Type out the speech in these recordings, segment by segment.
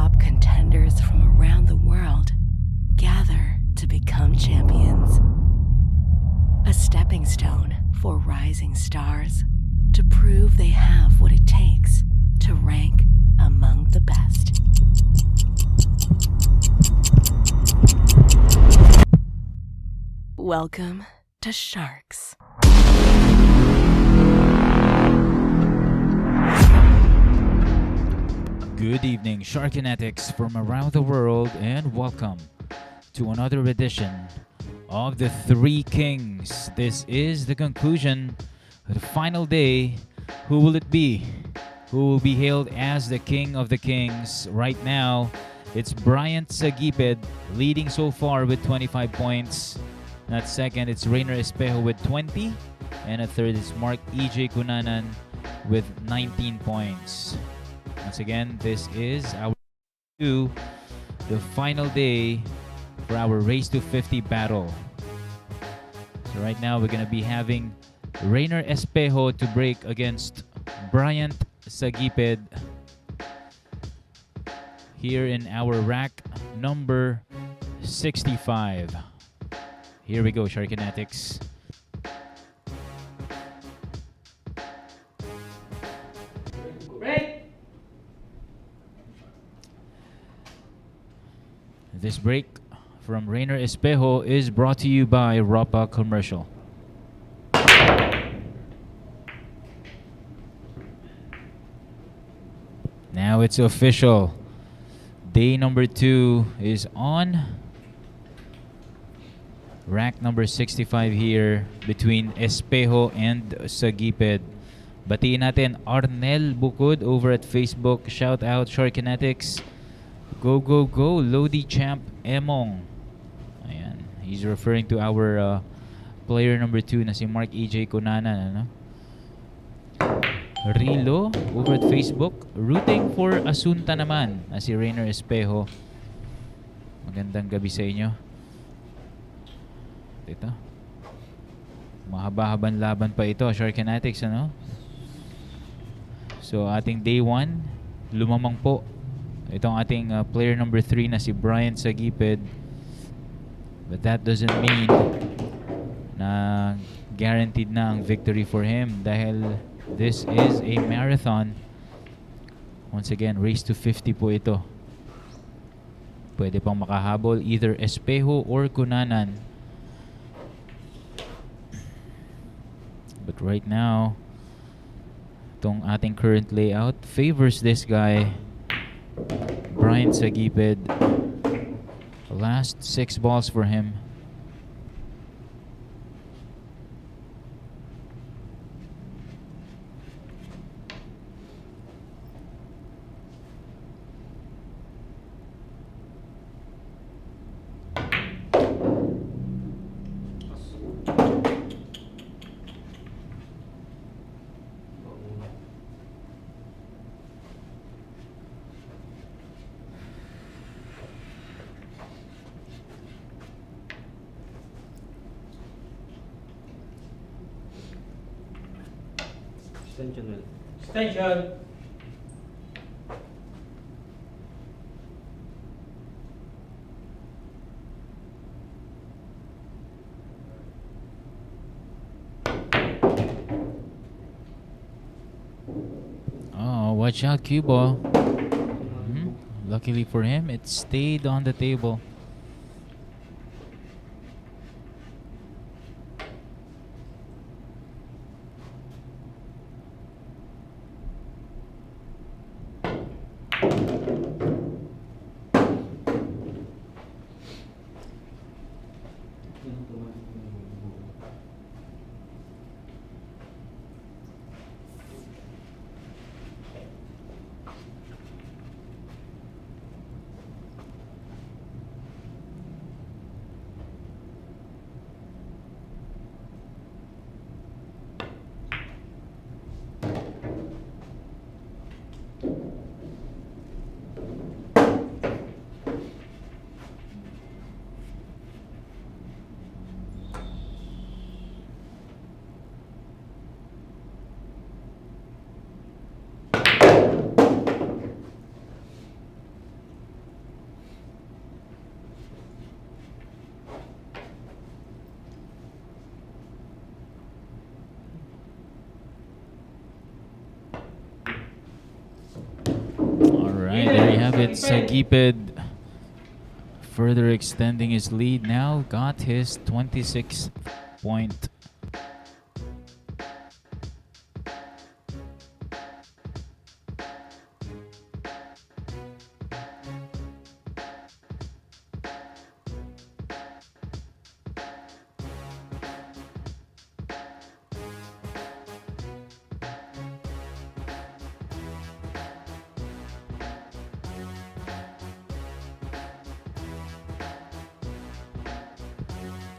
top contenders from around the world gather to become champions. A stepping stone for rising stars to prove they have what it takes to rank among the best. Welcome to Sharks. Good evening, Sharkinetics from around the world, and welcome to another edition of the Three Kings. This is the conclusion, the final day. Who will it be? Who will be hailed as the King of the Kings? Right now, it's Bryant Saguiped leading so far with 25 points. At second, it's Rayner Espejo with 20. And at third, it's Marc Egay Cunanan with 19 points. Once again, this is our the final day for our Race to 50 battle. So right now, we're going to be having Rayner Espejo to break against Bryant Saguiped here in our rack number 65. Here we go, Sharkinetics. Break! This break from Rayner Espejo is brought to you by Ropa Commercial. Now it's official. Day number 2 is on. Rack number 65 here between Espejo and Saguiped. Batiin natin Arnel Bukod over at Facebook. Shout out Sharkinetics. Go, go, go. Lodi Champ Emong. Ayan. He's referring to our player number 2 na si Marc Egay Cunanan. Ano? Rilo over at Facebook. Rooting for Asunta naman na si Rayner Espejo. Magandang gabi sa inyo. Ito. Mahaba-habang laban pa ito, Sharkinetics, ano? So, ating day 1, lumamang po. Itong ating player number 3 na si Bryant Saguiped. But that doesn't mean na guaranteed na ang victory for him dahil this is a marathon. Once again, race to 50 po ito. Pwede pang makahabol either Espejo or Cunanan. But right now, itong ating current layout favors this guy, Bryant Saguiped. Last 6 balls for him. Extension. Oh, watch out, cue ball. Luckily for him, it stayed on the table. with Saguiped further extending his lead. Now got his 26th point.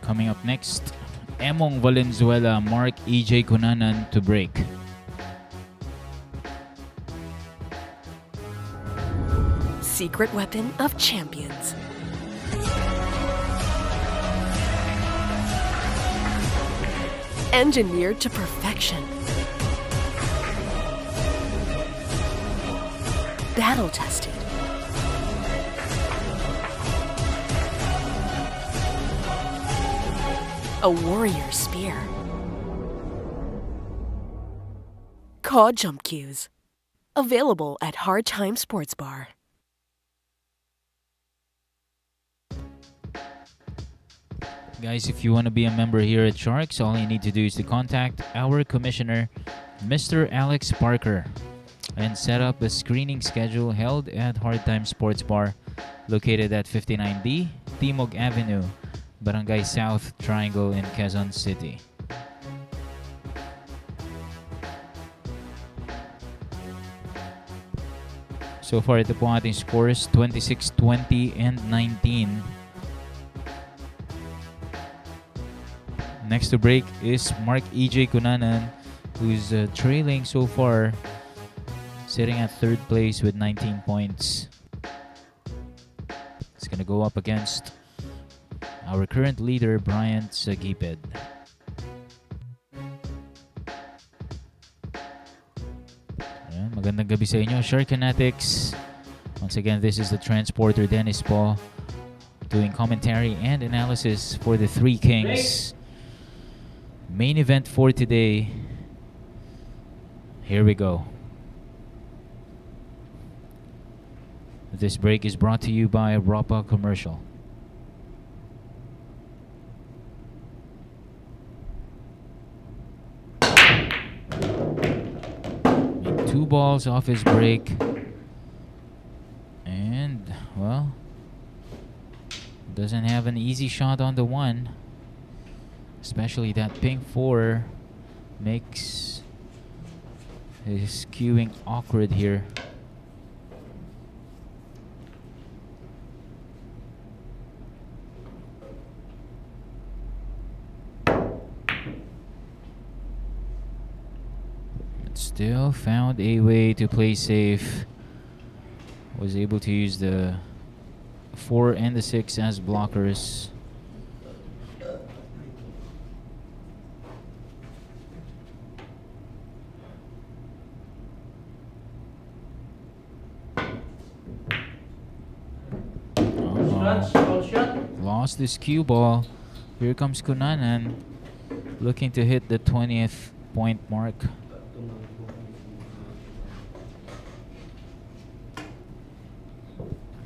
Coming up next, Emong Valenzuela, Marc, Egay, Cunanan to break. Secret weapon of champions. Engineered to perfection. Battle tested. A warrior spear. Cod jump cues. Available at Hard Time Sports Bar. Guys, if you want to be a member here at Sharks, all you need to do is to contact our commissioner, Mr. Alex Parker, and set up a screening schedule held at Hard Time Sports Bar, located at 59D Timog Avenue, Barangay South Triangle in Quezon City. So far, ito po ating scores, 26, 20, and 19. Next to break is Marc Egay Cunanan, who's trailing so far, sitting at third place with 19 points. It's gonna go up against our current leader, Bryant Saguiped. Ayan, magandang gabi sa inyo, Sharkanatics. Once again, this is the transporter Dennis Po doing commentary and analysis for the Three Kings. Main event for today. Here we go. This break is brought to you by Ropa Commercial. Made 2 balls off his break. And, well, doesn't have an easy shot on the 1. Especially that pink 4 makes his cueing awkward here. But still found a way to play safe. Was able to use the 4 and the 6 as blockers. Lost this cue ball. Here comes Cunanan, looking to hit the 20th point mark.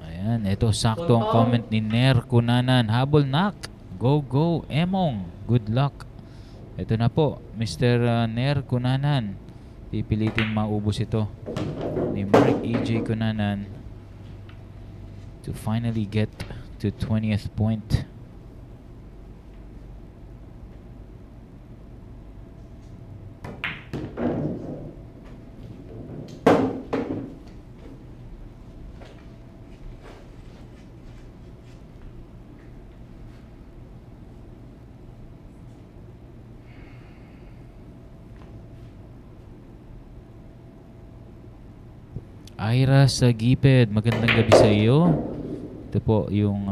Ayan, ito sakto ang comment ni Ner Cunanan. Habol knock. Go, go, Emong. Good luck. Ito na po, Mr. Ner Cunanan. Pipilitin maubos ito ni Marc Egay Cunanan to finally get to 20th point. Ira Saguiped, magandang gabi sa iyo. Ito po yung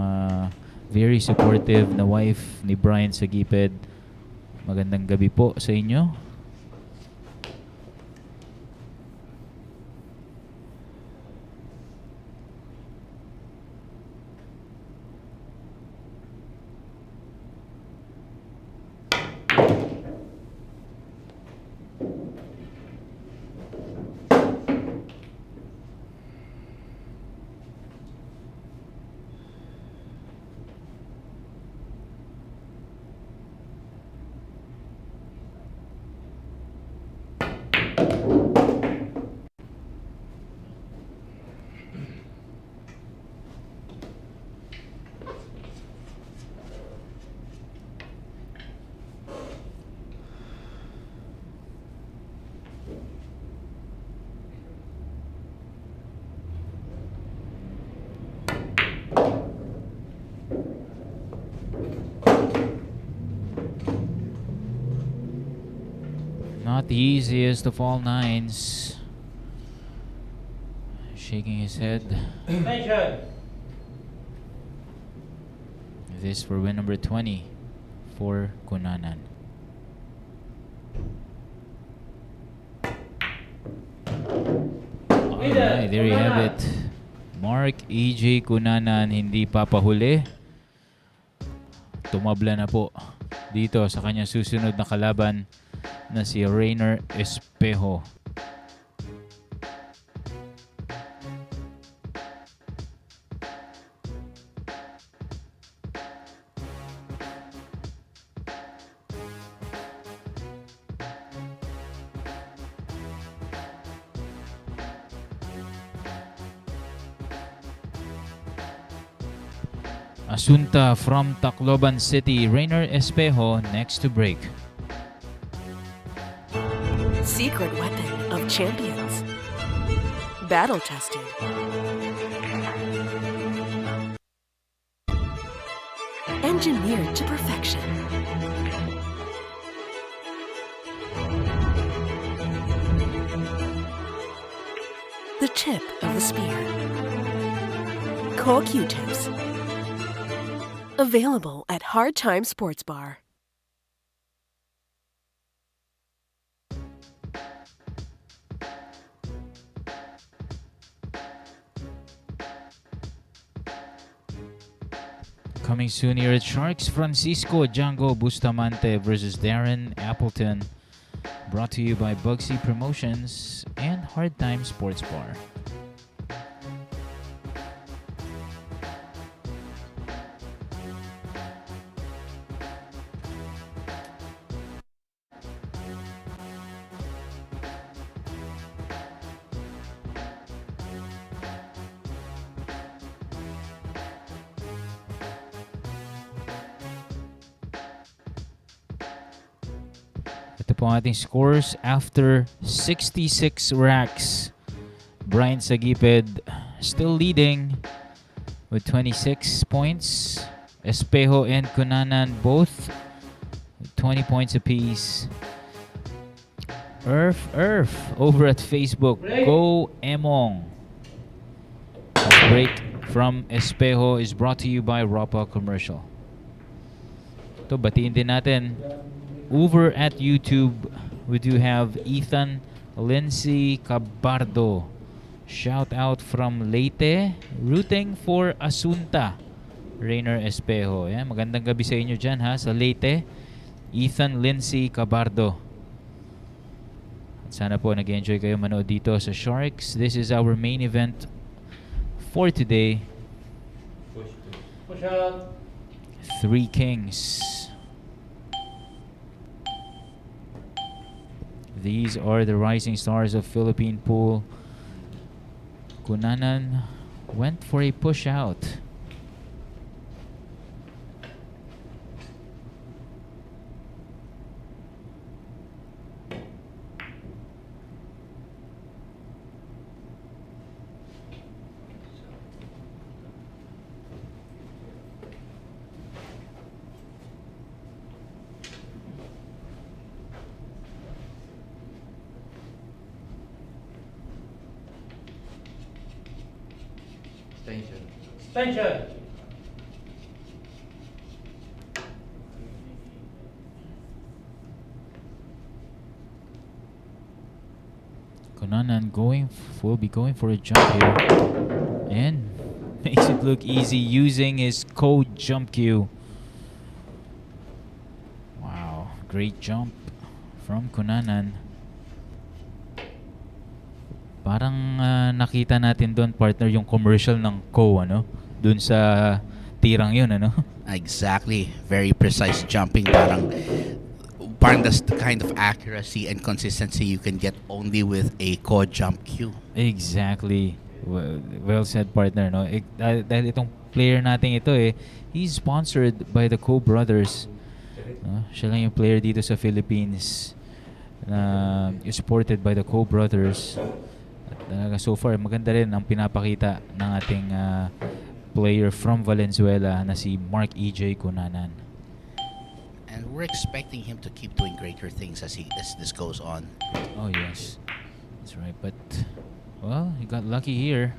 very supportive na wife ni Bryant Saguiped. Magandang gabi po sa inyo. Not the easiest of all nines. Shaking his head. Attention. This for win number 20 for Cunanan. Alright, there you have it. Marc, Egay, Cunanan, hindi papahuli. Tumabla na po dito sa kanyang susunod na kalaban na si Rayner Espejo. Asunta from Tacloban City, Rayner Espejo next to break. Secret weapon of champions. Battle tested. Engineered to perfection. The tip of the spear. Core Q-tips. Available at Hard Time Sports Bar. Coming soon here at Sharks, Francisco Django Bustamante versus Darren Appleton. Brought to you by Bugsy Promotions and Hard Time Sports Bar. Ito po ang ating scores after 66 racks. Bryant Saguiped still leading with 26 points. Espejo and Cunanan both 20 points apiece. Earth over at Facebook. Go Emong. Break from Espejo is brought to you by Ropa Commercial. Ito, batiin din natin. Over at YouTube, we do have Ethan Lindsay Cabardo. Shout out from Leyte, rooting for Asunta. Rayner Espejo. Yan, magandang gabi sa inyo dyan ha, sa Leyte. Ethan Lindsay Cabardo. At sana po nag-enjoy kayo manood dito sa Sharks. This is our main event for today. Push up. Three Kings. These are the rising stars of Philippine pool. Cunanan went for a push out. Attention. Cunanan will be going for a jump here. And makes it look easy using his code jump cue. Wow, great jump from Cunanan. Parang nakita natin doon, partner, yung commercial ng Co, ano? Doon sa tirang yun, ano? Exactly. Very precise jumping. Parang that's the kind of accuracy and consistency you can get only with a core jump cue. Exactly. Well said, partner, no? Dahil itong player natin ito he's sponsored by the Co Brothers. No? Siya lang yung player dito sa Philippines na supported by the Co Brothers. So far, maganda rin ang pinapakita ng ating player from Valenzuela na si Marc Egay Cunanan. And we're expecting him to keep doing greater things as this goes on. Oh yes, that's right. But well, he got lucky here.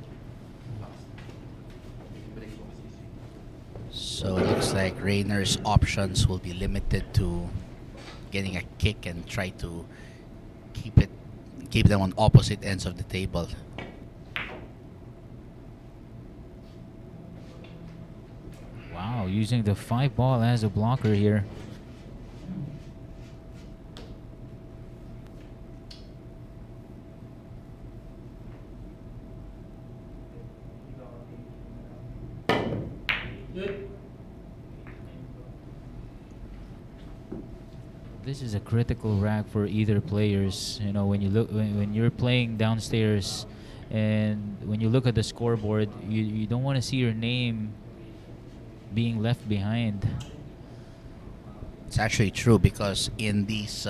So it looks like Rayner's options will be limited to getting a kick and try to keep them on opposite ends of the table. Wow, using the 5 ball as a blocker here. Good. This is a critical rack for either players. You know, when you look when you're playing downstairs, and when you look at the scoreboard, you don't want to see your name being left behind. It's actually true because in these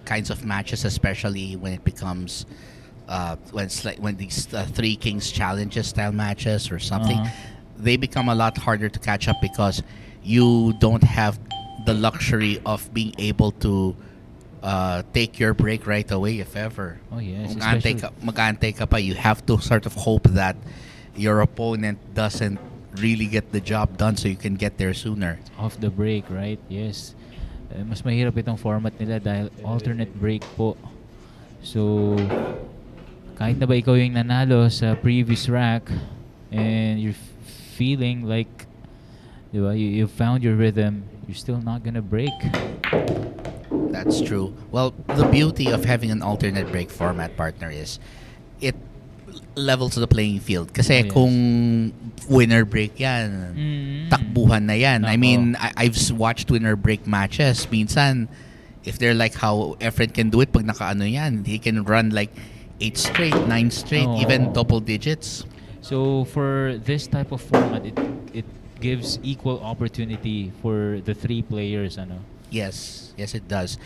kinds of matches, especially when it becomes when these Three Kings challenges style matches or something, they become a lot harder to catch up because you don't have the luxury of being able to take your break right away, if ever. Oh yes, Mag-aantay ka pa, you have to sort of hope that your opponent doesn't really get the job done so you can get there sooner. Off the break, right? Yes. Mas mahirap itong format nila dahil alternate break po. So, kahit na ba ikaw yung nanalo sa previous rack and you're feeling like, di ba, you found your rhythm, you're still not gonna break. That's true. Well, the beauty of having an alternate break format, partner, is it levels the playing field. Kasi yes. kung winner break yan, takbuhan na yan. I Nako. mean, I've watched winner break matches. Minsan, if they're like how Efren can do it, pag nakaano yan, he can run like 8 straight, 9 straight, Oo. even double digits. So for this type of format, it gives equal opportunity for the 3 players, ano. Yes, it does.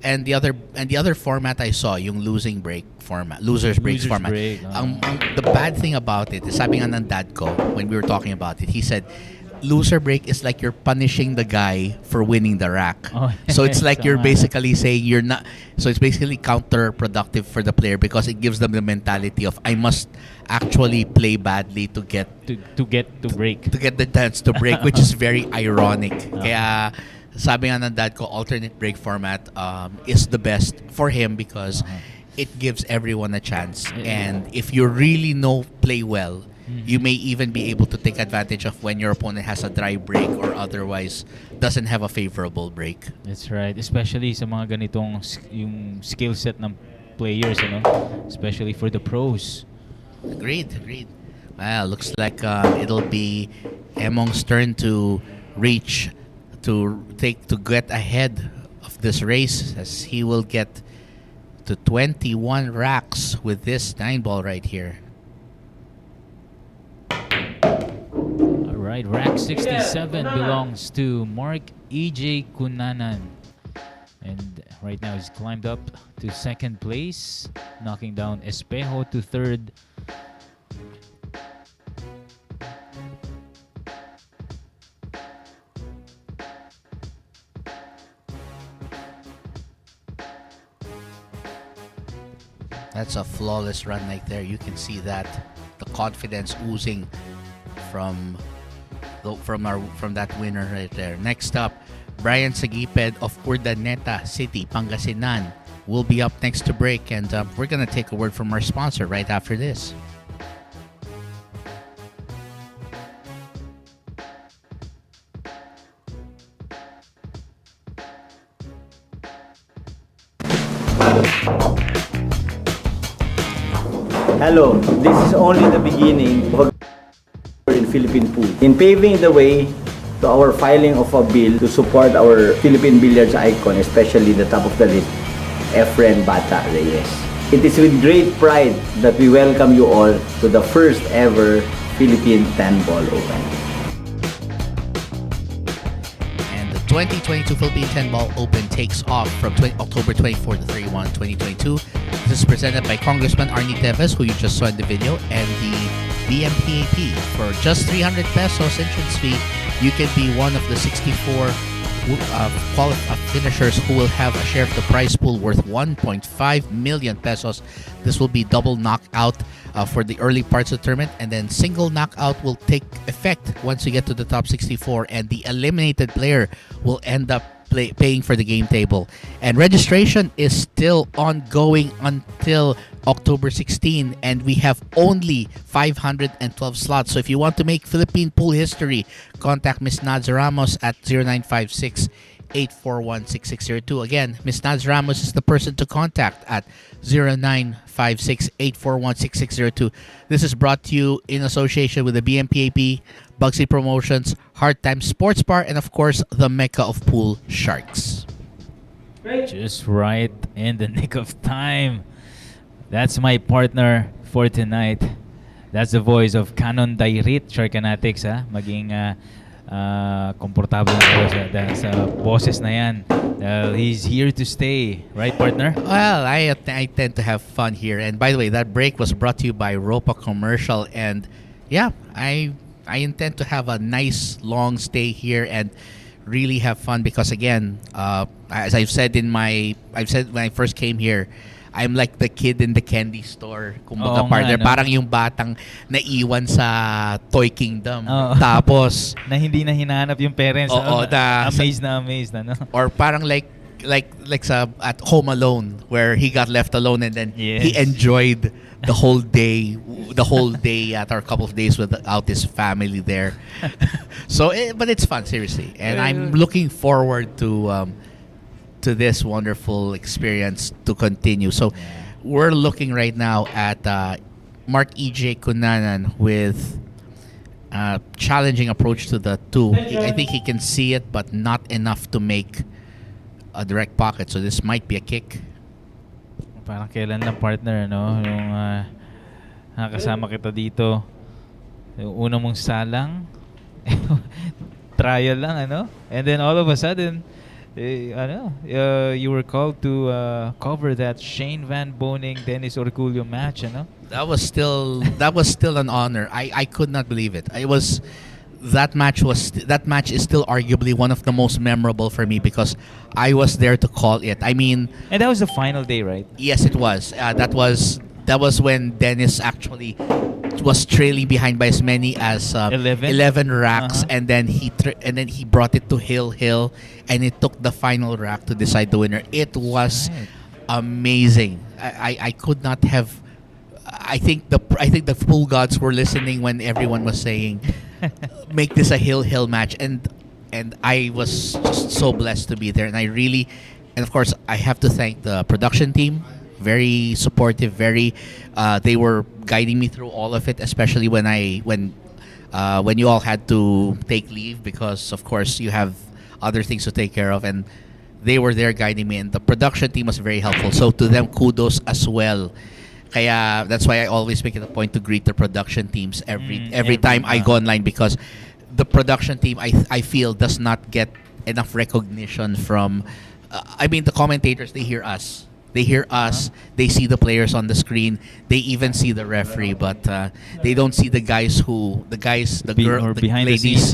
And the other format I saw, yung losers break format. Break, The bad thing about it is, sabi nga ng dad ko when we were talking about it, he said, loser break is like you're punishing the guy for winning the rack. Oh, So it's like you're tama. basically saying you're not. So it's basically counterproductive for the player because it gives them the mentality of I must actually play badly to get to get to break. to get the chance to break, which is very ironic. Kaya sabi nga ng dad ko, alternate break format is the best for him because it gives everyone a chance. And if you really play well, you may even be able to take advantage of when your opponent has a dry break or otherwise doesn't have a favorable break. That's right. Especially sa mga ganitong yung skill set ng players, ano? Especially for the pros. Agreed. Well, looks like it'll be Emong's turn to reach to get ahead of this race as he will get to 21 racks with this 9-ball right here. All right, rack 67 belongs to Marc Egay Cunanan. And right now he's climbed up to 2nd place, knocking down Espejo to 3rd. That's a flawless run right there. You can see that the confidence oozing from that winner right there. Next up, Bryant Saguiped of Urdaneta City, Pangasinan, will be up next to break, and we're gonna take a word from our sponsor right after this. Hello, this is only the beginning of a in Philippine food. In paving the way to our filing of a bill to support our Philippine billiards icon, especially the top of the list, Efren Bata Reyes. It is with great pride that we welcome you all to the first ever Philippine 10-ball open. And the 2022 Philippine 10-ball open takes off from October 24 to 31, 2022. This is presented by Congressman Arnie Teves, who you just saw in the video, and the BMPAP. For just 300 pesos entrance fee, you can be one of the 64 finishers who will have a share of the prize pool worth 1.5 million pesos. This will be double knockout for the early parts of the tournament, and then single knockout will take effect once you get to the top 64, and the eliminated player will end up paying for the game table. And registration is still ongoing until October 16, and we have only 512 slots. So if you want to make Philippine pool history, contact Ms. Nads Ramos at 0956 841-6602. Again, Ms. Nads Ramos is the person to contact at 0956-841-6602. This is brought to you in association with the BMPAP, Bugsy Promotions, Hard Time Sports Bar, and of course, the Mecca of Pool Sharks. Just right in the nick of time. That's my partner for tonight. That's the voice of Canon Dairit, Sharkanatics, ha? Maging komportable na sa boses na yan. He's here to stay. Right, partner? Well, I tend to have fun here. And by the way, that break was brought to you by Ropa Commercial. And yeah, I intend to have a nice long stay here and really have fun because again, as I've said when I first came here, I'm like the kid in the candy store. Kumbaga, partner, no? Parang yung batang naiwan sa Toy Kingdom. Tapos na hindi na hinahanap yung parents. Amazed na, no? Or parang like sa at Home Alone where he got left alone and then he enjoyed the whole day or a couple of days without his family there. So but it's fun, seriously, and I'm looking forward to this wonderful experience to continue. So we're looking right now at Marc EJ Cunanan with challenging approach to the two. I think he can see it but not enough to make a direct pocket. So this might be a kick. Parang kailan lang, partner, no? Yung nakasama kita dito. Yung una mong salang. Trial lang, ano? And then all of a sudden, you were called to cover that Shane Van Boning Dennis Orculio match, ano? That was still an honor. I could not believe it. That match is still arguably one of the most memorable for me because I was there to call it. I mean, and that was the final day, right? Yes, it was. That was when Dennis actually was trailing behind by as many as 11 racks, and then he brought it to Hill, and it took the final rack to decide the winner. It was amazing. I could not have. I think the pool gods were listening when everyone was saying, "Make this a Hill match," and I was just so blessed to be there, and of course I have to thank the production team. Very supportive, they were guiding me through all of it, especially when you all had to take leave because of course you have other things to take care of, and they were there guiding me, and the production team was very helpful. So to them, kudos as well. Kaya that's why I always make it a point to greet the production teams every time I go online, because the production team I feel does not get enough recognition from the commentators. They hear us. They see the players on the screen. They even see the referee, but they don't see the guys, ladies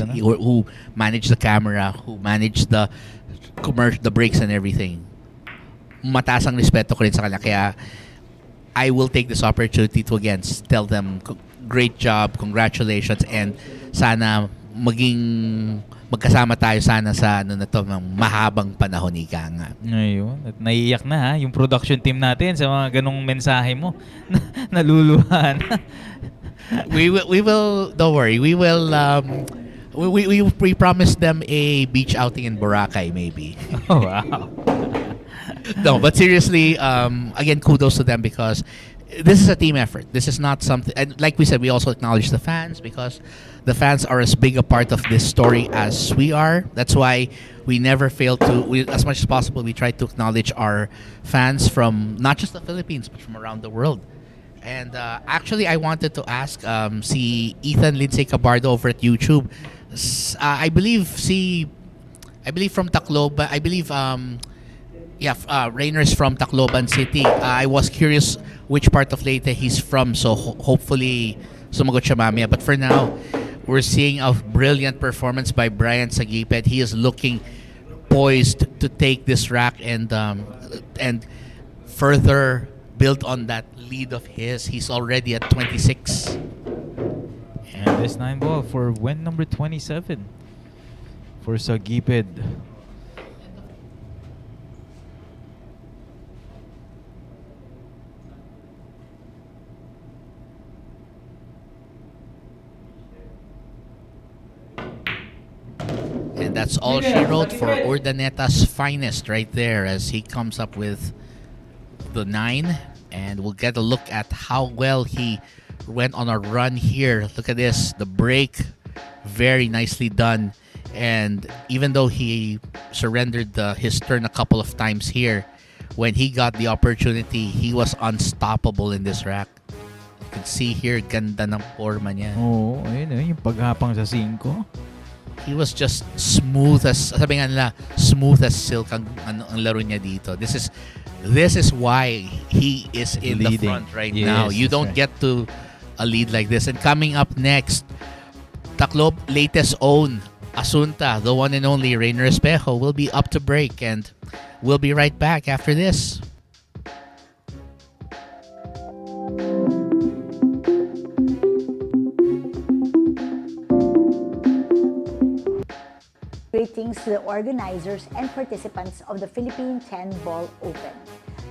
who manage the camera, who manage the breaks and everything. Mataas ang respeto ko rin sa kanila. Kaya I will take this opportunity to again tell them great job, congratulations, and sana magkasama tayo sana sa mahabang panahon, ika nga. Ayun. At naiiyak na yung production team natin sa mga ganong mensahe mo. Naluluhan. we will, don't worry, we will we promised them a beach outing in Boracay maybe. Oh, wow. No, but seriously, again, kudos to them because this is a team effort. This is not something, and like we said, we also acknowledge the fans because the fans are as big a part of this story as we are. That's why we never fail to, as much as possible, we try to acknowledge our fans from not just the Philippines, but from around the world. And actually, I wanted to ask si Ethan Lindsay Cabardo over at YouTube. I believe from Tacloban. I believe Rayner is from Tacloban City. I was curious which part of Leyte he's from, so hopefully sumagot siya mamaya. But for now, we're seeing a brilliant performance by Bryant Saguiped. He is looking poised to take this rack and further build on that lead of his. He's already at 26. And this 9 ball for win number 27 for Saguiped. And that's all she wrote for Urdaneta's finest right there as he comes up with the 9. And we'll get a look at how well he went on a run here. Look at this, the break, very nicely done. And even though he surrendered his turn a couple of times here, when he got the opportunity, he was unstoppable in this rack. You can see here, ganda ng forma niya. Oo, ayun yung paghapang sa 5. He was just smooth as, sabi nga nila, smooth as silk ang laro niya dito. This is why he is in the Leading. front right Yes, now. You that's don't right. get to a lead like this. And coming up next, Tacloban latest own, Asunta, the one and only Rayner Espejo, will be up to break. And we'll be right back after this. Greetings to the organizers and participants of the Philippine 10-Ball Open.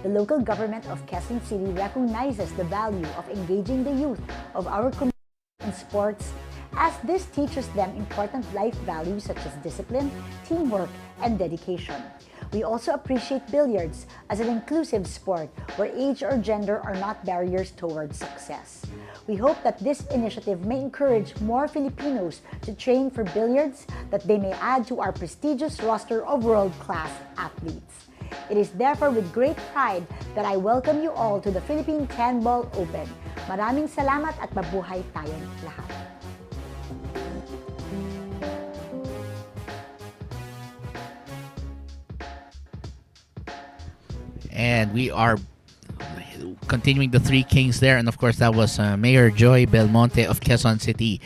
The local government of Quezon City recognizes the value of engaging the youth of our community in sports, as this teaches them important life values such as discipline, teamwork, and dedication. We also appreciate billiards as an inclusive sport where age or gender are not barriers towards success. We hope that this initiative may encourage more Filipinos to train for billiards, that they may add to our prestigious roster of world-class athletes. It is therefore with great pride that I welcome you all to the Philippine 10-Ball Open. Maraming salamat at mabuhay tayong lahat. And we are continuing the Three Kings there. And of course, that was Mayor Joy Belmonte of Quezon City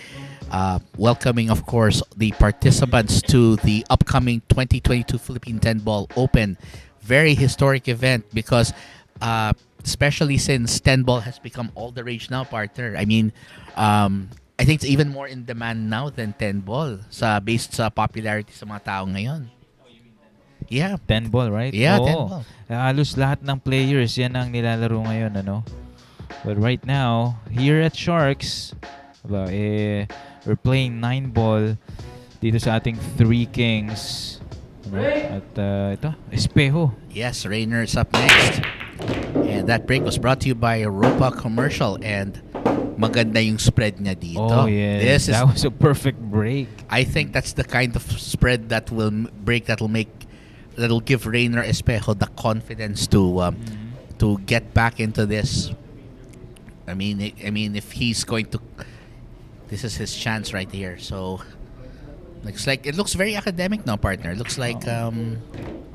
welcoming, of course, the participants to the upcoming 2022 Philippine 10-Ball Open. Very historic event because especially since 10-Ball has become all the rage now, partner. I mean, I think it's even more in demand now than 10-Ball based sa popularity sa mga tao ngayon. Yeah. 10-ball, right? Yeah, Oo. 10-ball. Halos lahat ng players, yan ang nilalaro ngayon, ano? But right now, here at Sharks, we're playing 9-ball dito sa ating Three Kings. Ano? At ito, Espejo. Yes, Rayner is up next. And that break was brought to you by Europa Commercial, and maganda yung spread niya dito. Oh, yes. That was a perfect break. I think that's the kind of spread that will that'll give Rayner Espejo the confidence to get back into this. I mean, if he's going to, this is his chance right here. So, it looks very academic now, partner. It looks like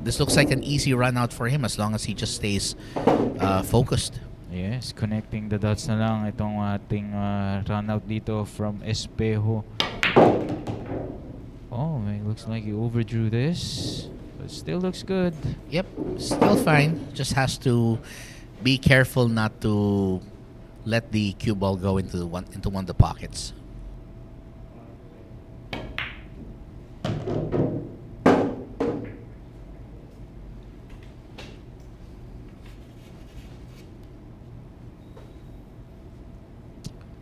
this looks like an easy run out for him as long as he just stays focused. Yes, connecting the dots na lang itong ating run out dito from Espejo. Oh, it looks like he overdrew this. But still looks good. Yep, still fine. Just has to be careful not to let the cue ball go into one of the pockets.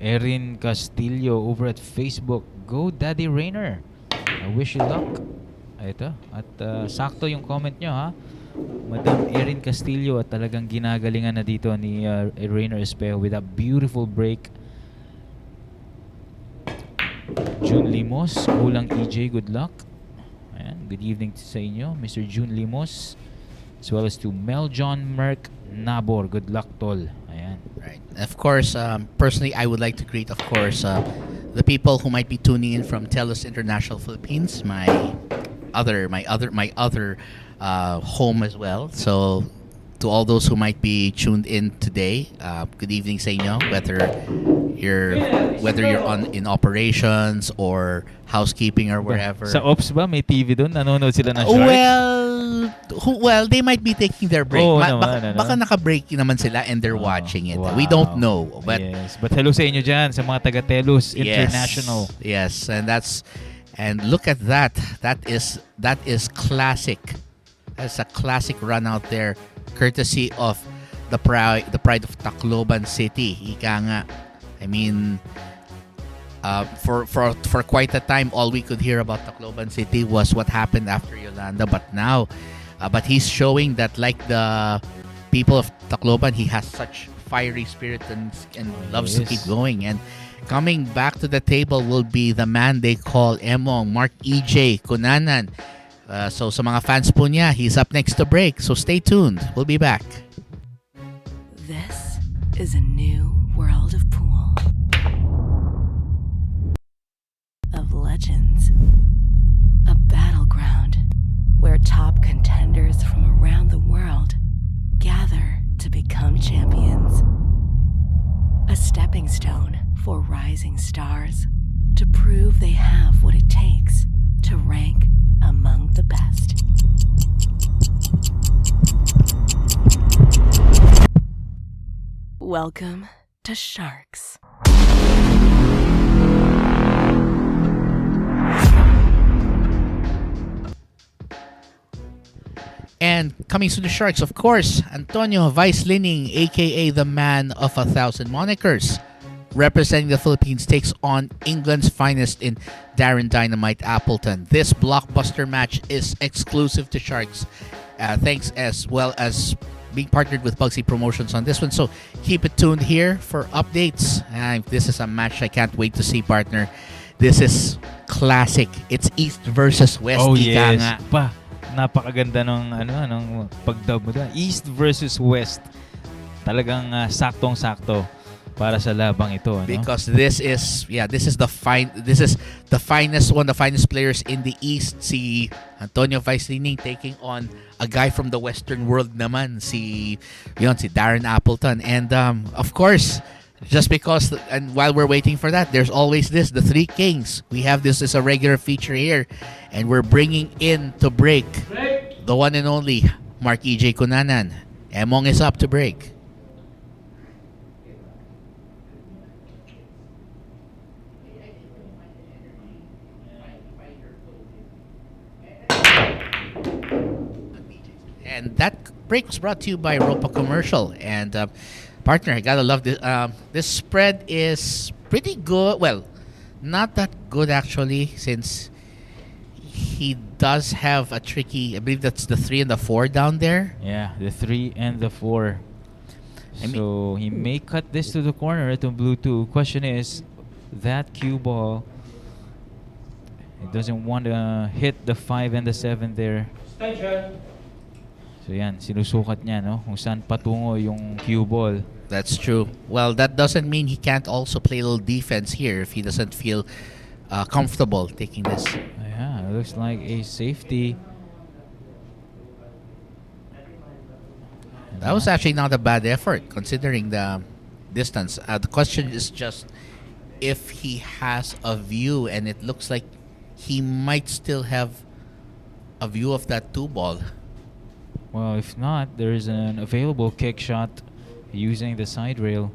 Erin Castillo over at Facebook. Go Daddy Rayner. I wish you luck. Ito. At sakto yung comment nyo, ha. Madam Erin Castillo, at talagang ginagalingan na dito ni Rayner Espejo with a beautiful break. June Limos, kulang EJ, good luck. Ayan, good evening sa inyo, Mr. June Limos. As well as to Mel John Marc Nabor, good luck, tol. Ayan. Right. Of course, personally, I would like to greet, of course, the people who might be tuning in from TELUS International Philippines, my other home as well. So to all those who might be tuned in today, good evening sa inyo, whether you're on in operations or housekeeping or wherever. Sa ops ba may TV doon? Nanonood sila ng Sharks? Well, they might be taking their break. Oo Baka, naman, ano? baka naka-break naman sila and they're Oh, watching it. wow. We don't know. But yes. But hello sa inyo dyan, sa mga taga-Telus International. Yes, and look at that. That is classic. That's a classic run out there, courtesy of the pride of Tacloban City. Ika nga. I mean, for quite a time, all we could hear about Tacloban City was what happened after Yolanda. But now, but he's showing that, like the people of Tacloban, he has such fiery spirit and loves to keep going. And coming back to the table will be the man they call Emong, Marc, Egay, Cunanan. So sa mga fans po niya, he's up next to break. So stay tuned. We'll be back. This is a new world of pool. Of legends. A battleground where top contenders from around the world gather to become champions. A stepping stone for rising stars to prove they have what it takes to rank among the best. Welcome to Sharks. And coming to the Sharks, of course, Antonio Vice-Lining, aka the man of 1,000 monikers, representing the Philippines, takes on England's finest in Darren Dynamite Appleton. This blockbuster match is exclusive to Sharks, thanks as well as being partnered with Bugsy Promotions on this one. So keep it tuned here for updates. This is a match I can't wait to see, partner. This is classic. It's East versus West. Oh Ika yes. nga. Pa, napakaganda ng pagdub mo doon. East versus West. Talagang saktong-sakto para sa labang ito, ano? Because this is the finest players in the East. Si Antonio Vice-Lining taking on a guy from the Western world naman, si Darren Appleton. And of course, just because, and while we're waiting for that, there's always the Three Kings. We have this as a regular feature here, and we're bringing in to break the one and only Marc EJ Cunanan. Emong is up to break. And that break was brought to you by Ropa Commercial. And partner, I gotta love this. This spread is pretty good. Well, not that good actually, since he does have a tricky. I believe that's the 3 and the 4 down there. Yeah, the 3 and the 4. So he may cut this to the corner at the blue 2. Question is, that cue ball, it doesn't want to hit the 5 and the 7 there. Station. So yan, sinusukat niya, no? Kung saan patungo yung cue ball. That's true. Well, that doesn't mean he can't also play a little defense here if he doesn't feel comfortable taking this. Yeah, it looks like a safety. That was actually not a bad effort considering the distance. The question is just if he has a view, and it looks like he might still have a view of that 2 ball. Well, if not, there is an available kick shot using the side rail.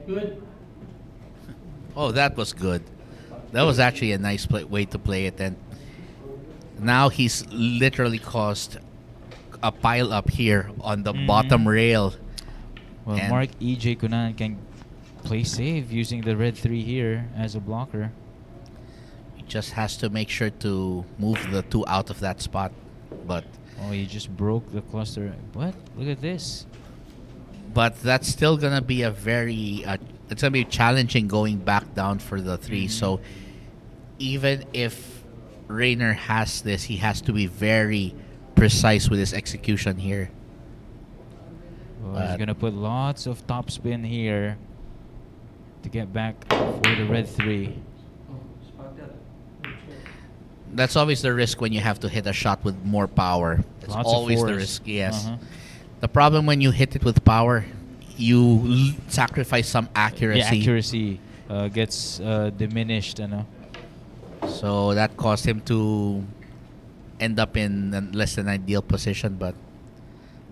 Good. Oh, that was good. That was actually a nice way to play it. And now he's literally caused a pile up here on the bottom rail. Well, And Marc EJ Cunanan can play safe using the red 3 here as a blocker. he just has to make sure to move the 2 out of that spot. But he just broke the cluster. What? Look at this. But that's still gonna be a very it's gonna be challenging going back down for the 3. So even if Rayner has this, he has to be very precise with his execution here. Well, he's gonna put lots of topspin here. to get back for the red 3. That's always the risk when you have to hit a shot with more power. It's Lots of always the force. risk, yes. Uh-huh. The problem when you hit it with power, you sacrifice some accuracy. The accuracy gets diminished, So that caused him to end up in a less than ideal position. But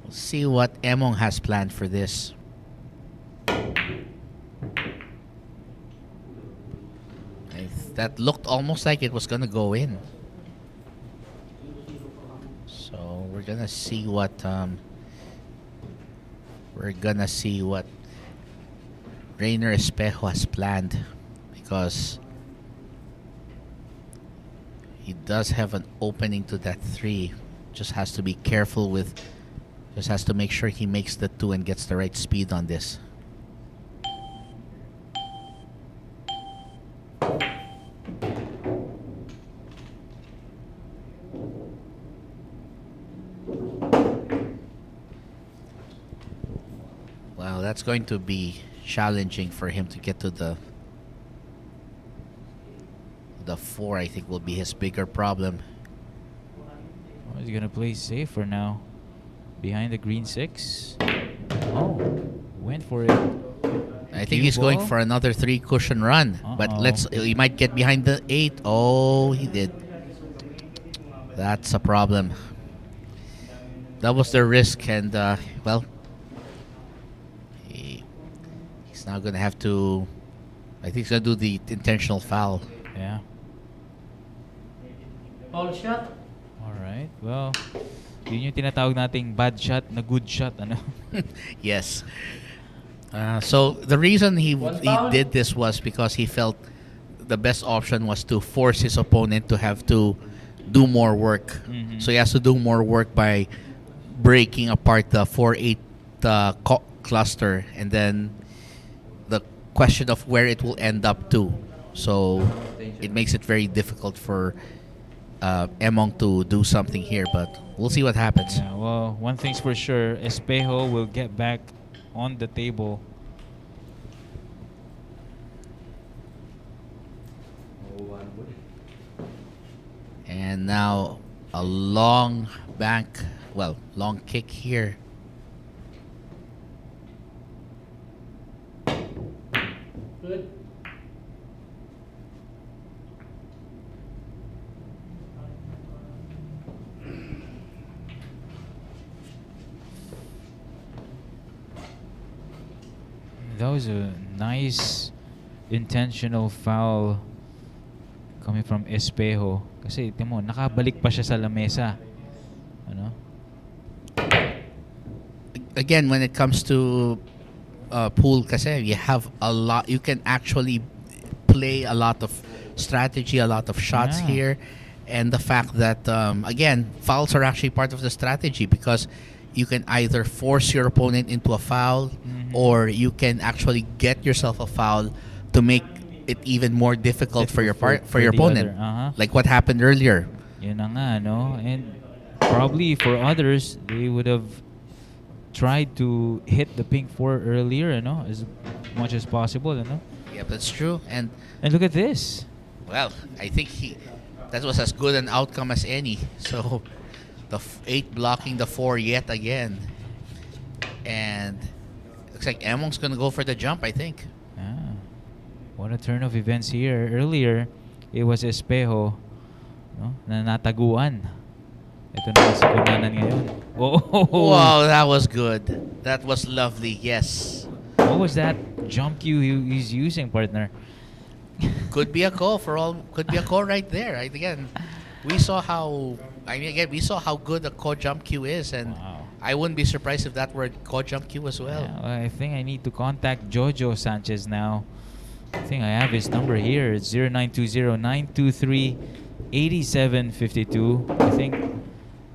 we'll see what Emong has planned for this. That looked almost like it was gonna go in. So we're gonna see what Rayner Espejo has planned, because he does have an opening to that 3. Just has to be careful with. Just has to make sure he makes the 2 and gets the right speed on this. Well, that's going to be challenging for him to get to the 4. I think will be his bigger problem. Oh, he's gonna play safe for now. Behind the green 6. Oh, went for it. I think he's going for another 3 cushion run. But he might get behind the 8. Oh, he did. That's a problem. That was the risk, and well, he's now gonna have to. I think he's gonna do the intentional foul. Yeah. All shot. Alright, well, yun yung tinatawag nating bad shot na good shot, Yes. So the reason he foul. did this was because he felt the best option was to force his opponent to have to do more work. Mhm. So he has to do more work by breaking apart the 4-8 cluster, and then the question of where it will end up to. So it makes it very difficult for Emong to do something here, but we'll see what happens. Yeah, well, one thing's for sure, Espejo will get back on the table. And now a long long kick here. Good. That was a nice intentional foul coming from Espejo. Kasi, tingnan mo, nakabalik pa siya sa lamesa. Again, when it comes to pool, kasi you have a lot. You can actually play a lot of strategy, a lot of shots Yeah. here, and the fact that again, fouls are actually part of the strategy, because you can either force your opponent into a foul, or you can actually get yourself a foul to make it even more difficult for your the opponent, other. Uh-huh. like what happened earlier. Yun na nga, no? And probably for others, they would have tried to hit the pink 4 earlier, as much as possible, Yeah, that's true. And look at this. well, I think that was as good an outcome as any. So the 8 blocking the 4 yet again, and looks like Emong's gonna go for the jump, I think. Ah, what a turn of events here. Earlier, it was Espejo, na nataguan. Ito na si Cunanan ngayon. Oh, Wow, that was good. That was lovely. Yes, what was that jump cue he's using, partner? could be a call for all. Could be a call right there. Right, again, we saw how. We saw how good a co-jump cue is, and Wow. I wouldn't be surprised if that were co-jump cue as well. Yeah, well, I think I need to contact Jojo Sanchez now. I think I have his number here. It's 0920-923-8752. I think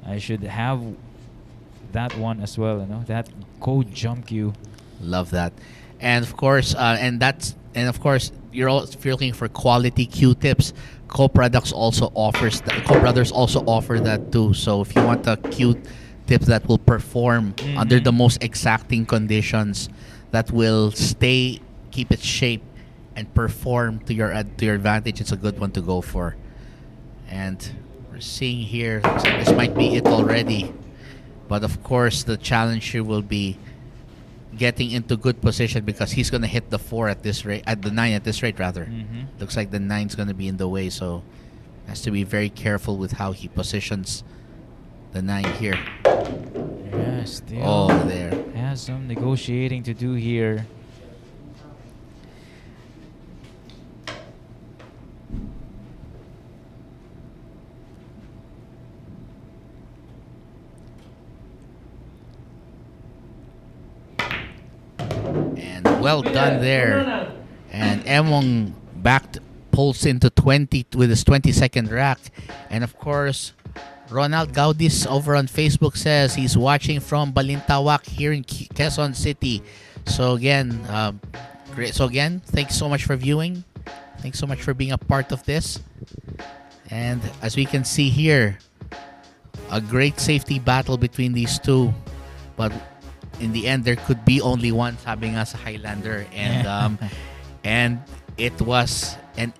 I should have that one as well, that code jump cue. Love that, and of course, you're if you're looking for quality Q-tips, Co-Brothers also offers that too. So if you want a Q-tip that will perform under the most exacting conditions, that will keep its shape, and perform to your advantage, it's a good one to go for. And we're seeing here, looks like this might be it already. But of course, the challenger will be getting into good position because he's going to hit the 4 at this rate, at the 9 at this rate rather. Looks like the 9's going to be in the way, so has to be very careful with how he positions the 9 here. Yeah, still Oh, there. has some negotiating to do here. And well done there. And Emong pulls into 20 with his 22nd rack. And of course, Ronald Gaudis over on Facebook says he's watching from Balintawak here in Quezon City. So again, great. So again, thanks so much for viewing. Thanks so much for being a part of this. And as we can see here, a great safety battle between these two. But in the end, there could be only one, sabi nga sa Highlander. And and it was, and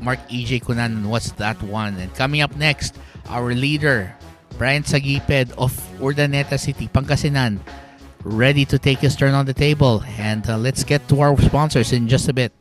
Marc Egay Cunanan was that one. And coming up next, our leader, Bryant Saguiped of Urdaneta City, Pangasinan, ready to take his turn on the table. And let's get to our sponsors in just a bit.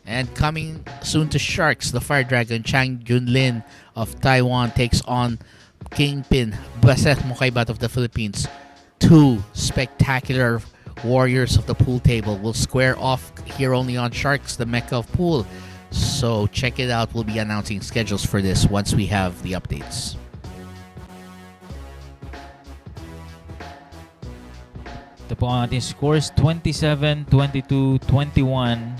And coming soon to Sharks, the Fire Dragon Chang Junlin of Taiwan takes on Kingpin Baset Mukaibat of the Philippines. Two spectacular warriors of the pool table will square off here only on Sharks, the Mecca of Pool. So check it out. We'll be announcing schedules for this once we have the updates. The po ang ating scores 27, 22, 21.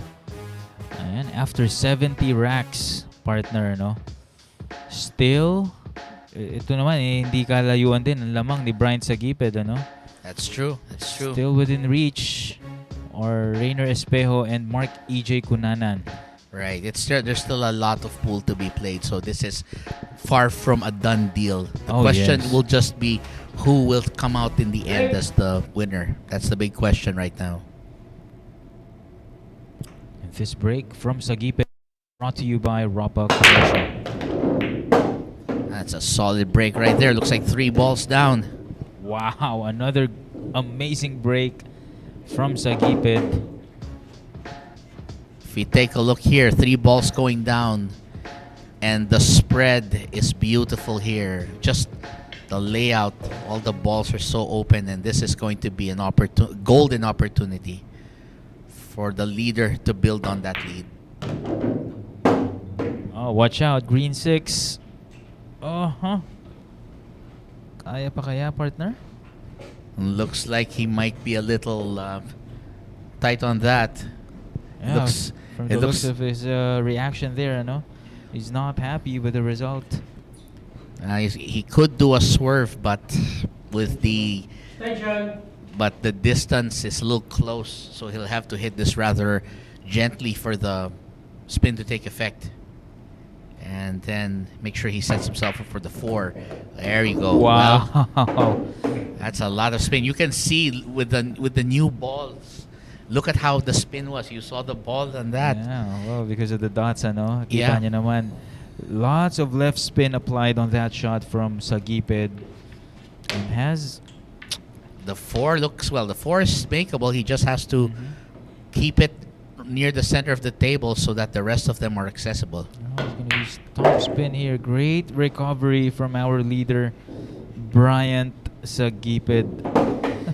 And after 70 racks, partner, no? Still, ito naman, hindi kalayuan din ang lamang ni Bryant Saguiped, ano? That's true. That's true. Still within reach are Rayner Espejo and Marc Egay Cunanan. Right. There's still a lot of pool to be played, so this is far from a done deal. The question will just be who will come out in the end as the winner. That's the big question right now. And this break from Saguiped brought to you by Ropa Commercial. That's a solid break right there. Looks like 3 balls down. Wow, another amazing break from Saguiped. If we take a look here, 3 balls going down. And the spread is beautiful here. Just the layout, all the balls are so open, and this is going to be an golden opportunity for the leader to build on that lead. Oh, watch out, green 6. Kaya pa kaya, partner? Looks like he might be a little tight on that. Yeah, from the looks of his reaction there, no? He's not happy with the result. He could do a swerve, but with the distance is a little close, so he'll have to hit this rather gently for the spin to take effect. And then make sure he sets himself up for the 4. There you go. Wow. Well, that's a lot of spin. You can see with the new balls. Look at how the spin was. You saw the ball on that. Yeah, well, because of the dots, ano? Yeah. Kita niyo naman. Lots of left spin applied on that shot from Saguiped. And has... The 4 looks, well, the 4 is makeable. He just has to keep it near the center of the table so that the rest of them are accessible. Oh, he's going to use top spin here. Great recovery from our leader, Bryant Saguiped.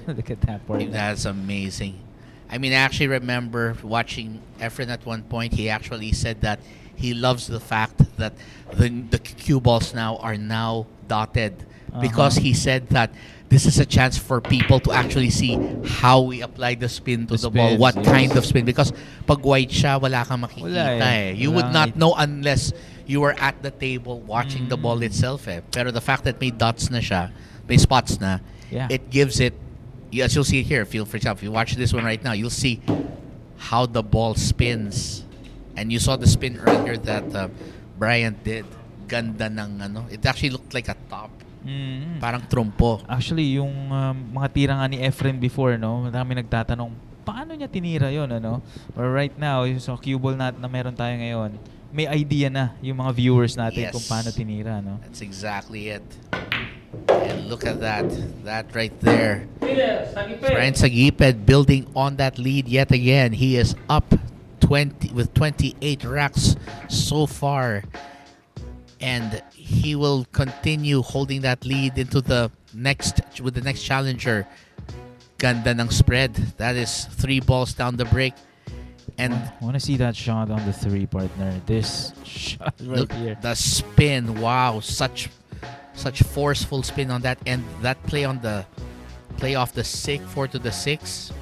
Look at that part. That's amazing. I mean, I actually remember watching Efren at one point. He actually said that he loves the fact that the cue balls now are dotted, because he said that this is a chance for people to actually see how we apply the spin to the ball, spins, what yes. kind of spin. Because pag white siya, wala kang makikita Wala eh. You Wala would nga not know unless you were at the table watching the ball itself eh. Pero the fact that may dots na siya, may spots na, Yeah. it gives it, as you'll see it here, for example, if you watch this one right now, you'll see how the ball spins. And you saw the spin earlier that Bryant did. Ganda ng ano. It actually looked like a top. Parang trompo. Actually, yung mga tira nga ni Efren before, no? Marami nagtatanong, paano niya tinira yon ano? Or right now, yung sa cue ball na meron tayo ngayon, may idea na yung mga viewers natin Yes. kung paano tinira, no? That's exactly it. And look at that. That right there. Bryant Saguiped building on that lead yet again. He is up 20 with 28 racks so far. And he will continue holding that lead into the next challenger. Ganda ng spread. That is 3 balls down the break. And I want to see that shot on the 3, partner. This shot right look, here. the spin. Wow, such forceful spin on that, and that play on the play off the 4 to the 6.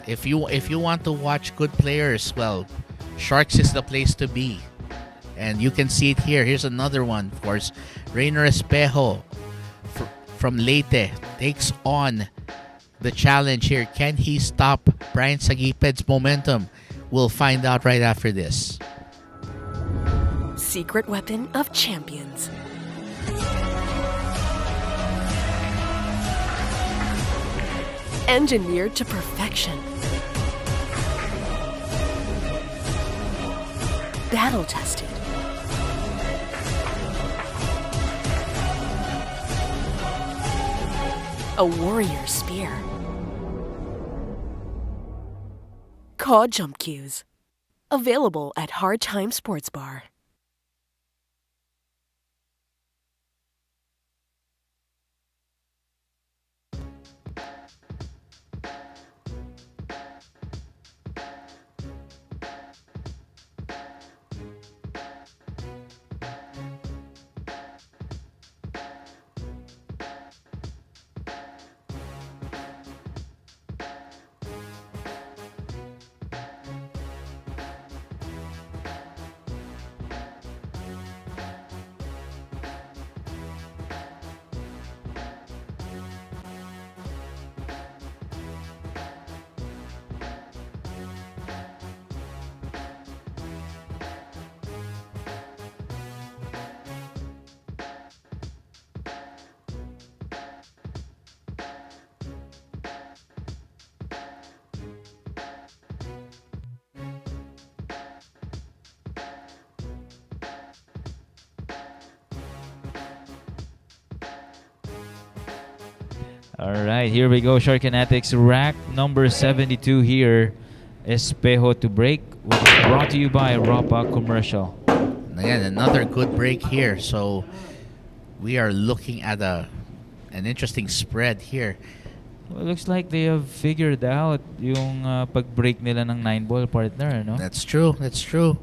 If you want to watch good players, well, Sharks is the place to be. And you can see it here. Here's another one, of course. Rayner Espejo from Leyte takes on the challenge here. Can he stop Bryant Saguiped's momentum? We'll find out right after this. Secret weapon of champions. Engineered to perfection. Battle tested. A warrior spear. Caw jump cues. Available at Hard Time Sports Bar. All right, here we go. Sharkinetics rack number 72 here. Espejo to break. Brought to you by Ropa Commercial. Again, another good break here. So we are looking at an interesting spread here. Well, it looks like they have figured out yung pag-break nila ng 9-ball, partner, no? That's true. That's true.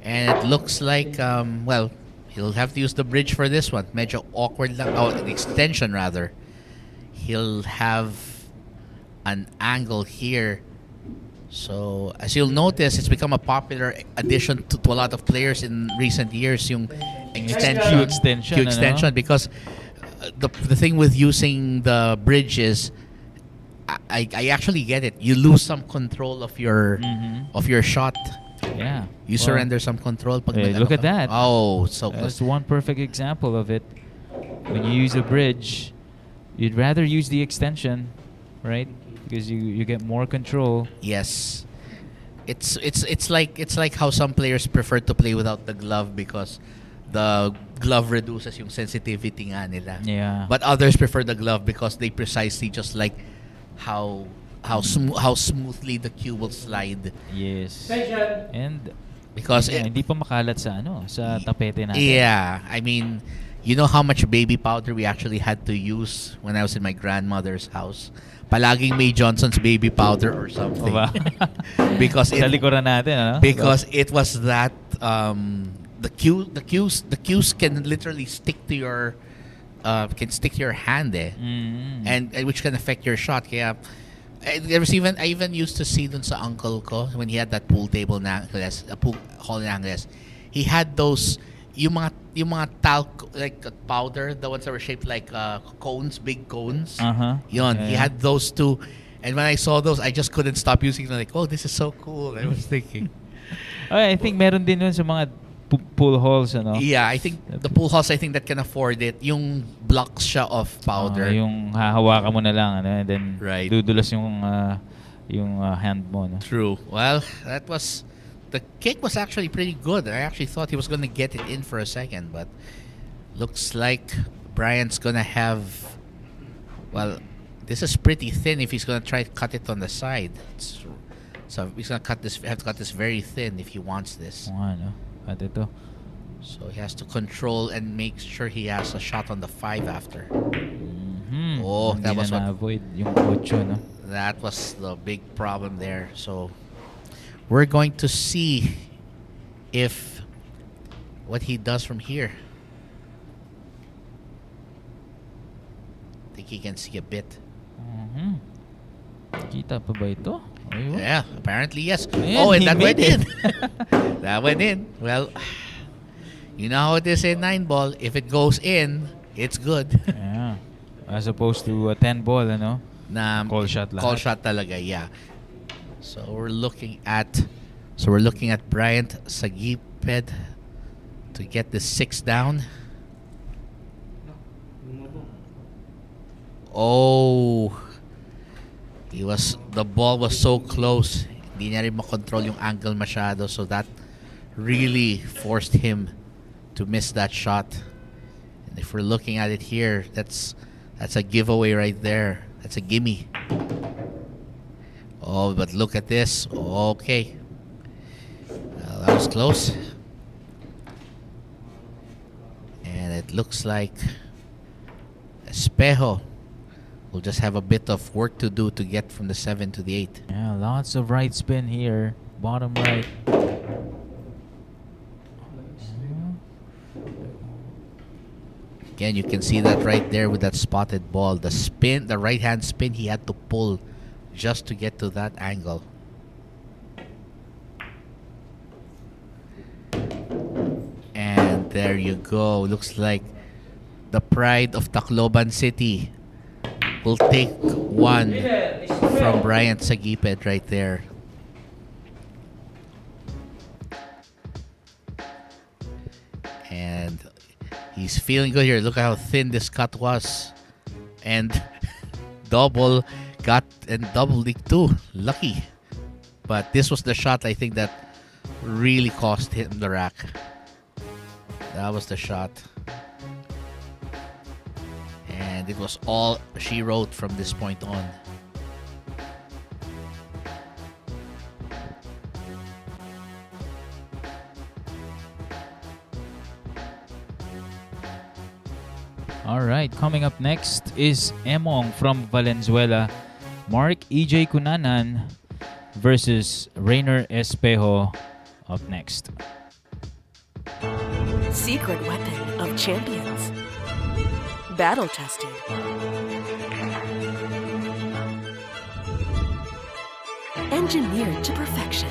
And it looks like, well, he'll have to use the bridge for this one. Medyo awkward lang. Oh, the extension rather. He'll have an angle here. So, as you'll notice, it's become a popular addition to a lot of players in recent years, yung extension. Q extension, Q extension, ano? because the thing with using the bridge is, I actually get it. You lose some control of your shot. Yeah. You surrender some control. Pag Hey, look at that. Oh, so That's one perfect example of it. When you use a bridge, you'd rather use the extension, right? Because you get more control. yes. It's like how some players prefer to play without the glove because the glove reduces yung sensitivity nga nila. Yeah. But others prefer the glove because they precisely just like how smoothly the cue will slide. Yes. And Because yeah, hindi pa makalat sa sa tapete natin. yeah, I mean, you know how much baby powder we actually had to use when I was in my grandmother's house. Palaging May Johnson's baby powder or something. Ba? because Sa likuran natin, ano? because it was that the cues can literally stick to your hand and which can affect your shot. Kaya I even used to see dun sa uncle ko when he had that pool table na Angeles, a pool hall in Angeles. He had those yung mga talc like powder, the ones that were shaped like cones, big cones. Yon, he had those too. And when I saw those, I just couldn't stop using them. Like, oh, this is so cool. I was thinking. I think meron din yun sa mga pool halls, ano? Yeah, I think the pool halls, I think that can afford it. Yung blocks siya of powder. Yung hahawakan mo na lang, ano? And then Right. dudulas yung hand mo, no? True. Well, the kick was actually pretty good. I actually thought he was going to get it in for a second, but looks like Bryant's going to have, well, this is pretty thin if he's going to try to cut it on the side. So he's going to have to cut this very thin if he wants this. Ano? At ito. So he has to control and make sure he has a shot on the 5 after. Oh, that was avoid yung 8, no? That was the big problem there. So we're going to see if what he does from here. I think he can see a bit. Kita pa ba ito? Ayun. Yeah, apparently yes. Ayan, And he that went made in. That went in. Well, you know how it is in 9-ball. If it goes in, it's good. Yeah. As opposed to a 10-ball, ano? Call shot lahat. Call shot talaga, yeah. So we're looking at Bryant Saguiped to get the 6 down. Oh, the ball was so close. Hindi niya rin makontrol yung angle masyado, so that really forced him to miss that shot. And if we're looking at it here, that's a giveaway right there. That's a gimme. Oh, but look at this. Okay. Well, that was close. And it looks like Espejo will just have a bit of work to do to get from the 7 to the 8. Yeah, lots of right spin here. Bottom right. Again, you can see that right there with that spotted ball. The spin, the right hand spin, he had to pull just to get to that angle. And there you go. Looks like the pride of Tacloban City will take one from Bryant Saguiped right there. And he's feeling good here. Look at how thin this cut was. And double leak too. Lucky. But this was the shot, I think, that really cost him the rack. That was the shot. And it was all she wrote from this point on. All right, coming up next is Emong from Valenzuela, Marc EJ Cunanan versus Rayner Espejo up next. Secret weapon of champions. Battle tested. Engineered to perfection.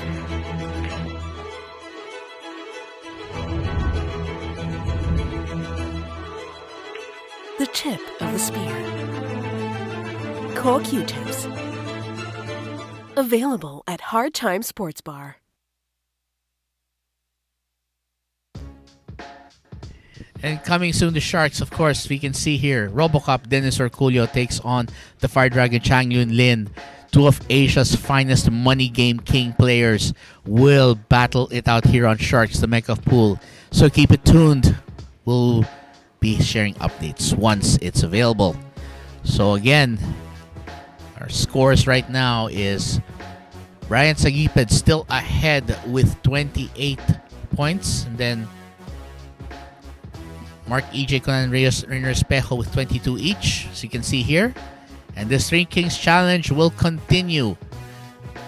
The tip of the spear. Core Q-tips. Available at Hard Time Sports Bar. And coming soon to Sharks, of course, we can see here, RoboCop Dennis Orculio takes on the Fire Dragon Chang Yun Lin. Two of Asia's finest money game king players will battle it out here on Sharks, the Mecca of Pool. So keep it tuned. We'll be sharing updates once it's available. So again, our scores right now is Bryant Saguiped still ahead with 28 points. And then Marc EJ Cunanan Rayner Espejo with 22 each, as you can see here. And this Three Kings Challenge will continue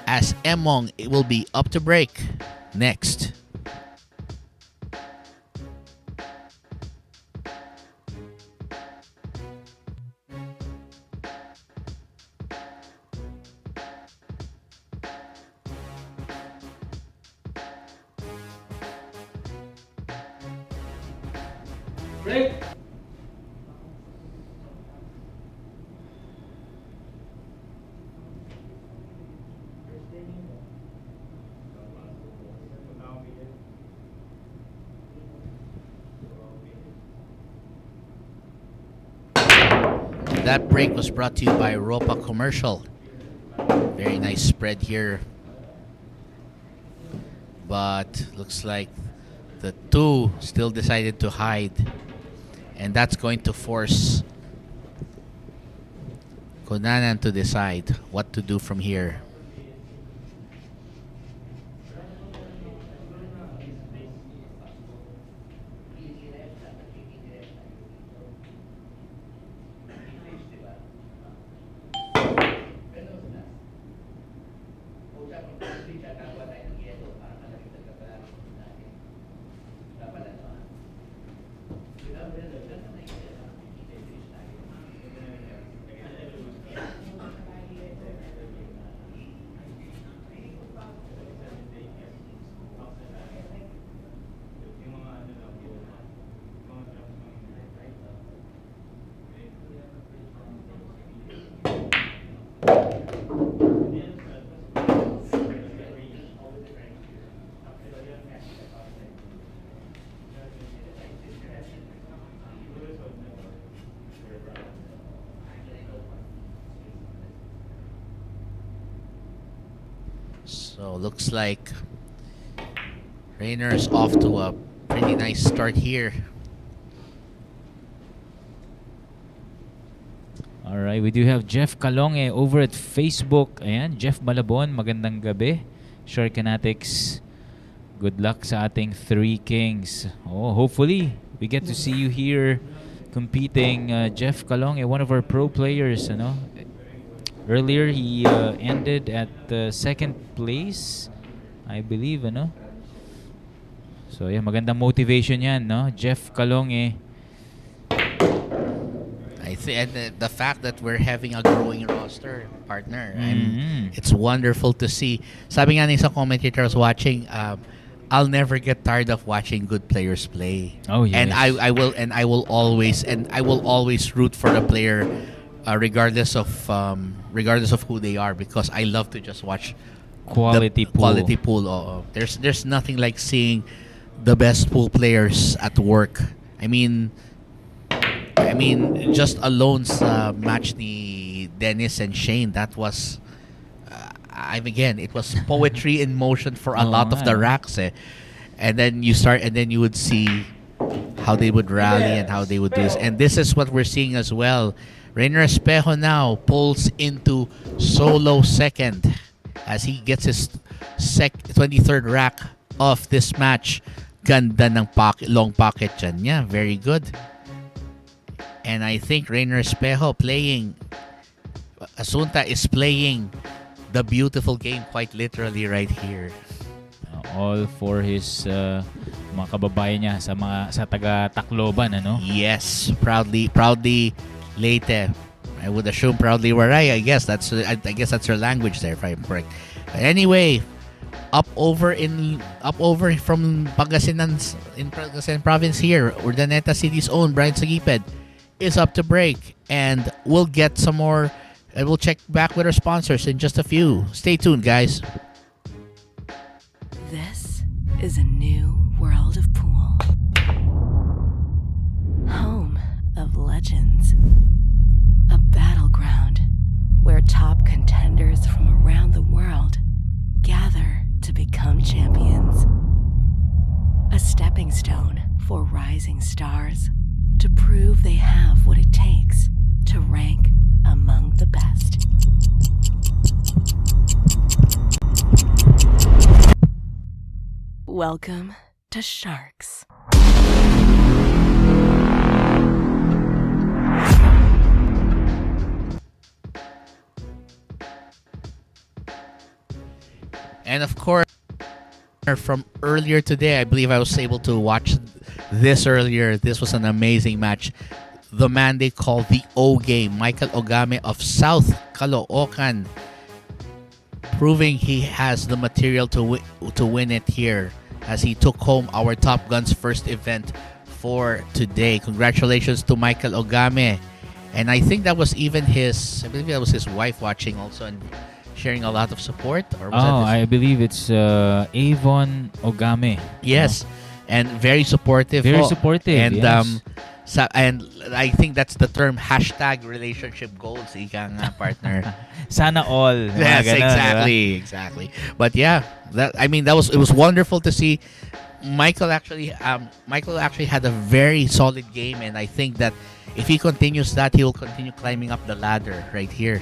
as Emong will be up to break next. Break. That break was brought to you by Ropa Commercial. Very nice spread here. But looks like the two still decided to hide. And that's going to force Cunanan to decide what to do from here. So looks like Rayner's off to a pretty nice start here. Alright, we do have Jeff Calonge over at Facebook. Ayan, Jeff Malabon, magandang gabi. Sharkanatics, good luck sa ating Three Kings. Oh, hopefully, we get to see you here competing. Jeff Calonge, one of our pro players, ano? Earlier, he ended at second place, I believe, ano? So, yeah, magandang motivation yan, no? Jeff Calonge. I think the fact that we're having a growing roster, partner, it's wonderful to see. Sabi nga ng isang commentator I was watching, I'll never get tired of watching good players play. Oh, yes. And I will always root for the player, regardless of who they are, because I love to just watch Quality pool. Quality pool. There's nothing like seeing the best pool players at work. I mean, just alone sa match ni Dennis and Shane, that was, it was poetry in motion for a lot of the racks. And then you would see how they would rally and how they would do this. And this is what we're seeing as well. Rayner Espejo now pulls into solo second as he gets his 23rd rack of this match. Ganda ng long pocket dyan. Yeah, very good. And I think Rayner Espejo Asunta is playing the beautiful game quite literally right here. All for his mga kababayan niya sa taga Tacloban, ano? Yes, proudly Leyte. I would assume proudly Waray. I guess that's her language there, if I'm correct. But anyway, up over from Pangasinan province here, Urdaneta City's own Bryant Saguiped is up to break, and we'll get some more, and we'll check back with our sponsors in just a few. Stay tuned, guys. This is a new world of pool. Home of legends. A battleground where top contenders from around the world gather to become champions. A stepping stone for rising stars to prove they have what it takes to rank among the best. Welcome to Sharks. And of course, from earlier today, I believe I was able to watch this earlier. This was an amazing match. The man they call the Egay, Michael Ogame of South Caloocan, proving he has the material to win it here, as he took home our Top Gun's first event for today. Congratulations to Michael Ogame. And I think that was even I believe that was his wife watching also and sharing a lot of support. Or was that I believe it's Avon Ogame. Yes, and very supportive. Very supportive, And yes. and I think that's the term #relationship goals, ika nga, partner. Sana all. Yes, Mga ganun, diba? exactly. But yeah, it was wonderful to see. Michael actually had a very solid game, and I think that if he continues that, he will continue climbing up the ladder right here.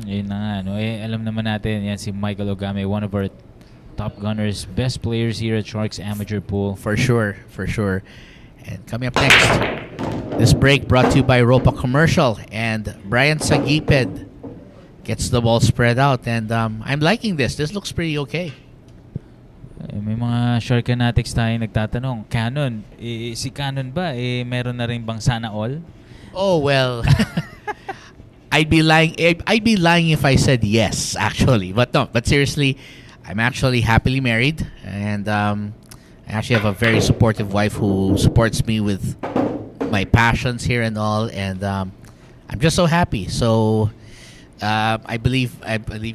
Yun na nga, no? Alam naman natin, yan si Michael Ogame, one of our top gunners, best players here at Sharks Amateur Pool. For sure. And coming up next, this break brought to you by Ropa Commercial, and Bryant Saguiped gets the ball spread out, and I'm liking this. This looks pretty okay. May mga Sharkanatics tayo nagtatanong, Canon, si Canon ba, meron na rin bang sana all? Oh well, I'd be lying if I said yes, actually. But no, but seriously, I'm actually happily married, and I actually have a very supportive wife who supports me with my passions here and all, and I'm just so happy. So I believe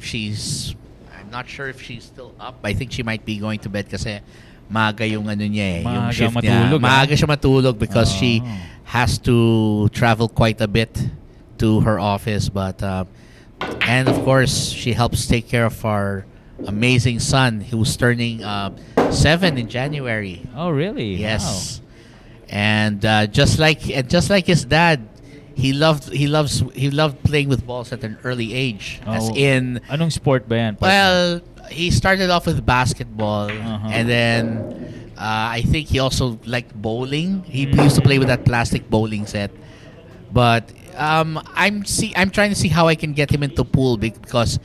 she's. I'm not sure if she's still up. I think she might be going to bed kasi maaga yung ano niya, yung shift niya. Maaga siya matulog because she has to travel quite a bit to her office, but and of course she helps take care of our amazing son who's turning 7 in January. Oh, really? Yes. Wow. And just like his dad, he loved playing with balls at an early age. As in, anong sport ba yan? Well, he started off with basketball, and then I think he also liked bowling. He used to play with that plastic bowling set. But I'm trying to see how I can get him into pool because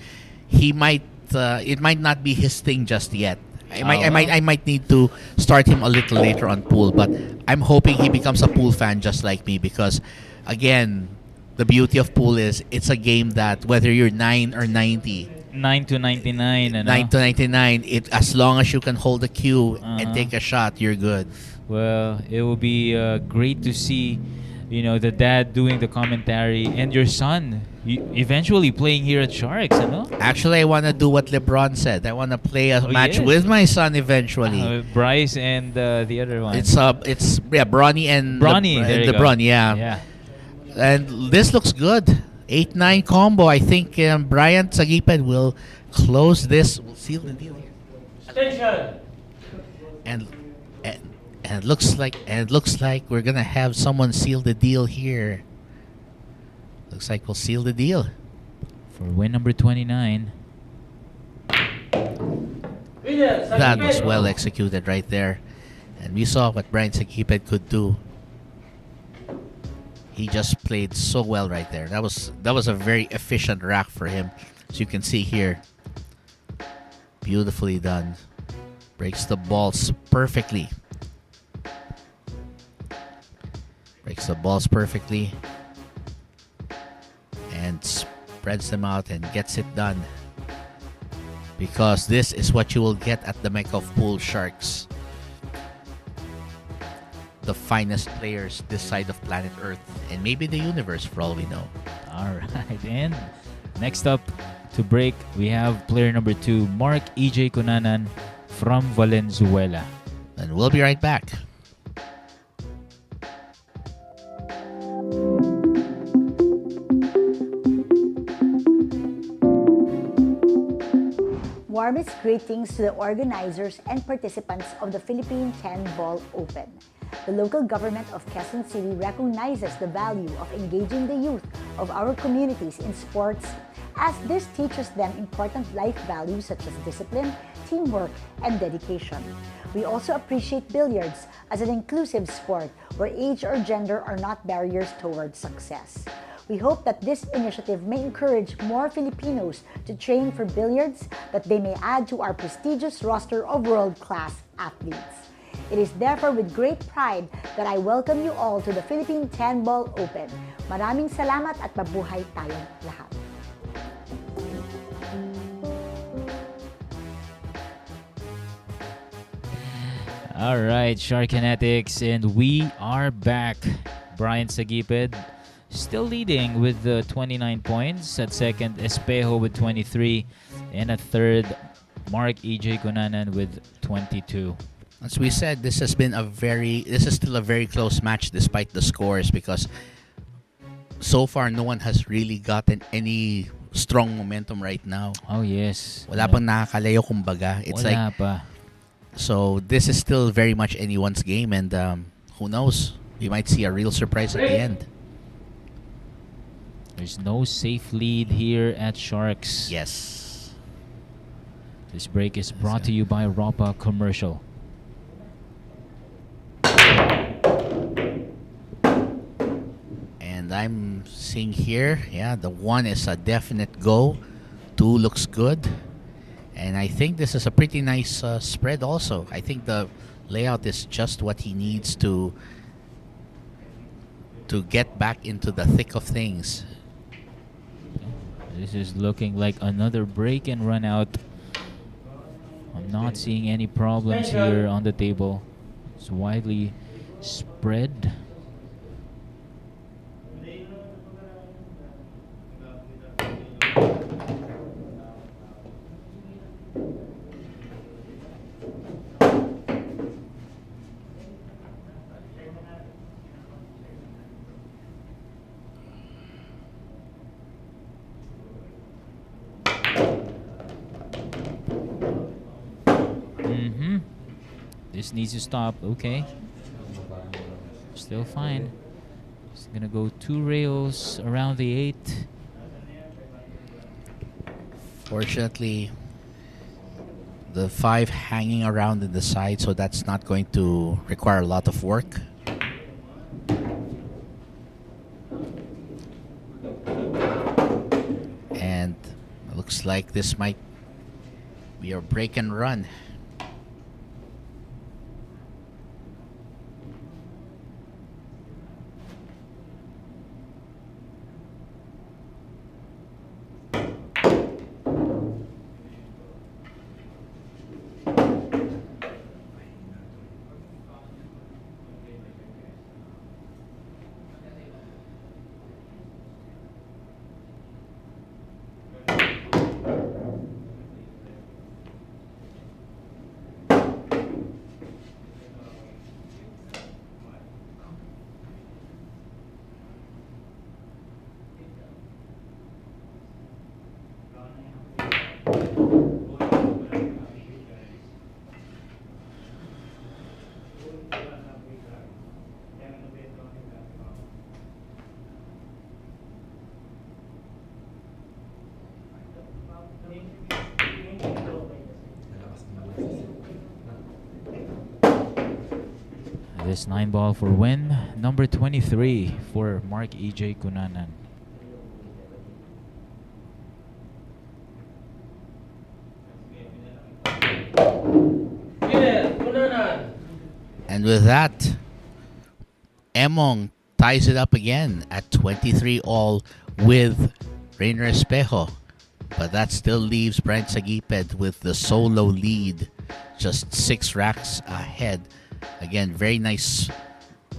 it might not be his thing just yet. I might need to start him a little later on pool, but I'm hoping he becomes a pool fan just like me because, again, the beauty of pool is it's a game that whether you're 9 or 90, 9 to 99, ano? 9 to 99, as long as you can hold the cue and take a shot, you're good. Well, it will be great to see, the dad doing the commentary and your son eventually playing here at Sharks, ano? Actually, I want to do what LeBron said. I want to play a match with my son eventually. Bryce and the other one. It's Bronny and LeBron, yeah. And this looks good. 8-9 combo. I think Bryant Saguiped will close this. We'll seal the deal here. Attention! And it looks like we're gonna have someone seal the deal here. Looks like we'll seal the deal For win number 29. That was well executed right there. And we saw what Bryant Saguiped could do. He just played so well right there. That was a very efficient rack for him. As you can see here. Beautifully done. Breaks the balls perfectly. And spreads them out and gets it done. Because this is what you will get at the Mecca of Pool Sharks. The finest players this side of planet Earth and maybe the universe for all we know. Alright, and next up to break, we have player number 2, Marc EJ Cunanan from Valenzuela. And we'll be right back. Warmest greetings to the organizers and participants of the Philippine 10 Ball Open. The local government of Quezon City recognizes the value of engaging the youth of our communities in sports, as this teaches them important life values such as discipline, teamwork, and dedication. We also appreciate billiards as an inclusive sport where age or gender are not barriers towards success. We hope that this initiative may encourage more Filipinos to train for billiards, that they may add to our prestigious roster of world-class athletes. It is therefore with great pride that I welcome you all to the Philippine 10 Ball Open. Maraming salamat at mabuhay tayong lahat. All right, Sharkinetics, and we are back. Bryant Saguiped still leading with 29 points. At second, Espejo with 23. And at third, Marc Egay Cunanan with 22. As we said, this is still a very close match despite the scores, because so far no one has really gotten any strong momentum right now. Oh, yes. Wala pang nakakalayo kumbaga. It's Wala like pa. So this is still very much anyone's game, and who knows? We might see a real surprise at the end. There's no safe lead here at Sharks. Yes. This break is brought to you by Ropa Commercial. And I'm seeing here, the 1 is a definite go. 2 looks good. And I think this is a pretty nice spread also. I think the layout is just what he needs to get back into the thick of things. This is looking like another break and run out. I'm not seeing any problems here on the table. It's widely spread. This needs to stop. Okay. Still fine. Just gonna go 2 rails around the 8. Fortunately, the 5 hanging around in the side, so that's not going to require a lot of work. And it looks like this might be a break and run. This 9 ball for win. Number 23 for Marc Egay Cunanan. And with that, Emong ties it up again at 23 all with Rayner Espejo. But that still leaves Bryant Saguiped with the solo lead, just 6 racks ahead. Again, very nice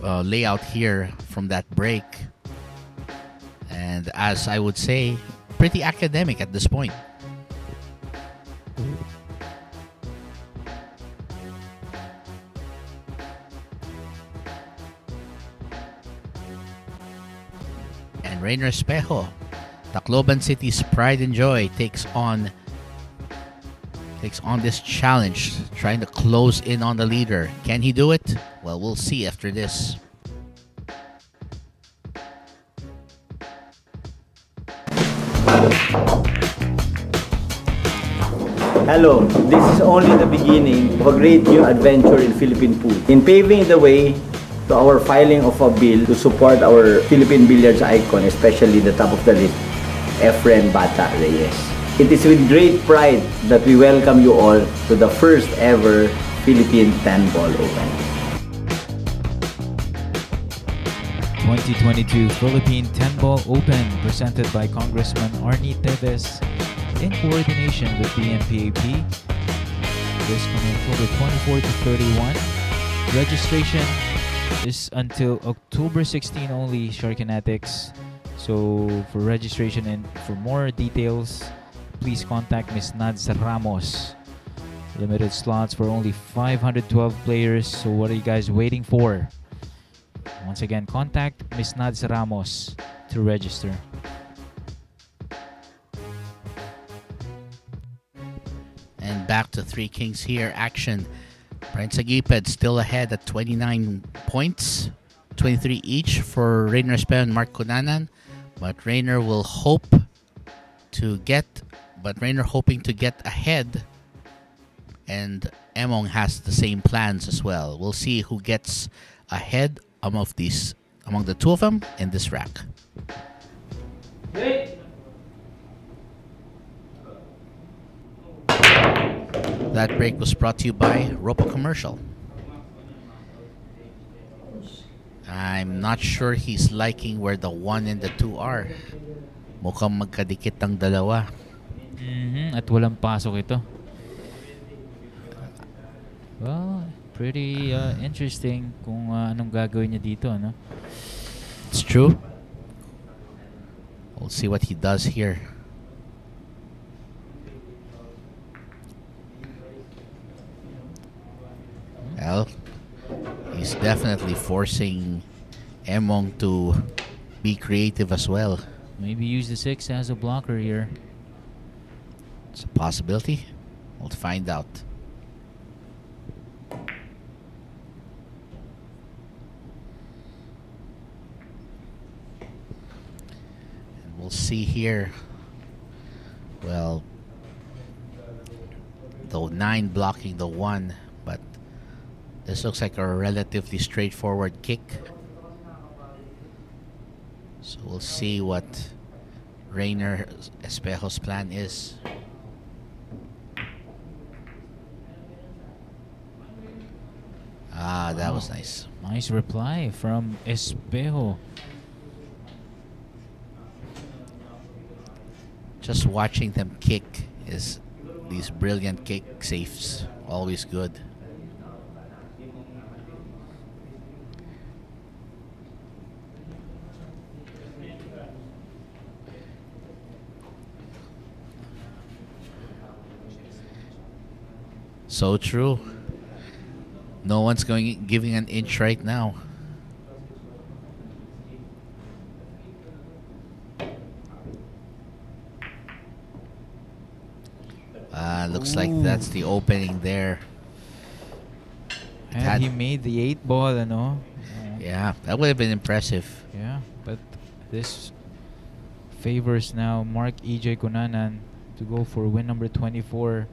layout here from that break. And as I would say, pretty academic at this point. And Rayner Espejo, Tacloban City's pride and joy, takes on this challenge, trying to close in on the leader. Can he do it? Well, we'll see after this. Hello, this is only the beginning of a great new adventure in Philippine food. In paving the way to our filing of a bill to support our Philippine billiards icon, especially the top of the list, Efren Bata Reyes. It is with great pride that we welcome you all to the first ever Philippine 10-ball open. 2022 Philippine 10-ball open presented by Congressman Arnie Teves in coordination with BMPAP. This coming October 24 to 31. Registration is until October 16 only, Sharkinetics. So for registration and for more details, please contact Miss Nads Ramos. Limited slots for only 512 players. So what are you guys waiting for? Once again, contact Miss Nads Ramos to register. And back to Three Kings here. Action. Bryant Saguiped still ahead at 29 points. 23 each for Rayner, Espejo, and Marc Cunanan. But Rayner hoping to get ahead. And Emong has the same plans as well. We'll see who gets ahead among the two of them in this rack. That break was brought to you by Ropo Commercial. I'm not sure he's liking where the 1 and the 2 are. Mukhang magkadikit ang dalawa. At walang pasok ito. Well, pretty interesting kung anong gagawin niya dito, no? It's true. We'll see what he does here. Well, he's definitely forcing Emong to be creative as well. Maybe use the 6 as a blocker here. It's a possibility. We'll find out. And we'll see here. Well, the 9 blocking the 1, but this looks like a relatively straightforward kick. So we'll see what Rayner Espejo's plan is. Ah, that was nice. Nice reply from Espejo. Just watching them kick is these brilliant kick safes. Always good. So true. No one's giving an inch right now. Looks like that's the opening there. Had he made the 8 ball, ano? Yeah, that would have been impressive. Yeah, but this favors now Marc EJ Cunanan to go for win number 24.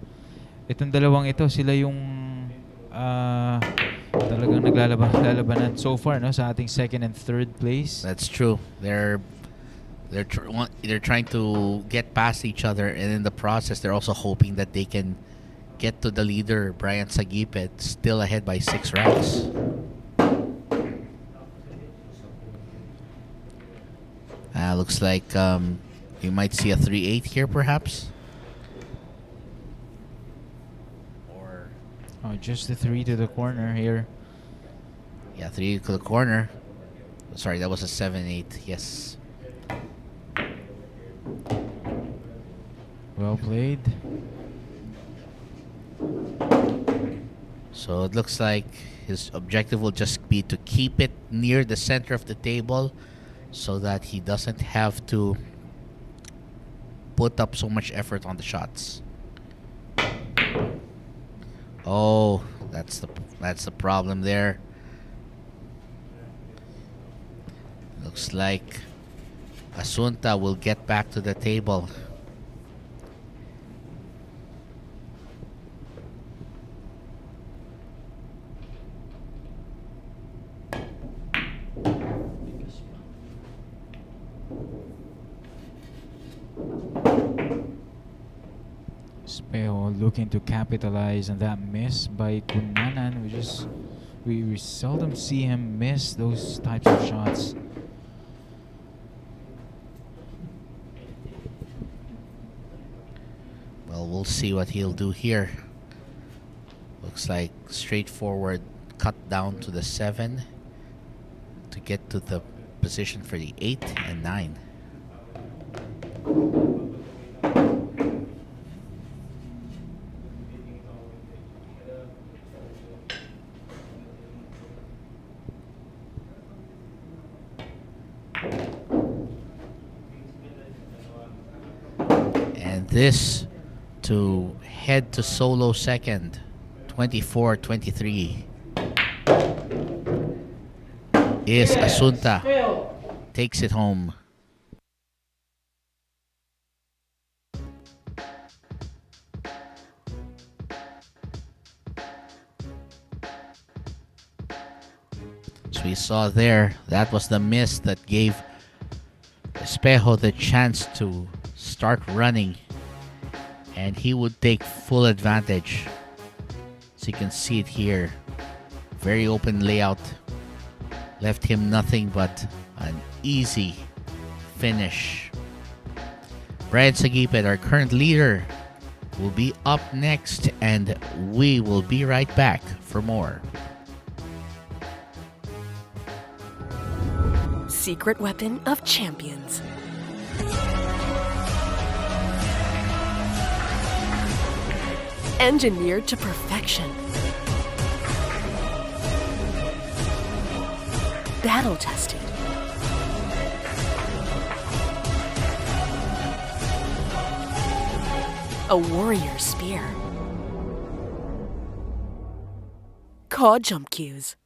Itong dalawang ito, sila yung talagang naglalabanan so far, no, sa ating second and third place. That's true. They're trying to get past each other, and in the process, they're also hoping that they can get to the leader, Bryant Saguiped, still ahead by 6 ranks. Looks like you might see a 3-8 here, perhaps. Oh, just the 3 to the corner here. Yeah, 3 to the corner. Sorry, that was a 7-8. Yes. Well played. So it looks like his objective will just be to keep it near the center of the table so that he doesn't have to put up so much effort on the shots. Oh, that's the problem there. Looks like Asunta will get back to the table. Espejo looking to capitalize on that miss by Cunanan. We seldom see him miss those types of shots. Well, we'll see what he'll do here. Looks like straightforward cut down to the 7 to get to the position for the 8 and 9. And this to head to solo second, 24-23, is Asunta. Espejo. Takes it home. As we saw there, that was the miss that gave Espejo the chance to start running, and he would take full advantage. So you can see it here. Very open layout. Left him nothing but an easy finish. Bryant Saguiped, our current leader, will be up next, and we will be right back for more. Secret weapon of champions. Engineered to perfection. Battle tested. A warrior spear. Cod jump cues.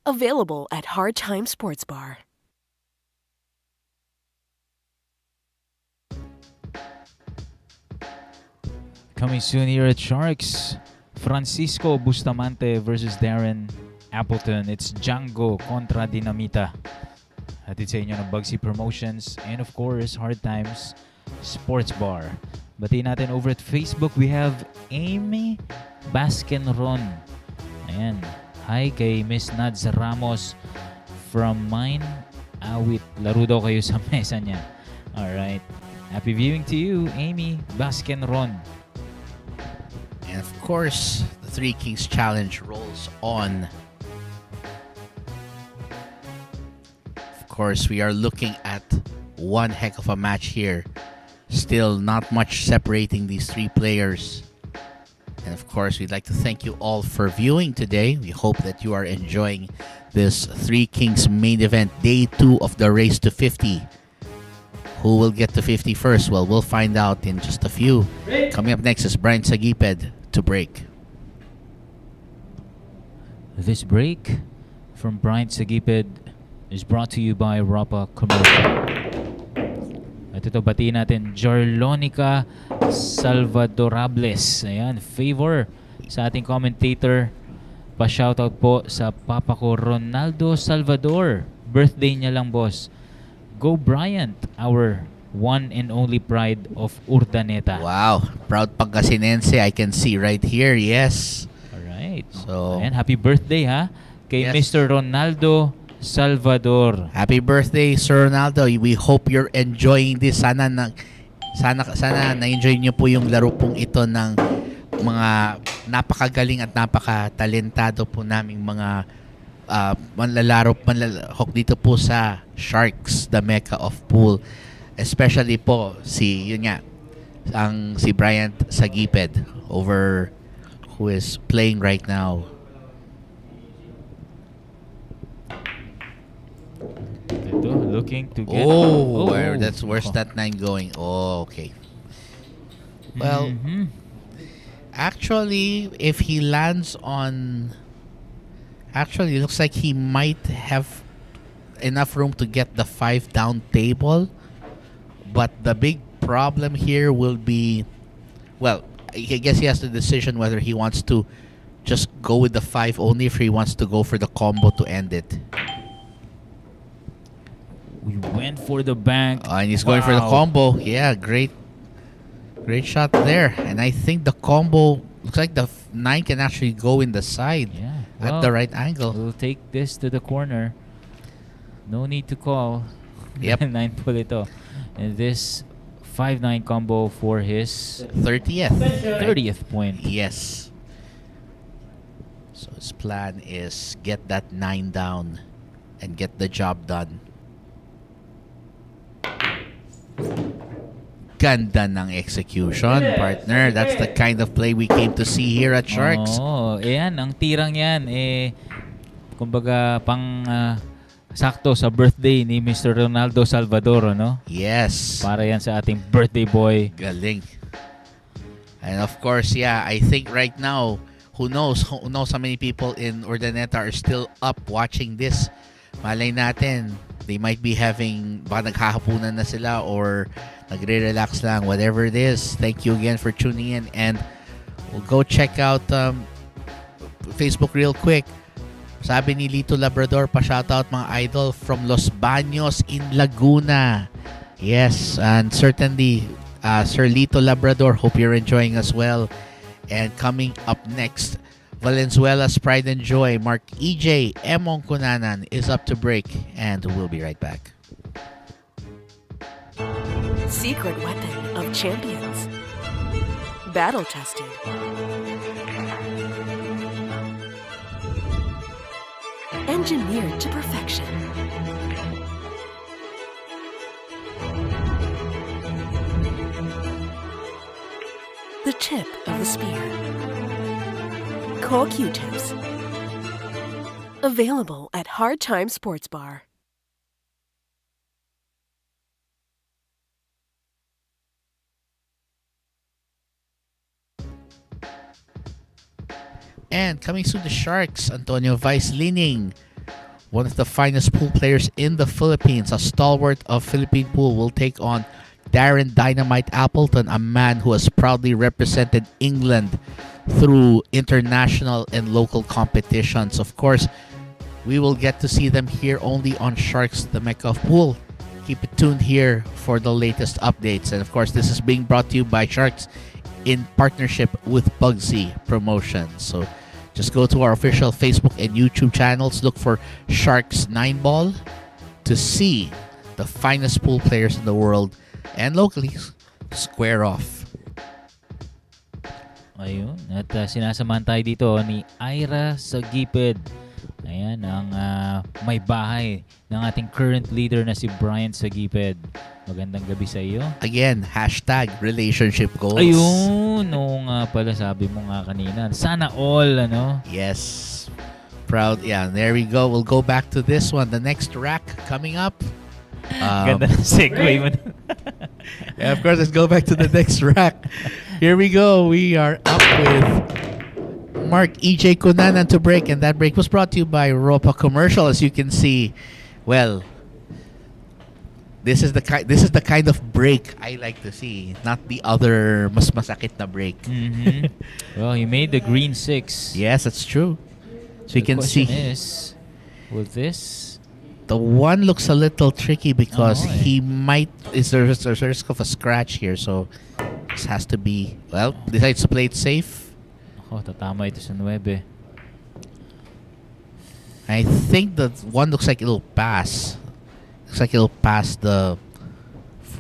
Available at Hard Time Sports Bar. Coming soon here at Sharks, Francisco Bustamante versus Darren Appleton. It's Django contra Dinamita. Hatid sa inyo ng Bugsy Promotions and of course, Hard Times Sports Bar. Batiin natin over at Facebook, we have Amy Baskenron. Ayan. Hi kay Miss Nads Ramos from Mine Awit. Laro daw kayo sa mesa niya. Alright. Happy viewing to you, Amy Baskenron. And of course, the Three Kings Challenge rolls on. Of course, we are looking at one heck of a match here. Still not much separating these three players. And of course, we'd like to thank you all for viewing today. We hope that you are enjoying this Three Kings main event, day 2 of the race to 50. Who will get to 50 first? Well, we'll find out in just a few. Coming up next is Bryant Saguiped to break. This break from Bryant Saguiped is brought to you by Rapa Commercial. At ito, batiin natin Jarlonica Salvadorables. Ayan, favor sa ating commentator. Pa-shoutout po sa papa ko, Ronaldo Salvador. Birthday niya lang, boss. Go Bryant, our one and only pride of Urdaneta. Wow, proud Pangasinense, I can see right here. Yes. Alright. So, Ayan, happy birthday ha kay Yes. Mr. Ronaldo Salvador. happy birthday, Sir Ronaldo. We hope you're enjoying this. Sana na-enjoy niyo po yung laro pong ito ng mga napakagaling at napakatalentado po naming mga manlalahok dito po sa Sharks, the Mecca of Pool. Especially po si Bryant Saguiped over who is playing right now. Ito, looking to get... Where's that 9 going? Oh, okay. Well, actually, if he lands on... Actually, it looks like he might have enough room to get the 5 down table. But the big problem here will be... Well, I guess he has the decision whether he wants to just go with the 5 only, if he wants to go for the combo to end it. We went for the bank. And he's going for the combo. Yeah, great shot there. And I think the combo looks like the 9 can actually go in the side at the right angle. We'll take this to the corner. No need to call. Yep. 9 po ito. And this 5-9 combo for his 30th. 30th point. Yes. So his plan is get that 9 down and get the job done. Ganda ng execution, partner. That's the kind of play we came to see here at Sharks. Oo, ayan, ang tirang yan, kumbaga, sakto sa birthday ni Mr. Ronaldo Salvador, no? Yes. Para yan sa ating birthday boy. Galing. And of course, yeah, I think right now, who knows how many people in Urdaneta are still up watching this. Malay natin, they might be having, baka naghahapunan na sila or nagre-relax lang, whatever it is. Thank you again for tuning in, and we'll go check out Facebook real quick. Sabi ni Lito Labrador, pa-shoutout mga idol from Los Baños in Laguna. Yes, and certainly Sir Lito Labrador, hope you're enjoying as well. And coming up next, Valenzuela's Pride and Joy, Marc, Egay, Emong, Cunanan is up to break, and we'll be right back. Secret weapon of champions. Battle tested. Engineered to perfection. The tip of the spear. Call Q-tips. Available at Hard Time Sports Bar. And coming soon, the Sharks, Antonio Vice-Lining, one of the finest pool players in the Philippines, a stalwart of Philippine pool, will take on Darren Dynamite Appleton, a man who has proudly represented England through international and local competitions. Of course, we will get to see them here only on Sharks, the Mecca of Pool. Keep it tuned here for the latest updates. And of course, this is being brought to you by Sharks in partnership with Bugsy Promotions. So just go to our official Facebook and YouTube channels. Look for Sharks 9-Ball to see the finest pool players in the world and locally square off. Ayun. At sinasamahan tayo dito ni Ira Saguiped. Ayan, ang may bahay ng ating current leader na si Bryant Saguiped. Magandang gabi sa iyo. Again, hashtag relationship goals. Ayun, no nga pala sabi mo nga kanina. Sana all, ano? Yes. Proud. Yeah, there we go. We'll go back to this one. The next rack coming up. Ganda ng segue mo. Yeah, of course, let's go back to the next rack. Here we go. We are up with Marc, EJ, Cunanan to break, and that break was brought to you by Ropa Commercial. As you can see, well, this is the kind of break I like to see, not the other mas masakit na break. Mm-hmm. Well, he made the green 6. Yes, that's true. So you can see. Is, with this, the one looks a little tricky because he might. There's a risk of a scratch here, so this has to be. Well, decides to play it safe. Tatama ito sa 9. I think that one looks like it'll pass. Looks like it'll pass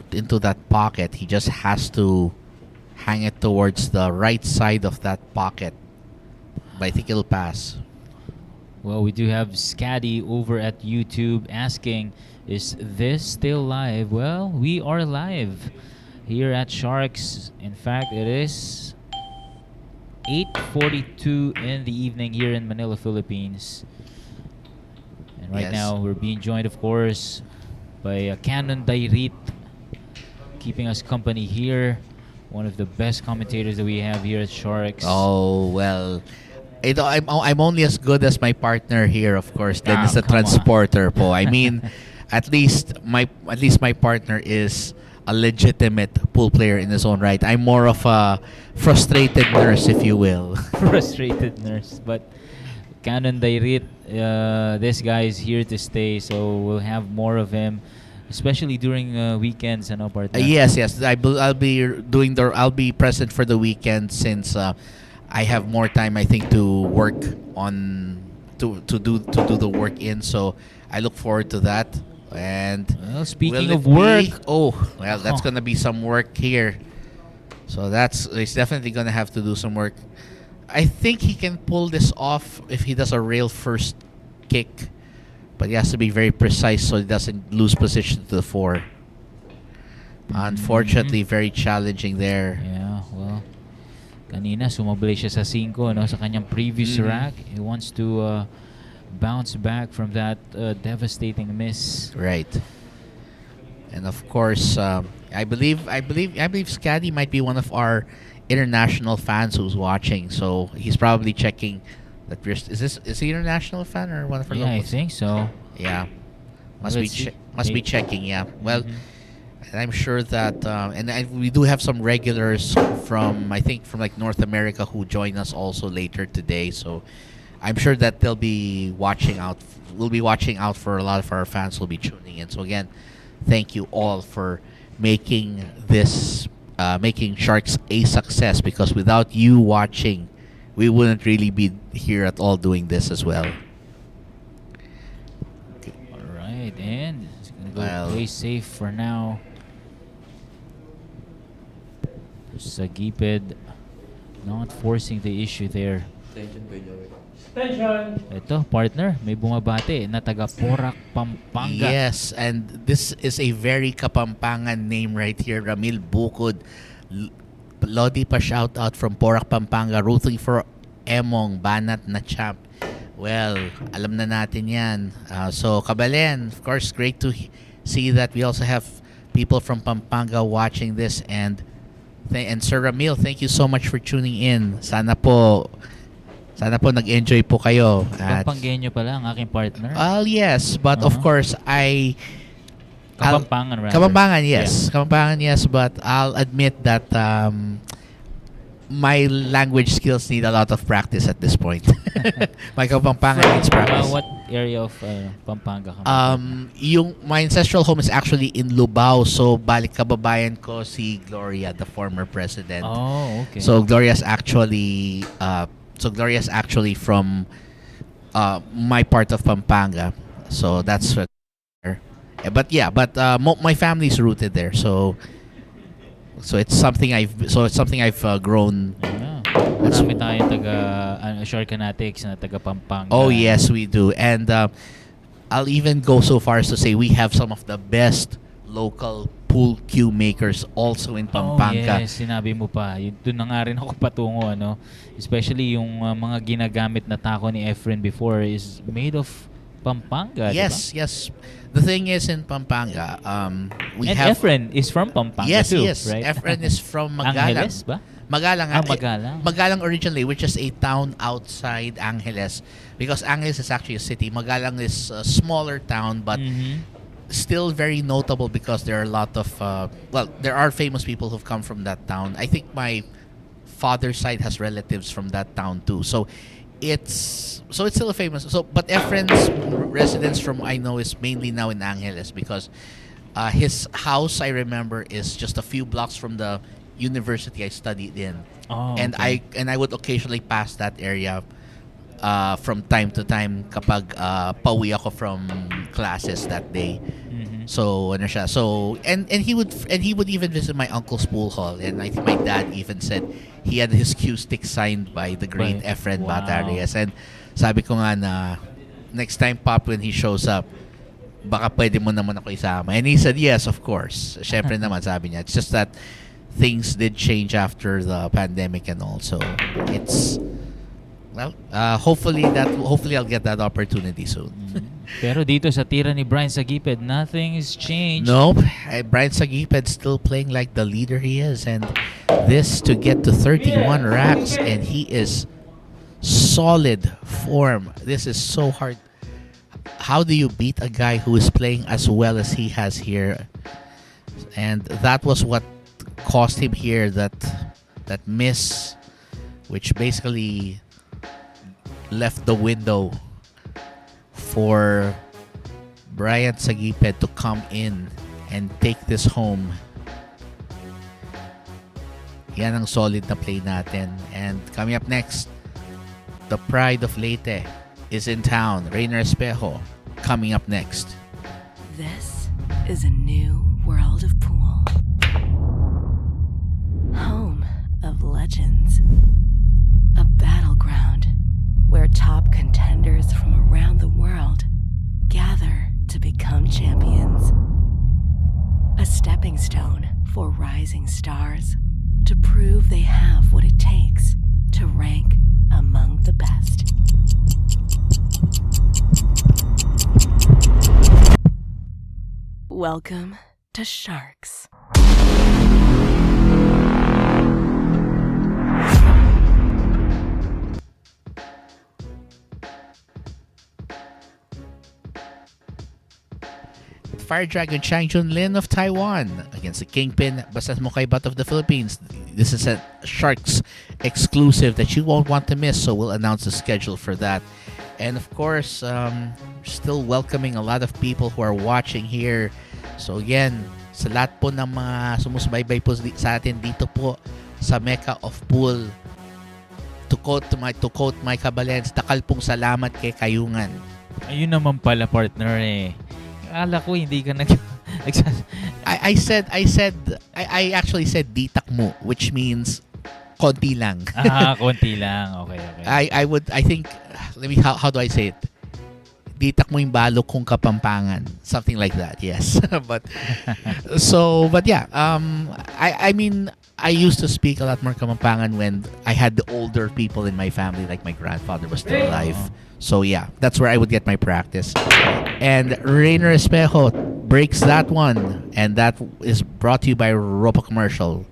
into that pocket. He just has to hang it towards the right side of that pocket. But I think it'll pass. Well, we do have Scaddy over at YouTube asking, is this still live? Well, we are live here at Sharks. In fact, it is 8:42 in the evening here in Manila, Philippines. And right now, we're being joined, of course, by Canon Dairit, keeping us company here. One of the best commentators that we have here at Sharks. Oh, well, I'm only as good as my partner here, of course. Then is the transporter po. I mean, at least my partner is a legitimate pool player in his own right. I'm more of a frustrated nurse, if you will. Frustrated nurse. But Canon Dairit, this guy is here to stay, so we'll have more of him, especially during weekends and partner. Yes. I'll be present for the weekend since I have more time, I think, to work on to do the work in. So I look forward to that. And well, speaking of work, that's gonna be some work here. So it's definitely gonna have to do some work. I think he can pull this off if he does a real first kick, but he has to be very precise so he doesn't lose position to the 4. Unfortunately, very challenging there. Yeah, well, kanina sumablay siya sa 5 no, sa kanyang previous rack. He wants to bounce back from that devastating miss. Right. And of course, I believe Scaddy might be one of our international fans who's watching. So he's probably checking that is he an international fan or one of our Yeah, I locals? think so. Yeah. Must Let's see. be checking. Yeah. Well, and I'm sure that we do have some regulars from like North America who join us also later today. So I'm sure that they'll be watching out. We'll be watching out for a lot of our fans who'll be tuning in. So again, thank you all for making this making Sharks a success, because without you watching, we wouldn't really be here at all doing this as well. All right, and it's gonna go Well, play safe for now. Saguiped not forcing the issue there. Attention! Ito, partner, may bumabate na taga Porac, Pampanga. Yes, and this is a very Kapampangan name right here. Ramil Bukod. Lodi pa shout out from Porac, Pampanga, rooting for Emong, banat na champ. Well, alam na natin yan. So, Kabalen, of course, great to see that we also have people from Pampanga watching this. And Sir Ramil, thank you so much for tuning in. Sana po nag-enjoy po kayo. Pampanggenyo pala ang aking partner. Well, yes, but of course, Kapampangan, rather. Kapampangan, yes. Yeah. Kapampangan, yes, but I'll admit that my language skills need a lot of practice at this point. My Kapampangan needs practice. What area of Pampanga ka? My ancestral home is actually in Lubao, so balik kababayan ko si Gloria, the former president. Oh, okay. So Gloria's actually from my part of Pampanga. So that's my family's rooted there. So it's something I've grown. Yeah. Marami tayong taga Sharkanatics na taga Pampanga. Oh yes, we do. And I'll even go so far as to say we have some of the best local pool cue makers also in Pampanga. Oh yes, sinabi mo pa. Doon na nga rin ako patungo, ano. Especially yung mga ginagamit na tako ni Efren before is made of Pampanga. Yes, diba? yes. The thing is, in Pampanga, we and have Efren is from Pampanga yes, too, yes. right? Efren is from Magalang. Angeles ba? Magalang. Magalang. Magalang originally, which is a town outside Angeles, because Angeles is actually a city. Magalang is a smaller town, but still very notable because there are a lot of there are famous people who've come from that town. I think my father's side has relatives from that town too. So it's still a famous. So but Efren's residence from I know is mainly now in Angeles because his house I remember is just a few blocks from the university I studied in. Oh, and okay. I would occasionally pass that area from time to time kapag pauwi ako from classes that day. So ano siya. So and he would even visit my uncle's pool hall, and I think my dad even said he had his cue stick signed by the great Efren Wow. Batarias. And sabi ko nga na next time Pop when he shows up, baka pwede mo naman ako isama. And he said yes, of course. Syempre naman sabi niya. It's just that things did change after the pandemic and all. So it's hopefully I'll get that opportunity soon. Pero dito sa tira ni Bryant Saguiped, nothing's changed. Nope. Bryant Saguiped still playing like the leader he is, and this to get to 31 racks, and he is solid form. This is so hard. How do you beat a guy who is playing as well as he has here? And that was what cost him here, that miss, which basically left the window for Bryant Saguiped to come in and take this home. Yan ang solid na play natin. And coming up next, the pride of Leyte is in town. Rayner Espejo coming up next. This is a new world of pool. Home of legends. A battle top contenders from around the world gather to become champions. A stepping stone for rising stars to prove they have what it takes to rank among the best. Welcome to Sharks. Fire Dragon Chang Jun Lin of Taiwan against the Kingpin Basas Mukaibat of the Philippines. This is a Sharks exclusive that you won't want to miss, so we'll announce the schedule for that. And of course, still welcoming a lot of people who are watching here. So again, sa lahat po ng mga sumusubaybay po sa atin dito po sa Mecca of Pool, to quote my Kabalens, takal pong salamat kay Kayungan. Ayun naman pala, partner eh. Akala ko hindi ka I actually said ditak mo, which means konti lang. Konti lang. Okay. I think, how do I say it? Ditak mo yung balo kung Kapampangan. Something like that, yes. but yeah, I mean, I used to speak a lot more Kapampangan when I had the older people in my family, like my grandfather was still alive. So yeah, that's where I would get my practice. And Rayner Espejo breaks that one, and that is brought to you by Ropa Commercial.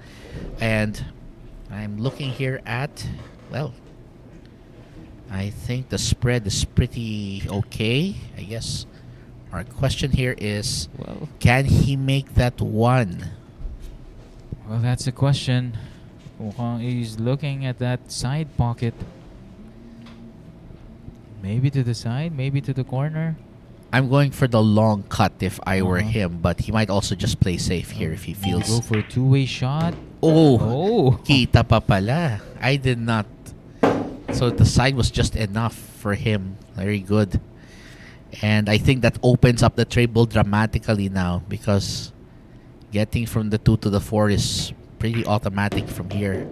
And I'm looking here at, well, I think the spread is pretty okay. I guess our question here is, Well, can he make that one? well, that's a question. Mukhang he's looking at that side pocket. Maybe to the side, maybe to the corner. I'm going for the long cut if I were Uh-huh. him, but he might also just play safe here if he Maybe feels. go for a two-way shot. Oh, kita pa pala. I did not. So the side was just enough for him. Very good. And I think that opens up the table dramatically now, because getting from the 2 to the 4 is pretty automatic from here.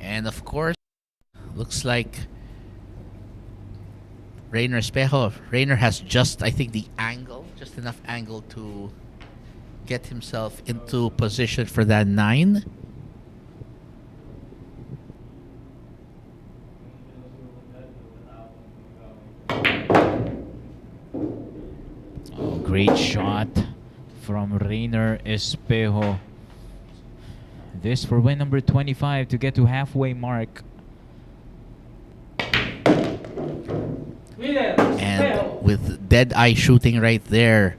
And of course, looks like Rayner Espejo. Rayner has just, I think, the angle, just enough angle to get himself into position for that 9. Oh, great shot from Rayner Espejo. This for win number 25 to get to halfway mark. And with dead eye shooting right there,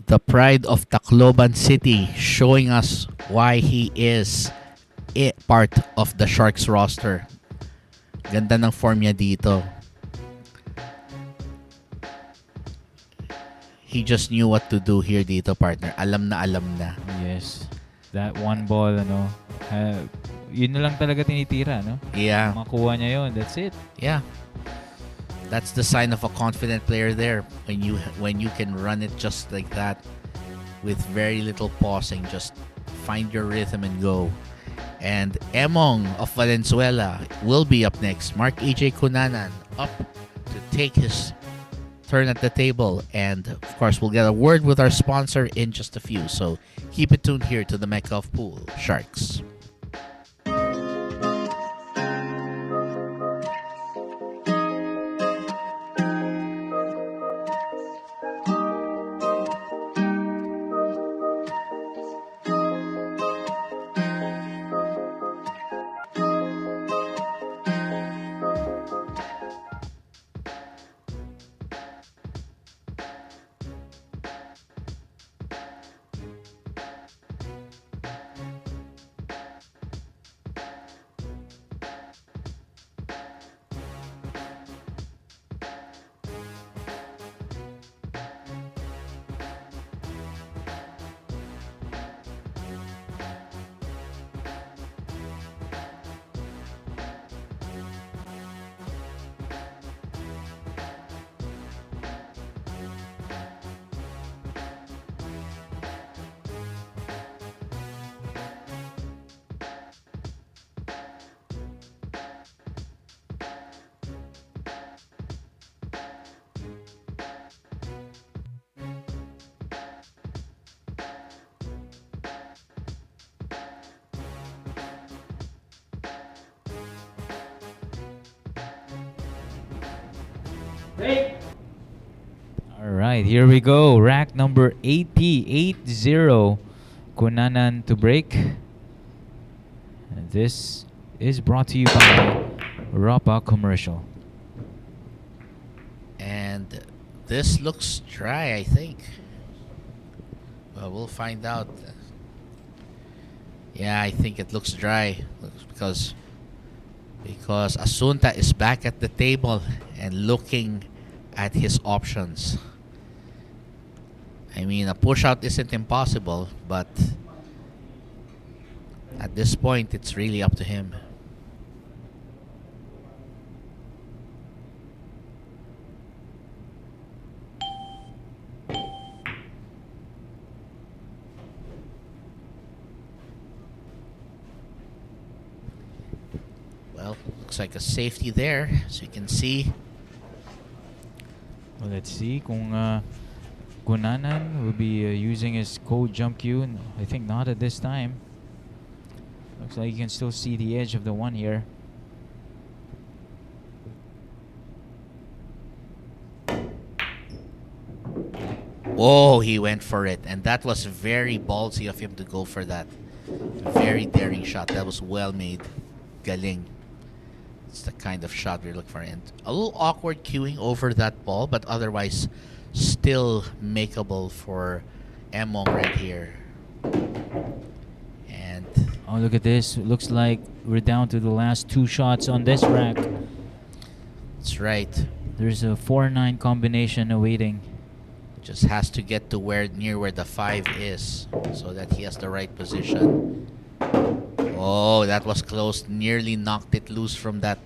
the pride of Tacloban City, showing us why he is part of the Sharks roster. Ganda ng form niya dito. He just knew what to do here dito, partner. Alam na. Yes. That one ball, yun na lang talaga tinitira, no? Yeah. Makuha niya yun. That's it. Yeah. That's the sign of a confident player there. When you can run it just like that with very little pausing, just find your rhythm and go. And Emong of Valenzuela will be up next. Marc AJ Cunanan up to take his turn at the table. And of course, we'll get a word with our sponsor in just a few. So keep it tuned here to the Mecca of Pool, Sharks. All right, here we go. Rack number 80, 80. Cunanan to break. And this is brought to you by Rapa Commercial. And this looks dry, I think. Well, we'll find out. Yeah, I think it looks dry because Asunta is back at the table and looking at his options. I mean, a push out isn't impossible, but at this point, it's really up to him. Well, looks like a safety there, as you can see. Well, let's see kung Cunanan will be using his code jump cue. I think not at this time. Looks like you can still see the edge of the one here. Whoa, he went for it. And that was very ballsy of him to go for that. Very daring shot. That was well made. Galing. It's the kind of shot we're looking for. And a little awkward queuing over that ball, but otherwise still makeable for Emong right here. And oh, look at this. It looks like we're down to the last two shots on this rack. that's right. There's a 4-9 combination awaiting. Just has to get to near where the 5 is so that he has the right position. Oh, that was close. Nearly knocked it loose from that.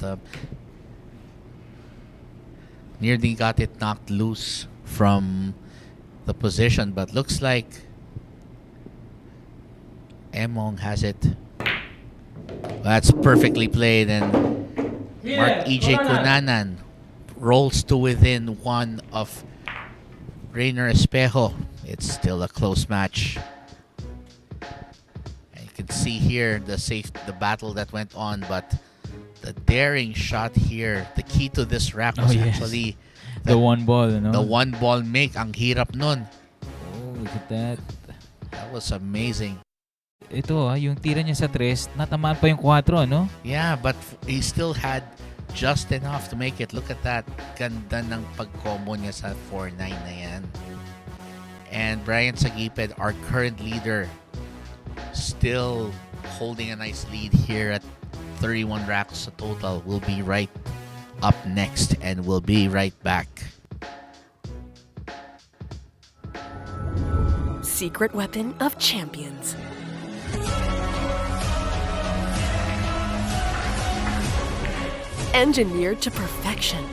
Nearly got it knocked loose from the position, but looks like Emong has it. That's perfectly played, and Marc EJ Cunanan rolls to within 1 of Rayner Espejo. It's still a close match. And you can see here the battle that went on, but the daring shot here, the key to this rap was actually the one ball, you know? The one ball make. Ang hirap nun. Oh, look at that. That was amazing. Ito yung tira niya sa 3, natamaan pa yung 4, no? Yeah, but he still had just enough to make it. Look at that. Ganda ng pag-combo niya sa 4-9 na yan. And Bryant Saguiped, our current leader, still holding a nice lead here at 31 racks a total. Will be right up next, and we'll be right back. Secret weapon of champions. Engineered to perfection.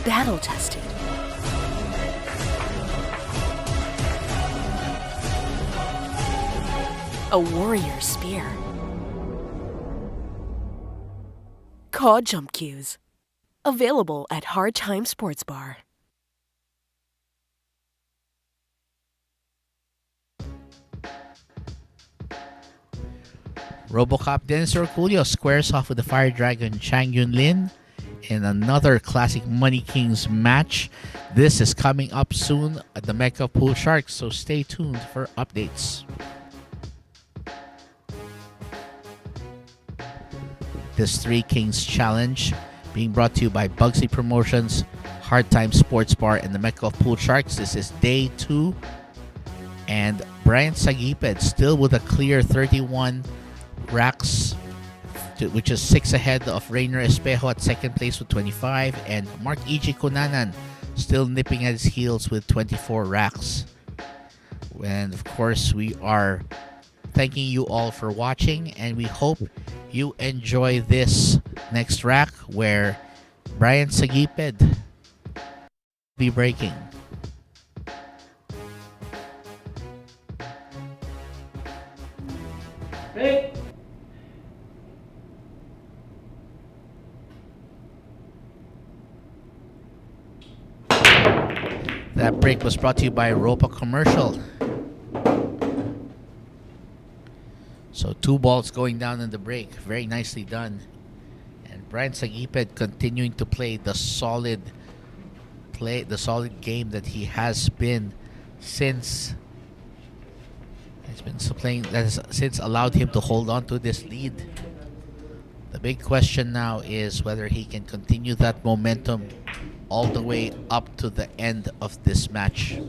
battle-tested. A warrior spear. Cod jump cues. Available at Hard Time Sports Bar. RoboCop Dennis Orculio squares off with the Fire Dragon Chang Yun Lin in another classic Money Kings match. This is coming up soon at the Mecca Pool Sharks, so stay tuned for updates. This Three Kings Challenge being brought to you by Bugsy Promotions, Hard Time Sports Bar, and the Mecca Pool Sharks. This is day 2, and Bryant Saguiped still with a clear 31 racks, which is 6 ahead of Rayner Espejo at second place with 25, and Marc Cunanan still nipping at his heels with 24 racks. And of course, we are thanking you all for watching, and we hope you enjoy this next rack where Bryant Saguiped will be breaking. Hey! That break was brought to you by Ropa Commercial. So 2 balls going down in the break. Very nicely done. And Bryant Saguiped continuing to play the solid game that he has been since since allowed him to hold on to this lead. The big question now is whether he can continue that momentum all the way up to the end of this match.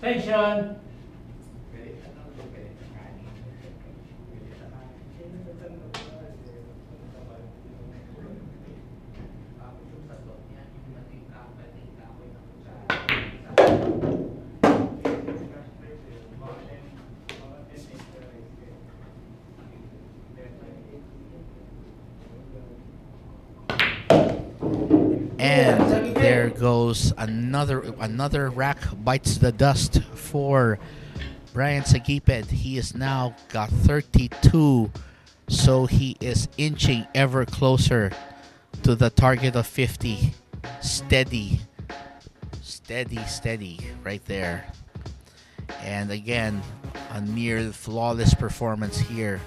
Station! And there goes another rack bites the dust for Bryant Saguiped. He has now got 32, so he is inching ever closer to the target of 50. Steady right there. And again, a near flawless performance here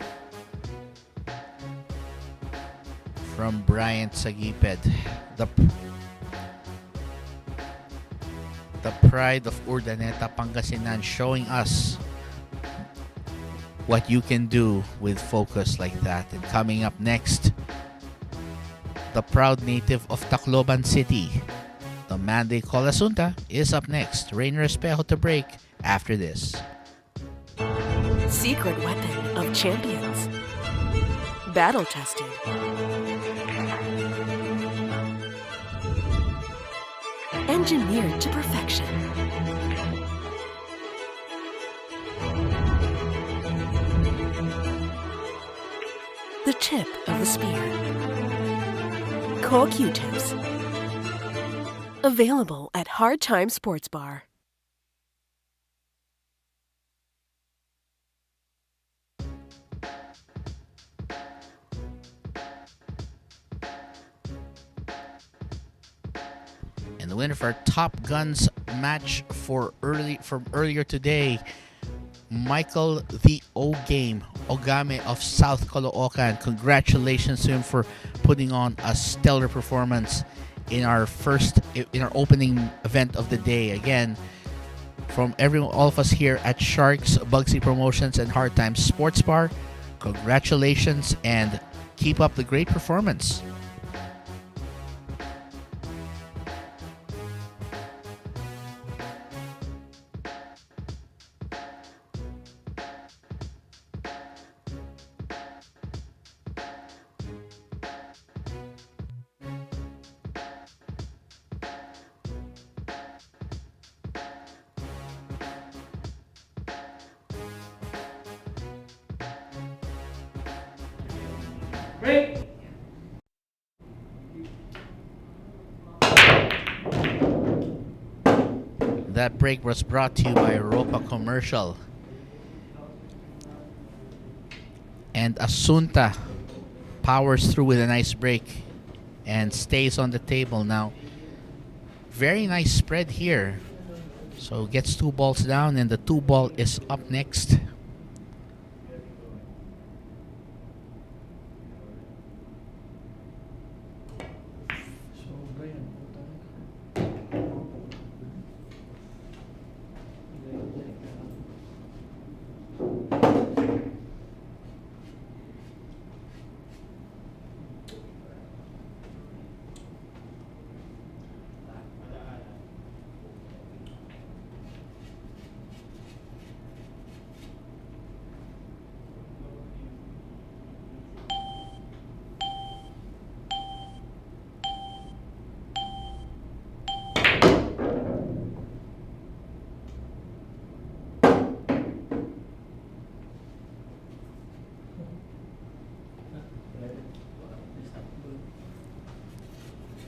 from Bryant Saguiped. The pride of Urdaneta, Pangasinan, showing us what you can do with focus like that. And coming up next, the proud native of Tacloban City, the man they call Asunta, is up next. Rayner Espejo to break after this. Secret weapon of champions. Battle tested. Engineered to perfection. The tip of the spear. Core Q-tips. Available at Hard Time Sports Bar. And the winner for our Top Guns match from earlier today, Michael the Ogame of South Caloocan. Congratulations to him for putting on a stellar performance in our opening event of the day. Again, from all of us here at Sharks, Bugsy Promotions, and Hard Times Sports Bar, congratulations and keep up the great performance. Break. That break was brought to you by Europa Commercial. And Asunta powers through with a nice break and stays on the table now. Very nice spread here. So gets 2 balls down, and the 2 ball is up next.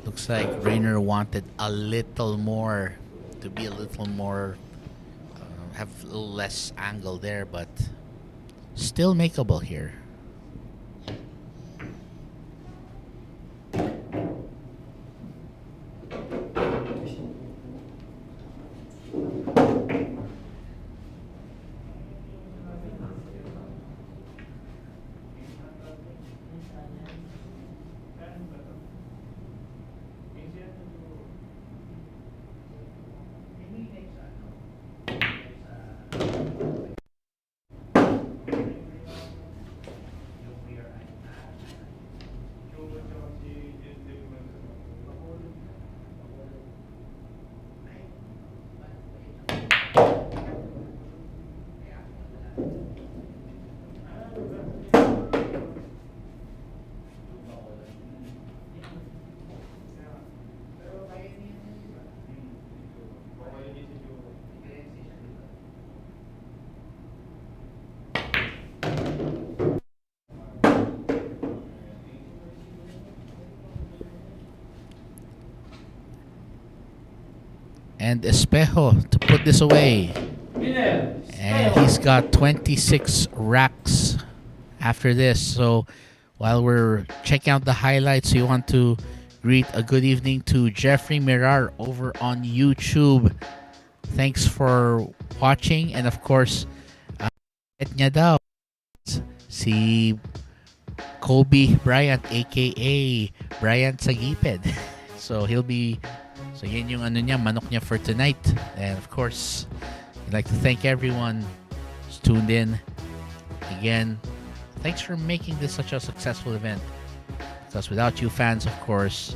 Looks like Rayner wanted a little more, to be a little more, have a little less angle there, but still makeable here. And Espejo to put this away. And he's got 26 racks after this. So while we're checking out the highlights, we want to greet a good evening to Jeffrey Mirar over on YouTube. Thanks for watching. And of course, niya daw si Kobe Bryant, aka Bryant Saguiped. So he'll be, so yun yung ano niya, manok niya for tonight. And of course, I'd like to thank everyone who's tuned in again, thanks for making this such a successful event. Because without you fans, of course,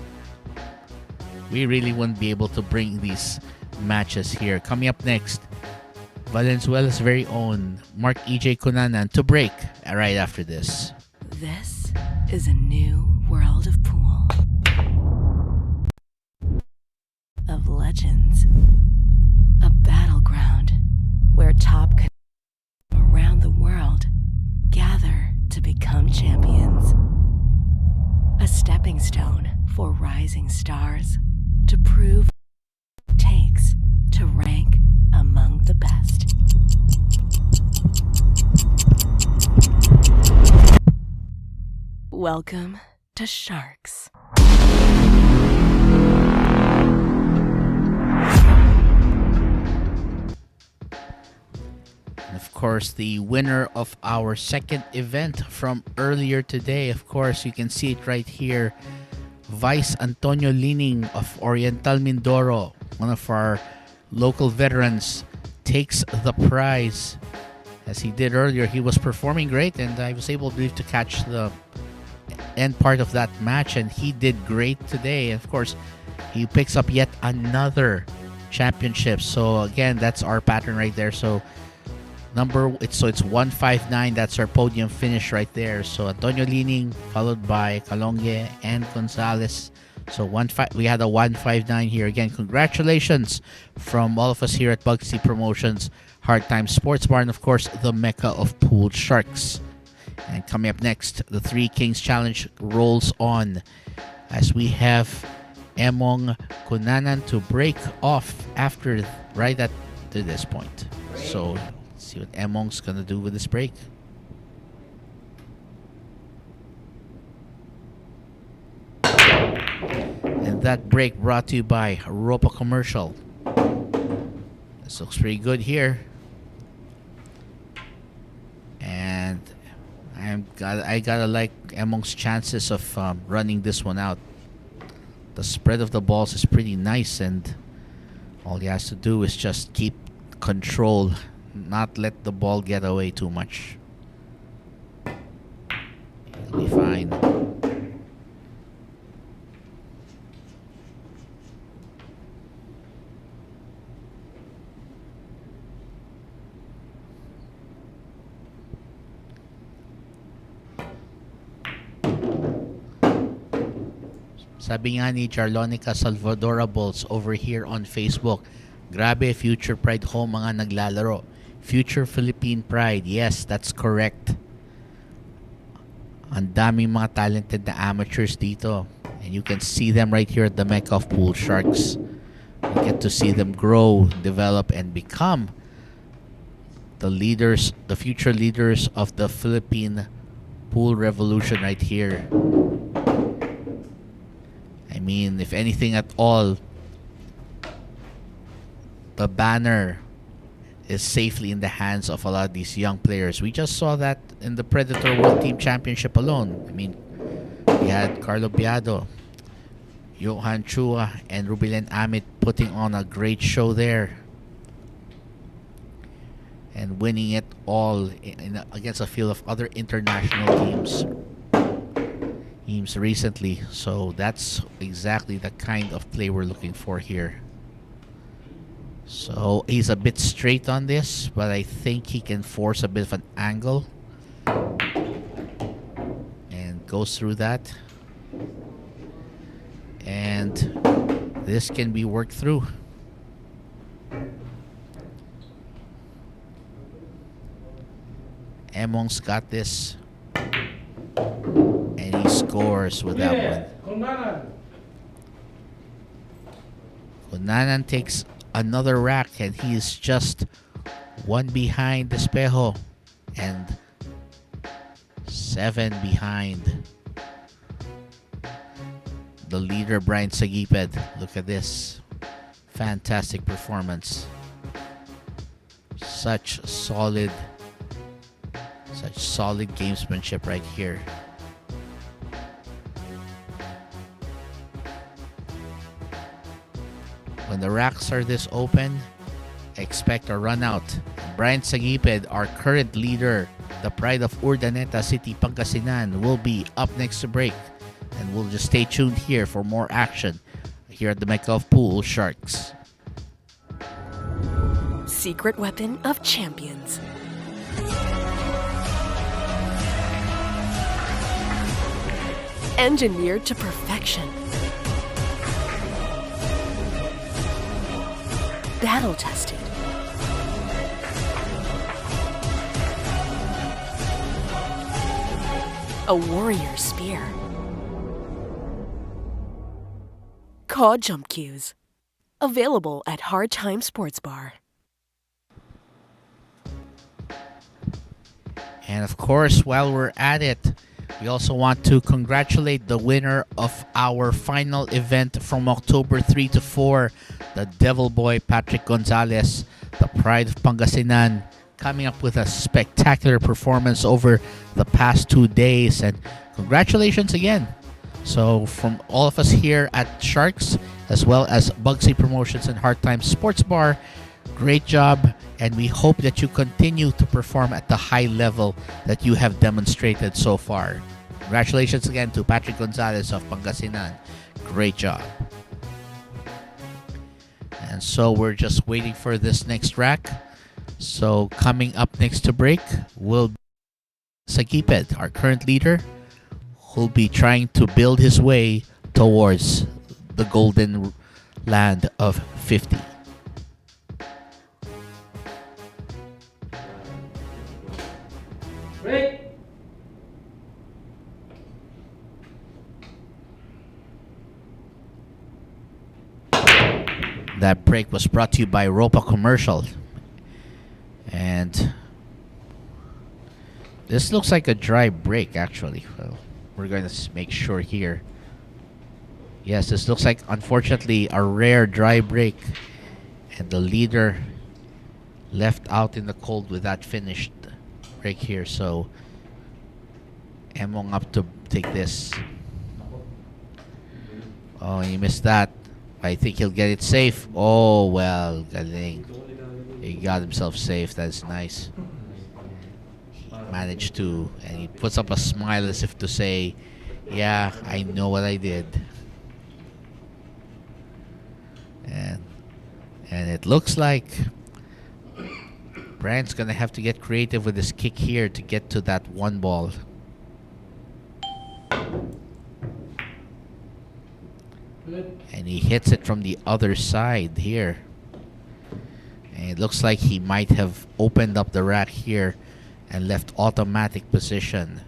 we really wouldn't be able to bring these matches here. Coming up next, Valenzuela's very own Marc EJ Cunanan to break right after this. This is a new world of pool. Of legends. A battleground where top from around the world gather to become champions. A stepping stone for rising stars to prove what it takes to rank among the best. Welcome to Sharks. And of course, the winner of our second event from earlier today, of course, you can see it right here. Vice Antonio Lining of Oriental Mindoro, one of our local veterans, takes the prize. As he did earlier, he was performing great, and I was able to catch the end part of that match, and he did great today. And of course, he picks up yet another championship. So again, that's our pattern right there. So it's 159. That's our podium finish right there. So Antonio Lining, followed by Calonge and Gonzalez. So we had a 159 here. Again, congratulations from all of us here at Bugsy Promotions, Hard Time Sports Bar, and of course the Mecca of Pool Sharks. And coming up next, the Three Kings Challenge rolls on as we have Emong Cunanan to break off after right at to this point. So let's see what Emong's gonna do with this break. And that break brought to you by Ropa Commercial. This looks pretty good here. And I gotta like Emong's chances of running this one out. The spread of the balls is pretty nice, and all he has to do is just keep control, not let the ball get away too much. He'll be fine. Sabi nga ni Charlonica Salvadora Bolts over here on Facebook, grabe, Future Pride home mga naglalaro. Future Philippine Pride. Yes, that's correct. Ang daming mga talented na amateurs dito. And you can see them right here at the Mecca of Pool Sharks. You get to see them grow, develop, and become the leaders, the future leaders of the Philippine pool revolution right here. I mean, if anything at all, the banner is safely in the hands of a lot of these young players. We just saw that in the Predator World Team Championship alone. I mean, we had Carlo Biado, Johan Chua, and Rubilen Amit putting on a great show there and winning it all against a field of other international teams recently. So that's exactly the kind of play we're looking for here. So he's a bit straight on this, but I think he can force a bit of an angle and goes through that, and this can be worked through. Emong's got this, and he scores with that one. Cunanan takes another rack, and he is just one behind Espejo and 7 behind the leader, Bryant Saguiped. Look at this. Fantastic performance. Such solid gamesmanship right here. When the racks are this open, expect a run out. Bryant Saguiped, our current leader, the pride of Urdaneta City, Pangasinan, will be up next to break. And we'll just stay tuned here for more action here at the Mecca of Pool Sharks. Secret weapon of champions. Engineered to perfection. Battle tested. A warrior spear. Cod jump cues. Available at Hard Time Sports Bar. And of course, while we're at it, we also want to congratulate the winner of our final event from October 3 to 4, the Devil Boy Patrick Gonzalez, the pride of Pangasinan, coming up with a spectacular performance over the past 2 days. And congratulations again. So from all of us here at Sharks, as well as Bugsy Promotions and Hard Time Sports Bar, great job, and we hope that you continue to perform at the high level that you have demonstrated so far. Congratulations again to Patrick Gonzalez of Pangasinan. Great job. And so we're just waiting for this next rack. So coming up next to break will be Saguiped, our current leader, who'll be trying to build his way towards the golden land of 50. Break. That break was brought to you by Ropa Commercial. And this looks like a dry break, actually. Well, we're going to make sure here. Yes, this looks like, unfortunately, a rare dry break. And the leader left out in the cold with that finished break here. So, Emong up to take this. Oh, he missed that. I think he'll get it safe. Oh, well, galing. He got himself safe. That's nice. He managed to, and he puts up a smile as if to say, yeah, I know what I did. And it looks like Bryant's going to have to get creative with his kick here to get to that one ball. Good. And he hits it from the other side here. And it looks like he might have opened up the rack here and left automatic position.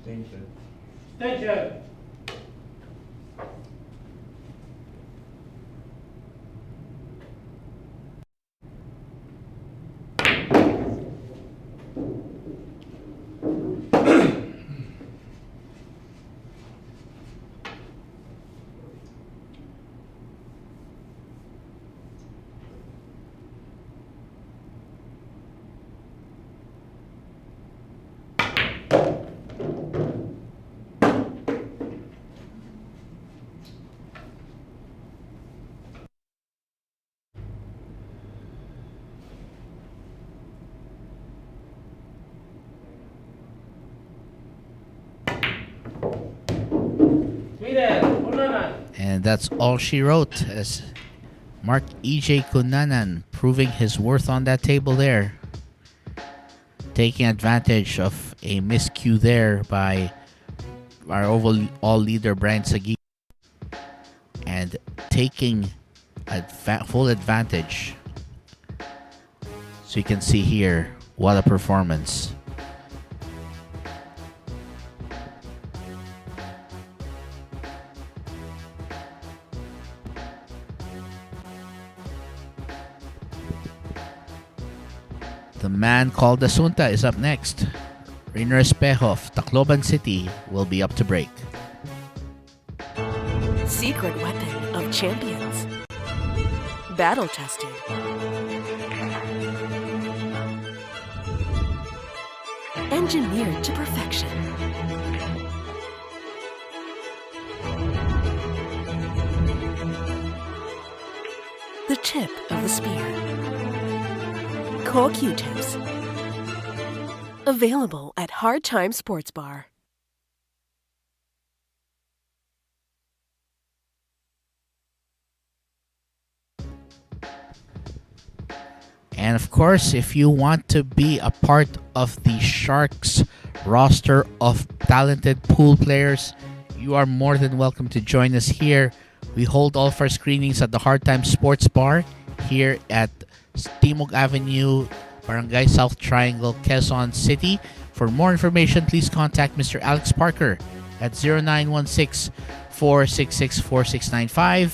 Attention. Cunanan. And that's all she wrote as Marc Egay Cunanan proving his worth on that table there. Taking advantage of a miscue there by our overall leader Bryant Saguiped, and taking full advantage. So you can see here, what a performance. The man called Asunta is up next. Rayner Espejo of Tacloban City will be up to break. Secret weapon of champions. Battle tested. Engineered to perfection. The tip of the spear. Core Q-tips. Available at Hard Time Sports Bar. And of course, if you want to be a part of the Sharks roster of talented pool players, you are more than welcome to join us here. We hold all of our screenings at the Hard Time Sports Bar here at Timog Avenue, Barangay South Triangle, Quezon City. For more information, please contact Mr. Alex Parker at 0916-466-4695.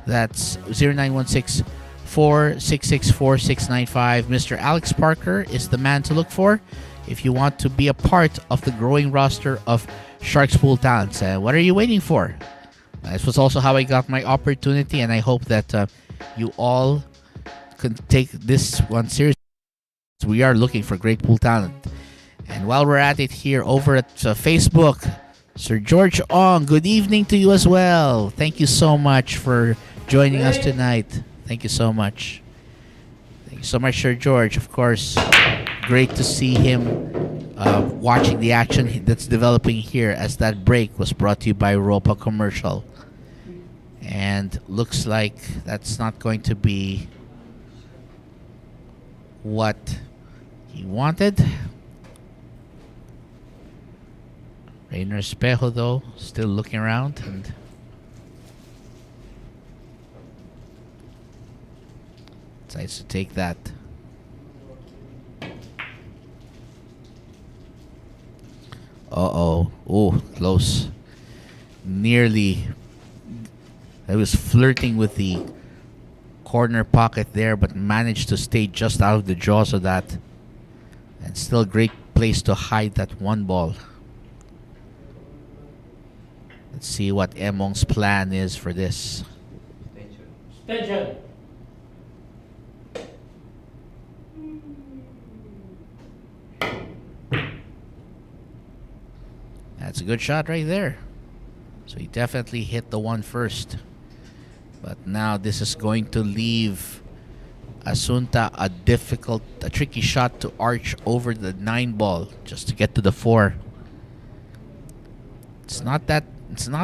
That's 0916-466-4695. Mr. Alex Parker is the man to look for if you want to be a part of the growing roster of Sharks Pool talents. What are you waiting for? This was also how I got my opportunity, and I hope that you all can take this one seriously. We are looking for great pool talent. And while we're at it here over at Facebook, Sir George Ong, good evening to you as well. Thank you so much for joining us tonight. Thank you so much. Thank you so much, Sir George. Of course, great to see him watching the action that's developing here, as that break was brought to you by Europa Commercial. And looks like that's not going to be what he wanted. Rayner Espejo, though, still looking around and decides to take that. Uh-oh. Oh, close. Nearly. I was flirting with the corner pocket there, but managed to stay just out of the jaws of that. And still a great place to hide that one ball. Let's see what Emong's plan is for this. Attention. That's a good shot right there. So he definitely hit the one first. But now this is going to leave Asunta a tricky shot to arch over the 9 ball just to get to the 4. It's not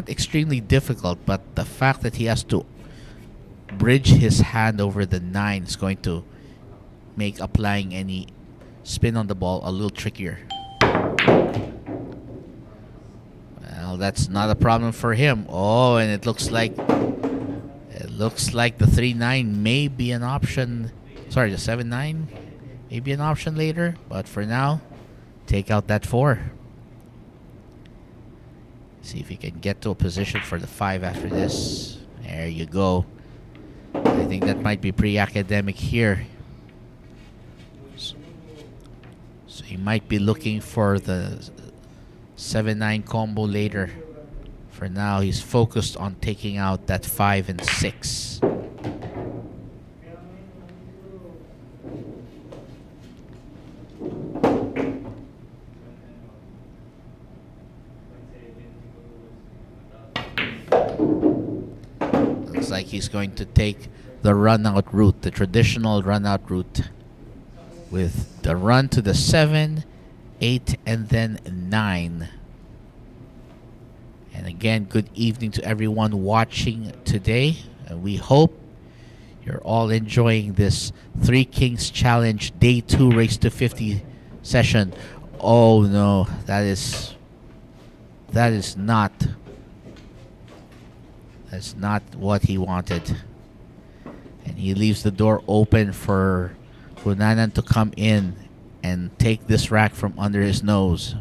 extremely difficult, but the fact that he has to bridge his hand over the 9 is going to make applying any spin on the ball a little trickier. Well, that's not a problem for him. Oh, and it looks like the 3-9 may be an option. Sorry, the 7-9 may be an option later, but for now, take out that 4. See if he can get to a position for the 5 after this. There you go. I think that might be pre-academic here. So he might be looking for the 7-9 combo later. For now, he's focused on taking out that 5 and 6. Looks like he's going to take the run-out route, the traditional run-out route, with the run to the 7, 8, and then 9. And again, good evening to everyone watching today. And we hope you're all enjoying this Three Kings Challenge Day 2 Race to 50 session. Oh no, that's not what he wanted. And he leaves the door open for Cunanan to come in and take this rack from under his nose.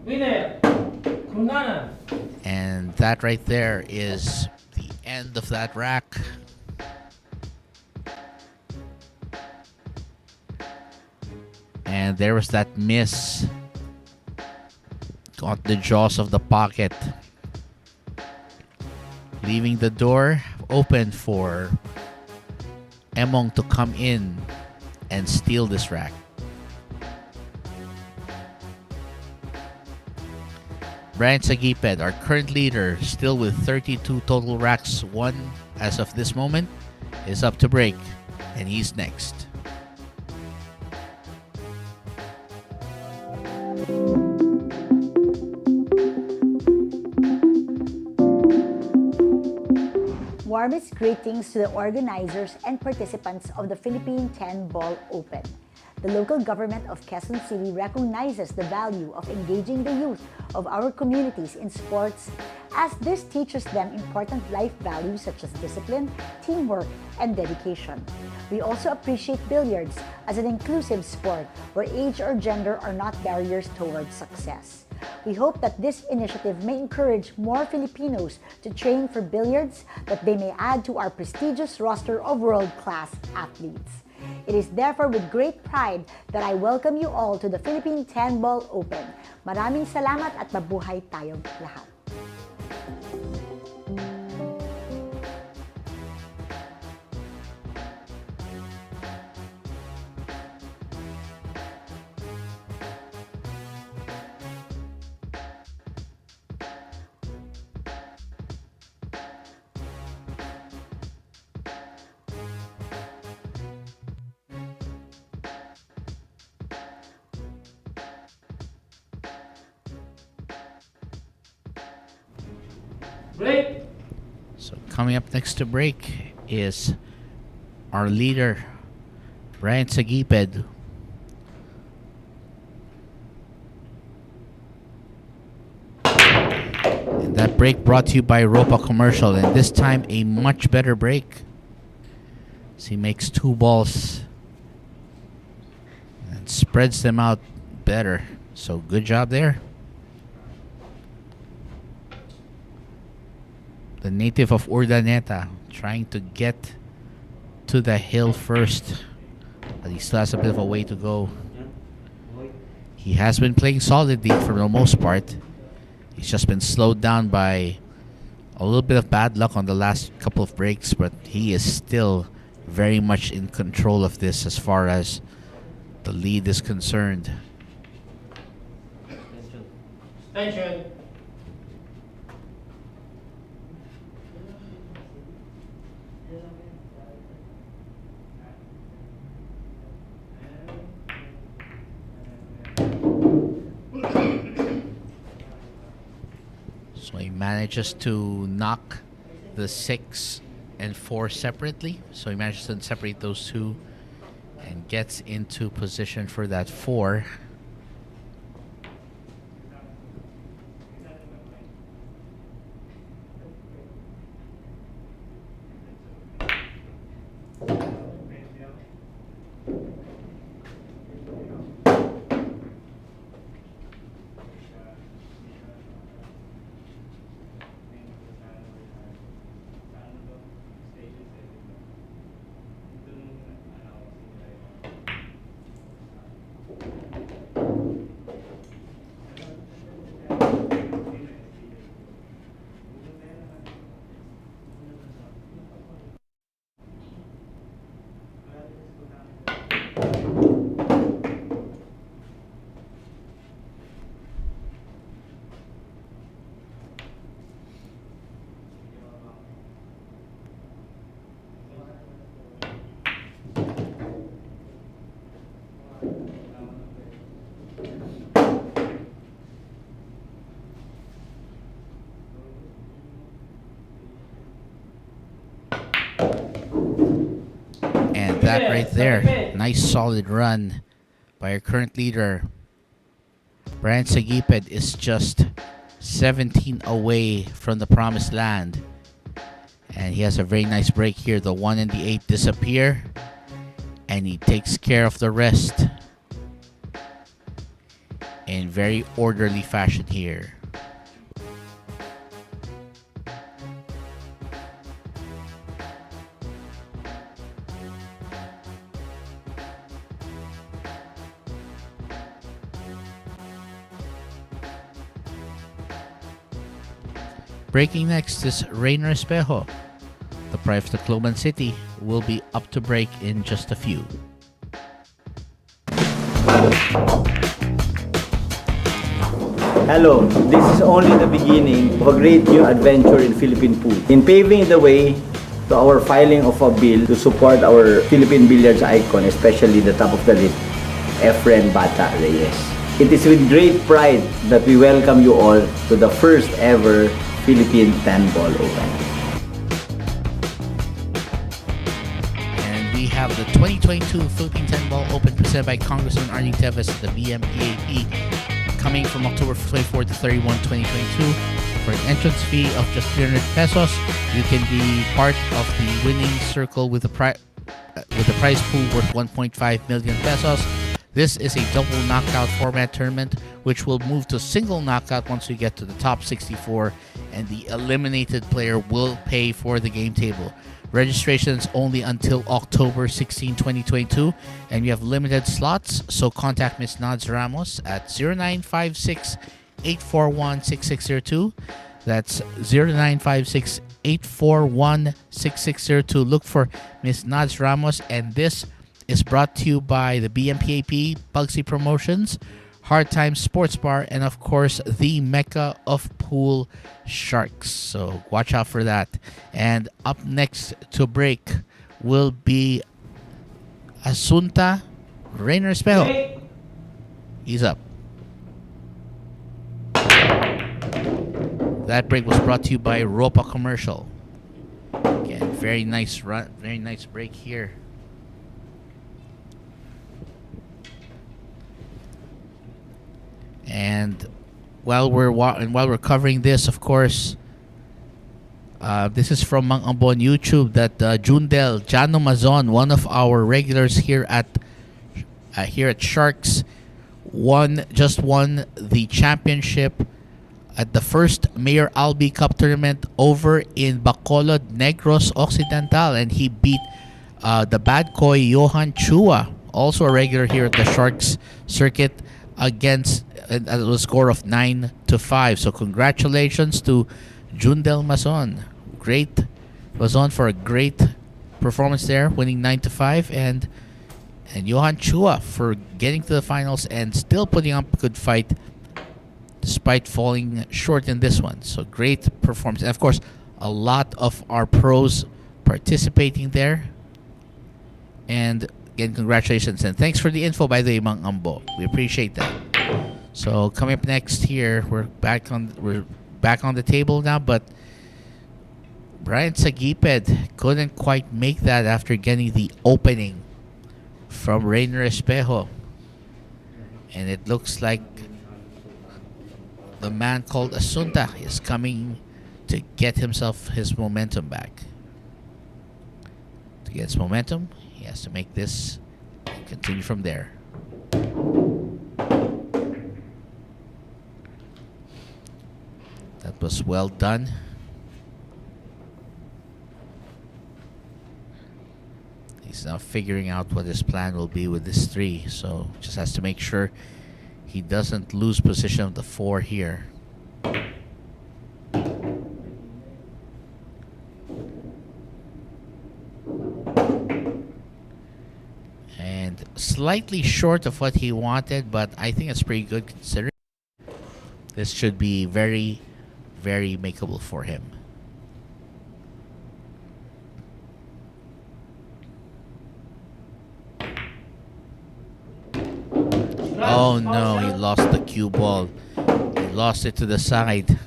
Winner, Cunanan. And that right there is the end of that rack. And there was that miss. Got the jaws of the pocket. Leaving the door open for Emong to come in and steal this rack. Bryant Saguiped, our current leader, still with 32 total racks won as of this moment, is up to break, and he's next. Warmest greetings to the organizers and participants of the Philippine 10 Ball Open. The local government of Quezon City recognizes the value of engaging the youth of our communities in sports, as this teaches them important life values such as discipline, teamwork, and dedication. We also appreciate billiards as an inclusive sport where age or gender are not barriers towards success. We hope that this initiative may encourage more Filipinos to train for billiards, that they may add to our prestigious roster of world-class athletes. It is therefore with great pride that I welcome you all to the Philippine 10 Ball Open. Maraming salamat at mabuhay tayong lahat. Break. So coming up next to break is our leader, Bryant Saguiped. And that break brought to you by Ropa Commercial, and this time a much better break. So he makes 2 balls and spreads them out better. So good job there. The native of Urdaneta trying to get to the hill first, but he still has a bit of a way to go. He has been playing solidly for the most part. He's just been slowed down by a little bit of bad luck on the last couple of breaks, but he is still very much in control of this as far as the lead is concerned. Attention. So he manages to knock the 6 and 4 separately. So he manages to separate those two and gets into position for that 4. And that right there, nice solid run by our current leader. Bryant Saguiped is just 17 away from the promised land. And he has a very nice break here. The 1 and the 8 disappear. And he takes care of the rest in very orderly fashion here. Breaking next is Rayner Espejo. The pride of Tacloban City will be up to break in just a few. Hello, this is only the beginning of a great new adventure in Philippine food. In paving the way to our filing of a bill to support our Philippine billiards icon, especially the top of the list, Efren Bata Reyes. It is with great pride that we welcome you all to the first ever Philippine 10-ball open. And we have the 2022 Philippine 10-ball open presented by Congressman Arnie Teves at the BMPAP, coming from October 24 to 31, 2022. For an entrance fee of just 300 pesos, you can be part of the winning circle with a prize pool worth 1.5 million pesos. This is a double knockout format tournament, which will move to single knockout once we get to the top 64, and the eliminated player will pay for the game table. Registration is only until October 16, 2022, and we have limited slots, so contact Ms. Nads Ramos at 0956-841-6602. That's 0956-841-6602. Look for Ms. Nads Ramos, and this is brought to you by the BMPAP, Bugsy Promotions, Hard Times Sports Bar, and of course the Mecca of Pool Sharks. So watch out for that. And up next to break will be Asunta, Rayner Espejo. He's up. That break was brought to you by Ropa Commercial. Again, very nice run, very nice break here. And while we're covering this, of course, this is from Mang Ambon YouTube that Jundel Jano Mazon, one of our regulars here at Sharks, just won the championship at the first Mayor Albi Cup tournament over in Bacolod, Negros Occidental, and he beat the bad boy Johan Chua, also a regular here at the Sharks circuit, against a score of 9-5. So congratulations to Jundel Mazon. Great Mazon for a great performance there, winning 9-5, and And Johan Chua for getting to the finals and still putting up a good fight despite falling short in this one. So great performance. And of course, a lot of our pros participating there. And again, congratulations. And thanks for the info, by the way, Mang Ambo. We appreciate that. So coming up next here, we're back on the table now, but Bryant Saguiped couldn't quite make that after getting the opening from Rayner Espejo. And it looks like the man called Asunta is coming to get himself his momentum back. To get his momentum, he has to make this and continue from there. That was well done. He's now figuring out what his plan will be with this 3. So just has to make sure he doesn't lose position of the 4 here. And slightly short of what he wanted, but I think it's pretty good considering this should be very, very makeable for him. Oh no, he lost the cue ball. He lost it to the side.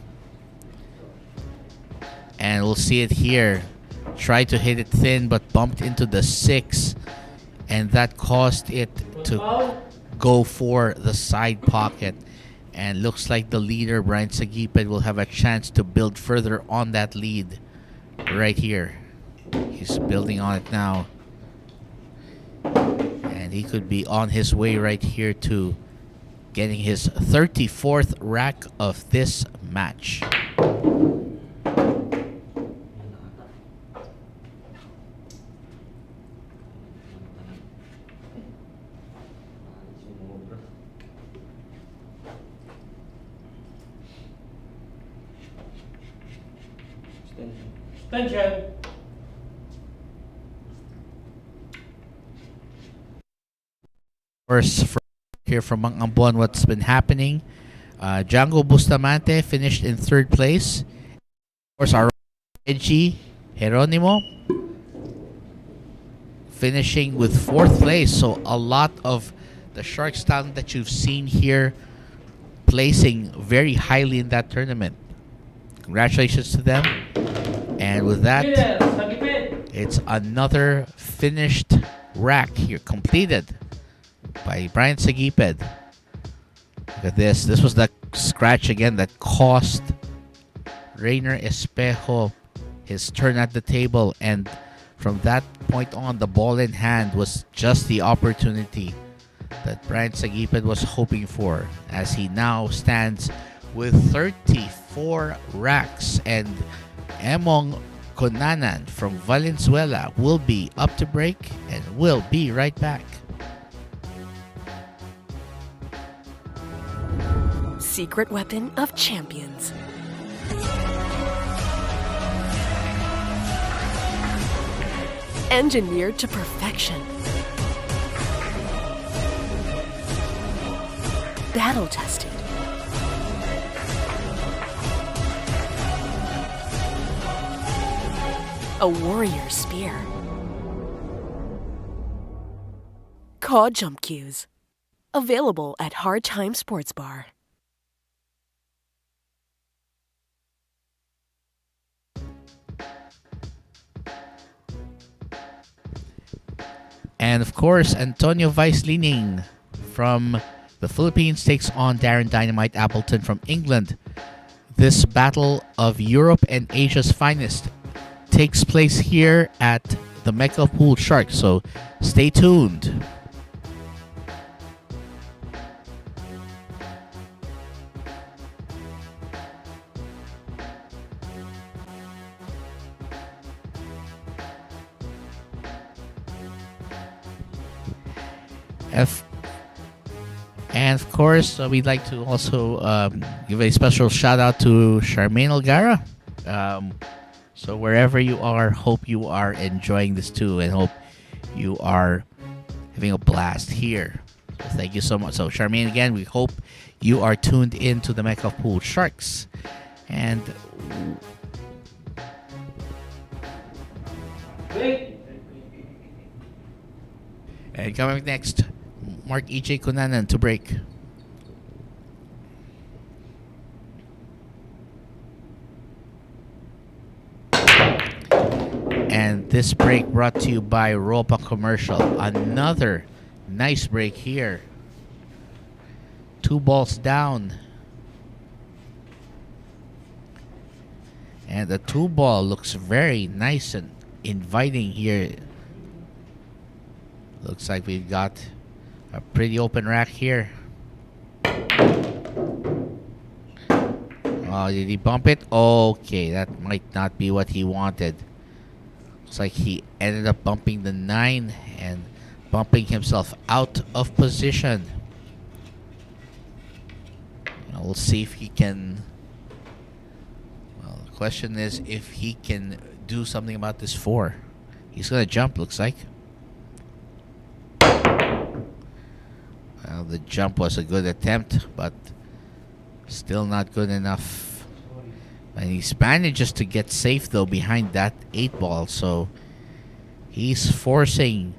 And we'll see it here. Tried to hit it thin but bumped into the 6. And that caused it to go for the side pocket. And looks like the leader, Bryant Saguiped, will have a chance to build further on that lead right here. He's building on it now. And he could be on his way right here to getting his 34th rack of this match. Attention. First, here from Mang Ambo on what's been happening. Django Bustamante finished in 3rd place. Of course, our Egay Geronimo finishing with 4th place. So a lot of the Sharks talent that you've seen here placing very highly in that tournament. Congratulations to them. And with that, it's another finished rack here, completed by Bryant Saguiped. Look at this. This was the scratch again that cost Rayner Espejo his turn at the table. And from that point on, the ball in hand was just the opportunity that Bryant Saguiped was hoping for, as he now stands with 34 racks. And Emong Cunanan from Valenzuela will be up to break and will be right back. Secret weapon of champions. Engineered to perfection. Battle tested. A warrior spear. Caw Jump Cues. Available at Hard Time Sports Bar. And of course, Antonio Weisslining from the Philippines takes on Darren Dynamite Appleton from England. This battle of Europe and Asia's finest takes place here at the Mecca Pool Shark, so stay tuned. And of course, we'd like to also give a special shout out to Charmaine Algara. So wherever you are, hope you are enjoying this too, and hope you are having a blast here. So thank you so much. So Charmaine, again, we hope you are tuned in to the Mecca of Pool Sharks. And coming next, Marc Egay Cunanan to break. And this break brought to you by Ropa Commercial. Another nice break here. 2 balls down. And the 2 ball looks very nice and inviting here. Looks like we've got a pretty open rack here. Oh, did he bump it? Okay, that might not be what he wanted. Looks like he ended up bumping the 9 and bumping himself out of position. We'll see if he can. Well, the question is if he can do something about this 4. He's gonna jump, looks like. Well, the jump was a good attempt, but still not good enough. And he's manages to get safe though behind that 8 ball, so he's forcing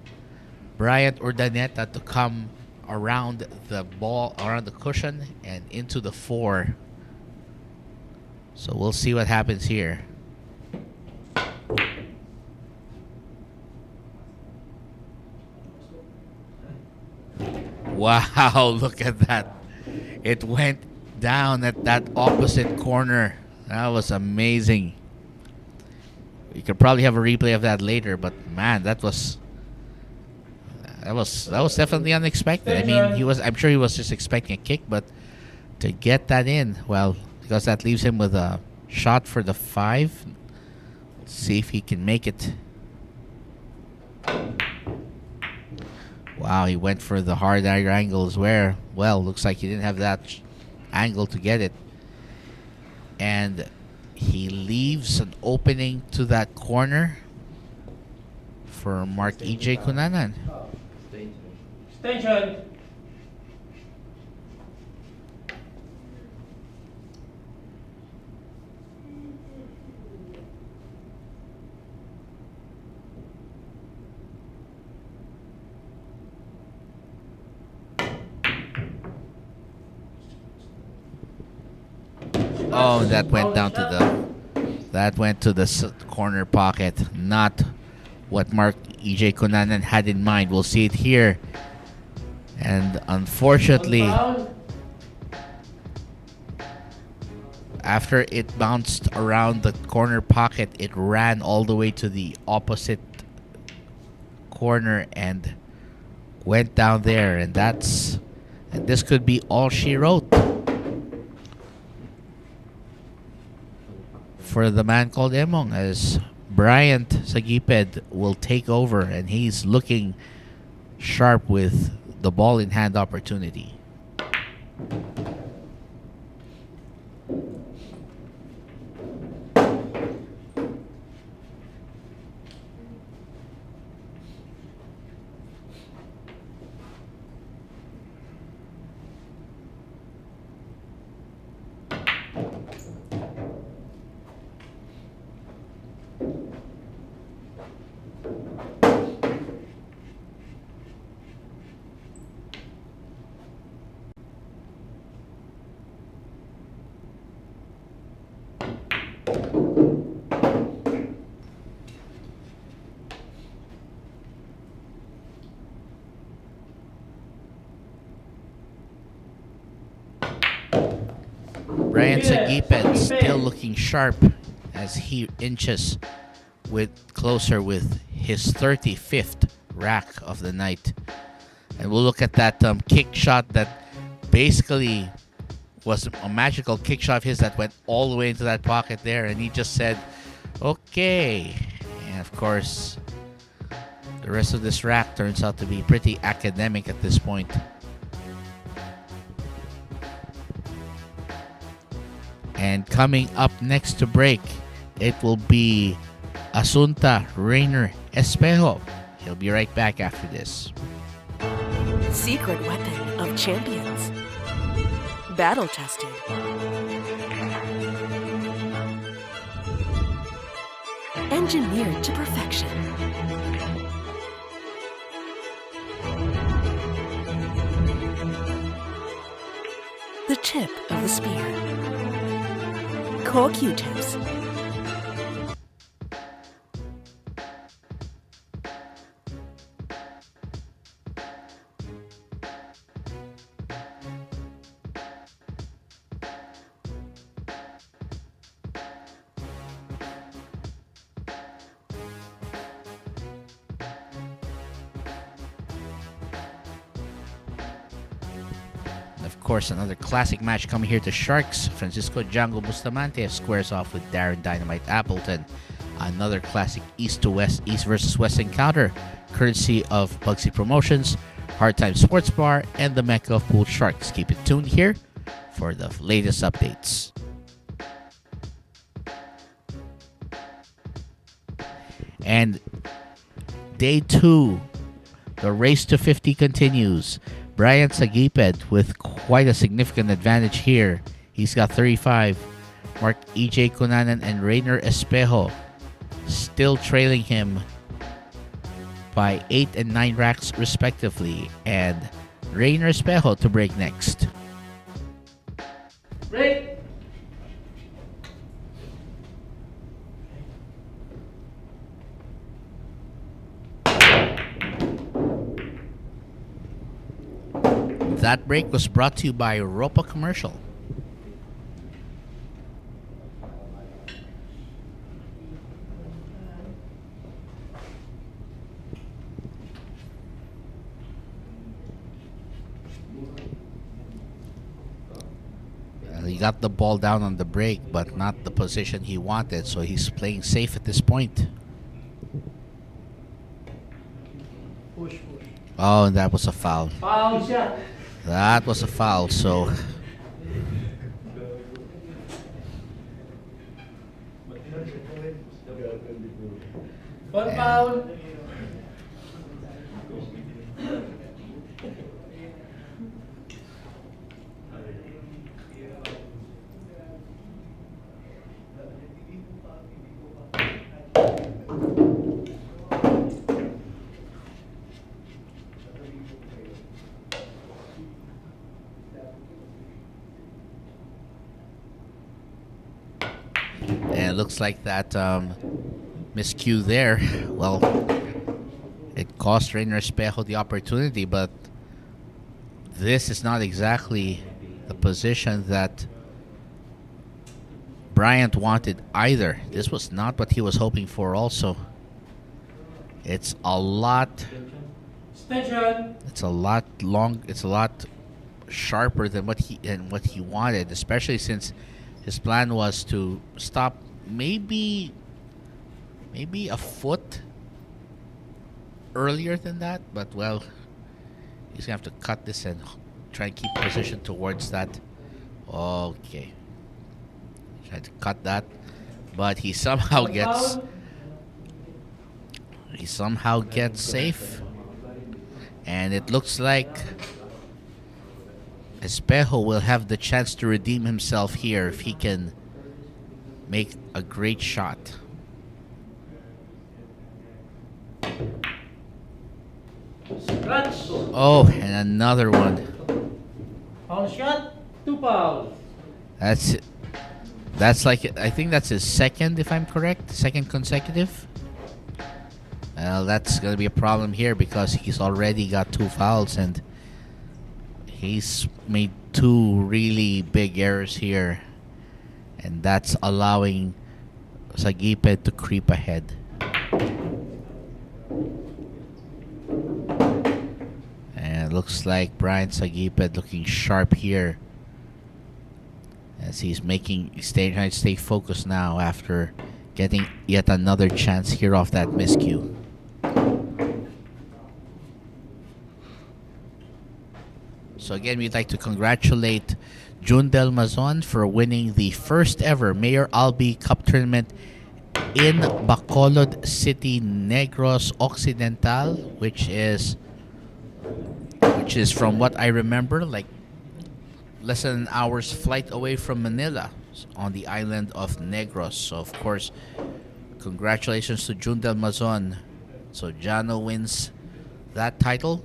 Bryant Urdaneta to come around the ball, around the cushion, and into the 4. So we'll see what happens here. Wow, look at that. It went down at that opposite corner. That was amazing. We could probably have a replay of that later, but man, that was definitely unexpected. I mean, I'm sure he was just expecting a kick, but to get that in, well, because that leaves him with a shot for the 5. Let's see if he can make it. Wow, he went for the hard angle as well. Well, looks like he didn't have that angle to get it. And he leaves an opening to that corner for Marc Egay Cunanan. Station. Oh, that went down to the corner pocket. Not what Marc Egay Cunanan had in mind. We'll see it here. And unfortunately, after it bounced around the corner pocket, it ran all the way to the opposite corner and went down there. And this could be all she wrote for the man called Emong, as Bryant Saguiped will take over, and he's looking sharp with the ball in hand opportunity. Bryant Saguiped still looking sharp as he inches closer with his 35th rack of the night. And we'll look at that kick shot that basically was a magical kick shot of his that went all the way into that pocket there, and he just said, okay. And of course, the rest of this rack turns out to be pretty academic at this point. And coming up next to break, it will be Asunta, Rayner, Espejo. He'll be right back after this. secret weapon of champions. Battle tested. Engineered to perfection. The tip of the spear. Core Q-tips. Of course, another classic match coming here to Sharks. Francisco Django Bustamante squares off with Darren Dynamite Appleton. Another classic East versus West encounter, courtesy of Bugsy Promotions, Hard Time Sports Bar, and the Mecca of Pool Sharks. Keep it tuned here for the latest updates. And day 2, the race to 50 continues. Bryant Saguiped with quite a significant advantage here. He's got 35. Marc, Egay, Cunanan, and Rayner Espejo still trailing him by 8 and 9 racks respectively. And Rayner Espejo to break next. Break. That break was brought to you by Ropa Commercial. He got the ball down on the break, but not the position he wanted, so he's playing safe at this point. Push. Oh, and that was a foul. Foul shot. That was a foul, so One foul. and it looks like that miscue there, well, it cost Rayner Espejo the opportunity, but this is not exactly the position that Bryant wanted either. This was not what he was hoping for also. It's a lot sharper than what he wanted, especially since his plan was to stop maybe a foot earlier than that, but well, he's gonna have to cut this and try and keep position towards that. Okay, try to cut that, but he somehow gets safe, and it looks like Espejo will have the chance to redeem himself here if he can make a great shot. Scratch. Oh, and another one. Foul shot. 2 fouls. That's like, I think that's his second, if I'm correct, second consecutive. Well, that's gonna be a problem here because he's already got 2 fouls and he's made 2 really big errors here, and that's allowing Saguiped to creep ahead. And it looks like Bryant Saguiped looking sharp here as he's trying to stay focused now after getting yet another chance here off that miscue. So again, we'd like to congratulate Jun Del Mazon for winning the first ever Mayor Albi Cup tournament in Bacolod City, Negros Occidental, which is which is, from what I remember, like less than an hour's flight away from Manila on the island of Negros. So, of course, congratulations to Jundel Mazon. So, Jano wins that title,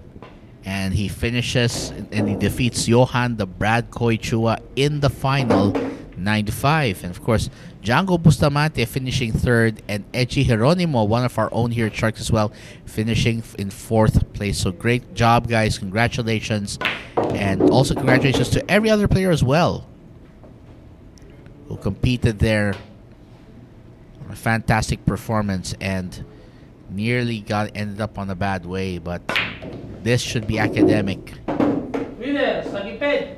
and he finishes and he defeats Johan the Brad Koy Chua in the final 9-5. And, of course, Django Bustamante finishing third, and Echi Jeronimo, one of our own here at Sharks as well, finishing in fourth place. So great job, guys. Congratulations. And also congratulations to every other player as well who competed there. A fantastic performance, and nearly ended up on a bad way, but this should be academic. Winner, Saguiped.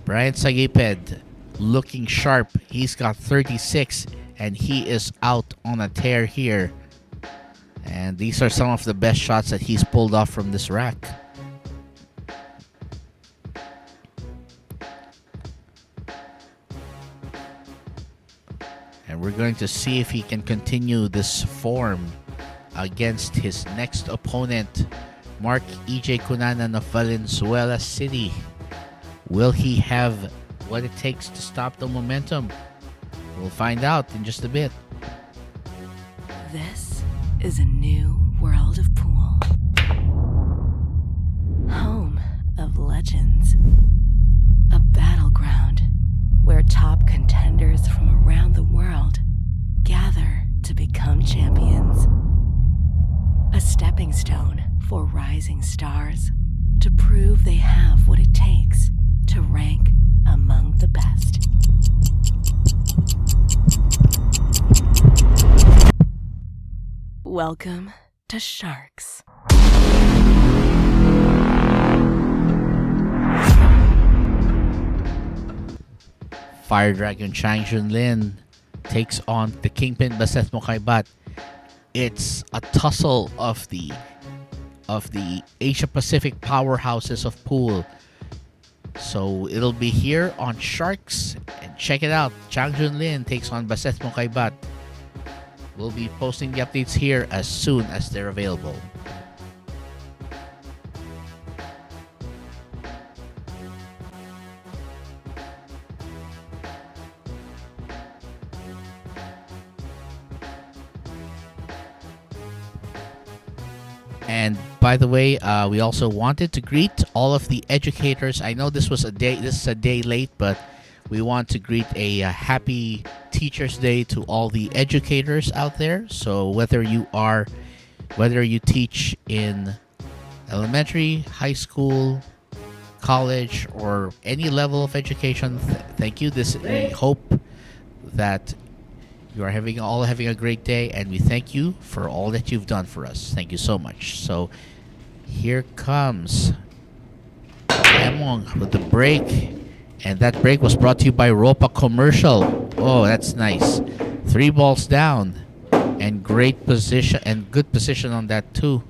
Bryant Saguiped looking sharp. He's got 36, and he is out on a tear here. And these are some of the best shots that he's pulled off from this rack. And we're going to see if he can continue this form against his next opponent, Marc EJ Cunanan of Valenzuela City. Will he have what it takes to stop the momentum? We'll find out in just a bit. This is a new world of pool. Home of legends. A battleground where top contenders from around the world gather to become champions. A stepping stone for rising stars to prove they have what it takes to rank among the best. Welcome to Sharks. Fire Dragon Chang Junlin takes on the Kingpin Baset Mokaibat. It's a tussle of the Asia Pacific powerhouses of pool. So it'll be here on Sharks, and check it out. Chang Junlin takes on Baset Mokaibat. We'll be posting the updates here as soon as they're available. And by the way, we also wanted to greet all of the educators. I know this is a day late, but we want to greet a happy Teachers Day to all the educators out there. So whether you teach in elementary, high school, college, or any level of education, thank you. We hope that you are all having a great day, and we thank you for all that you've done for us. Thank you so much. So here comes Emong with the break, and that break was brought to you by Ropa Commercial. Oh, that's nice. 3 balls down, and great position, and good position on that too.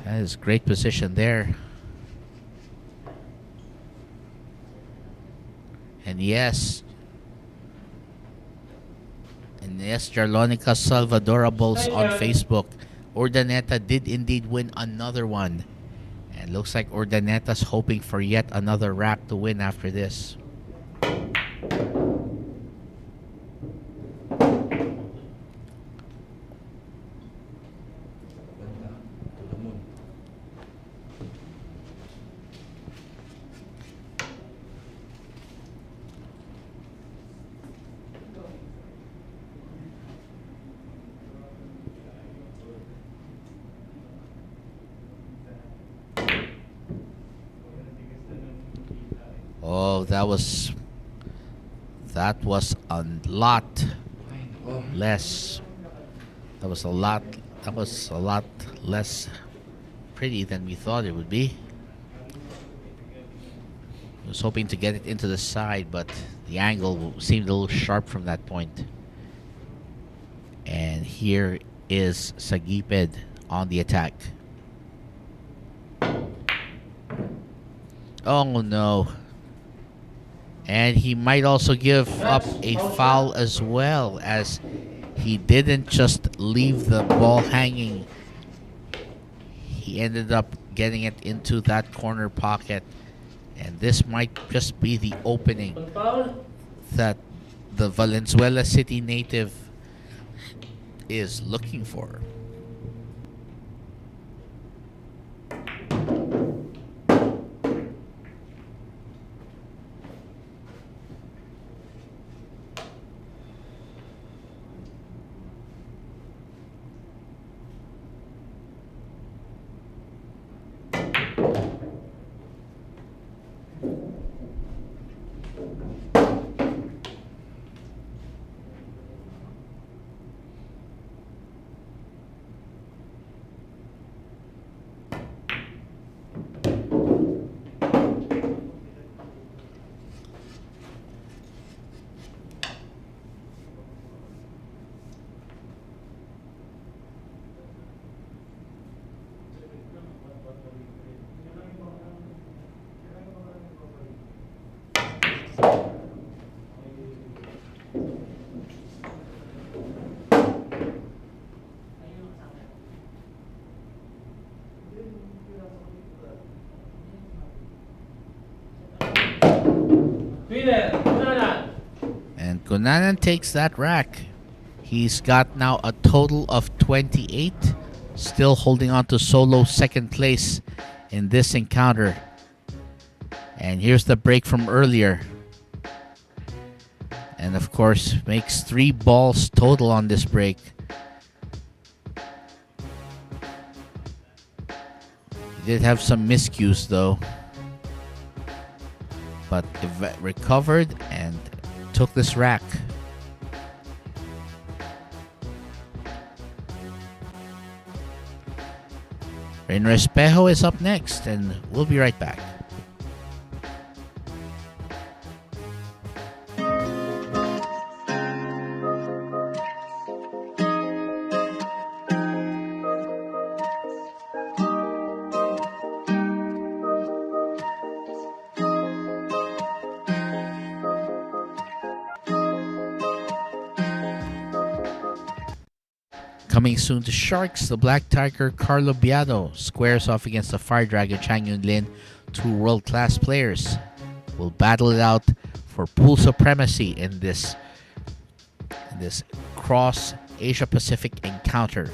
That is great position there. And yes, Jarlonica Salvadorables on Facebook. Urdaneta did indeed win another one. And looks like Urdaneta's hoping for yet another rack to win after this. Oh, that was a lot less. That was a lot less pretty than we thought it would be. I was hoping to get it into the side, but the angle seemed a little sharp from that point. And here is Saguiped on the attack. Oh no. And he might also give up a foul as well, as he didn't just leave the ball hanging. He ended up getting it into that corner pocket. And this might just be the opening Foul. that the Valenzuela City native is looking for. Winner, Cunanan. And Cunanan takes that rack. He's got now a total of 28, still holding on to solo second place in this encounter. And here's the break from earlier. And of course, makes 3 balls total on this break. He did have some miscues though, but recovered and took this rack. Rayner Espejo is up next, and we'll be right back. Coming soon to Sharks, the Black Tiger Carlo Biado squares off against the Fire Dragon Chang Yun Lin, 2 world-class players. Will battle it out for pool supremacy in this cross Asia Pacific encounter.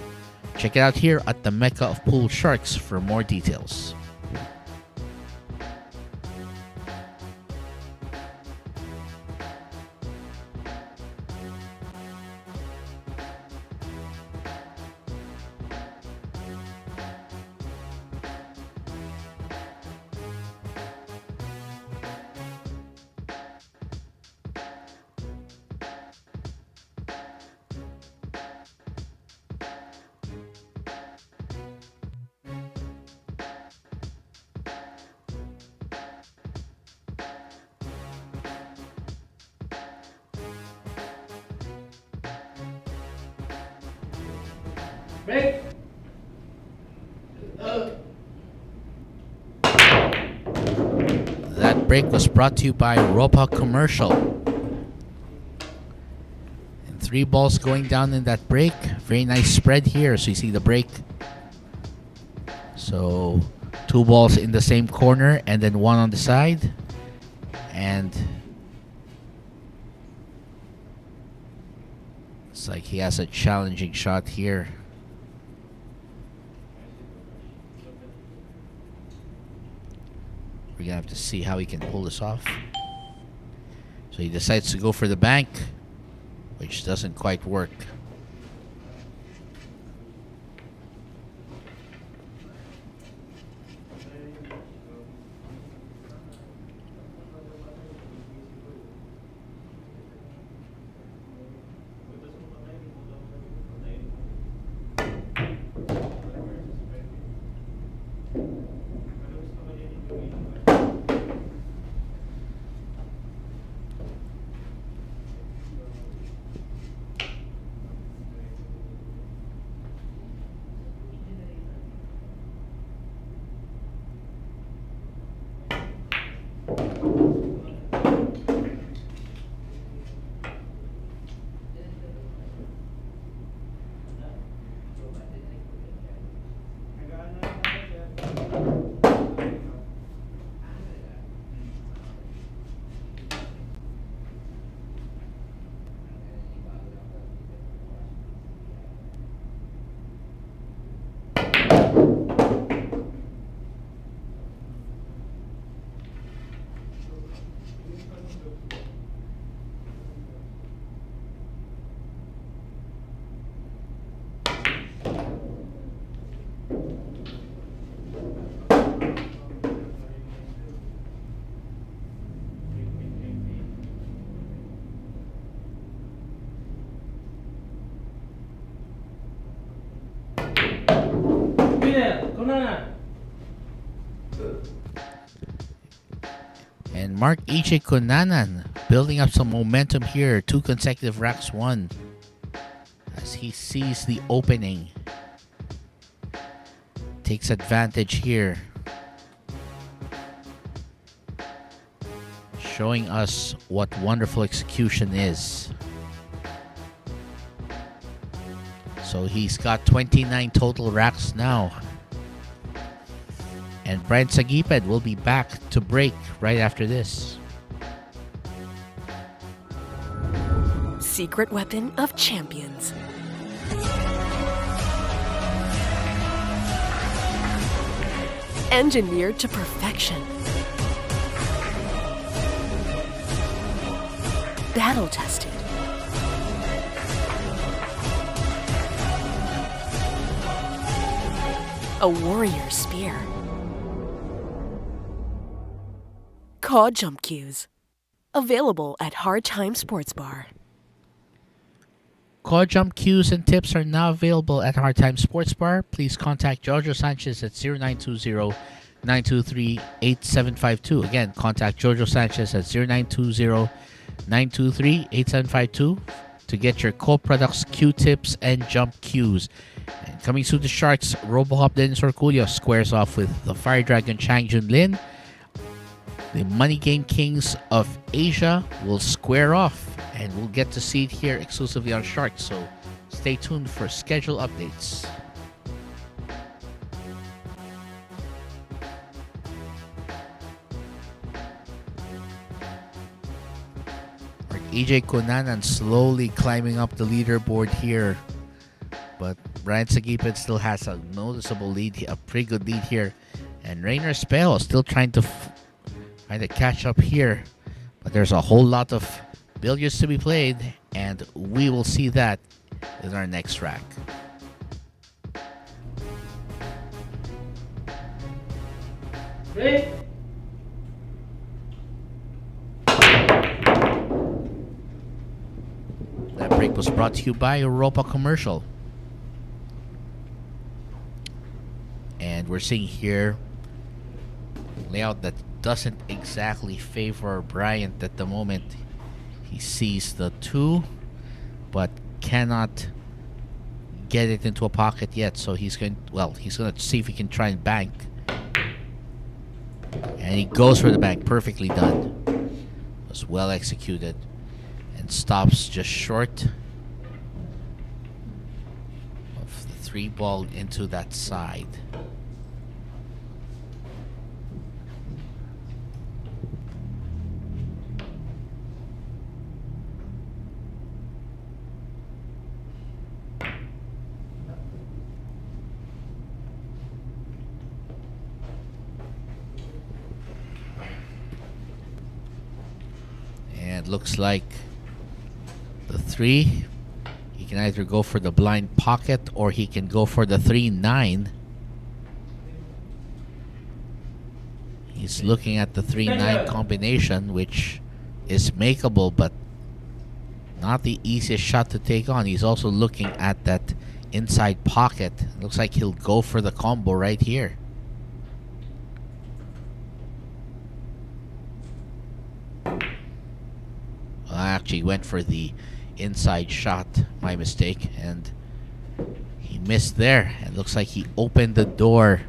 Check it out here at the Mecca of Pool Sharks for more details. Break. That break was brought to you by Ropa Commercial. And 3 balls going down in that break. Very nice spread here. So you see the break. So 2 balls in the same corner and then 1 on the side. And it's like he has a challenging shot here. We're gonna have to see how he can pull this off. So he decides to go for the bank, which doesn't quite work. Cunanan. And Marc Egay Cunanan building up some momentum here. 2 consecutive racks won as he sees the opening. Takes advantage here. Showing us what wonderful execution is. So he's got 29 total racks now. And Bryant Saguiped will be back to break right after this. Secret weapon of champions. Engineered to perfection. Battle tested. A warrior spear. Cod jump cues. Available at Hard Time Sports Bar. Call jump cues and tips are now available at Hard Time Sports Bar. Please contact Jojo Sanchez at 0920-923-8752. Again, contact Jojo Sanchez at 0920-923-8752 to get your co-products, Q-tips, and jump cues. And coming soon to Sharks, RoboHop Dennis Orculio squares off with the Fire Dragon Chang Junlin. The Money Game Kings of Asia will square off, and we'll get to see it here exclusively on Sharks, so stay tuned for schedule updates. Egay Cunanan slowly climbing up the leaderboard here, but Bryant Saguiped still has a noticeable lead, a pretty good lead here, and Rayner Espejo still trying to catch up here, but there's a whole lot of billiards to be played, and we will see that in our next rack. Break. That break was brought to you by Europa Commercial. And we're seeing here layout that doesn't exactly favor Bryant at the moment. He sees the 2, but cannot get it into a pocket yet. So he's going to see if he can try and bank. And he goes for the bank. Perfectly done. It was well executed. And stops just short of the 3 ball into that side. And looks like the 3, he can either go for the blind pocket or he can go for the 3-9. He's looking at the 3-9 combination, which is makeable, but not the easiest shot to take on. He's also looking at that inside pocket. Looks like he'll go for the combo right here. I actually went for the inside shot, my mistake, and he missed there. It looks like he opened the door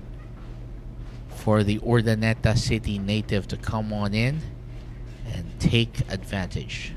for the Urdaneta City native to come on in and take advantage.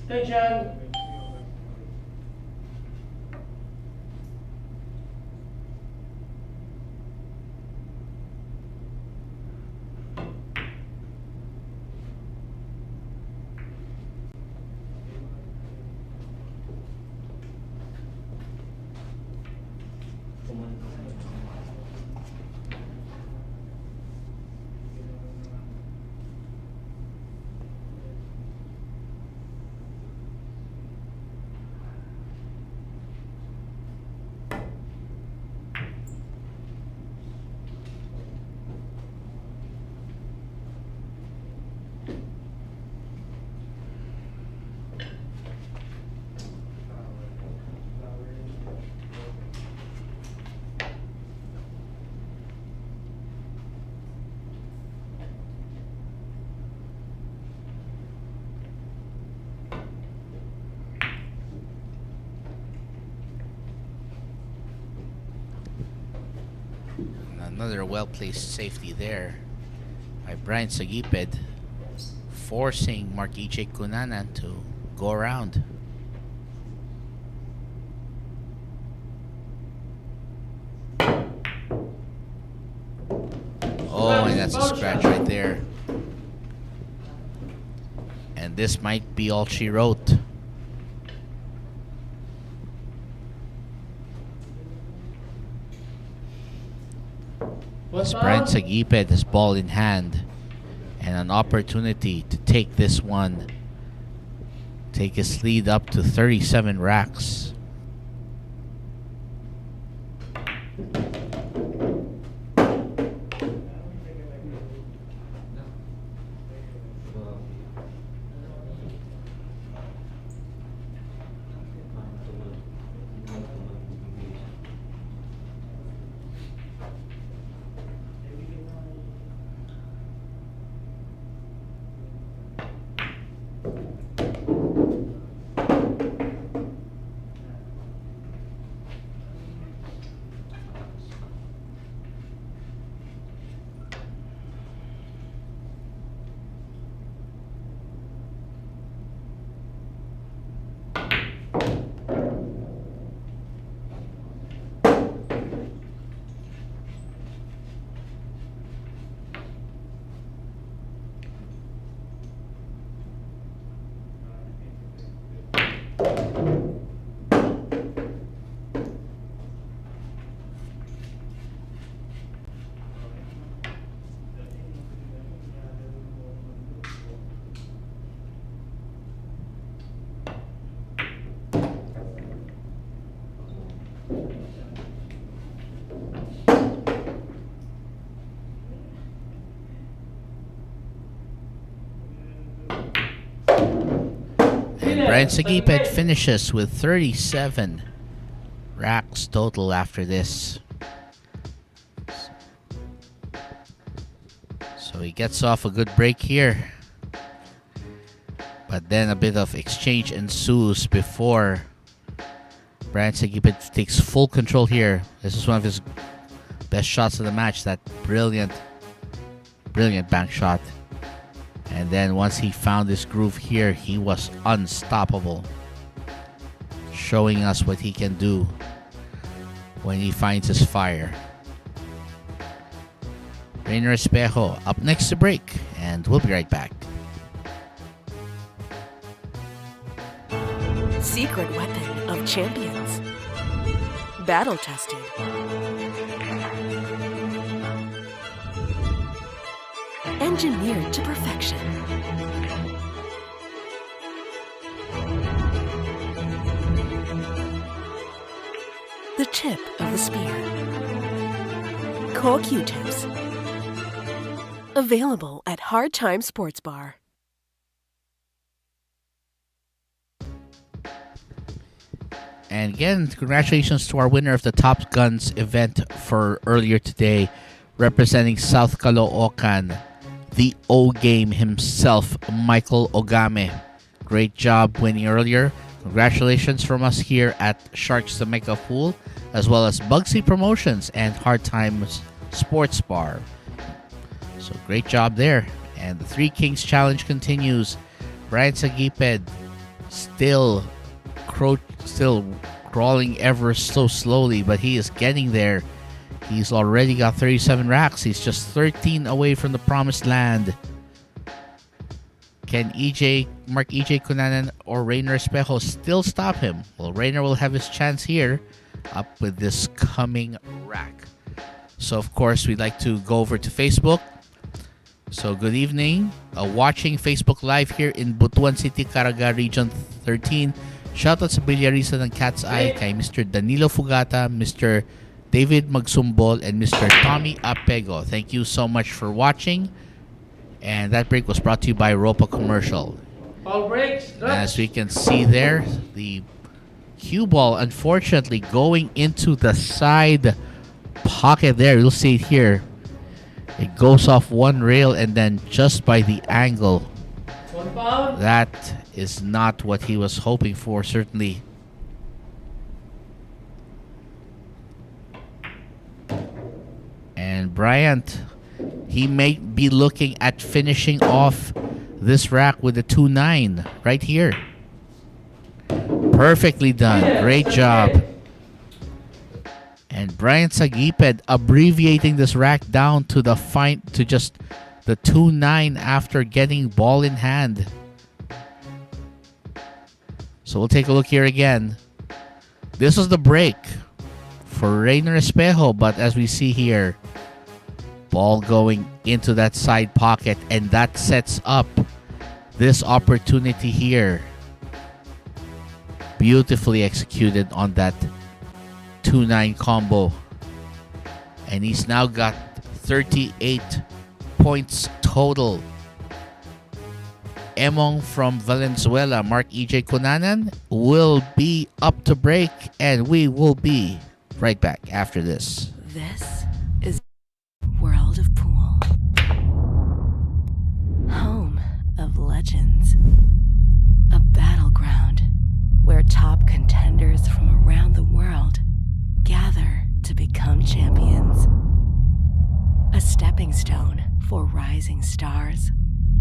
Station. Another well-placed safety there by Bryant Saguiped, forcing Marc Cunanan to go around. Oh, and that's a scratch right there. And this might be all she wrote. Bryant Saguiped has ball in hand and an opportunity to take this one, take his lead up to 37 racks. Bryant Saguiped finishes with 37 racks total after this. So he gets off a good break here. But then a bit of exchange ensues before Bryant Saguiped takes full control here. This is one of his best shots of the match. That brilliant bank shot. And then once he found this groove here, he was unstoppable, showing us what he can do when he finds his fire. Rayner Espejo up next to break, and we'll be right back. Secret weapon of champions. Battle tested. Engineered to perfection. The tip of the spear. Cool Q-tips. Available at Hard Time Sports Bar. And again, congratulations to our winner of the Top Guns event for earlier today, representing South Caloocan, the O-Game himself, Michael Ogame. Great job winning earlier. Congratulations from us here at Sharks the Mega Pool, as well as Bugsy Promotions and Hard Times Sports Bar. So great job there. And the Three Kings Challenge continues. Bryant Saguiped still crawling ever so slowly, but he is getting there. He's already got 37 racks. He's just 13 away from the promised land. Can Marc Cunanan or Rayner Espejo still stop him? Well, Rayner will have his chance here up with this coming rack. So, of course, we'd like to go over to Facebook. So, good evening. Watching Facebook Live here in Butuan City, Caraga, Region 13. Shoutout sa Bilyarisa ng Cat's Eye kay Mr. Danilo Fugata, Mr. David Magsumbol, and Mr. Tommy Apego. Thank you so much for watching. And that break was brought to you by Ropa Commercial. All breaks. As we can see there, the cue ball unfortunately going into the side pocket there. You'll see it here. It goes off one rail and then just by the angle. 1 pound. That is not what he was hoping for, certainly. And And Bryant, he may be looking at finishing off this rack with a 2-9 right here. Perfectly done. Great job. And Bryant Saguiped abbreviating this rack down to just the 2-9 after getting ball in hand. So we'll take a look here again. This was the break for Rayner Espejo, but as we see here, ball going into that side pocket, and that sets up this opportunity here. Beautifully executed on that 2-9 combo. And he's now got 38 points total. Emong from Valenzuela, Marc, Egay, Cunanan will be up to break, and we will be right back after this. This is World of Pool, home of legends, a battleground where top contenders from around the world gather to become champions. A stepping stone for rising stars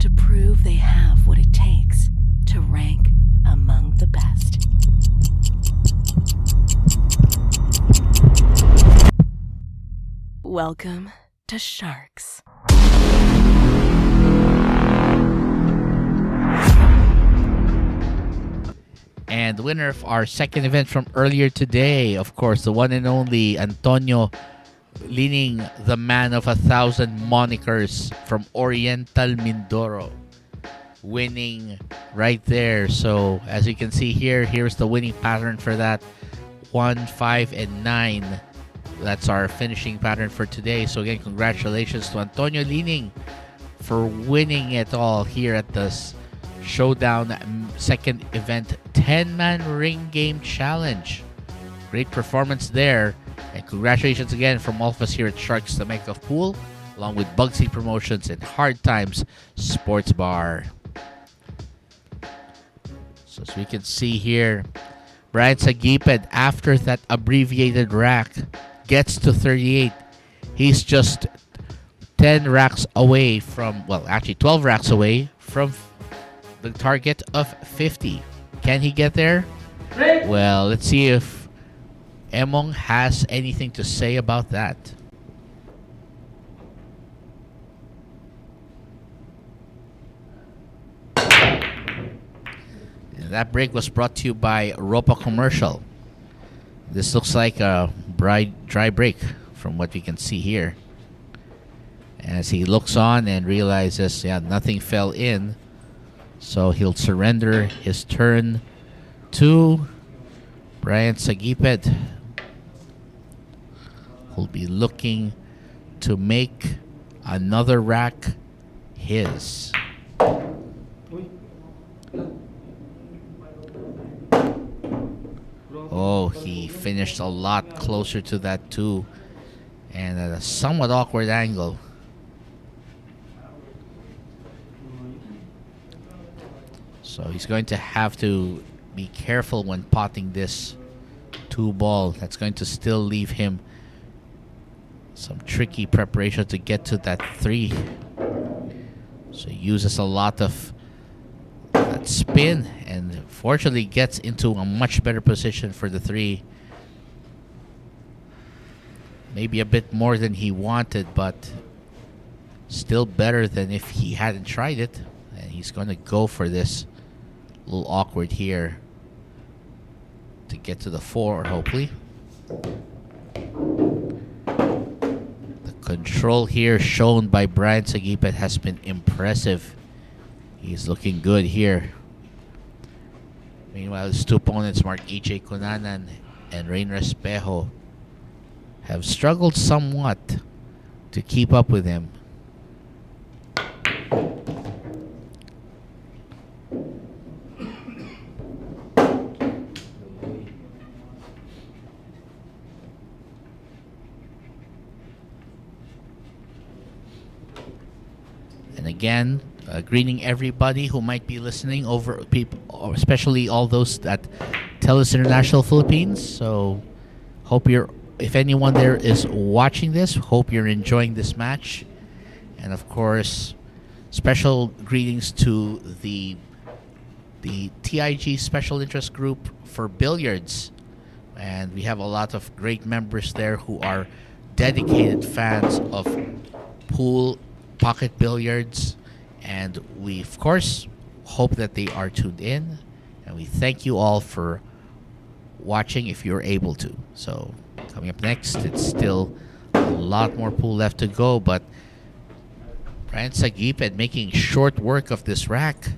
to prove they have what it takes to rank among the best. Welcome to Sharks. And the winner of our second event from earlier today, of course, the one and only Antonio, leading the man of 1,000 monikers from Oriental Mindoro, winning right there. So as you can see here, here's the winning pattern for that. 1, 5, and 9. That's our finishing pattern for today. So again, congratulations to Antonio Lining for winning it all here at this Showdown second event 10-man ring game challenge. Great performance there. And congratulations again from all of us here at Sharks, the Make of Pool, along with Bugsy Promotions and Hard Times Sports Bar. So as we can see here, Bryant Saguiped, after that abbreviated rack, gets to 38. He's just 10 racks away from, well, actually 12 racks away from the target of 50. Can he get there? Well, let's see if Emong has anything to say about that. That break was brought to you by Ropa Commercial. This looks like a dry break from what we can see here. As he looks on and realizes, yeah, nothing fell in. So he'll surrender his turn to Bryant Saguiped, who'll be looking to make another rack his. Oh, he finished a lot closer to that too, and at a somewhat awkward angle. So he's going to have to be careful when potting this 2-ball. That's going to still leave him some tricky preparation to get to that 3. So he uses a lot of that spin and fortunately gets into a much better position for the 3. Maybe a bit more than he wanted, but still better than if he hadn't tried it. And he's going to go for this. A little awkward here to get to the 4, hopefully. The control here shown by Bryant Saguiped has been impressive. He's looking good here. Meanwhile, his 2 opponents, Marc, Egay, Cunanan, and Rayner Espejo, have struggled somewhat to keep up with him. And again, greeting everybody who might be listening over people, especially all those that TELUS International Philippines. So hope you're if anyone there is watching this, hope you're enjoying this match. And of course, special greetings to the TIG Special Interest Group for Billiards. And we have a lot of great members there who are dedicated fans of pool pocket billiards. And we, of course, hope that they are tuned in. And we thank you all for watching if you're able to. So coming up next, it's still a lot more pool left to go, but Bryant Saguiped making short work of this rack.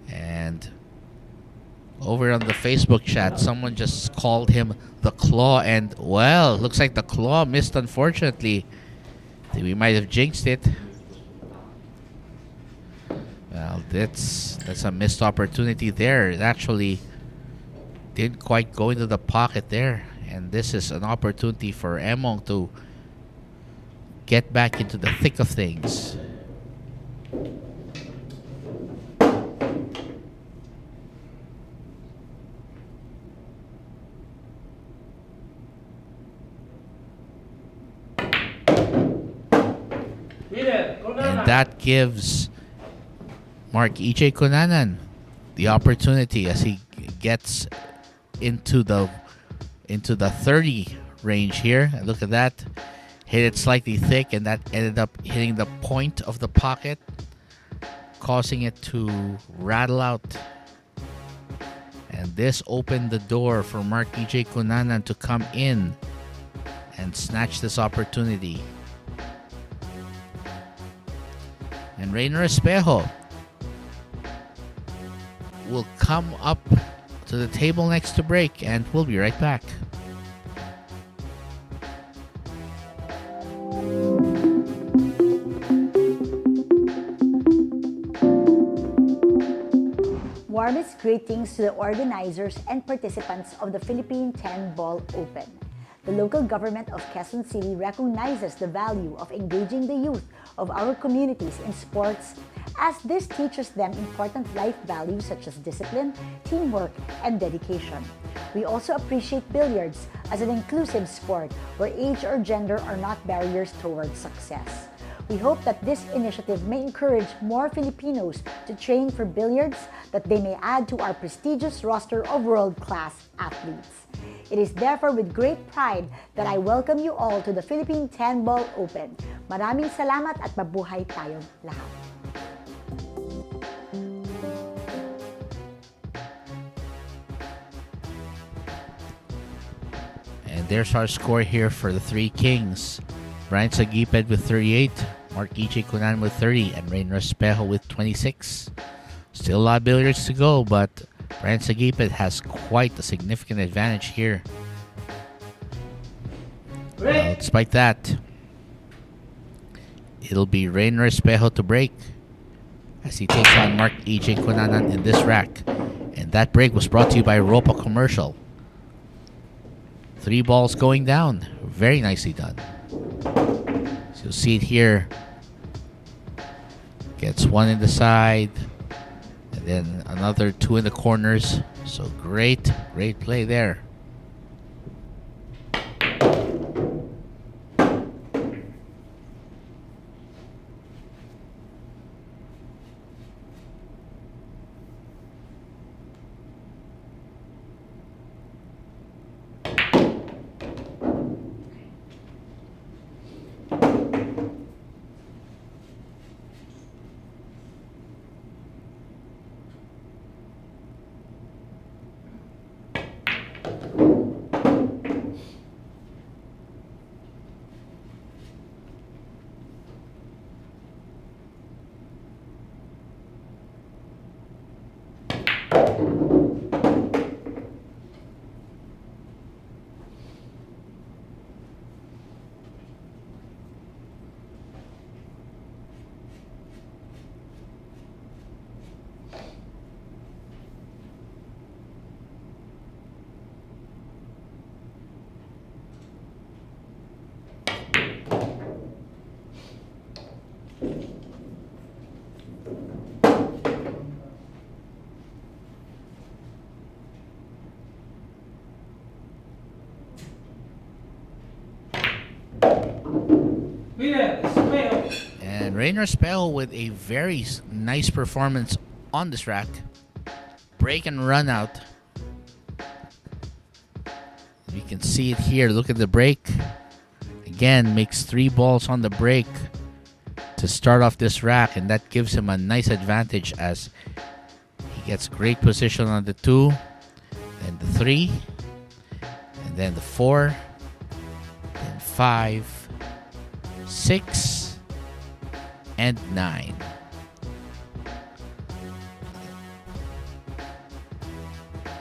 And over on the Facebook chat, someone just called him the Claw, and well, looks like the Claw missed, unfortunately. We might have jinxed it. Well, that's a missed opportunity there. It actually didn't quite go into the pocket there, and this is an opportunity for Emong to get back into the thick of things. And that gives Marc Egay Cunanan the opportunity as he gets into the 30 range here. And look at that. Hit it slightly thick, and that ended up hitting the point of the pocket, causing it to rattle out. And this opened the door for Marc Egay Cunanan to come in and snatch this opportunity. And Rayner Espejo will come up to the table next to break, and we'll be right back. Warmest greetings to the organizers and participants of the Philippine 10 Ball Open. The local government of Quezon City recognizes the value of engaging the youth of our communities in sports, as this teaches them important life values such as discipline, teamwork, and dedication. We also appreciate billiards as an inclusive sport where age or gender are not barriers towards success. We hope that this initiative may encourage more Filipinos to train for billiards, that they may add to our prestigious roster of world-class athletes. It is therefore with great pride that I welcome you all to the Philippine 10 Ball Open. Maraming salamat at mabuhay tayong lahat. And there's our score here for the three kings. Bryant Saguiped with 38, Marc Egay Cunanan with 30, and Rayner Espejo with 26. Still a lot of billiards to go, but Bryant Saguiped has quite a significant advantage here. Despite that, it'll be Rayner Espejo to break as he takes on Marc Egay Cunanan in this rack. And that break was brought to you by Ropa Commercial. 3 balls going down. Very nicely done. So you'll see it here. Gets 1 in the side. And then another 2 in the corners. So great play there. Winner, Espejo. And Rayner Espejo with a very nice performance on this rack. Break and run out. You can see it here. Look at the break. Again, makes 3 balls on the break to start off this rack, and that gives him a nice advantage as he gets great position on the 2, then the 3, and then the 4, then 5, 6, and 9.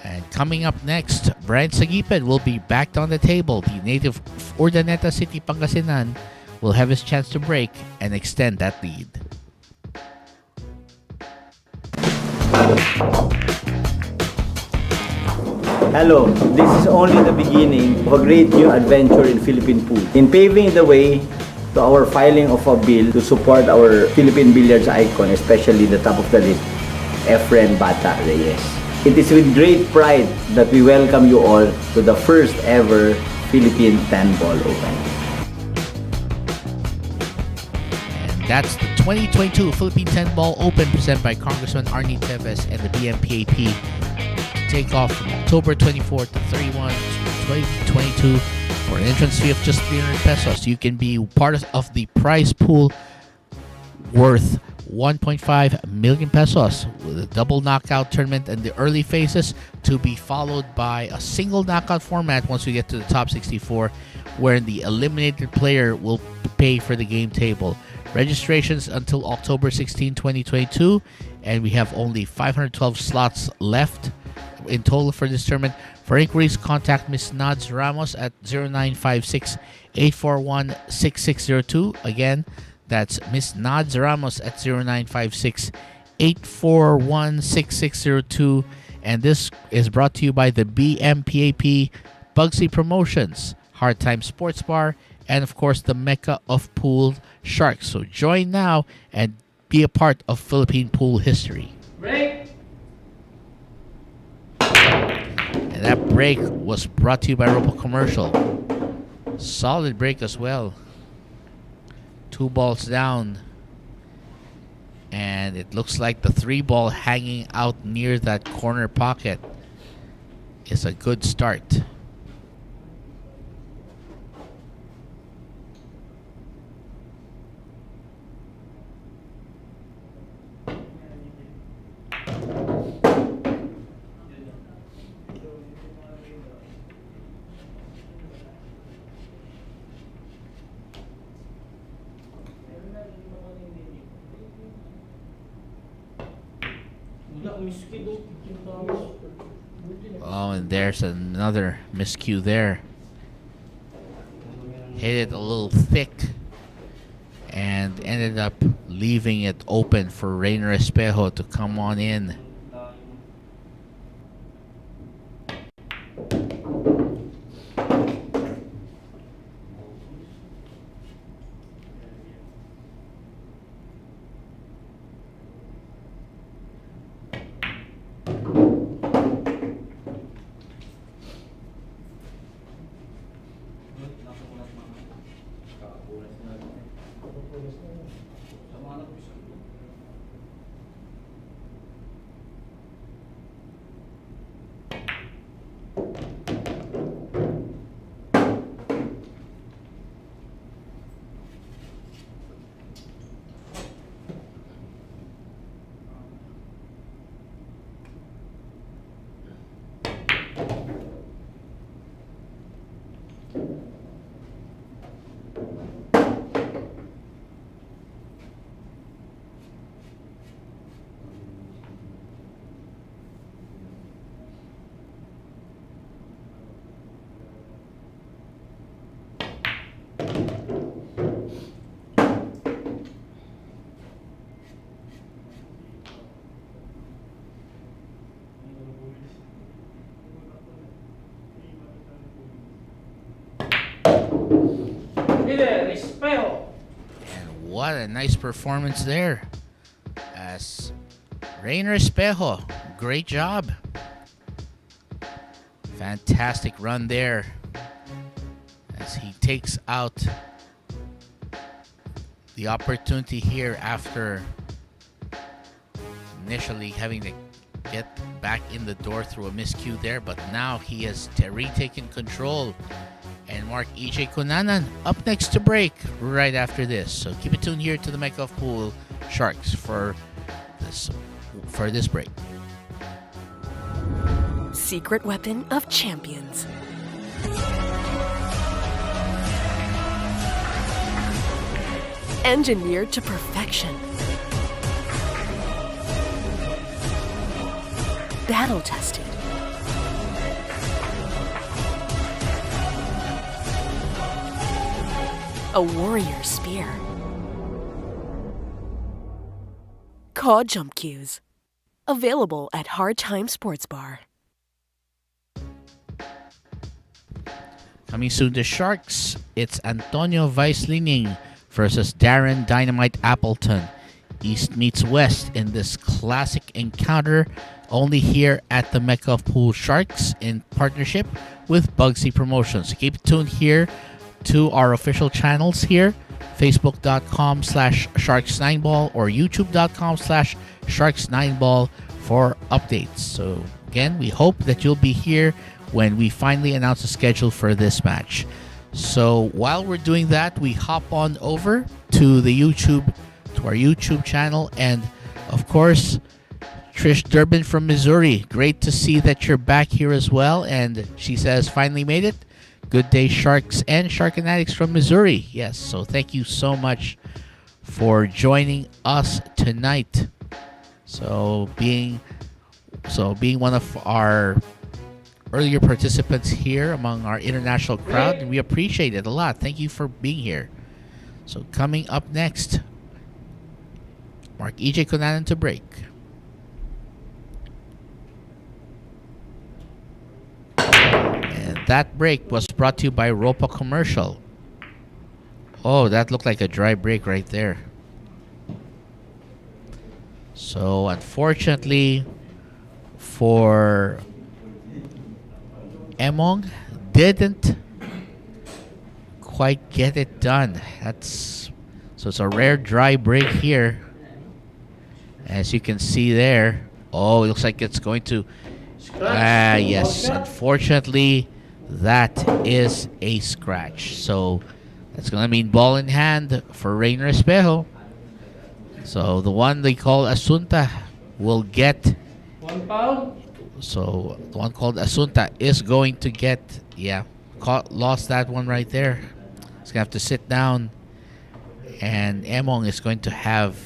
And coming up next, Bryant Saguiped will be back on the table. The native of Urdaneta City, Pangasinan, will have his chance to break and extend that lead. Hello, this is only the beginning of a great new adventure in Philippine pool. In paving the way to our filing of a bill to support our Philippine billiards icon, especially the top of the list, Efren Bata Reyes. It is with great pride that we welcome you all to the first ever Philippine 10-Ball Open. And that's the 2022 Philippine 10-Ball Open presented by Congressman Arnie Teves and the BMPAP. Take off from October 24th to 31, 2022 for an entrance fee of just 300 pesos. You can be part of the prize pool worth 1.5 million pesos with a double knockout tournament in the early phases to be followed by a single knockout format once we get to the top 64, where the eliminated player will pay for the game table. Registrations until October 16, 2022, and we have only 512 slots left in total for this tournament. For inquiries, contact Ms. Nads Ramos at 0956-841-6602. Again, that's Ms. Nads Ramos at 0956-841-6602. And this is brought to you by the BMPAP, Bugsy Promotions, Hard Time Sports Bar, and of course the Mecca of Pool Sharks. So join now and be a part of Philippine pool history. Break. And that break was brought to you by Robo Commercial. Solid break as well. 2 balls down. And it looks like the 3 ball hanging out near that corner pocket is a good start. Oh, and there's another miscue there. Hit it a little thick and ended up leaving it open for Rayner Espejo to come on in. Winner, Espejo. And what a nice performance there as Rayner Espejo. Great job. Fantastic run there as he takes out the opportunity here after initially having to get back in the door through a miscue there, but now he has retaken control. And Marc Egay Cunanan up next to break right after this. So keep it tuned here to the Mecca of Pool Sharks for this break. Secret weapon of champions. Engineered to perfection. Battle tested. A warrior spear. Caw Jump Cues. Available at Hard Time Sports Bar. Coming soon to Sharks, it's Antonio Weisslining versus Darren Dynamite Appleton. East meets West in this classic encounter, only here at the Mecca of Pool Sharks in partnership with Bugsy Promotions. So keep it tuned here to our official channels here, facebook.com/sharks9ball or youtube.com/sharks9ball for updates. So again, we hope that you'll be here when we finally announce the schedule for this match. So while we're doing that, we hop on over to our YouTube channel, and of course, Trish Durbin from Missouri. Great to see that you're back here as well, and she says finally made it. Good day, Sharks and Sharkanatics from Missouri. Yes, so thank you so much for joining us tonight. So being one of our earlier participants here among our international crowd, and we appreciate it a lot. Thank you for being here. So coming up next, Marc Egay Cunanan to break. And that break was brought to you by Ropa Commercial. Oh, that looked like a dry break right there. So unfortunately for Emong, didn't quite get it done. So it's a rare dry break here, as you can see there. Oh, it looks like it's going to. Yes. Unfortunately, that is a scratch. So that's gonna mean ball in hand for Rayner Espejo. So the one they call Asunta will get. One foul. So the one called Asunta is going to get, lost that one right there. He's gonna have to sit down, and Emong is going to have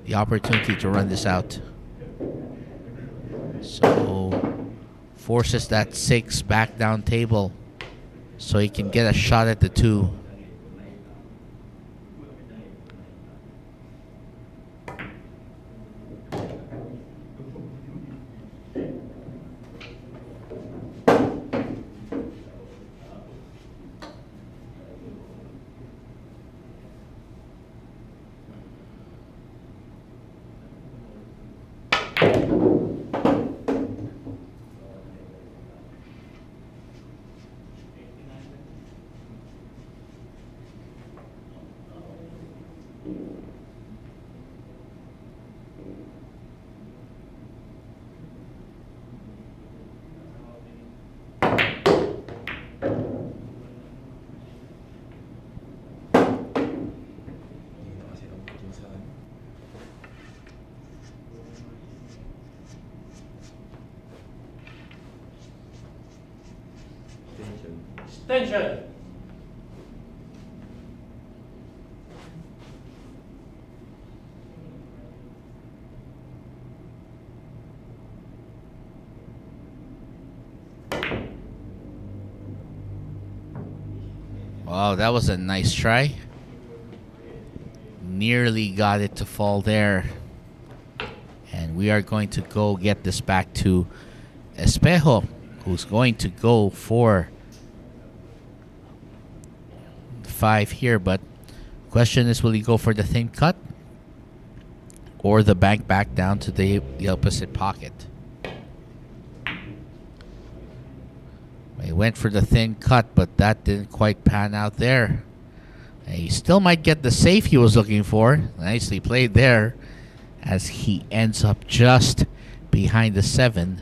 the opportunity to run this out. So forces that 6 back down table so he can get a shot at the 2. Extension. Wow, that was a nice try. Nearly got it to fall there. And we are going to go get this back to Espejo, who's going to go for 5 here, but question is, will he go for the thin cut or the bank back down to the opposite pocket? He went for the thin cut, but that didn't quite pan out there. He still might get the save he was looking for. Nicely played there, as he ends up just behind the 7.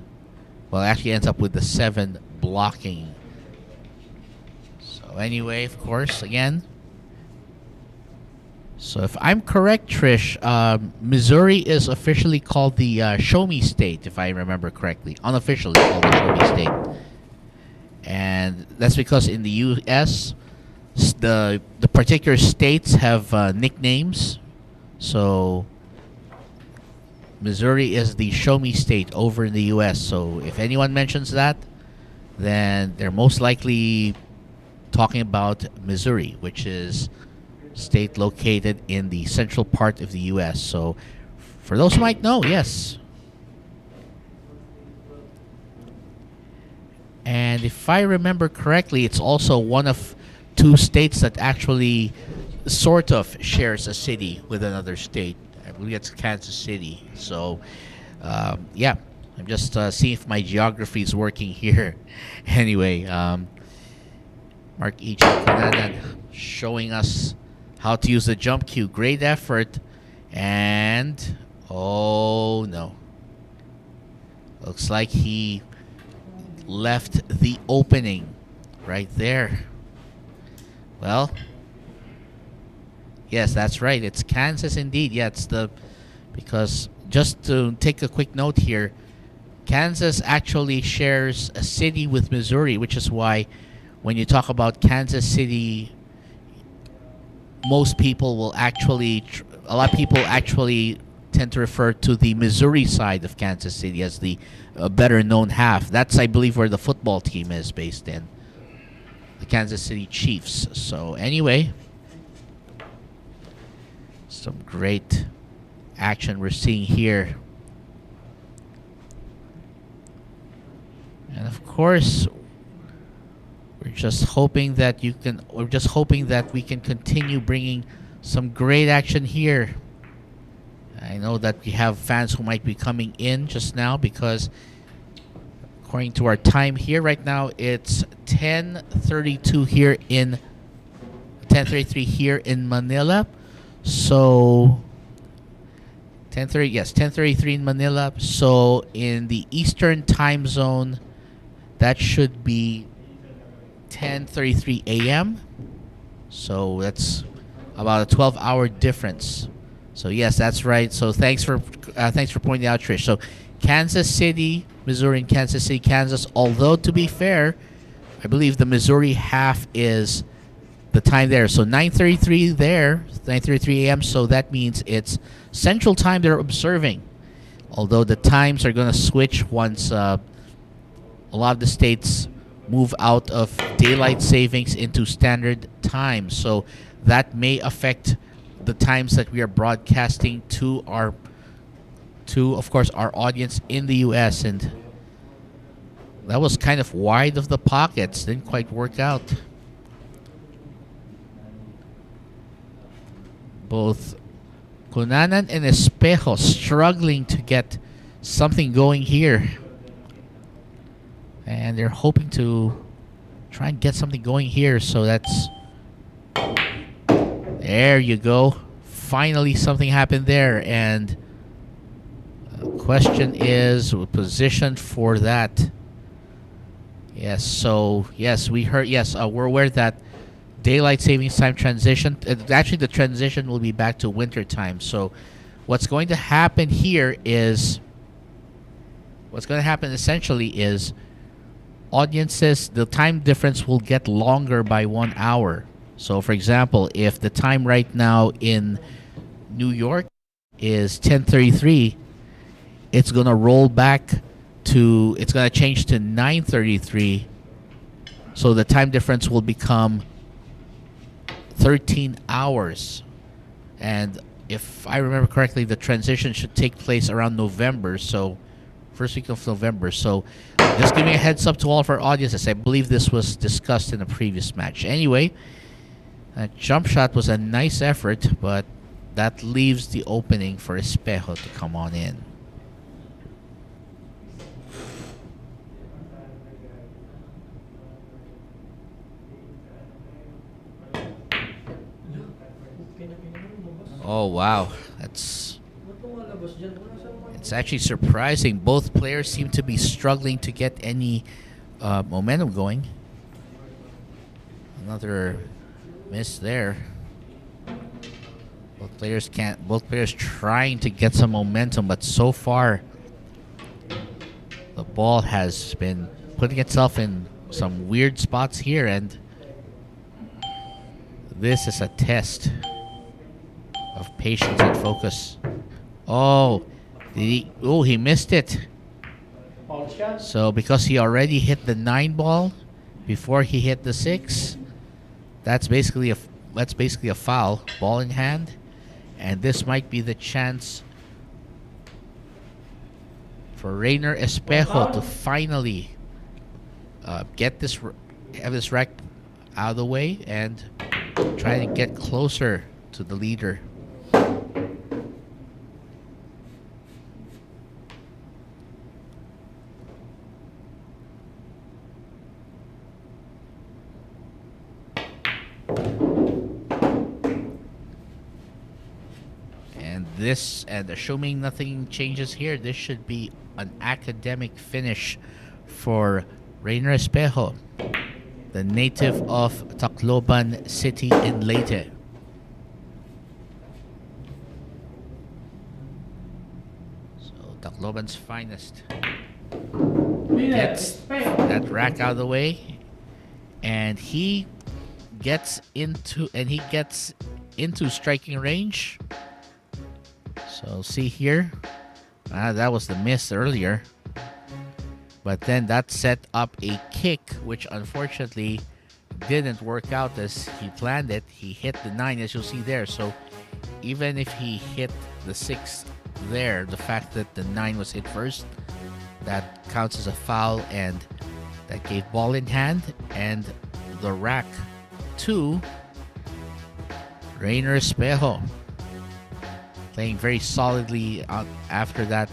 Well, actually ends up with the 7 blocking. So anyway, of course, again. So if I'm correct, Trish, Missouri is officially called the Show Me State, if I remember correctly. Unofficially called the Show Me State. And that's because in the U.S., the particular states have nicknames. So Missouri is the Show Me State over in the U.S. So if anyone mentions that, then they're most likely talking about Missouri, which is state located in the central part of the U.S. So for those who might know, yes. And if I remember correctly, it's also one of 2 states that actually sort of shares a city with another state. I believe it's Kansas City. So, yeah, I'm just seeing if my geography is working here. Anyway, Marc Cunanan showing us how to use the jump cue. Great effort. And, oh no. Looks like he left the opening right there. Well, yes, that's right. It's Kansas indeed. Yeah, it's because just to take a quick note here, Kansas actually shares a city with Missouri, which is why when you talk about Kansas City, most people will actually, a lot of people actually tend to refer to the Missouri side of Kansas City as the better known half. That's, I believe, where the football team is based in. The Kansas City Chiefs. So anyway, some great action we're seeing here. And of course, we're just hoping that we can continue bringing some great action here. I know that we have fans who might be coming in just now because according to our time here right now, it's 10:32 here in 10:33 here in Manila. So 10:33 in Manila. So in the Eastern time zone, that should be 10:33 a.m. So that's about a 12-hour difference. So yes, that's right. So thanks for pointing out, Trish. So Kansas City, Missouri, and Kansas City, Kansas. Although to be fair, I believe the Missouri half is the time there. So 9:33 there, 9:33 a.m. So that means it's Central Time they're observing. Although the times are going to switch once a lot of the states move out of daylight savings into standard time. So that may affect the times that we are broadcasting to of course our audience in the US, and that was kind of wide of the pockets, didn't quite work out. Both Cunanan and Espejo struggling to get something going here, and they're hoping to try and get something going here. So that's, there you go. Finally something happened there, and the question is position for that. Yes, so yes, we heard, yes, we're aware that daylight savings time transition, actually the transition will be back to winter time. So what's going to happen here is, essentially is audiences, the time difference will get longer by 1 hour. So for example, if the time right now in New York is 10:33, it's going to roll back to, it's going to change to 9:33. So the time difference will become 13 hours. And if I remember correctly, the transition should take place around November. So first week of November. So just giving a heads up to all of our audiences. I believe this was discussed in a previous match. Anyway, that jump shot was a nice effort, but that leaves the opening for Espejo to come on in. Oh wow, it's actually surprising. Both players seem to be struggling to get any momentum going. Another miss there. Both players trying to get some momentum, but so far the ball has been putting itself in some weird spots here, and this is a test of patience and focus. Oh, he missed it. Foul shot. So because he already hit the 9 ball before he hit the 6, that's basically a foul, ball in hand, and this might be the chance for Rayner Espejo to finally have this rack out of the way and try to get closer to the leader. And assuming nothing changes here, this should be an academic finish for Rayner Espejo, the native of Tacloban City in Leyte. So Tacloban's finest gets that rack out of the way, and he gets into striking range. So see here, that was the miss earlier, but then that set up a kick, which unfortunately didn't work out as he planned it. He hit the 9, as you'll see there. So even if he hit the 6 there, the fact that the 9 was hit first, that counts as a foul, and that gave ball in hand and the rack to Rayner Espejo. Playing very solidly after that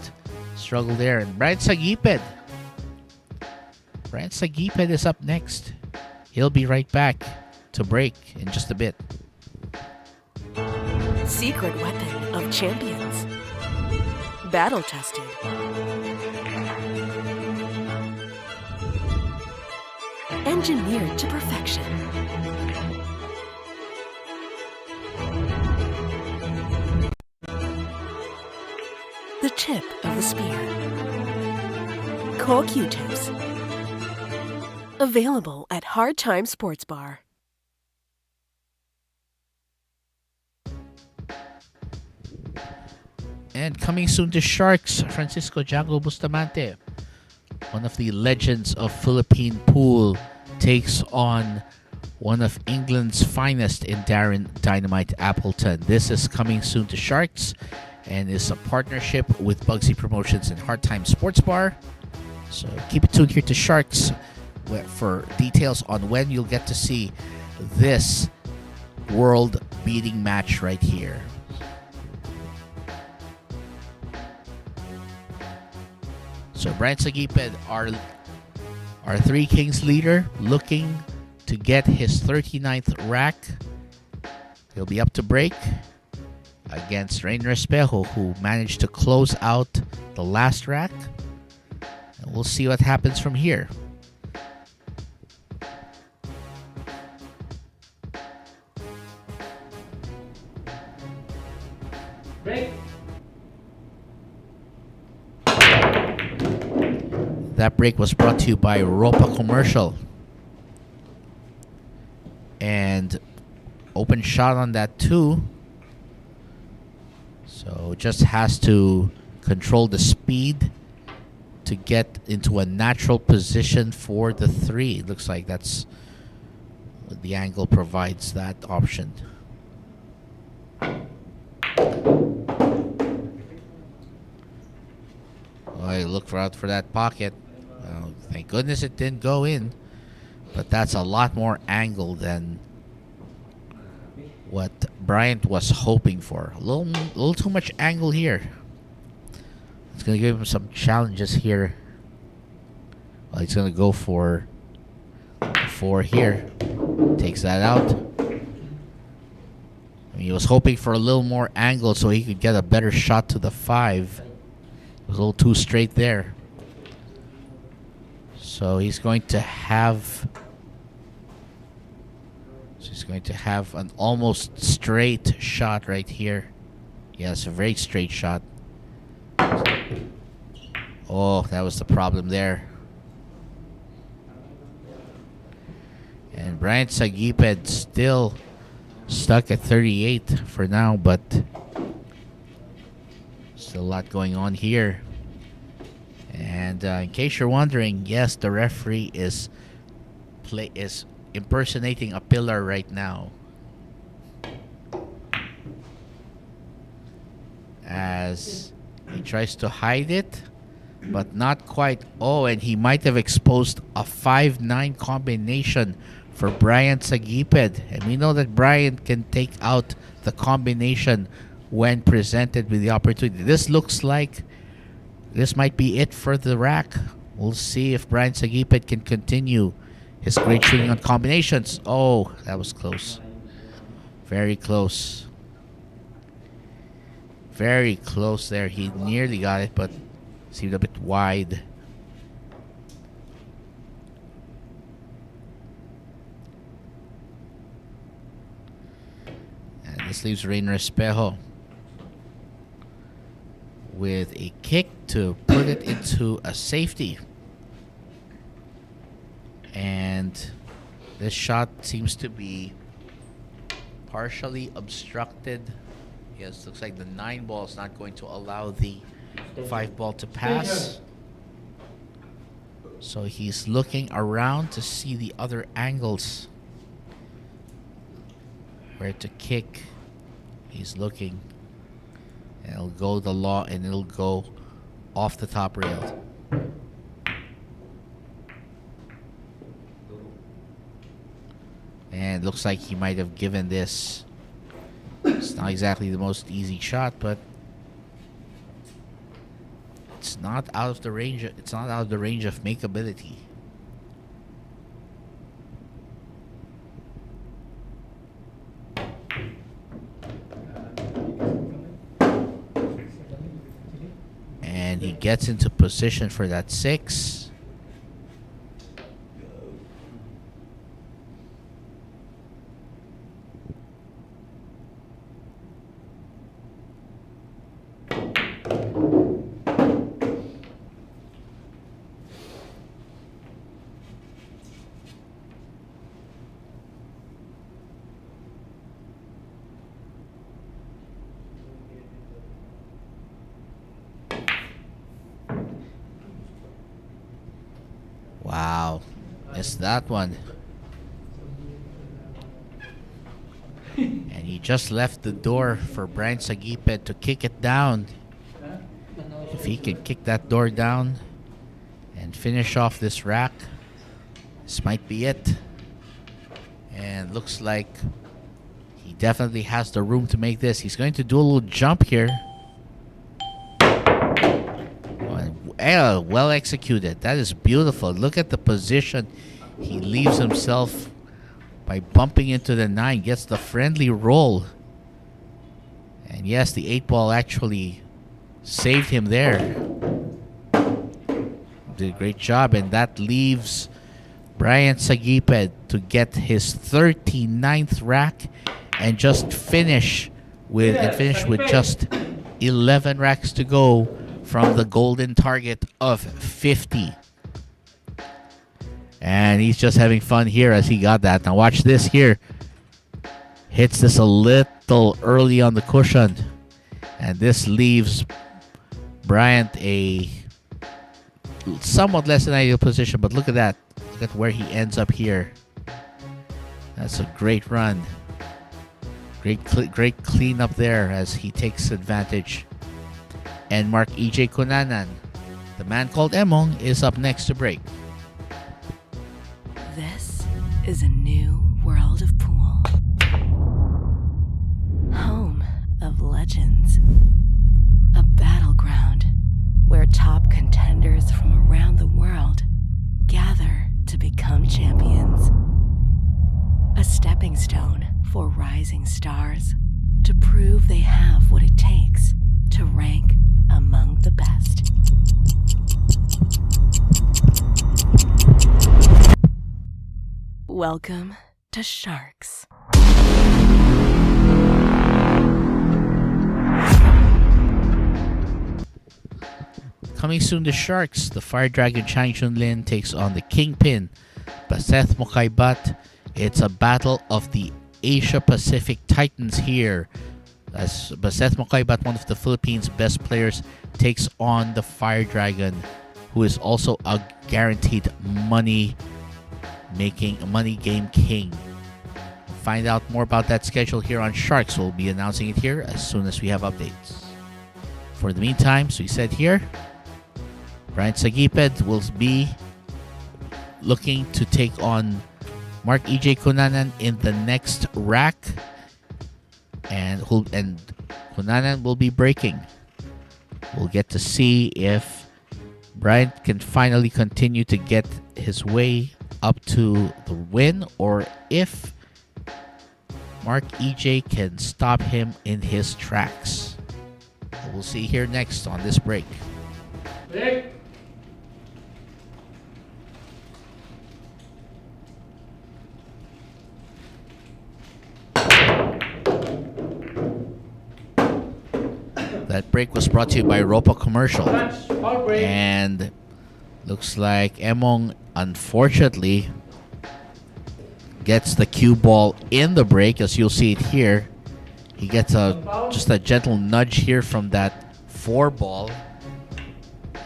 struggle there. And Bryant Saguiped is up next. He'll be right back to break in just a bit. Secret weapon of champions. Battle tested. Engineered to perfection. The tip of the spear. Cool Q-tips. Available at Hard Time Sports Bar. And coming soon to Sharks, Francisco Django Bustamante, one of the legends of Philippine pool, takes on one of England's finest in Darren Dynamite Appleton. This is coming soon to Sharks, and is a partnership with Bugsy Promotions and Hard Time Sports Bar. So keep it tuned here to Sharks for details on when you'll get to see this world-beating match right here. So Bryant Saguiped, our Three Kings leader, looking to get his 39th rack. He'll be up to break against Rayner Espejo, who managed to close out the last rack. And we'll see what happens from here. Break. That break was brought to you by Ropa Commercial. And open shot on that too. So just has to control the speed to get into a natural position for the 3. Looks like that's the angle provides that option. I look out for that pocket. Thank goodness it didn't go in, but that's a lot more angle than what Bryant was hoping for. A little too much angle here. It's going to give him some challenges here. Well, he's going to go for 4 here. Takes that out. He was hoping for a little more angle so he could get a better shot to the 5. It was a little too straight there. So he's going to have an almost straight shot right here. Yes, a very straight shot. Oh, that was the problem there. And Bryant Saguiped still stuck at 38 for now, but still a lot going on here. And in case you're wondering, yes, the referee is impersonating a pillar right now, as he tries to hide it, but not quite. Oh, and he might have exposed a 5-9 combination for Bryant Saguiped. And we know that Bryant can take out the combination when presented with the opportunity. This looks like this might be it for the rack. We'll see if Bryant Saguiped can continue his great shooting on combinations. Oh, that was close. Very close. Very close there. He nearly got it, but seemed a bit wide. And this leaves Rayner Espejo with a kick to put it into a safety. And this shot seems to be partially obstructed. Yes, looks like the 9 ball is not going to allow the 5 ball to pass. So he's looking around to see the other angles where to kick. He's looking. And it'll go the law, and it'll go off the top rail. And looks like he might have given this. It's not exactly the most easy shot, but it's not out of the range. It's not out of the range of makeability. And he gets into position for that 6. Wow, missed that one. And he just left the door for Bryant Saguiped to kick it down. If he can kick that door down and finish off this rack, this might be it. And looks like he definitely has the room to make this. He's going to do a little jump here. Well executed. That is beautiful. Look at the position he leaves himself by bumping into the 9. Gets the friendly roll. And yes, the 8 ball actually saved him there. Did a great job. And that leaves Bryant Saguiped to get his 39th rack and just finish with just 11 racks to go from the golden target of 50. And he's just having fun here as he got that. Now watch this here. Hits this a little early on the cushion. And this leaves Bryant a somewhat less than ideal position. But look at that. Look at where he ends up here. That's a great run. Great clean up there as he takes advantage. And Marc Egay Cunanan, the man called Emong, is up next to break. This is a new world of pool. Home of legends. A battleground where top contenders from around the world gather to become champions. A stepping stone for rising stars to prove they have what it takes to rank among the best. Welcome to Sharks. Coming soon to Sharks, the Fire Dragon Chang Chunlin takes on the Kingpin, Baseth Mokaibat. It's a battle of the Asia Pacific Titans here, as Baseth Mokaibat, one of the Philippines' best players, takes on the Fire Dragon, who is also a guaranteed money game king. Find out more about that schedule here on Sharks. We'll be announcing it here as soon as we have updates. For the meantime, as we said here, Bryant Saguiped will be looking to take on Marc Egay Cunanan in the next rack, and Cunanan will be breaking. We'll get to see if Bryant can finally continue to get his way up to the win, or if Marc Egay can stop him in his tracks. We'll see here next on this break. Break. That break was brought to you by Ropa Commercial. Lunch. Ball break. And looks like Emong, unfortunately, gets the cue ball in the break, as you'll see it here. He gets just a gentle nudge here from that 4 ball,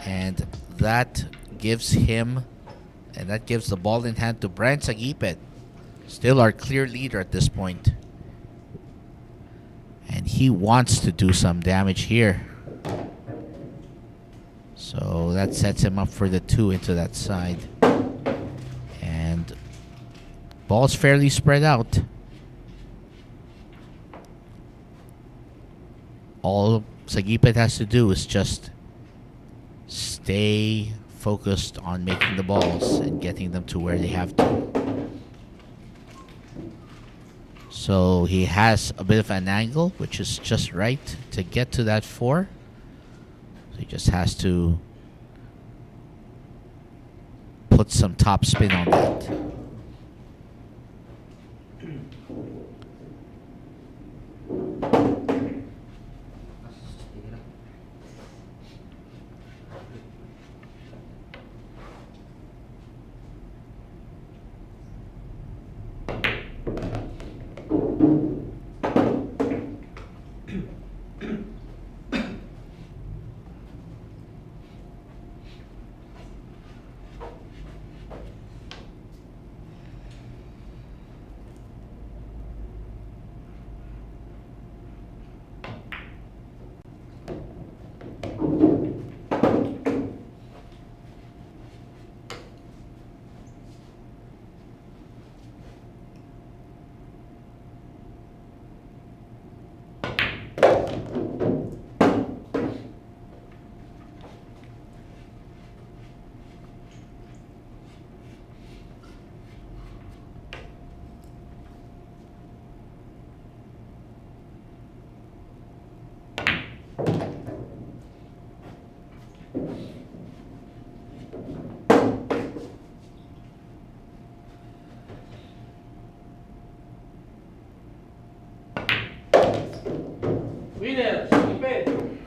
and that gives the ball in hand to Bryant Saguiped, still our clear leader at this point. And he wants to do some damage here. So that sets him up for the 2 into that side. And ball's fairly spread out. All Saguiped has to do is just stay focused on making the balls and getting them to where they have to. So he has a bit of an angle, which is just right to get to that 4. So he just has to put some top spin on that. Winner. Saguiped.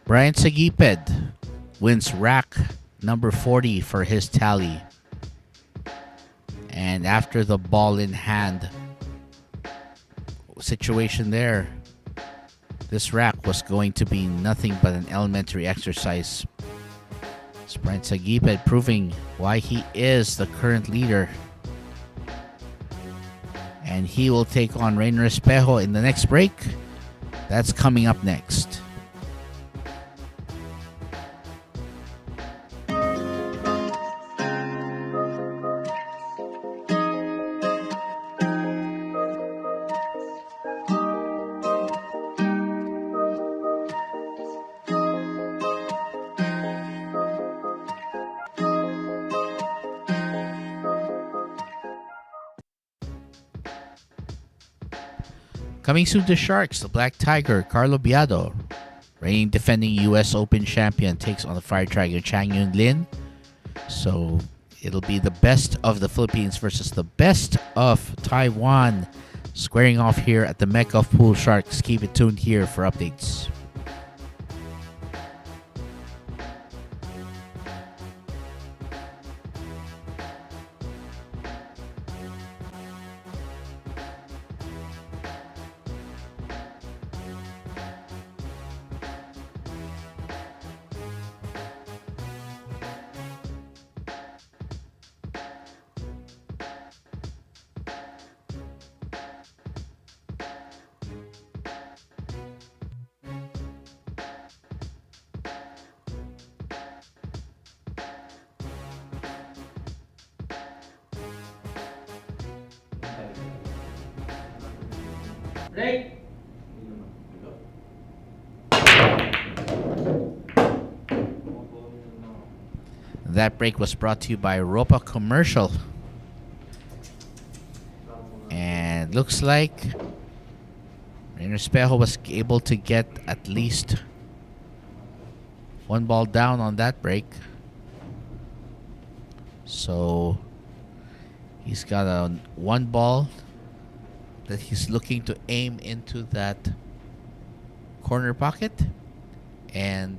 Bryant Saguiped wins rack number 40 for his tally. And after the ball in hand situation there, this rack was going to be nothing but an elementary exercise. It's Bryant Saguiped proving why he is the current leader. And he will take on Rayner Espejo in the next break. That's coming up next. Coming soon to Sharks, the Black Tiger, Carlo Biado, reigning defending U.S. Open champion, takes on the Fire Dragon, Chang Yun Lin. So it'll be the best of the Philippines versus the best of Taiwan, squaring off here at the Mecca of Pool Sharks. Keep it tuned here for updates. Break. That break was brought to you by Ropa Commercial. And looks like Rayner Espejo was able to get at least one ball down on that break. So he's got a one ball that he's looking to aim into that corner pocket and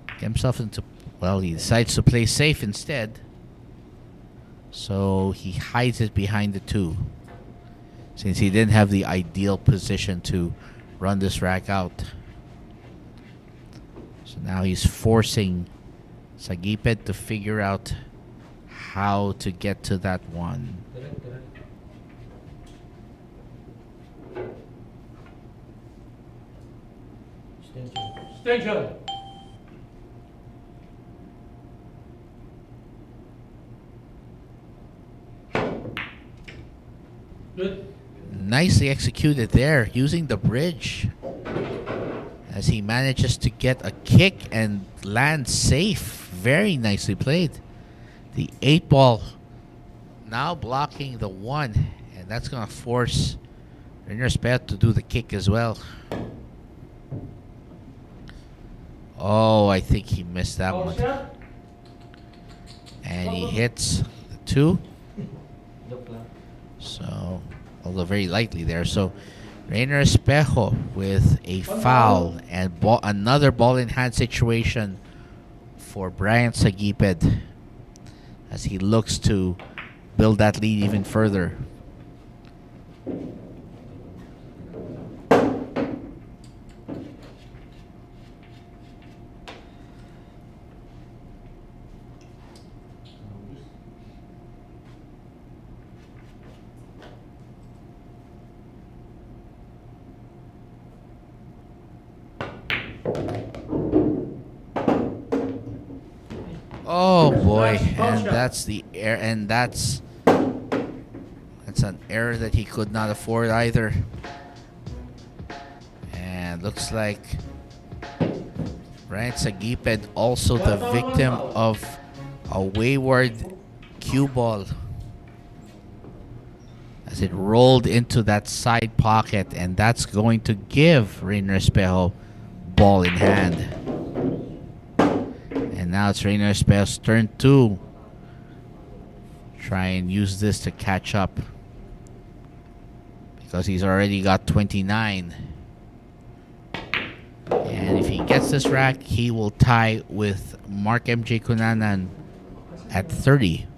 get himself into, well, he decides to play safe instead. So he hides it behind the two, since he didn't have the ideal position to run this rack out. So now he's forcing Saguiped to figure out how to get to that one. Extension. Good. Nicely executed there, using the bridge, as he manages to get a kick and land safe. Very nicely played. The 8 ball now blocking the 1, and that's going to force Rayner Espejo to do the kick as well. Oh, I think he missed that one. And he hits the 2. So, although very lightly there. So, Rayner Espejo with a foul and another ball in hand situation for Bryant Saguiped, as he looks to build that lead even further. Oh boy, and that's the error, and that's an error that he could not afford either. And looks like Bryant Saguiped also the victim of a wayward cue ball, as it rolled into that side pocket, and that's going to give Rayner Espejo ball in hand. And now it's Rayner Espejo's turn to try and use this to catch up, because he's already got 29. And if he gets this rack, he will tie with Marc MJ Cunanan at 30.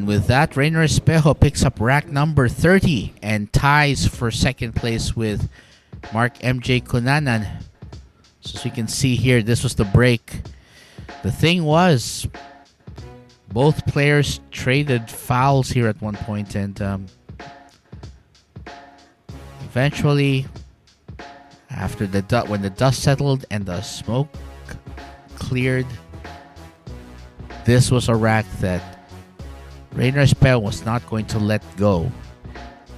And with that, Rayner Espejo picks up rack number 30 and ties for second place with Marc MJ Cunanan. So as you can see here, this was the break. The thing was, both players traded fouls here at one point, and eventually, after when the dust settled and the smoke cleared, this was a rack that Rayner Espejo was not going to let go.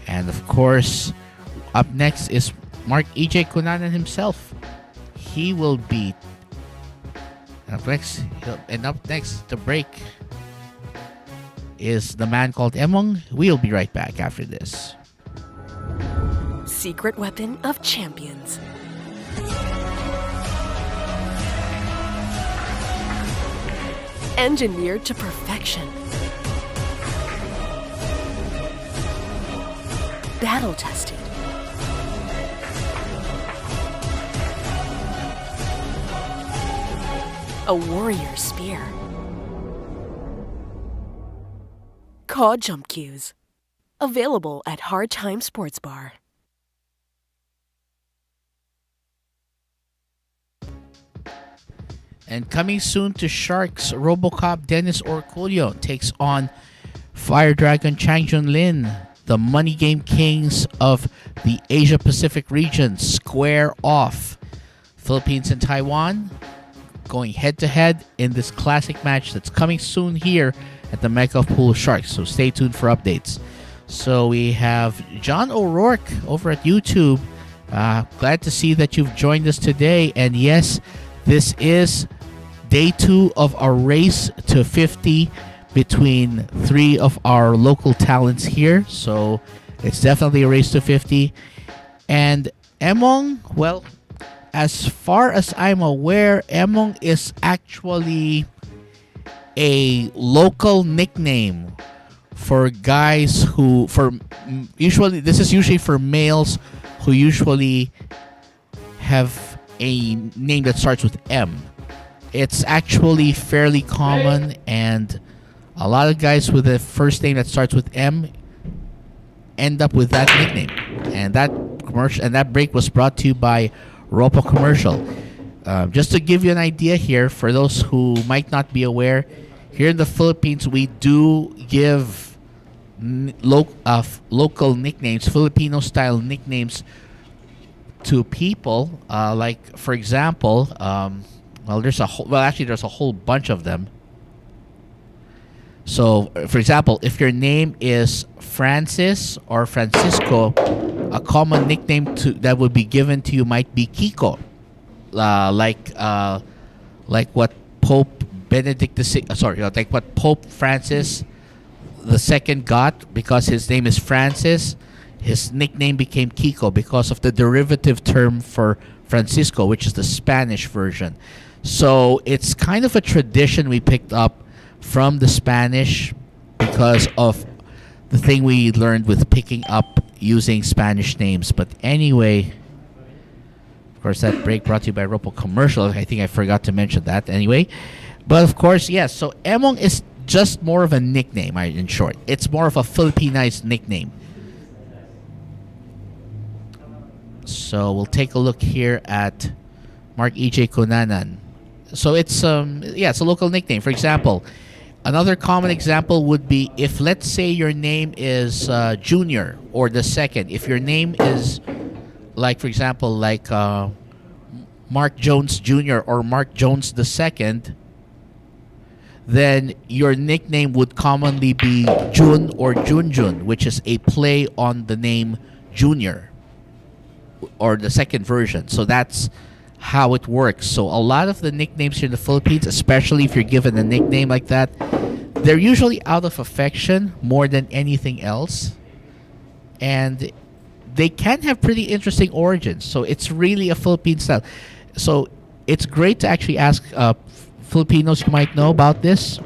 And of course, up next is Marc EJ Cunanan himself. He will beat. Up next, the break is the man called Emong. We'll be right back after this. Secret weapon of champions. Engineered to perfection. Battle tested. A warrior spear. Caw jump cues. Available at Hard Time Sports Bar. And coming soon to Sharks, RoboCop Dennis Orculio takes on Fire Dragon Chang Jun Lin. The Money Game Kings of the Asia Pacific region square off. Philippines and Taiwan going head to head in this classic match that's coming soon here at the Mecca of Pool Sharks. So stay tuned for updates. So we have John O'Rourke over at YouTube. Glad to see that you've joined us today. And yes, this is day 2 of our race to 50 between 3 of our local talents here. So it's definitely a race to 50. And Emong, well, as far as I'm aware, Emong is actually a local nickname for guys who, this is usually for males who usually have a name that starts with M. It's actually fairly common, and a lot of guys with a first name that starts with M end up with that nickname. And that break was brought to you by Ropo Commercial. Just to give you an idea here, for those who might not be aware, here in the Philippines, we do give local nicknames, Filipino-style nicknames to people. Like, for example, there's a whole bunch of them. So, for example, if your name is Francis or Francisco, a common nickname that would be given to you might be Kiko, like what Pope Benedict like what Pope Francis II got, because his name is Francis. His nickname became Kiko because of the derivative term for Francisco, which is the Spanish version. So it's kind of a tradition we picked up from the Spanish because of the thing we learned with picking up using Spanish names. But anyway, of course, that break brought to you by Ropo Commercial. I think I forgot to mention that anyway. But of course, yes, so Emong is just more of a nickname, in short. It's more of a Filipinized nickname. So we'll take a look here at Marc EJ Cunanan. So it's it's a local nickname. For example, another common example would be if, let's say, your name is Junior or the second. If your name is, like, for example, like Mark Jones Jr. or Mark Jones the second, then your nickname would commonly be Jun or Junjun, which is a play on the name Junior or the second version. So that's how it works. So a lot of the nicknames here in the Philippines, especially if you're given a nickname like that, they're usually out of affection more than anything else. And they can have pretty interesting origins. So it's really a Philippine style. So it's great to actually ask Filipinos who might know about this.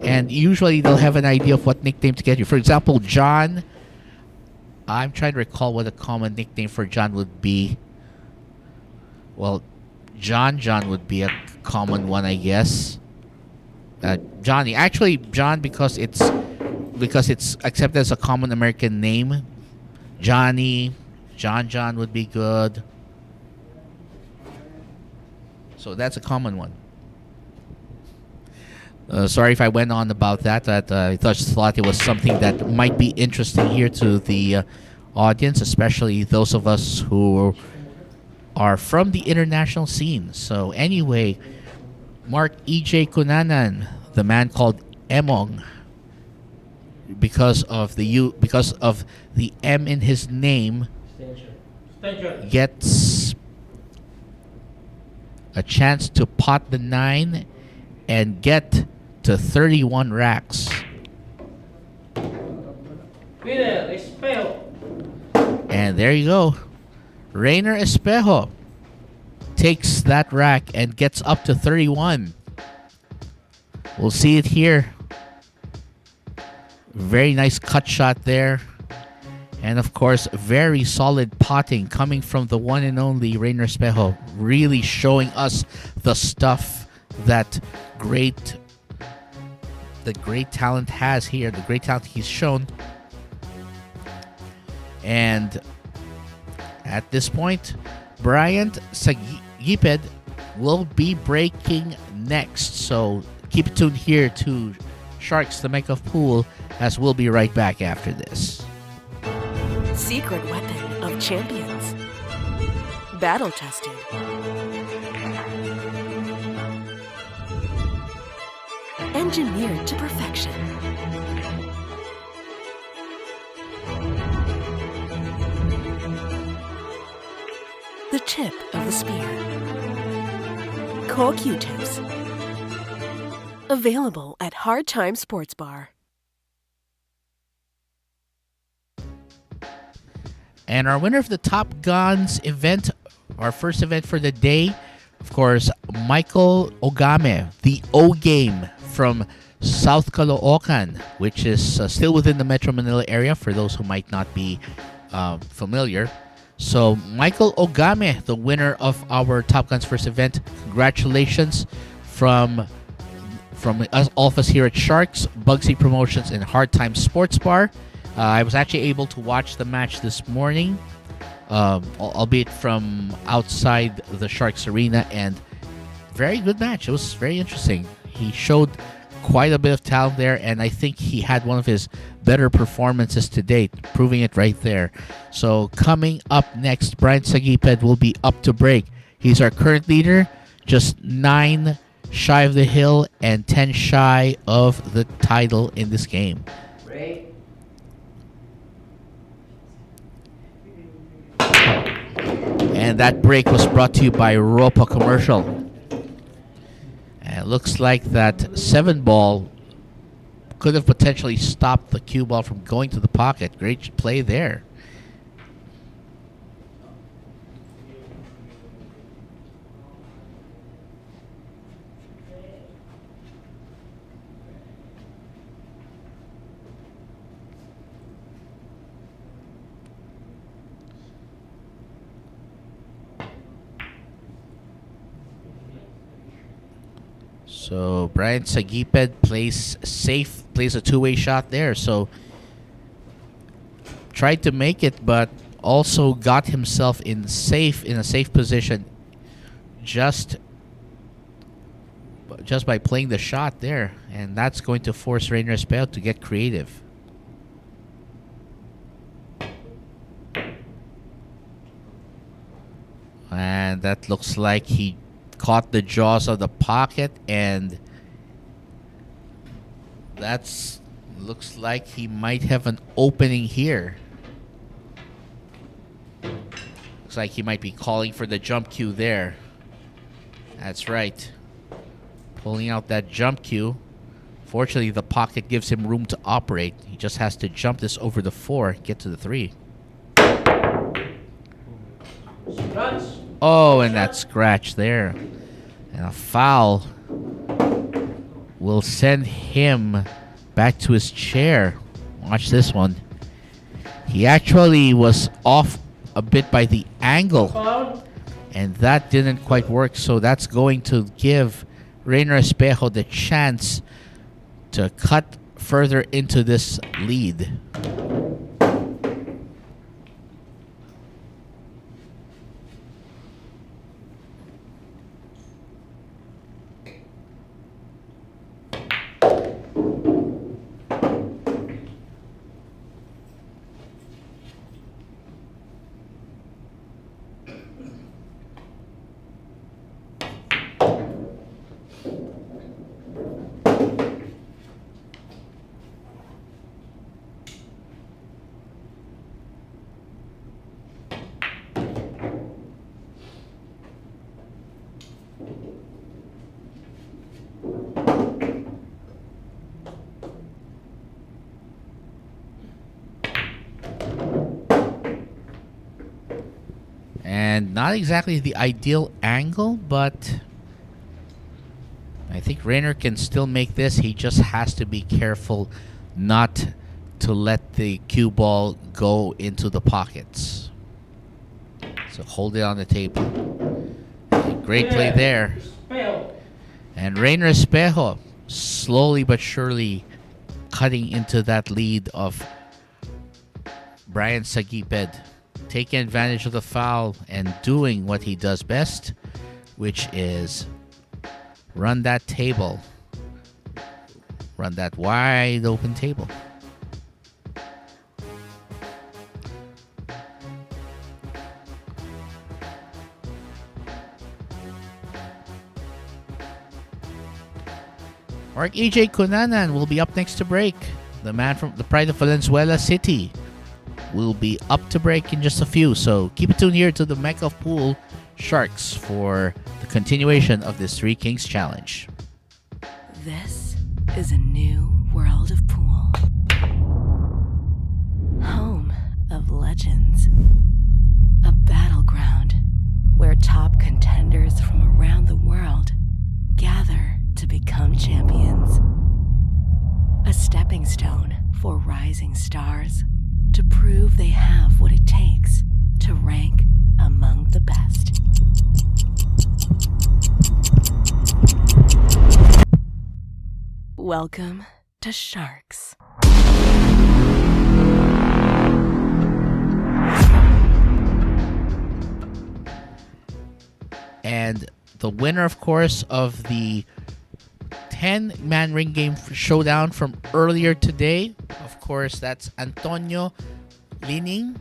And usually they'll have an idea of what nickname to get you. For example, John. I'm trying to recall what a common nickname for John would be. Well, John would be a common one, I guess. Johnny. Actually, John, because it's because it's accepted as a common American name. Johnny, John would be good. So that's a common one. Sorry if I went on about that. I thought it was something that might be interesting here to the audience, especially those of us who are from the international scene. So anyway, Marc Egay Cunanan, the man called Emong, because of the M in his name, gets a chance to pot the 9 and get to 31 racks. Winner, Espejo. And there you go. Rayner Espejo takes that rack and gets up to 31. We'll see it here. Very nice cut shot there. And of course, very solid potting coming from the one and only Rayner Espejo. Really showing us the stuff that great talent has here. The great talent he's shown. And at this point, Bryant Saguiped will be breaking next. So keep it tuned here to Sharks, the Make of Pool, as we'll be right back after this. Secret weapon of champions. Battle tested. Engineered to perfection. The tip of the spear. Core Q-tips. Available at Hard Time Sports Bar. And our winner of the Top Guns event, our first event for the day, of course, Michael Ogame, the O Game from South Caloocan, which is still within the Metro Manila area for those who might not be familiar. So Michael Ogame, the winner of our Top Guns first event, congratulations from us, all of us here at Sharks, Bugsy Promotions, and Hard Time Sports Bar. I was actually able to watch the match this morning, albeit from outside the Sharks arena, and very good match. It was very interesting. He showed quite a bit of talent there, and I think he had one of his better performances to date, proving it right there. So coming up next, Bryant Saguiped will be up to break. He's our current leader, just 9 shy of the hill and 10 shy of the title in this game. And that break was brought to you by Ropa Commercial. And it looks like that 7 ball could have potentially stopped the cue ball from going to the pocket. Great play there. So Bryant Saguiped plays safe, plays a two-way shot there. So tried to make it, but also got himself in a safe position, just by playing the shot there, and that's going to force Rayner Espejo to get creative. And that looks like he caught the jaws of the pocket, and that's looks like he might have an opening here. Looks like he might be calling for the jump cue there. That's right. Pulling out that jump cue. Fortunately, the pocket gives him room to operate. He just has to jump this over the 4, get to the 3. Oh, and that scratch there. And a foul will send him back to his chair. Watch this one. He actually was off a bit by the angle, and that didn't quite work. So that's going to give Rayner Espejo the chance to cut further into this lead. And not exactly the ideal angle, but I think Rayner can still make this. He just has to be careful not to let the cue ball go into the pockets. So hold it on the table. Great play there. Espejo. And Rayner Espejo slowly but surely cutting into that lead of Bryant Saguiped, taking advantage of the foul and doing what he does best, which is run that table. Run that wide open table. Marc Egay Cunanan will be up next to break. The man from the pride of Valenzuela City will be up to break in just a few. So keep it tuned here to the Mecca of Pool Sharks for the continuation of this Three Kings Challenge. This is a new world of pool. Home of legends. A battleground where top contenders from around the world gather to become champions. A stepping stone for rising stars to prove they have what it takes to rank among the best. Welcome to Sharks. And the winner, of course, of the 10-man ring game showdown from earlier today, of course, that's Antonio Lining,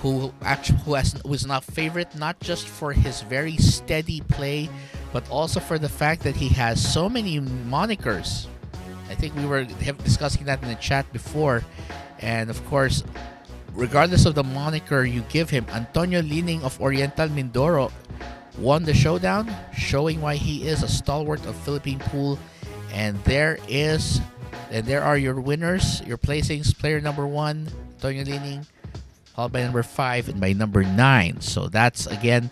who was now favorite not just for his very steady play, but also for the fact that he has so many monikers. I think we were discussing that in the chat before. And of course, regardless of the moniker you give him, Antonio Lining of Oriental Mindoro won the showdown, showing why he is a stalwart of Philippine pool. And there are your winners, your placings. Player number 1, Antonio Lining, followed by number 5 and by number 9. So that's, again,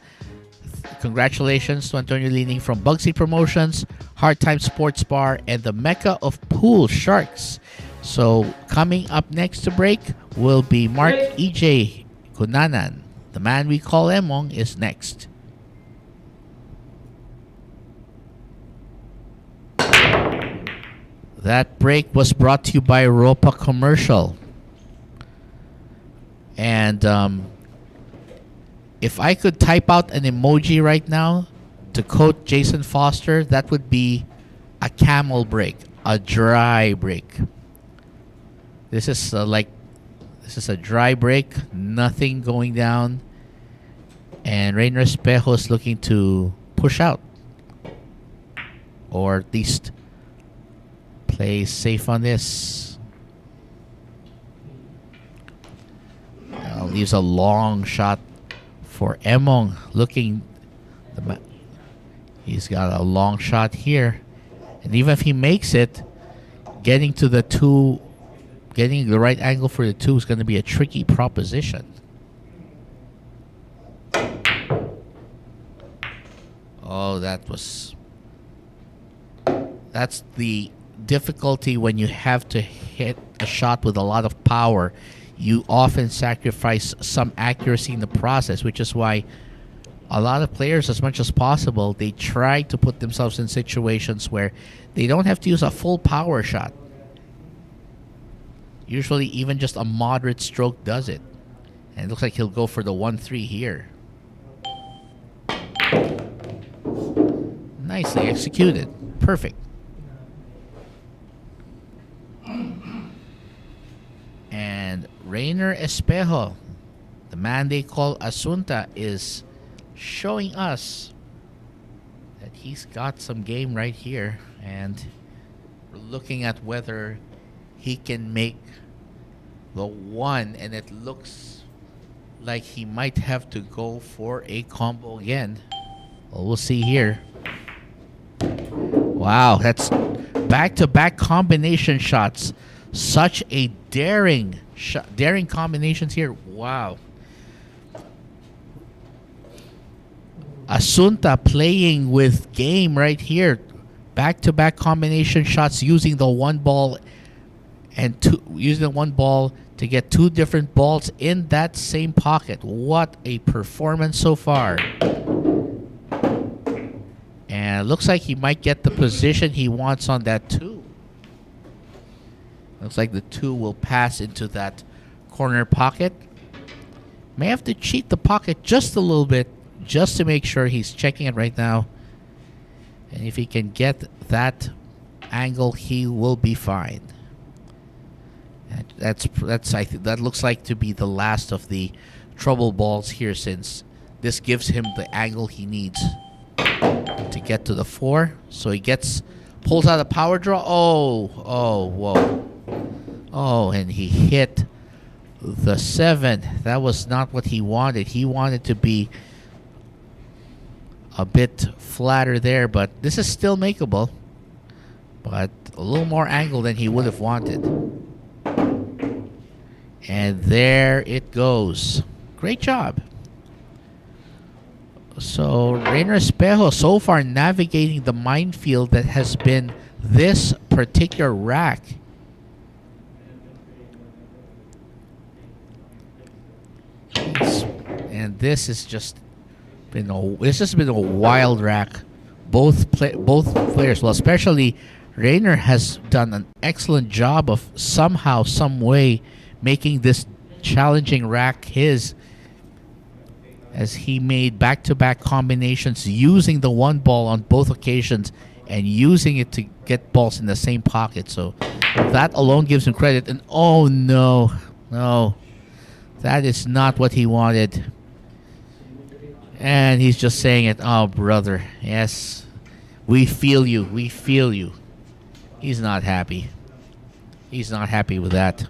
congratulations to Antonio Lining from Bugsy Promotions, Hard Time Sports Bar, and the Mecca of Pool Sharks. So coming up next to break will be Marc Egay Cunanan. The man we call Emong is next. That break was brought to you by Ropa Commercial. And if I could type out an emoji right now to quote Jason Foster, that would be a camel break, a dry break. This is a dry break, nothing going down, and Rayner Espejo is looking to push out, or at least play safe on this. Leaves a long shot for Emong. He's got a long shot here, and even if he makes it, getting to the 2, getting the right angle for the 2 is going to be a tricky proposition. Oh, that's the difficulty when you have to hit a shot with a lot of power. You often sacrifice some accuracy in the process, which is why a lot of players, as much as possible, they try to put themselves in situations where they don't have to use a full power shot. Usually even just a moderate stroke does it. And it looks like he'll go for the 1-3 here. Nicely executed. Perfect. And Rayner Espejo, the man they call Asunta, is showing us that he's got some game right here. And we're looking at whether he can make the 1. And it looks like he might have to go for a combo again. Well, we'll see here. Wow, that's back-to-back combination shots. Such a daring combinations here. Wow. Asunta playing with game right here. Back-to-back combination shots using the one ball using the one ball to get 2 different balls in that same pocket. What a performance so far. And it looks like he might get the position he wants on that 2. Looks like the 2 will pass into that corner pocket. May have to cheat the pocket just a little bit just to make sure he's checking it right now. And if he can get that angle, he will be fine. And that looks like to be the last of the trouble balls here, since this gives him the angle he needs to get to the 4. So he pulls out a power draw. Whoa. Oh, and he hit the 7. That was not what he wanted. He wanted to be a bit flatter there, but this is still makeable. But a little more angle than he would have wanted. And there it goes. Great job. So Rayner Espejo so far navigating the minefield that has been this particular rack. And this has just been a wild rack. Both players, well, especially Rayner, has done an excellent job of somehow, some way, making this challenging rack his, as he made back-to-back combinations using the one ball on both occasions and using it to get balls in the same pocket. So that alone gives him credit. And oh no, that is not what he wanted. And he's just saying it. Oh, brother, yes, we feel you. He's not happy. He's not happy with that.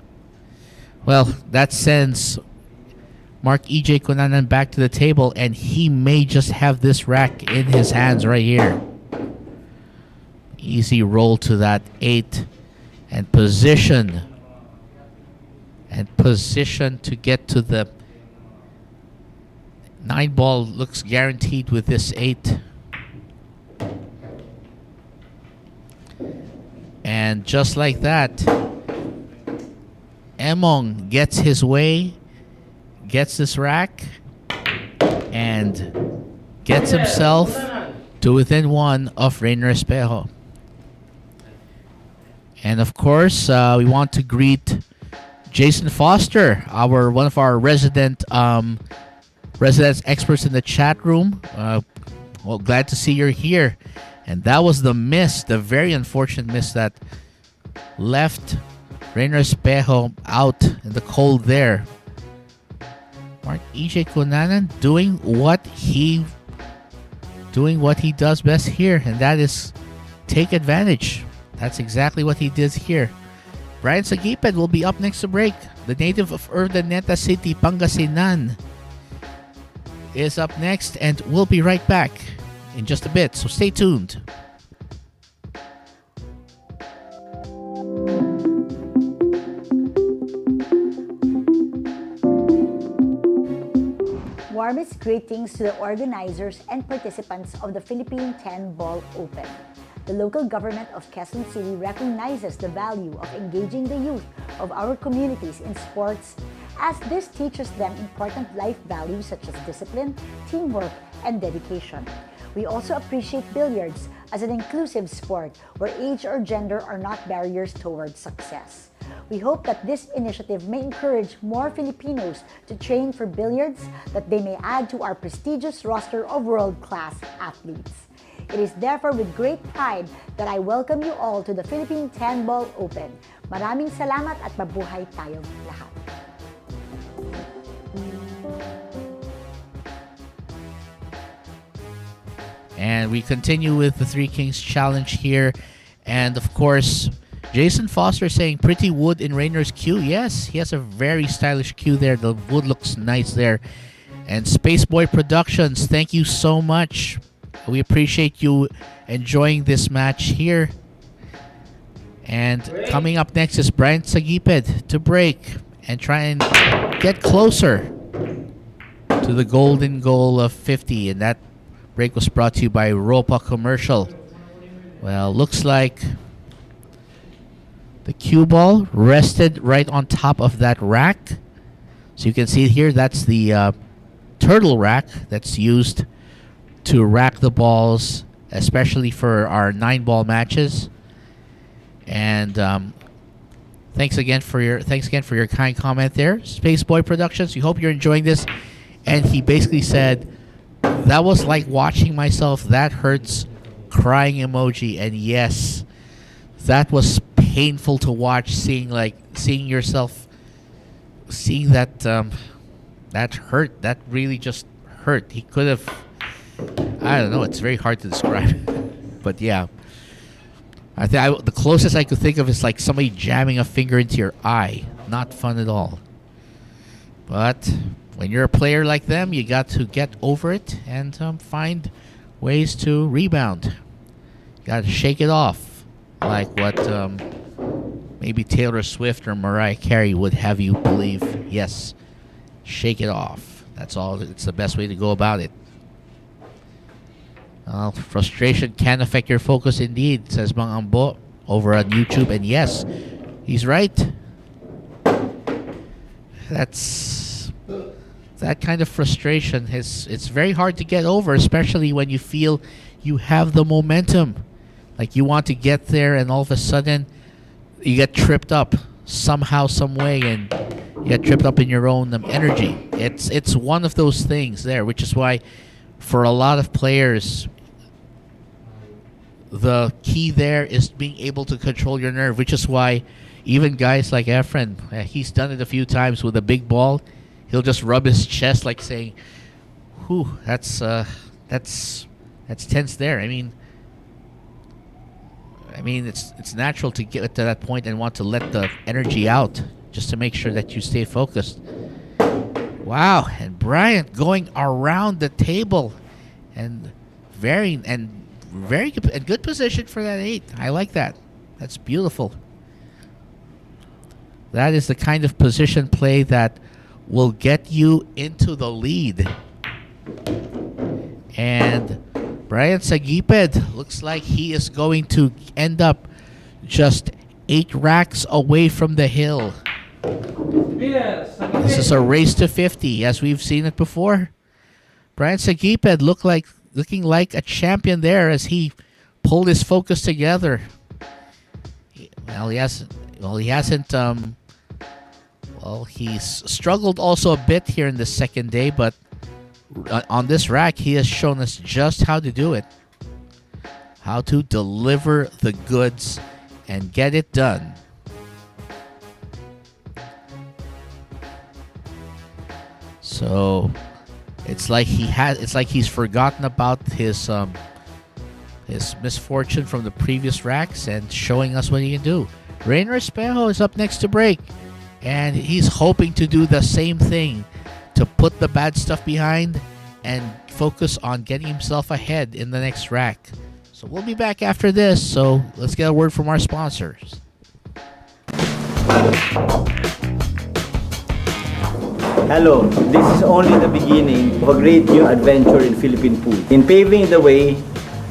Well, that sends Marc Egay Cunanan back to the table, and he may just have this rack in his hands right here. Easy roll to that 8 and position to get to the 9 ball. Looks guaranteed with this 8. And just like that, Emong gets his way, gets this rack, and gets himself to within 1 of Rayner Espejo. And of course, we want to greet Jason Foster, one of our residents experts in the chat room. Well, glad to see you're here. And that was the very unfortunate miss that left Rayner Espejo out in the cold there. Marc Egay Cunanan doing what he does best here, and that is take advantage. That's exactly what he did here. Bryant Saguiped will be up next to break. The native of Urdaneta City, Pangasinan, is up next, and we'll be right back in just a bit, so stay tuned. Warmest greetings to the organizers and participants of the Philippine 10 Ball Open. The local government of Quezon City recognizes the value of engaging the youth of our communities in sports, as this teaches them important life values such as discipline, teamwork, and dedication. We also appreciate billiards as an inclusive sport where age or gender are not barriers towards success. We hope that this initiative may encourage more Filipinos to train for billiards, that they may add to our prestigious roster of world-class athletes. It is therefore with great pride that I welcome you all to the Philippine 10 Ball Open. Maraming salamat at mabuhay tayong lahat. And we continue with the Three Kings Challenge here. And of course, Jason Foster saying pretty wood in Rayner's cue. Yes, he has a very stylish cue there. The wood looks nice there. And Spaceboy Productions, thank you so much. We appreciate you enjoying this match here. And coming up next is Bryant Saguiped to break and try and get closer to the golden goal of 50. And that break was brought to you by Ropa Commercial. Well, looks like the cue ball rested right on top of that rack. So you can see here, that's the turtle rack that's used to rack the balls, especially for our 9-ball matches. And thanks again for your kind comment there, Spaceboy Productions. We hope you're enjoying this. And he basically said, that was like watching myself. That hurts. Crying emoji. And yes, that was painful to watch. Seeing yourself, seeing that that hurt. That really just hurt. He could have. I don't know. It's very hard to describe. But yeah, I think the closest I could think of is like somebody jamming a finger into your eye. Not fun at all. But when you're a player like them, you got to get over it and find ways to rebound. You got to shake it off, like what maybe Taylor Swift or Mariah Carey would have you believe. Yes, shake it off. That's all. It's the best way to go about it. Frustration can affect your focus indeed, says Mang Ambo over on YouTube. And yes, he's right. That kind of frustration it's very hard to get over, especially when you feel you have the momentum. Like you want to get there and all of a sudden you get tripped up somehow, some way, and you get tripped up in your own energy. It's one of those things there, which is why for a lot of players the key there is being able to control your nerve, which is why even guys like Efren, he's done it a few times with a big ball. He'll just rub his chest like saying, "Whew, that's tense there." I mean, it's natural to get to that point and want to let the energy out just to make sure that you stay focused. Wow, and Bryant going around the table and very good position for that 8. I like that. That's beautiful. That is the kind of position play that will get you into the lead. And Bryant Saguiped looks like he is going to end up just 8 racks away from the hill. This is a race to 50, as we've seen it before. Bryant Saguiped looking like a champion there as he pulled his focus together. He's struggled also a bit here in the second day, but on this rack, he has shown us just how to do it. How to deliver the goods and get it done. So it's like he's forgotten about his misfortune from the previous racks and showing us what he can do. Rayner Espejo is up next to break. And he's hoping to do the same thing, to put the bad stuff behind and focus on getting himself ahead in the next rack. So we'll be back after this, so let's get a word from our sponsors. Hello, this is only the beginning of a great new adventure in Philippine food. In paving the way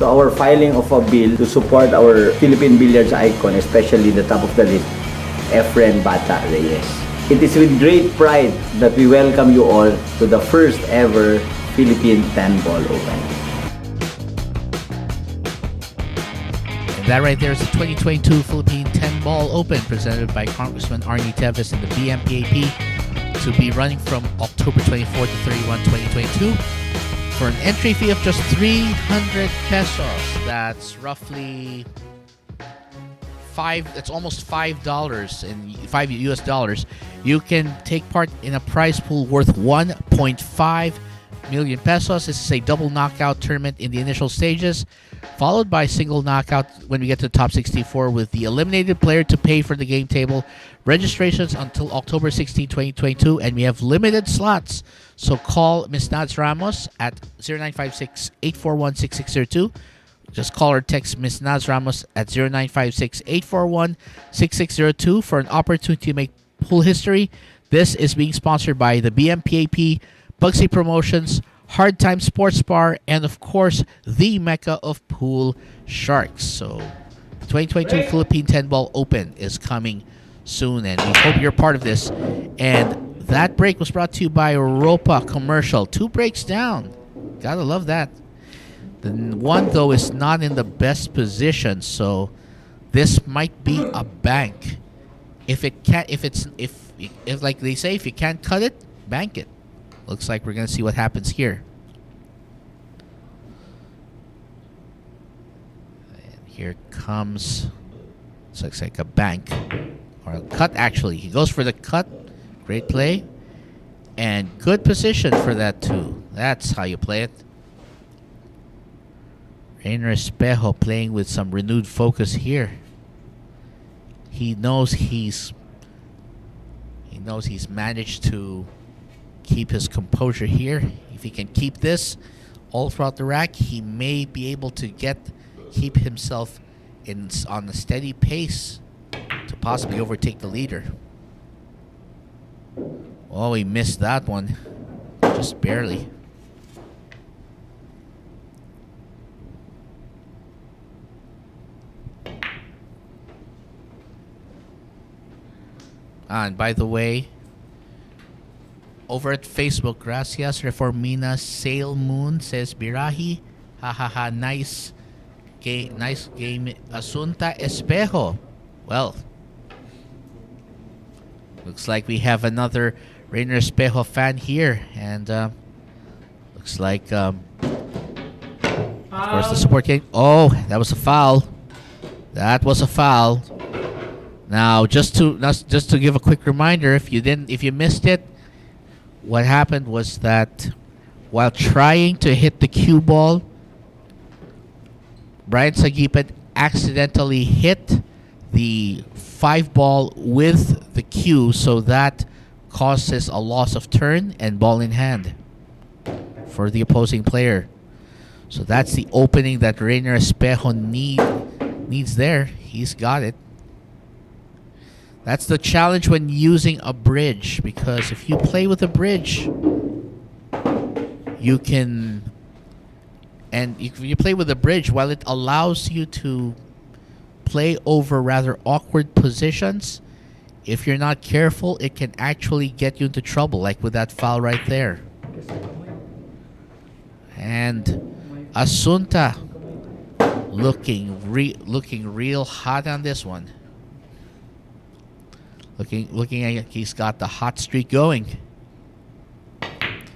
to our filing of a bill to support our Philippine billiards icon, especially the top of the list, Efren Bata Reyes. It is with great pride that we welcome you all to the first ever Philippine 10 Ball Open. That right there is the 2022 Philippine 10-Ball Open presented by Congressman Arnie Teves and the BMPAP to be running from October 24 to 31, 2022 for an entry fee of just 300 pesos. That's roughly that's almost $5 in $5 US. You can take part in a prize pool worth 1.5 million pesos. This is a double knockout tournament in the initial stages, followed by single knockout when we get to the top 64 with the eliminated player to pay for the game table. Registrations until October 16, 2022, and we have limited slots. So call Ms. Nads Ramos at 0956-841-6602. Just call or text Ms. Naz Ramos at 0956-841-6602 for an opportunity to make pool history. This is being sponsored by the BMPAP, Bugsy Promotions, Hard Time Sports Bar, and of course, the Mecca of Pool Sharks. So, the 2022 Philippine 10-Ball Open is coming soon, and we hope you're part of this. And that break was brought to you by Ropa Commercial. 2 breaks down. Gotta love that. The one, though, is not in the best position, so this might be a bank. If like they say, if you can't cut it, bank it. Looks like we're gonna see what happens here. And here comes. This looks like a bank or a cut. Actually, he goes for the cut. Great play and good position for that too. That's how you play it. Rayner Espejo playing with some renewed focus here. He knows he's managed to keep his composure here. If he can keep this all throughout the rack, he may be able to keep himself on a steady pace to possibly overtake the leader. Oh, he missed that one. Just barely. And by the way, over at Facebook, gracias Reformina Sail Moon says Birahi, hahaha, nice game, Asunta Espejo. Well, looks like we have another Rayner Espejo fan here, and looks like of course the support game. Oh, that was a foul. That was a foul. Now, just to give a quick reminder, if you missed it, what happened was that while trying to hit the cue ball, Bryant Saguiped accidentally hit the 5 ball with the cue, so that causes a loss of turn and ball in hand for the opposing player. So that's the opening that Rayner Espejo needs there. He's got it. That's the challenge when using a bridge, because if you play with a bridge, you can, and if you play with a bridge, while it allows you to play over rather awkward positions, if you're not careful, it can actually get you into trouble, like with that foul right there. And Asunta looking real hot on this one. Looking at, he's got the hot streak going.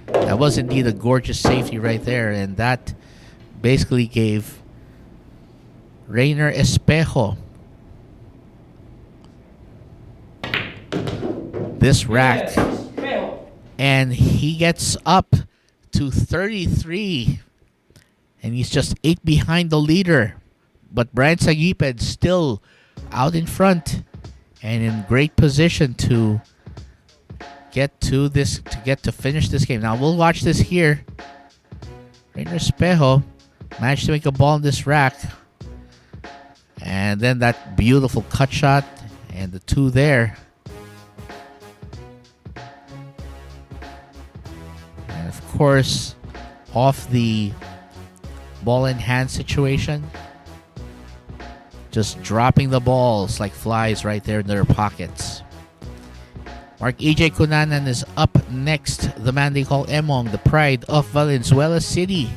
That was indeed a gorgeous safety right there, and that basically gave Rayner Espejo this rack, and he gets up to 33, and he's just 8 behind the leader. But Bryant Saguiped still out in front and in great position to finish this game. Now we'll watch this here. Rayner Espejo managed to make a ball in this rack, and then that beautiful cut shot and the 2 there. And of course, off the ball in hand situation, just dropping the balls like flies right there in their pockets. Marc Egay Cunanan is up next. The man they call Emong, the pride of Valenzuela City,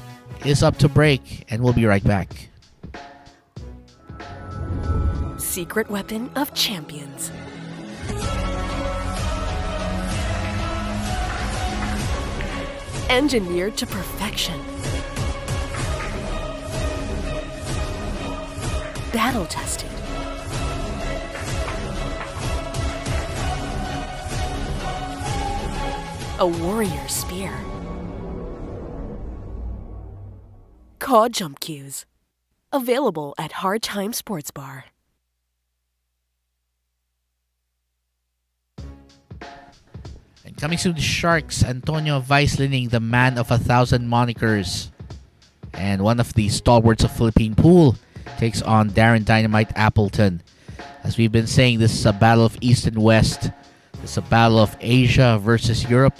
is up to break, and we'll be right back. secret weapon of champions. Engineered to perfection. Battle tested. A warrior spear. Caw Jump Cues. Available at Hard Time Sports Bar. And coming soon, the Sharks, Antonio Weislining, the man of 1,000 monikers. And one of the stalwarts of Philippine pool takes on Darren Dynamite Appleton. As we've been saying, this is a battle of East and West. This is a battle of Asia versus Europe.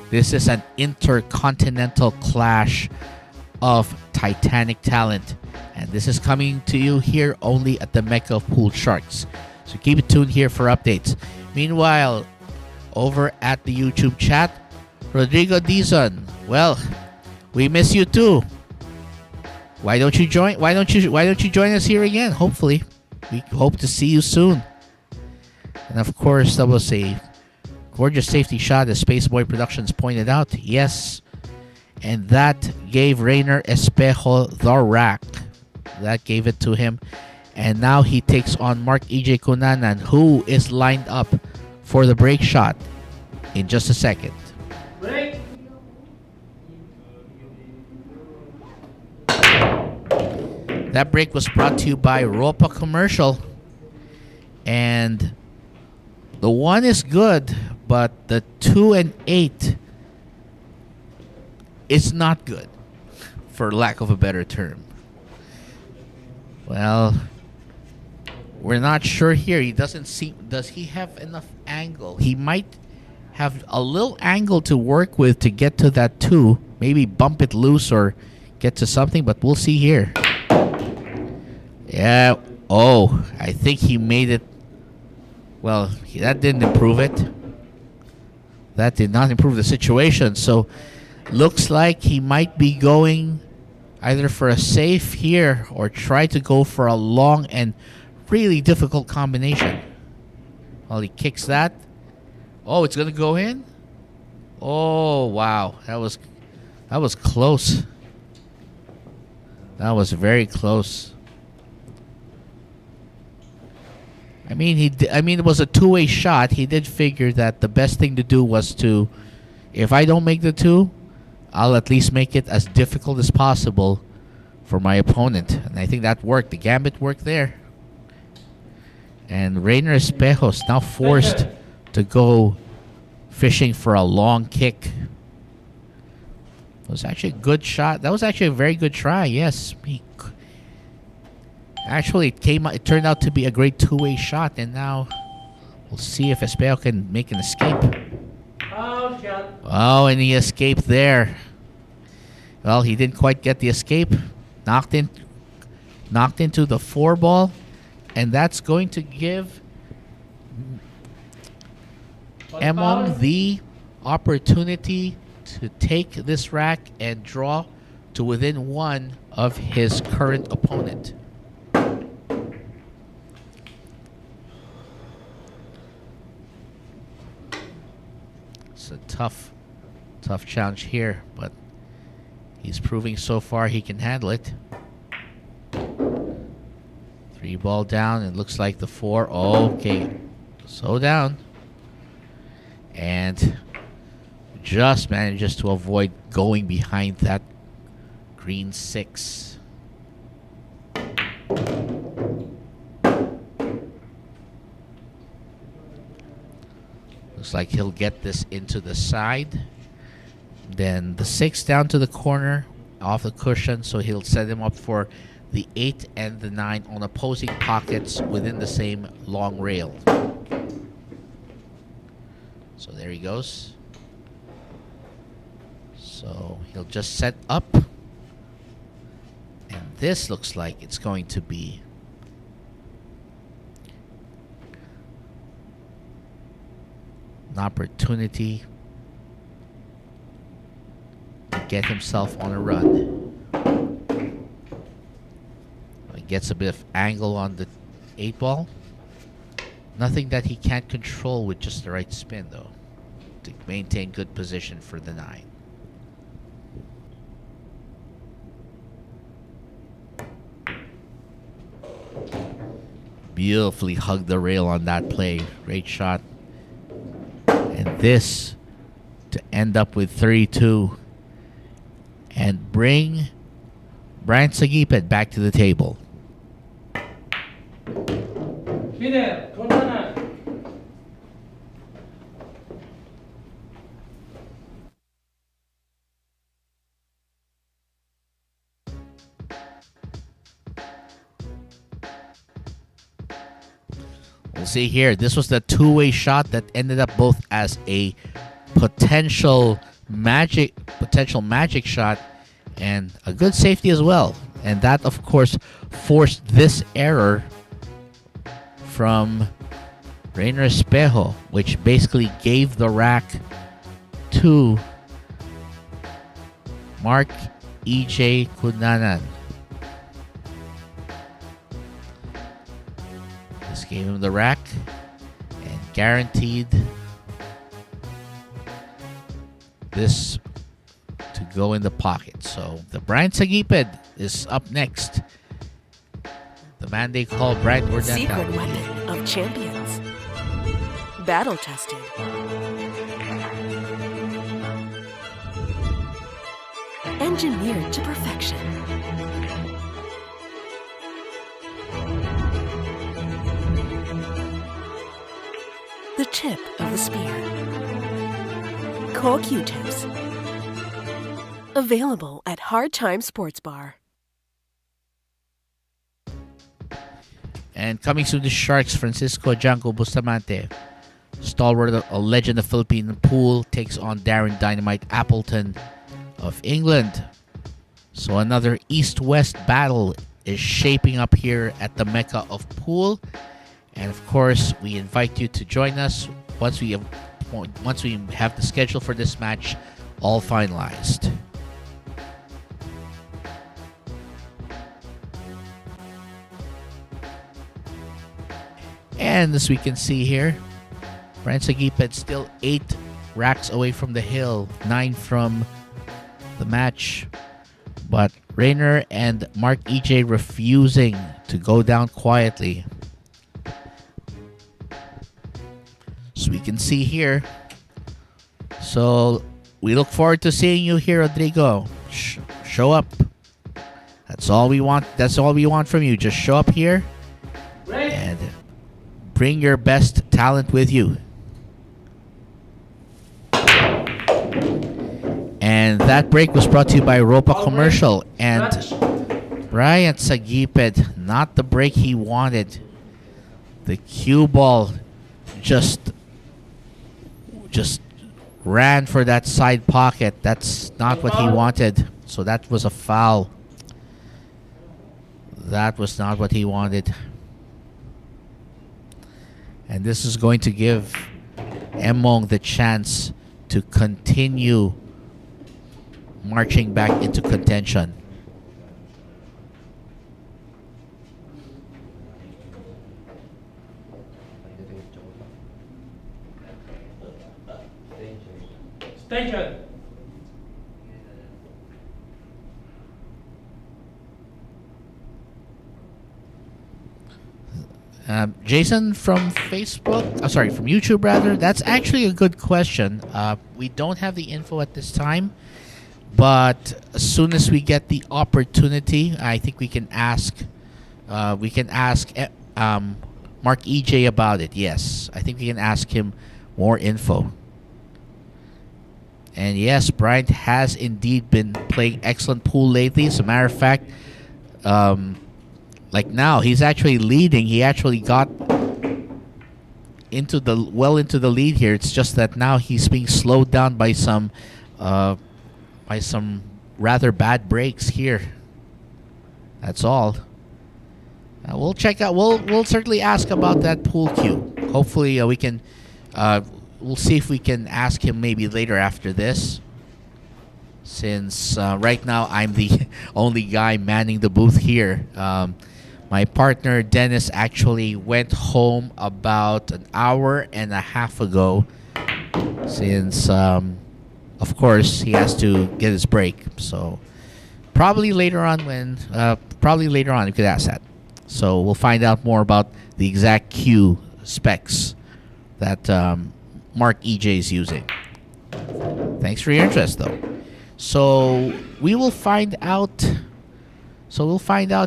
This is an intercontinental clash of titanic talent. And this is coming to you here only at the Mecca of Pool Sharks. So keep it tuned here for updates. Meanwhile, over at the YouTube chat, Rodrigo Dizon. Well, we miss you too. Why don't you join join us here again? Hopefully. We hope to see you soon. And of course, that was a gorgeous safety shot as Spaceboy Productions pointed out. Yes. And that gave Rayner Espejo the rack. That gave it to him. And now he takes on Marc EJ Cunanan, who is lined up for the break shot in just a second. Break. That break was brought to you by Ropa Commercial. And the 1 is good, but the 2 and 8 is not good, for lack of a better term. Well, we're not sure here. He doesn't seem... Does he have enough angle? He might have a little angle to work with to get to that 2. Maybe bump it loose or get to something, but we'll see here. Yeah. Oh, I think he made it... Well, that didn't improve it. That did not improve the situation. So, looks like he might be going either for a safe here or try to go for a long and really difficult combination. Well, he kicks that. Oh, it's going to go in? Oh, wow. That was close. That was very close. I mean, it was a two-way shot. He did figure that the best thing to do was to, if I don't make the 2, I'll at least make it as difficult as possible for my opponent. And I think that worked. The gambit worked there. And Rayner Espejo is now forced to go fishing for a long kick. It was actually a good shot. That was actually a very good try. Yes. Actually, it turned out to be a great two-way shot. And now we'll see if Espejo can make an escape. Oh, shot. Oh, and he escaped there. Well, he didn't quite get the escape. Knocked into the 4 ball. And that's going to give Emong the opportunity to take this rack and draw to within 1 of his current opponent. It's a tough challenge here, but he's proving so far he can handle it. 3 ball down, and looks like the 4. Okay, so down. And just manages to avoid going behind that green 6. Looks like he'll get this into the side. Then the 6 down to the corner off the cushion, so he'll set him up for the 8 and the 9 on opposing pockets within the same long rail. So there he goes. So he'll just set up. And this looks like it's going to be an opportunity to get himself on a run. He gets a bit of angle on the 8 ball. Nothing that he can't control with just the right spin, though, to maintain good position for the 9. Beautifully hugged the rail on that play. Great shot. And this to end up with 3-2 and bring Bryant Saguiped back to the table. Leader, Cunanan. We'll see here. This was the two-way shot that ended up both as a potential magic shot and a good safety as well. And that, of course, forced this error from Rayner Espejo, which basically gave the rack to Marc Egay Cunanan. This gave him the rack and guaranteed this to go in the pocket. So the Bryant Saguiped is up next. The man they call Bryant Urdaneta. Secret weapon of champions. Battle tested. Engineered to perfection. The tip of the spear. Core Q-tips. Available at Hard Time Sports Bar. And coming soon, the Sharks, Francisco Janko Bustamante. Stalwart, a legend of Philippine pool, takes on Darren Dynamite Appleton of England. So another East-West battle is shaping up here at the Mecca of Pool. And of course, we invite you to join us once we have the schedule for this match all finalized. And as we can see here, Bryant Saguiped still 8 racks away from the hill, 9 from the match. But Rayner and Marc Egay refusing to go down quietly. So we can see here. So we look forward to seeing you here, Rodrigo. Show up. That's all we want. That's all we want from you. Just show up here and bring your best talent with you. And that break was brought to you by Ropa Commercial. And Bryant Saguiped, not the break he wanted. The cue ball just ran for that side pocket. That's not what he wanted. So that was a foul. That was not what he wanted. And this is going to give Emong the chance to continue marching back into contention. Station. Jason from Facebook, from YouTube rather. That's actually a good question. We don't have the info at this time, but as soon as we get the opportunity, I think we can ask. Marc Egay about it. Yes, I think we can ask him more info. And yes, Bryant has indeed been playing excellent pool lately. As a matter of fact, like now, he's actually leading. He actually got into the lead here. It's just that now he's being slowed down by some rather bad breaks here. That's all. We'll check out. We'll certainly ask about that pool cue. Hopefully, we can. We'll see if we can ask him maybe later after this. Since right now I'm the only guy manning the booth here. My partner Dennis actually went home about an hour and a half ago, since of course he has to get his break. So probably later on you could ask that. So we'll find out more about the exact cue specs that Marc Egay is using. Thanks for your interest, though. So we'll find out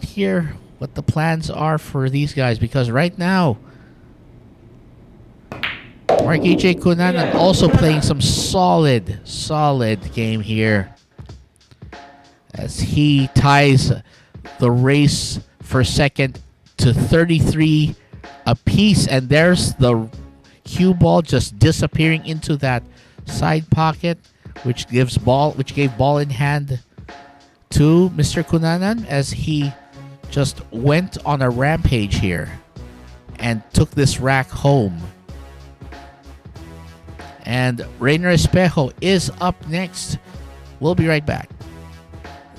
here what the plans are for these guys, because right now Marc Egay Cunanan also playing some solid game here as he ties the race for second to 33 apiece, and there's the cue ball just disappearing into that side pocket, which gave ball in hand to Mr. Cunanan as he just went on a rampage here and took this rack home. And Rayner Espejo is up next. We'll be right back.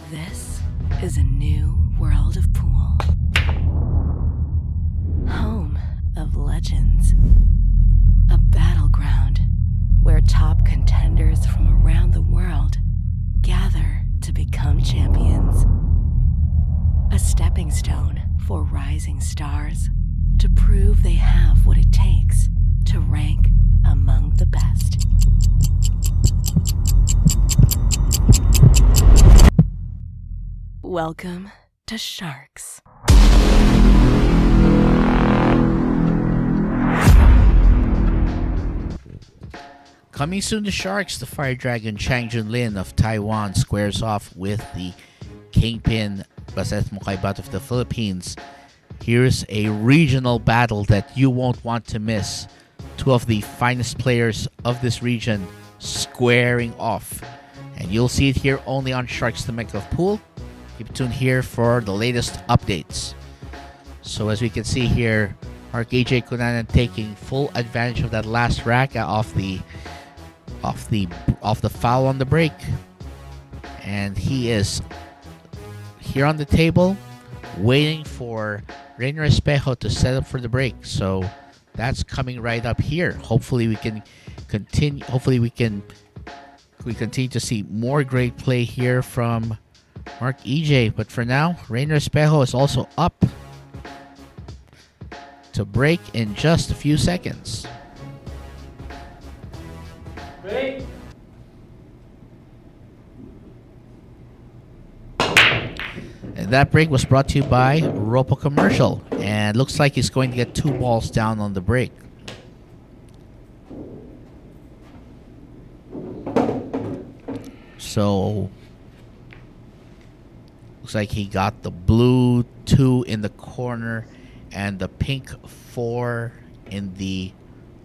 This is a new world of pool. Home of legends. A battleground where top contenders from around the world gather to become champions. A stepping stone for rising stars to prove they have what it takes to rank among the best. Welcome to Sharks. Coming soon to Sharks, the Fire Dragon Chang Junlin of Taiwan squares off with the Kingpin Baset Mukaibat of the Philippines. Here's a regional battle that you won't want to miss. Two of the finest players of this region squaring off. And you'll see it here only on Sharks the Mecca of Pool. Keep tuned here for the latest updates. So as we can see here, Marc Egay Cunanan taking full advantage of that last rack off the foul on the break. And he is here on the table waiting for Rayner Espejo to set up for the break. So that's coming right up here. Hopefully we can continue to see more great play here from Marc Egay. But for now, Rayner Espejo is also up to break in just a few seconds. Break. And that break was brought to you by Ropo Commercial. And looks like he's going to get 2 balls down on the break. So looks like he got the blue 2 in the corner and the pink 4 in the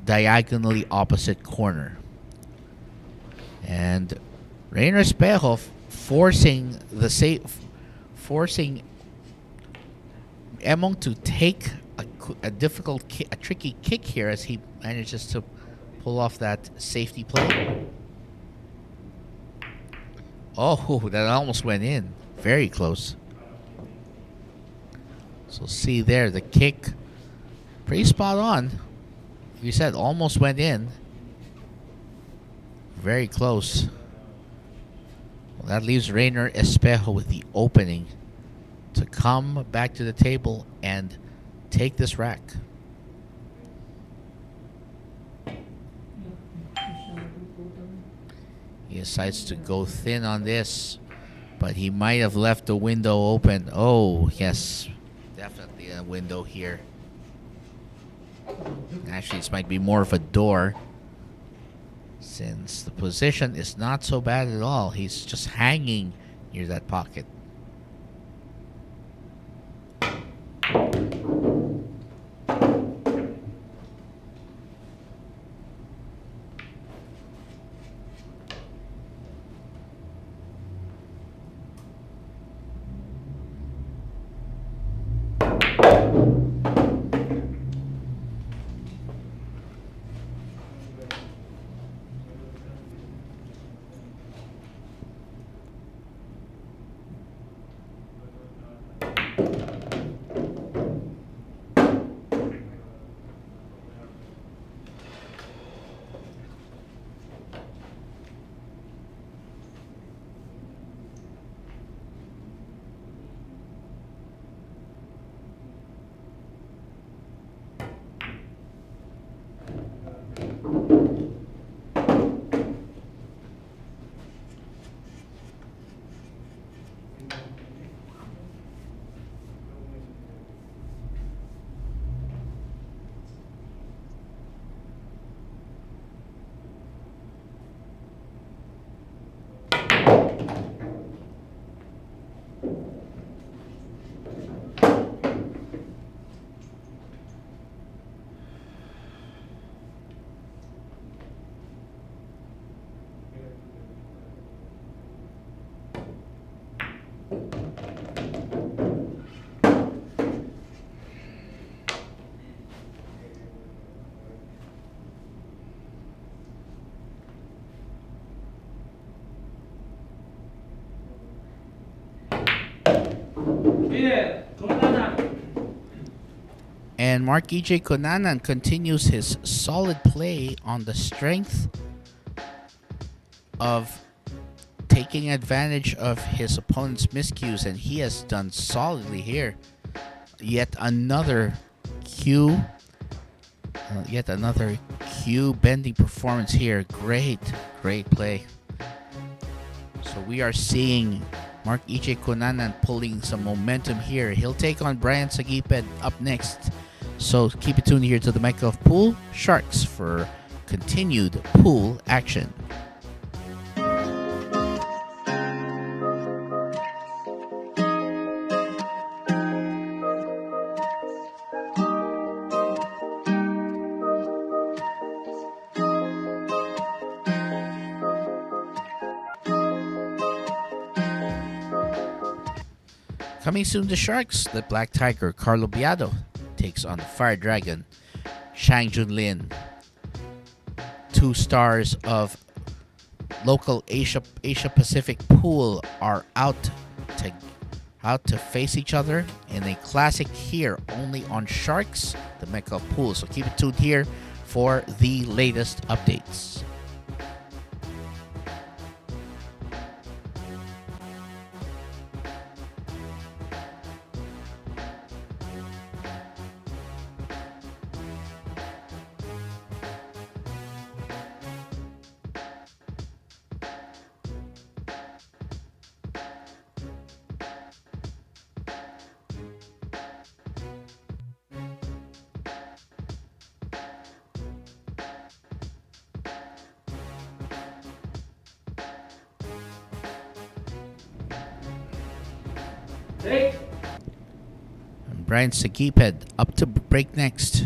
diagonally opposite corner. And Rayner Espejo forcing Emong to take a tricky kick here as he manages to pull off that safety play. Oh, that almost went in. Very close. So see there, the kick, pretty spot on. You said almost went in. Very close. Well, that leaves Rayner Espejo with the opening to come back to the table and take this rack. He decides to go thin on this, but he might have left the window open. Oh, yes, definitely a window here. Actually, this might be more of a door, since the position is not so bad at all. He's just hanging near that pocket. Líder, Cunanan. And Marc EJ Cunanan continues his solid play on the strength of taking advantage of his opponent's miscues, and he has done solidly here. Yet another cue bending performance here. Great play. So we are seeing Marc EJ Cunanan pulling some momentum here. He'll take on Bryant Saguiped up next. So keep it tuned here to the mic of Pool Sharks for continued pool action. Coming soon to Sharks, the Black Tiger Carlo Biado takes on the Fire Dragon Shang Junlin. 2 stars of local Asia Pacific pool are out to face each other in a classic here only on Sharks, the Mecca of Pool. So keep it tuned here for the latest updates. Break. And Bryant Saguiped up to break next.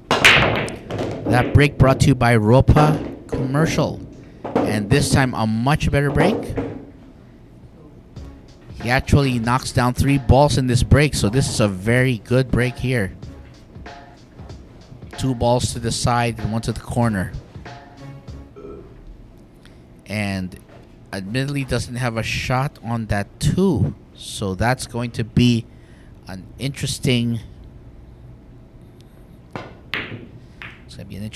That break brought to you by Ropa Commercial. And this time a much better break. He actually knocks down 3 balls in this break, so this is a very good break here. 2 balls to the side and 1 to the corner. And admittedly doesn't have a shot on that 2. So that's going to be an interesting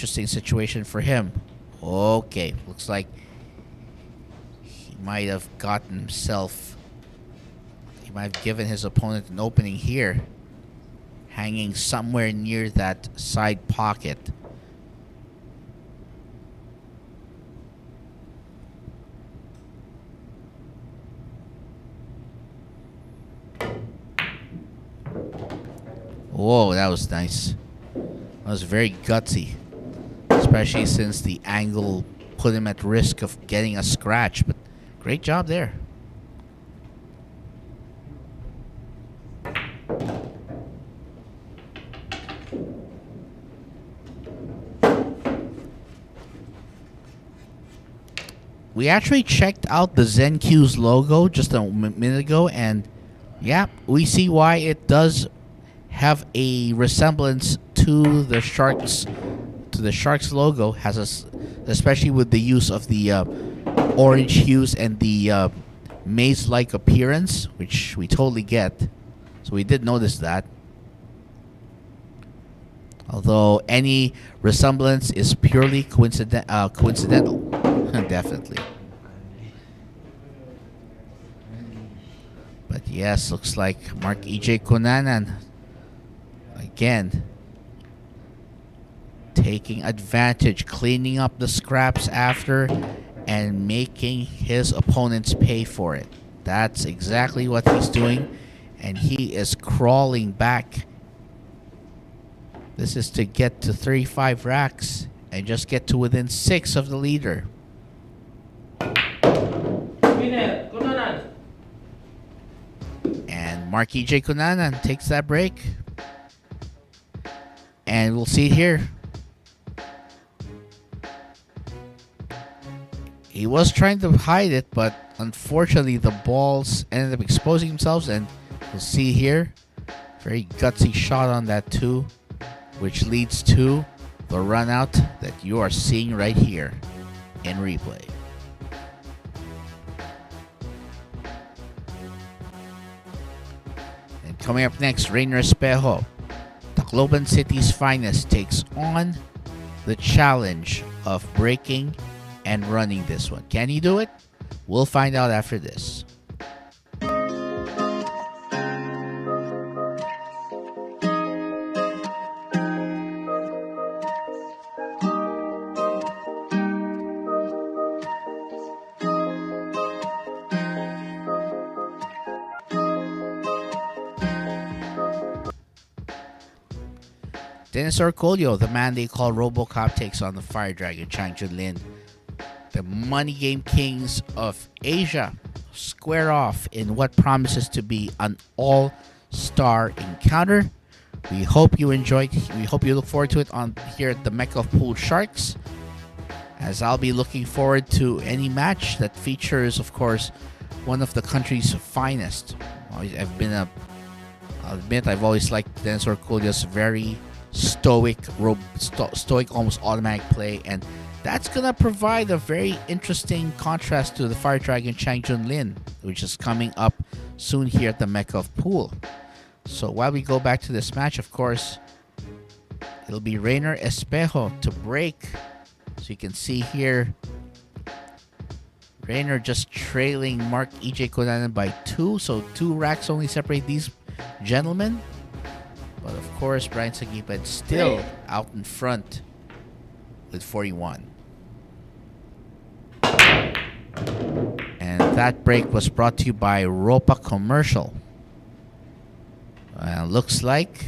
situation for him. Okay, looks like he might have given his opponent an opening here, hanging somewhere near that side pocket. Whoa, that was nice. That was very gutsy, especially since the angle put him at risk of getting a scratch, but great job there. We actually checked out the ZenQ's logo just a minute ago, and yeah, we see why it does have a resemblance to the Sharks logo, especially with the use of the orange hues and the maze-like appearance, which we totally get. So we did notice that. Although any resemblance is purely coincidental. Definitely. But yes, looks like Marc EJ Cunanan again taking advantage, cleaning up the scraps after, and making his opponents pay for it. That's exactly what he's doing, and he is crawling back. This is to get to 35 racks and just get to within 6 of the leader. Winner, Cunanan. And Marc EJ Cunanan takes that break. And we'll see it here. He was trying to hide it, but unfortunately the balls ended up exposing themselves, and we'll see here. Very gutsy shot on that 2, which leads to the run out that you are seeing right here in replay. Coming up next, Rayner Espejo, Tacloban City's finest, takes on the challenge of breaking and running this one. Can he do it? We'll find out after this. Dennis Orcolio, the man they call RoboCop, takes on the Fire Dragon Chang Junlin. The Money Game Kings of Asia square off in what promises to be an all-star encounter. We hope you enjoyed. We hope you look forward to it on here at the Mecca of Pool Sharks, as I'll be looking forward to any match that features, of course, one of the country's finest. I'll admit I've always liked Dennis Orcolio's very stoic, almost automatic play, and that's gonna provide a very interesting contrast to the Fire Dragon Chang Junlin, which is coming up soon here at the Mecca of Pool. So while we go back to this match, of course, it'll be Rayner Espejo to break. So you can see here, Rayner just trailing Marc Egay Cunanan by 2, so 2 racks only separate these gentlemen. But of course, Bryant Saguiped still out in front with 41. And that break was brought to you by Ropa Commercial. Looks like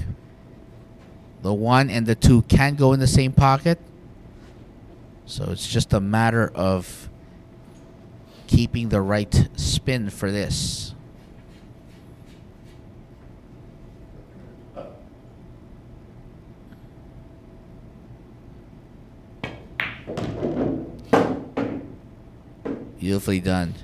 the 1 and the 2 can go in the same pocket. So it's just a matter of keeping the right spin for this. Beautifully done.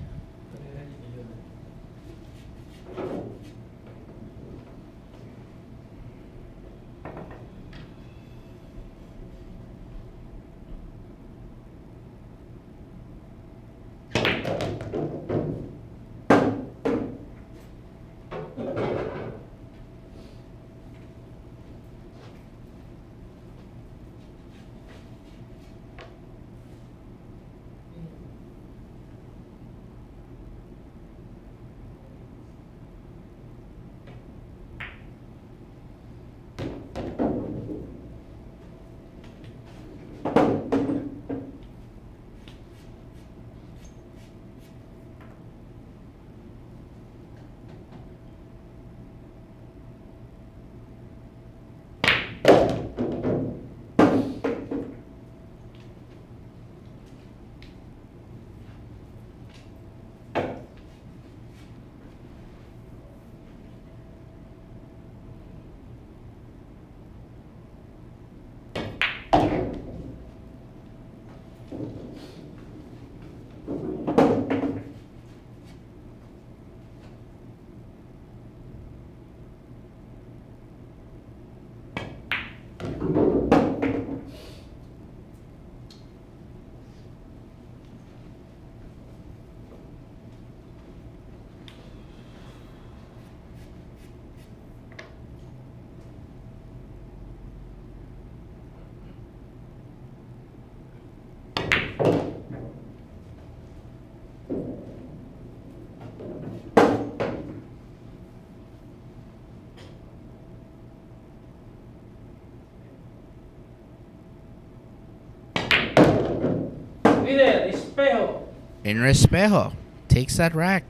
Rayner Espejo takes that rack,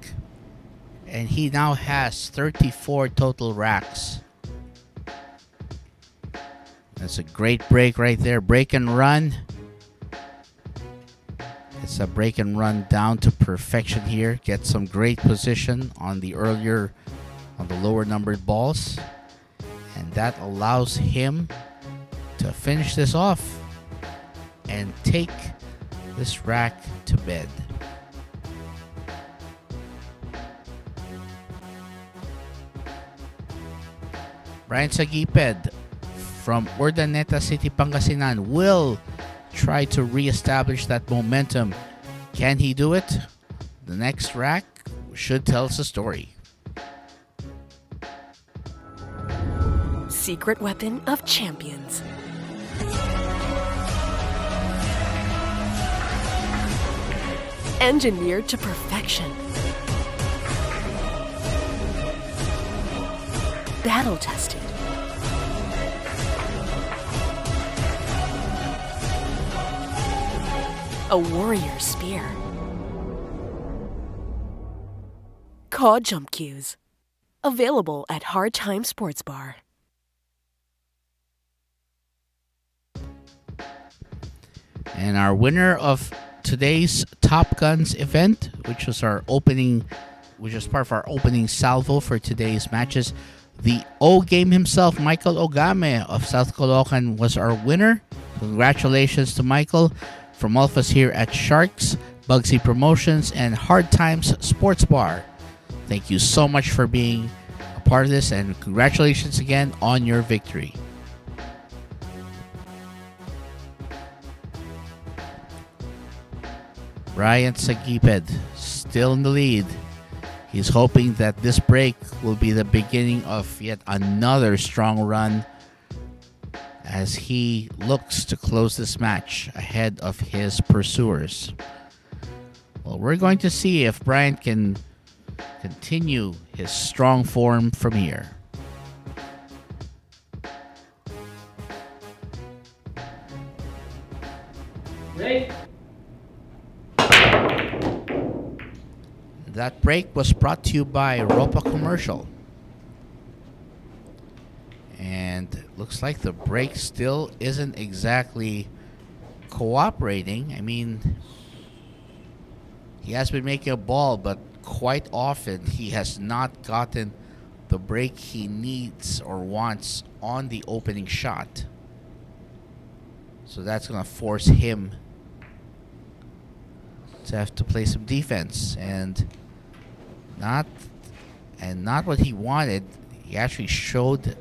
and he now has 34 total racks. That's a great break right there. Break and run. It's a break and run down to perfection here. Get some great position on the lower numbered balls, and that allows him to finish this off and take this rack to bed. Bryant Saguiped from Urdaneta City, Pangasinan will try to re-establish that momentum. Can he do it? The next rack should tell us a story. secret weapon of champions. Engineered to perfection. Battle tested. A warrior spear. Caw jump cues. Available at Hard Time Sports Bar. And our winner of today's Top Guns event, which was part of our opening salvo for today's matches, the O game himself, Michael Ogame of South Caloocan, was our winner. Congratulations to Michael. From all of us here at Sharks, Bugsy Promotions, and Hard Times Sports Bar, thank you so much for being a part of this, and congratulations again on your victory. Bryant Saguiped still in the lead. He's hoping that this break will be the beginning of yet another strong run as he looks to close this match ahead of his pursuers. Well, we're going to see if Bryant can continue his strong form from here. Break. That break was brought to you by Ropa Commercial. And looks like the break still isn't exactly cooperating. I mean, he has been making a ball, but quite often he has not gotten the break he needs or wants on the opening shot. So that's going to force him to have to play some defense, and not what he wanted. He actually showed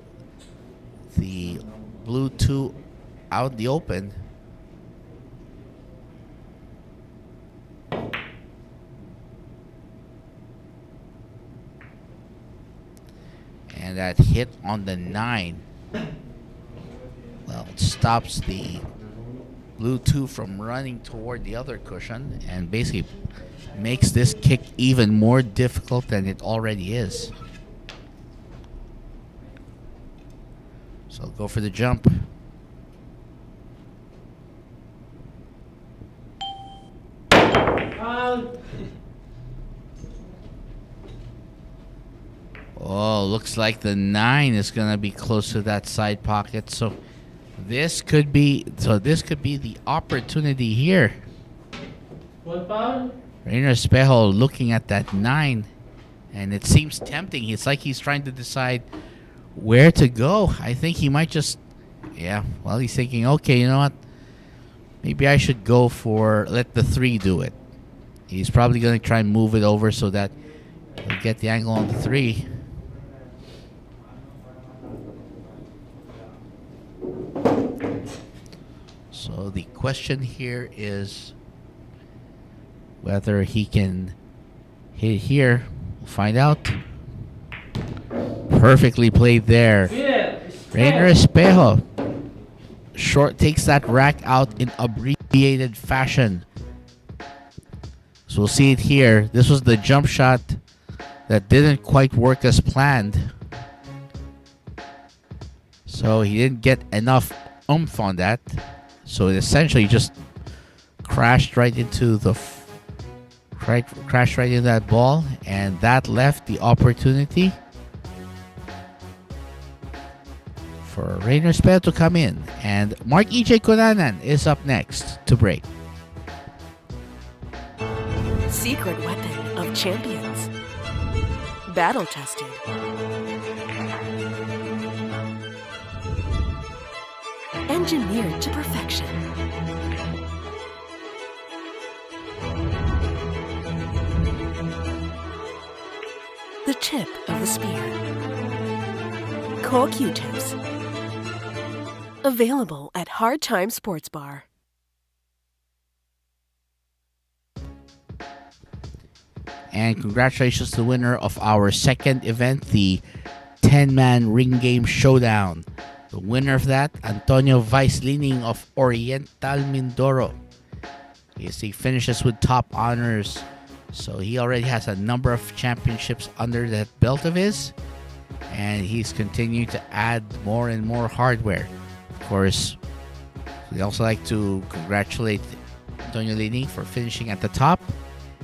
the blue 2 out in the open. And that hit on the 9, well, it stops the blue 2 from running toward the other cushion and basically makes this kick even more difficult than it already is. So go for the jump. Out. Oh, looks like the 9 is going to be close to that side pocket. So this could be the opportunity here. 1 pound. Rayner Espejo looking at that 9, and it seems tempting. It's like he's trying to decide where to go. I think he might just, he's thinking, okay, you know what? Maybe I should go let the 3 do it. He's probably going to try and move it over so that he'll get the angle on the 3. So the question here is whether he can hit here. We'll find out. Perfectly played there. Rayner Espejo takes that rack out in abbreviated fashion. So we'll see it here. This was the jump shot that didn't quite work as planned. So he didn't get enough oomph on that. So it essentially just crashed right into that ball, and that left the opportunity for Rayner Espejo to come in. And Marc Cunanan is up next to break. Secret weapon of champions. Battle tested. Engineered to perfection. The tip of the spear. Core Q-tips. Available at Hard Time Sports Bar. And congratulations to the winner of our second event, the 10-man ring game showdown. The winner of that, Antonio Weisslining of Oriental Mindoro. He finishes with top honors, so he already has a number of championships under that belt of his, and he's continuing to add more and more hardware. Of course, we also like to congratulate Antonio Lining for finishing at the top,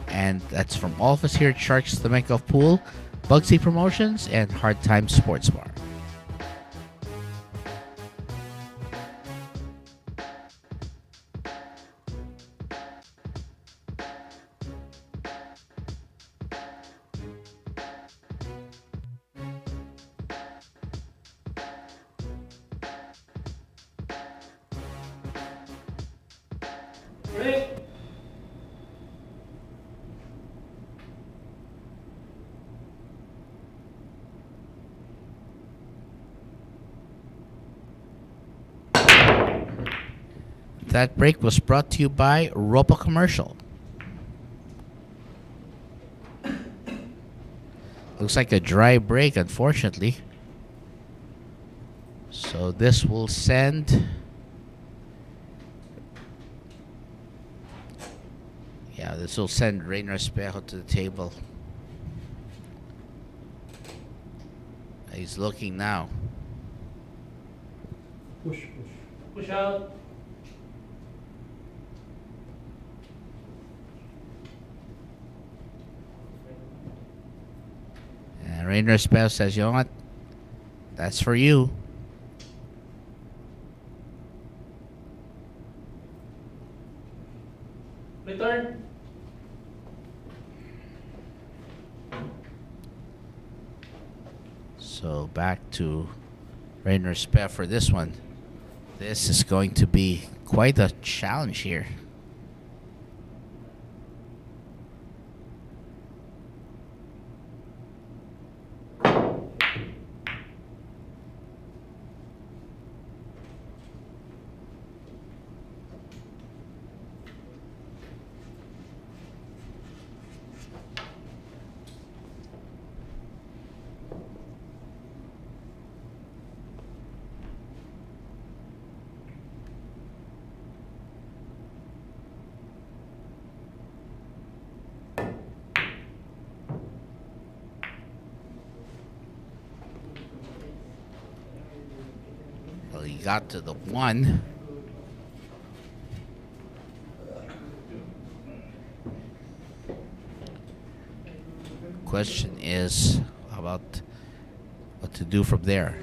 and that's from all of us here at Sharks Flamenco Pool, Bugsy Promotions, and Hard Time Sports Bar. Break. That break was brought to you by Ropa Commercial. Looks like a dry break, unfortunately. So this will send... Yeah, this will send Rayner Espejo to the table. He's looking now. Push, push. Push out. And Rayner Espejo says, you know what? That's for you. Return. So back to Rayner Espejo for this one. This is going to be quite a challenge here. Well, he got to the one. Question is about what to do from there.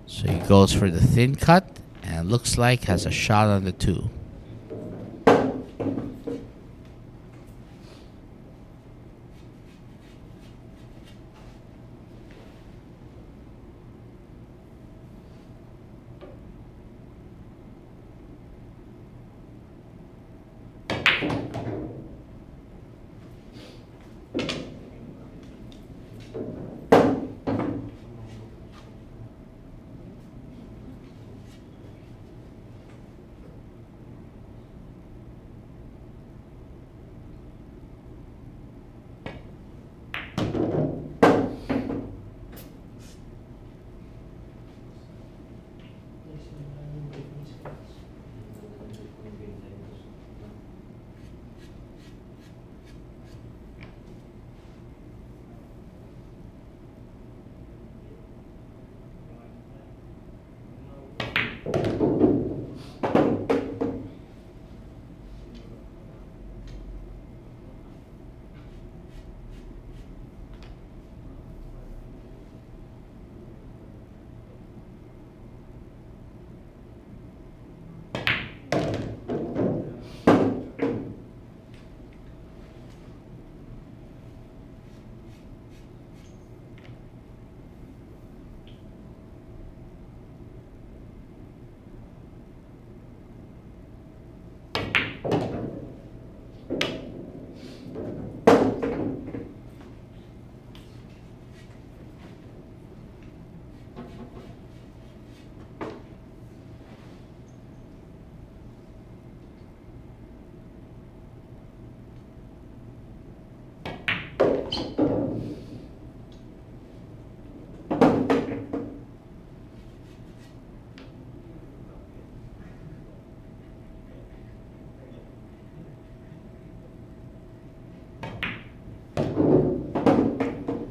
So he goes for the thin cut and looks like has a shot on the two.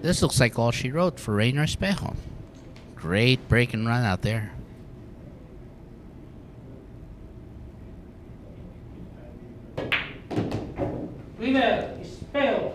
This looks like all she wrote for Rayner Espejo. Great break and run out there. Rayner, Espejo.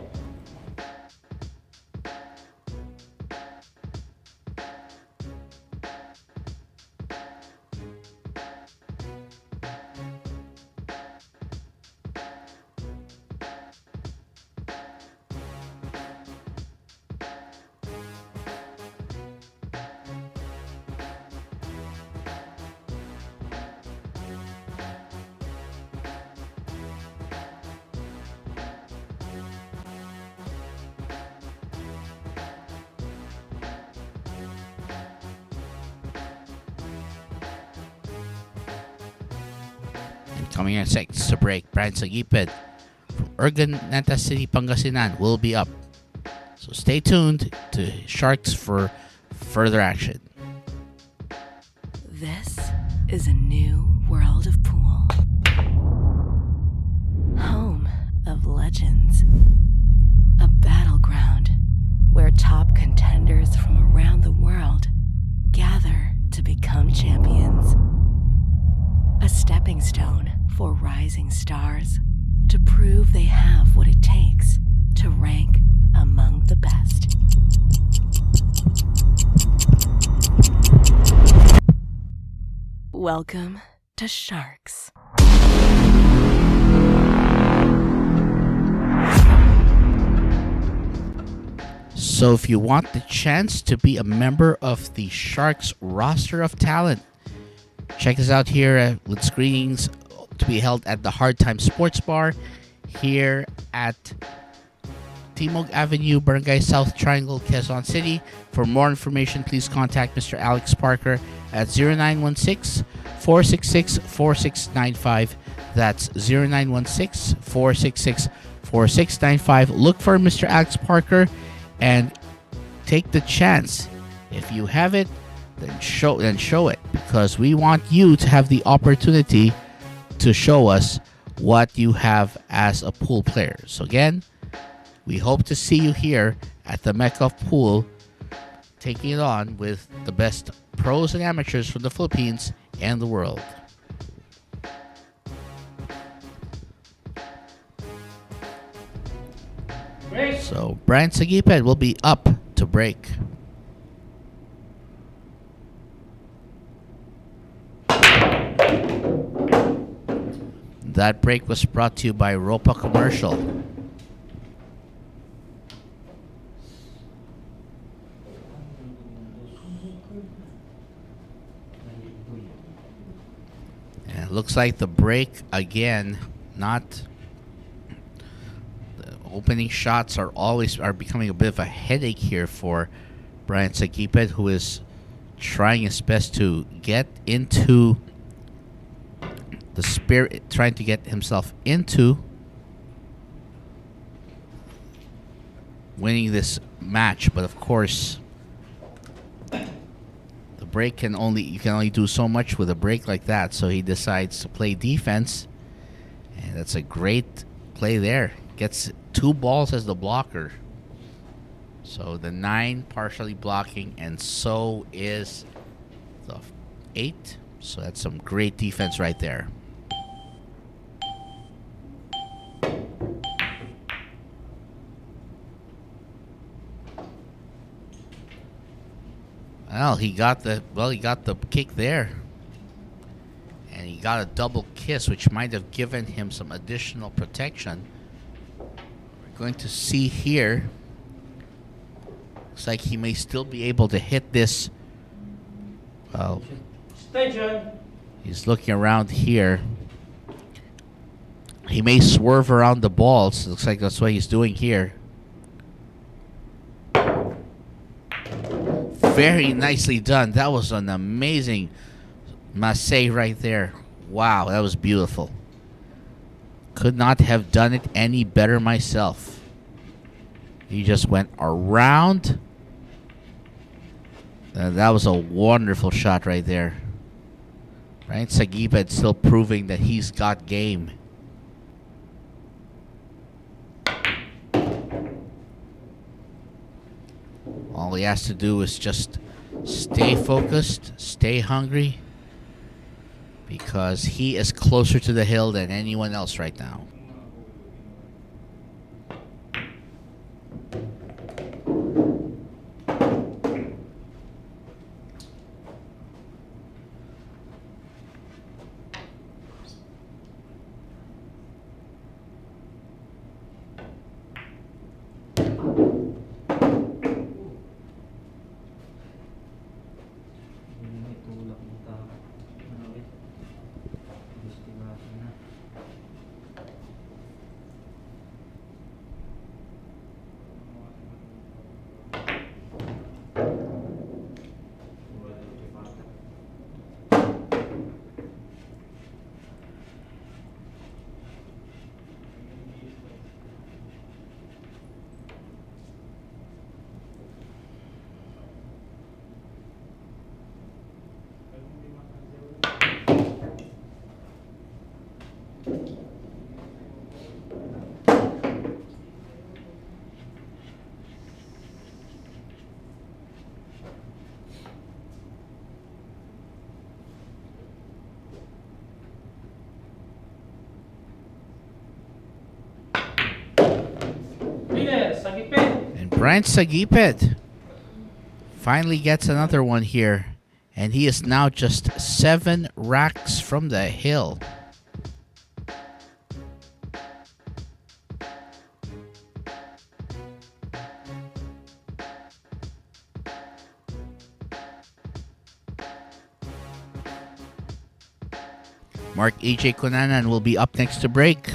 Coming in seconds to break, Bryant Saguiped from Urdaneta City, Pangasinan will be up. So stay tuned to Sharks for further action. This is a new world of pool. Home of legends. A battleground where top contenders from around the world gather to become champions. A stepping stone for rising stars to prove they have what it takes to rank among the best. Welcome to Sharks. So if you want the chance to be a member of the Sharks roster of talent, check us out here with screenings to be held at the Hard Time Sports Bar here at Timog Avenue, Barangay South Triangle, Quezon City. For more information, please contact Mr. Alex Parker at 0916-466-4695. That's 0916-466-4695. Look for Mr. Alex Parker and take the chance. If you have it, then show it, because we want you to have the opportunity to show us what you have as a pool player. So again, we hope to see you here at the Mecca of Pool, taking it on with the best pros and amateurs from the Philippines and the world. Break. So Bryant Saguiped will be up to break. That break was brought to you by Ropa Commercial. And it looks like the break again, not the opening shots are becoming a bit of a headache here for Bryant Saguiped, who is trying his best to get into the spirit, trying to get himself into winning this match. But of course, the break you can only do so much with a break like that. So he decides to play defense, and that's a great play there. Gets 2 balls as the blocker. So the 9 partially blocking, and so is the 8. So that's some great defense right there. Well, he got the kick there. And he got a double kiss, which might have given him some additional protection. We're going to see here. Looks like he may still be able to hit this. Well, Station. he's looking around here. He may swerve around the balls. Looks like that's what he's doing here. Very nicely done. That was an amazing masse right there. Wow, that was beautiful. Could not have done it any better myself. He just went around. That was a wonderful shot right there. Right? Saguiped still proving that he's got game. All he has to do is just stay focused, stay hungry, because he is closer to the hill than anyone else right now. Rayner, Saguiped. And Bryant Saguiped finally gets another one here. And he is now just 7 racks from the hill. Marc AJ Cunanan will be up next to break.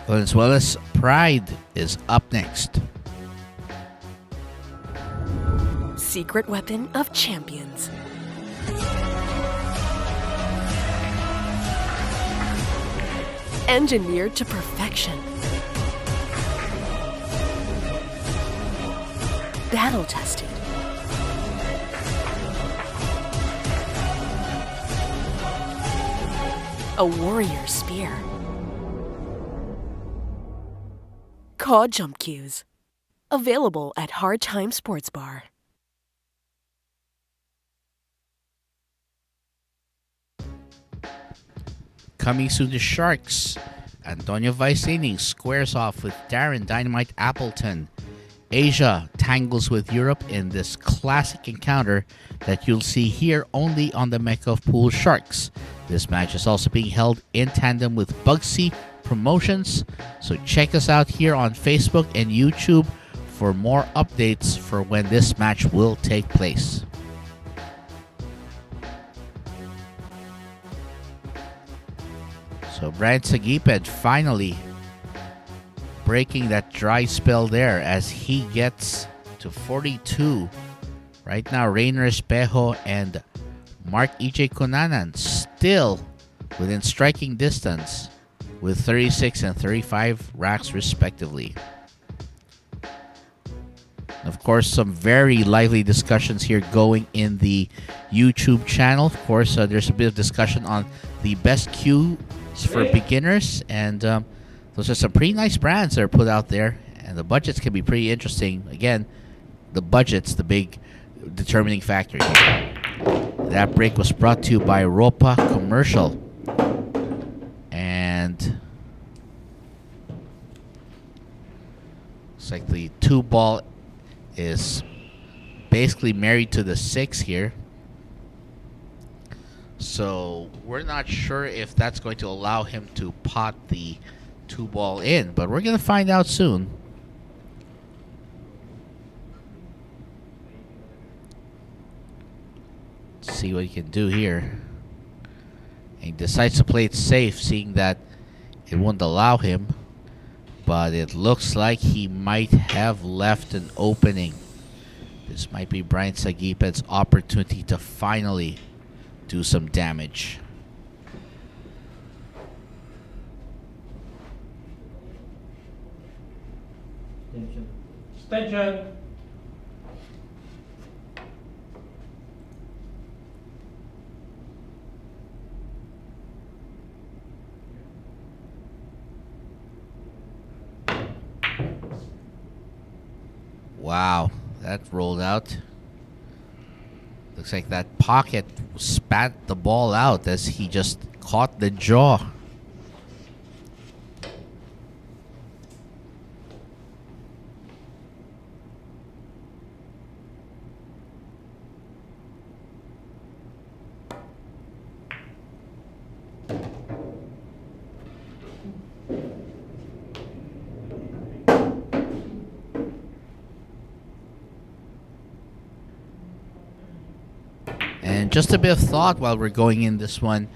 Valenzuela's Pride is up next. Secret weapon of champions. Engineered to perfection. Battle tested. A warrior spear. Cod jump cues. Available at Hard Time Sports Bar. Coming soon to Sharks. Antonio Viceni squares off with Darren Dynamite Appleton. Asia tangles with Europe in this classic encounter that you'll see here only on the Mecca of Pool Sharks. This match is also being held in tandem with Bugsy Promotions, so check us out here on Facebook and YouTube for more updates for when this match will take place. So Bryant Saguiped finally breaking that dry spell there as he gets to 42. Right now, Rayner, Espejo, and Marc EJ Cunanan still within striking distance with 36 and 35 racks respectively. Of course, some very lively discussions here going in the YouTube channel. Of course, there's a bit of discussion on the best cues for beginners, and those are some pretty nice brands that are put out there, and the budgets can be pretty interesting. Again, the budget's the big determining factor here. That break was brought to you by Ropa Commercial. And it's like the 2-ball is basically married to the 6 here. So we're not sure if that's going to allow him to pot the 2-ball in, but we're going to find out soon. Let's see what he can do here. He decides to play it safe, seeing that it won't allow him, but it looks like he might have left an opening. This might be Bryant Saguiped's opportunity to finally do some damage. Attention. Wow, That rolled out. Looks like that pocket spat the ball out as he just caught the jaw. And just a bit of thought while we're going in this one.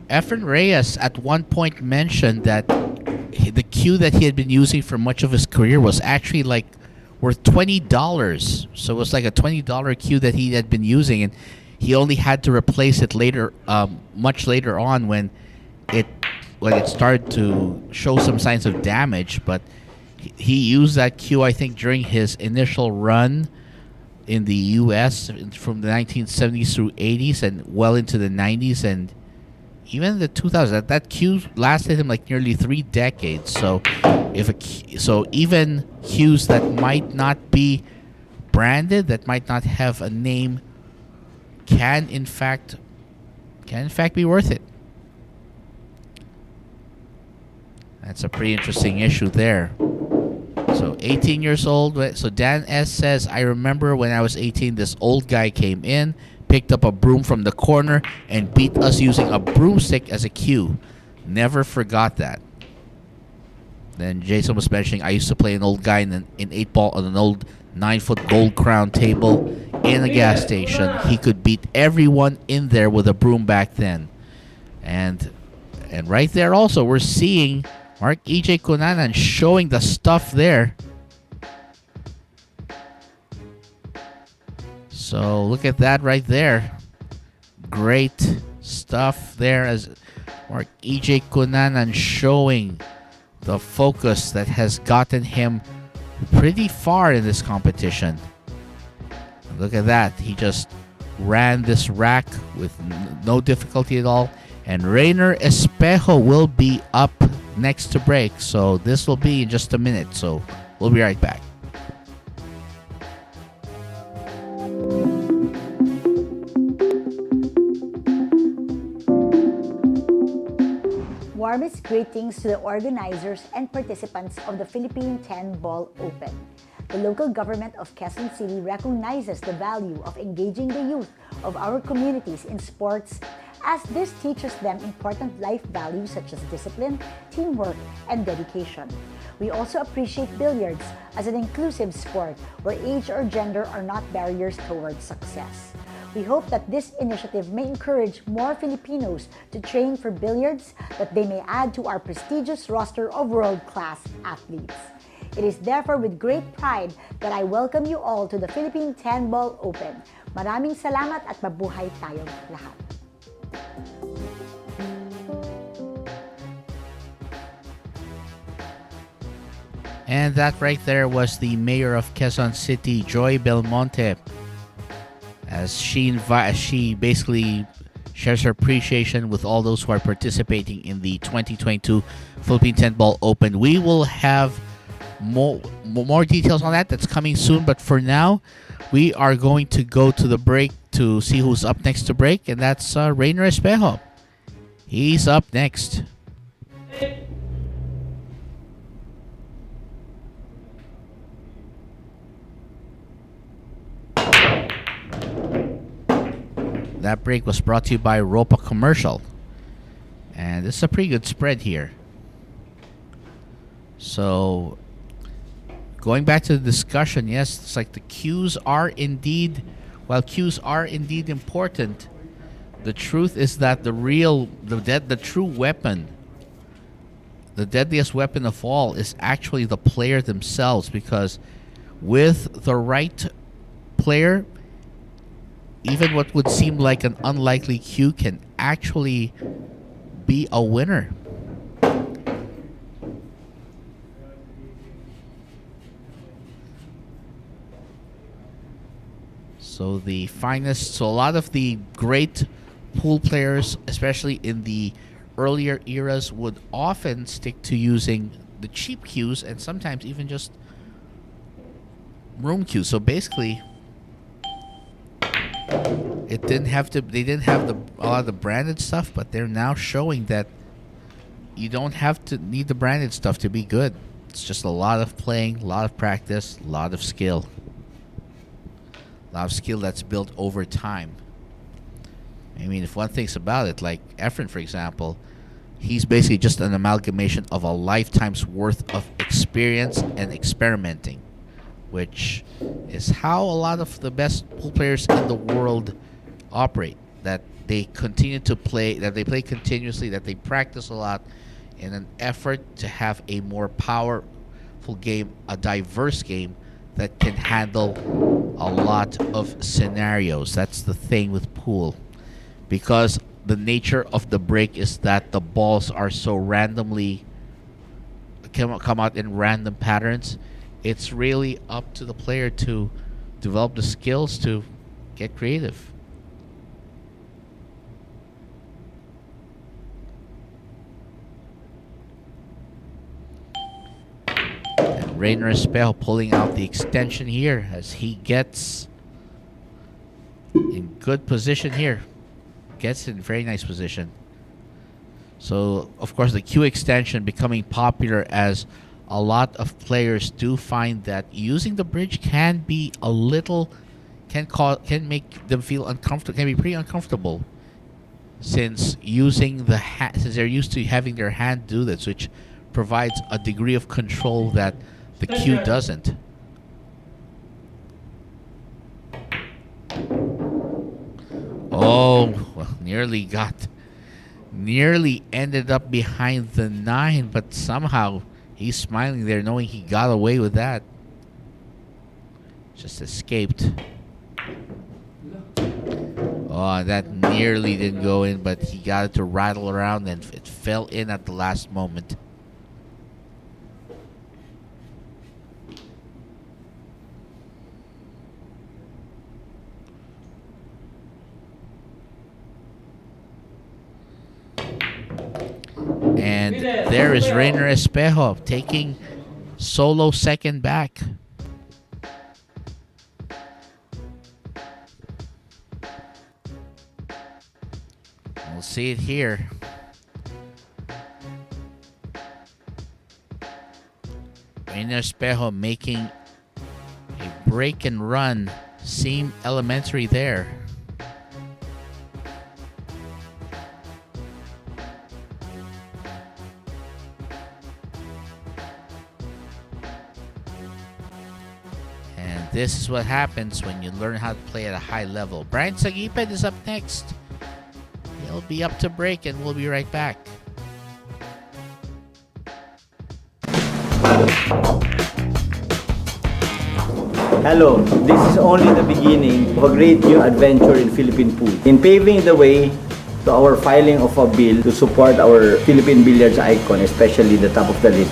Efren Reyes at one point mentioned that the cue that he had been using for much of his career was actually like worth $20. So it was like a $20 cue that he had been using, and he only had to replace it later, much later on when it started to show some signs of damage. But he used that cue, I think, during his initial run in the U.S. from the 1970s through 80s and well into the 90s and even the 2000s. That cue lasted him like nearly 3 decades. So even cues that might not be branded, that might not have a name, can in fact be worth it. That's a pretty interesting issue there. So 18 years old. So Dan S. says, I remember when I was 18, this old guy came in, picked up a broom from the corner, and beat us using a broomstick as a cue. Never forgot that. Then Jason was mentioning, I used to play an old guy in 8-ball on an old 9-foot gold crown table in a gas station. He could beat everyone in there with a broom back then. And right there also, we're seeing Marc Egay Cunanan showing the stuff there. So look at that right there. Great stuff there as Marc Egay Cunanan showing the focus that has gotten him pretty far in this competition. Look at that. He just ran this rack with no difficulty at all. And Rayner Espejo will be up next to break. So this will be in just a minute. So we'll be right back. Warmest greetings to the organizers and participants of the Philippine 10-Ball Open. The local government of Quezon City recognizes the value of engaging the youth of our communities in sports, as this teaches them important life values such as discipline, teamwork, and dedication. We also appreciate billiards as an inclusive sport where age or gender are not barriers towards success. We hope that this initiative may encourage more Filipinos to train for billiards, that they may add to our prestigious roster of world-class athletes. It is therefore with great pride that I welcome you all to the Philippine 10-Ball Open. Maraming salamat at mabuhay tayong lahat. And that right there was the mayor of Quezon City, Joy Belmonte, as she basically shares her appreciation with all those who are participating in the 2022 Philippine 10-Ball Open. We will have more details on that. That's coming soon. But for now, we are going to go to the break to see who's up next to break, and that's Rayner Espejo. He's up next. That break was brought to you by Ropa Commercial. And this is a pretty good spread here. So, going back to the discussion, yes, it's like the cues are indeed, while cues are indeed important, the truth is that the true weapon, the deadliest weapon of all, is actually the player themselves, because with the right player, even what would seem like an unlikely cue can actually be a winner. So a lot of the great pool players, especially in the earlier eras, would often stick to using the cheap cues and sometimes even just room queue. So basically, it didn't have to. They didn't have a lot of the branded stuff, but they're now showing that you don't have to need the branded stuff to be good. It's just a lot of playing, a lot of practice, a lot of skill. A lot of skill that's built over time. I mean, if one thinks about it, like Efren, for example, he's basically just an amalgamation of a lifetime's worth of experience and experimenting, which is how a lot of the best pool players in the world operate. That they continue to play, that they play continuously, that they practice a lot in an effort to have a more powerful game, a diverse game that can handle a lot of scenarios. That's the thing with pool. Because the nature of the break is that the balls are so randomly come out in random patterns, it's really up to the player to develop the skills to get creative. Rayner Espejo pulling out the extension here as he gets in good position here. Gets in very nice position. So, of course, the Q extension becoming popular as a lot of players do find that using the bridge can be a little, can make them feel uncomfortable, can be pretty uncomfortable, since using the since they're used to having their hand do this, which provides a degree of control that the Q doesn't. Oh, well, nearly ended up behind the 9, but somehow he's smiling there knowing he got away with that. Just escaped. Oh, that nearly didn't go in, but he got it to rattle around and it fell in at the last moment. And there is Rayner Espejo taking solo second back. We'll see it here. Rayner Espejo making a break and run seem elementary there. This is what happens when you learn how to play at a high level. Bryant Saguiped is up next. He'll be up to break and we'll be right back. Hello, this is only the beginning of a great new adventure in Philippine pool. In paving the way to our filing of a bill to support our Philippine billiards icon, especially the top of the list,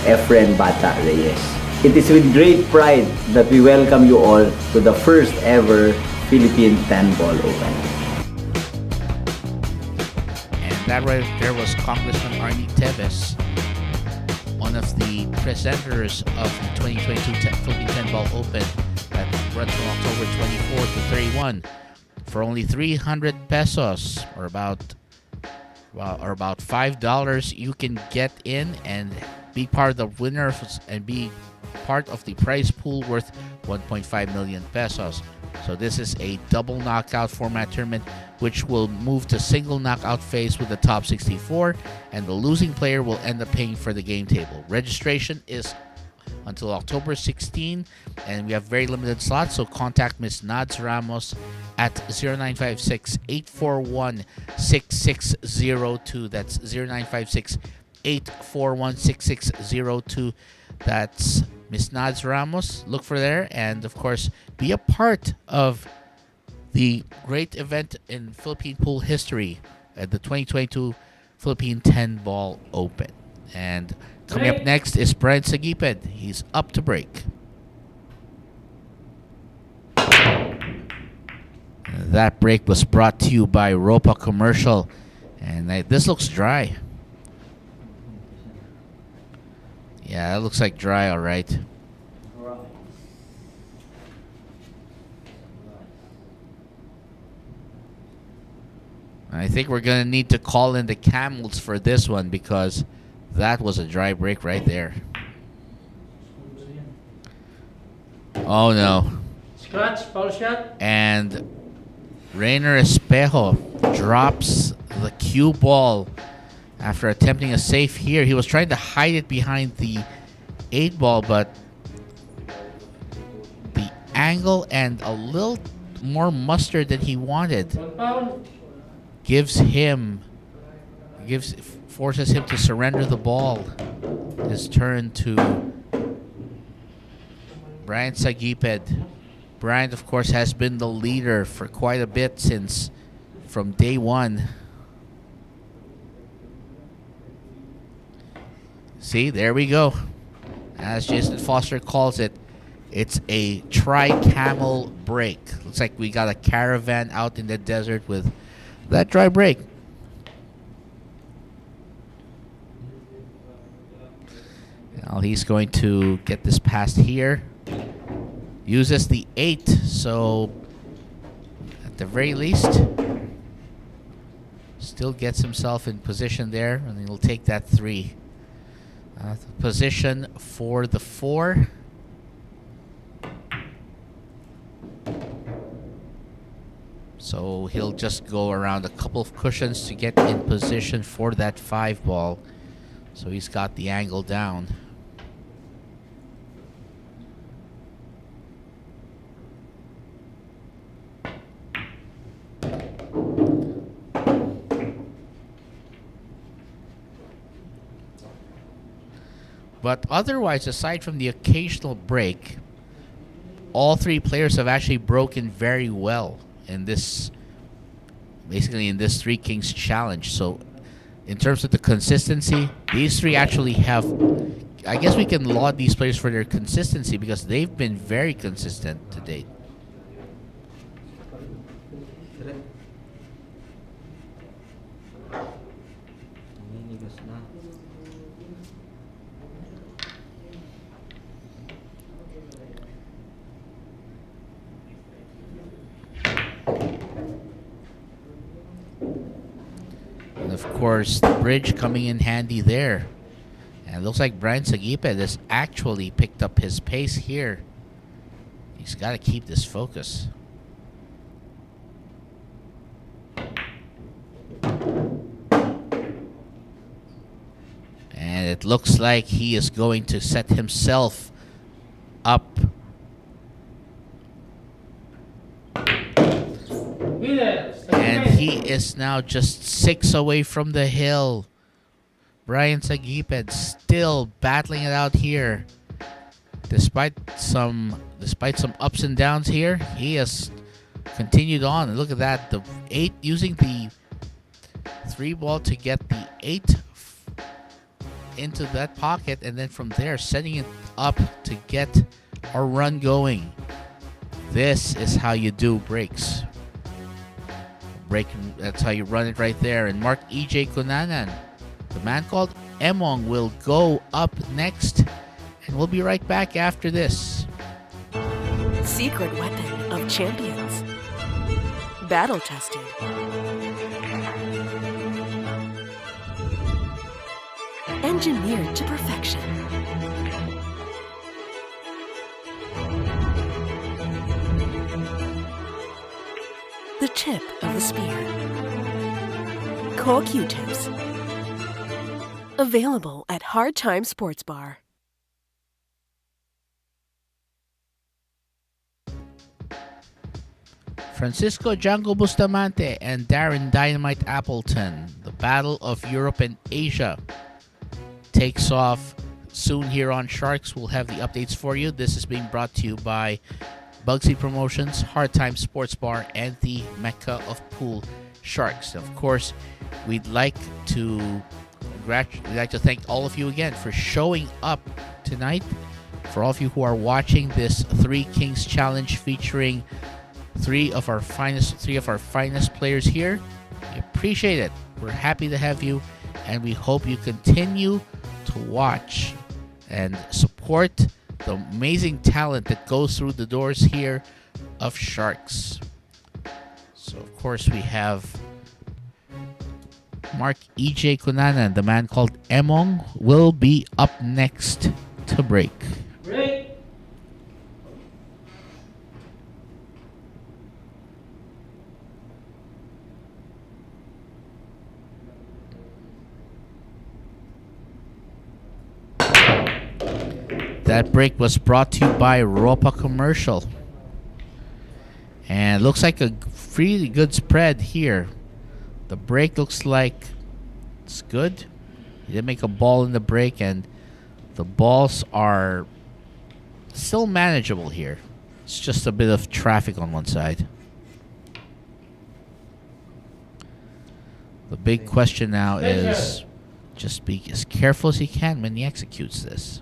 Efren Bata Reyes. It is with great pride that we welcome you all to the first ever Philippine 10 Ball Open. And that right there was Congressman Arnie Teves, one of the presenters of the 2022 Philippine 10 Ball Open that runs from October 24 to 31 for only 300 pesos or about $5. You can get in and be part of the winners and be part of the prize pool worth 1.5 million pesos. So this is a double knockout format tournament, which will move to single knockout phase with the top 64, and the losing player will end up paying for the game table. Registration is until October 16, and we have very limited slots, so contact Ms. Nads Ramos at 0956-841-6602. That's 0956-841-6602. That's Ms. Nads Ramos. Look for there, and of course, be a part of the great event in Philippine pool history at the 2022 Philippine 10 Ball Open. And coming up next is Bryant Saguiped. He's up to break. That break was brought to you by Ropa Commercial, and this looks dry. Yeah, that looks like dry, all right. I think we're going to need to call in the camels for this one because that was a dry break right there. Oh no. Scratch, foul shot. And Rayner Espejo drops the cue ball after attempting a save here. He was trying to hide it behind the 8 ball, but the angle and a little more mustard than he wanted One foul. forces him to surrender the ball. His turn to Bryant Saguiped. Bryant, of course, has been the leader for quite a bit since from day one. See, there we go. As Jason Foster calls it, it's a tri-camel break. Looks like we got a caravan out in the desert with that dry break. Now he's going to get this past here. Uses the 8, so at the very least, still gets himself in position there, and he'll take that 3. Position for the 4. So he'll just go around a couple of cushions to get in position for that 5 ball. So he's got the angle down. But otherwise, aside from the occasional break, all 3 players have actually broken very well in this, basically in this 3 Kings challenge. So in terms of the consistency, these 3 actually have, I guess we can laud these players for their consistency because they've been very consistent to date. And of course, the bridge coming in handy there. And it looks like Bryant Saguiped has actually picked up his pace here. He's got to keep this focus. And it looks like he is going to set himself up. And he is now just 6 away from the hill. Bryant Saguiped still battling it out here. Despite some ups and downs here, he has continued on. And look at that, the 8 using the 3 ball to get the 8 into that pocket, and then from there setting it up to get a run going. This is how you do breaks. That's how you run it right there. And Marc EJ Cunanan, the man called Emong, will go up next, and we'll be right back after this. Secret weapon of champions. Battle tested. Engineered to perfection. The tip of the spear. Core Q-tips. Available at Hard Time Sports Bar. Francisco Django Bustamante and Darren Dynamite Appleton. The Battle of Europe and Asia takes off soon here on Sharks. We'll have the updates for you. This is being brought to you by Bugsy Promotions, Hard Time Sports Bar, and the Mecca of Pool Sharks. Of course, we'd like to thank all of you again for showing up tonight. For all of you who are watching this 3 Kings Challenge featuring 3 of our finest players here, we appreciate it. We're happy to have you, and we hope you continue to watch and support the amazing talent that goes through the doors here of Sharks. So of course we have Marc EJ Cunanan, the man called Emong, will be up next to break. Break. That break was brought to you by Ropa Commercial. And looks like a really good spread here. The break looks like it's good. He did make a ball in the break, and the balls are still manageable here. It's just a bit of traffic on one side. The big question now is just be as careful as he can when he executes this.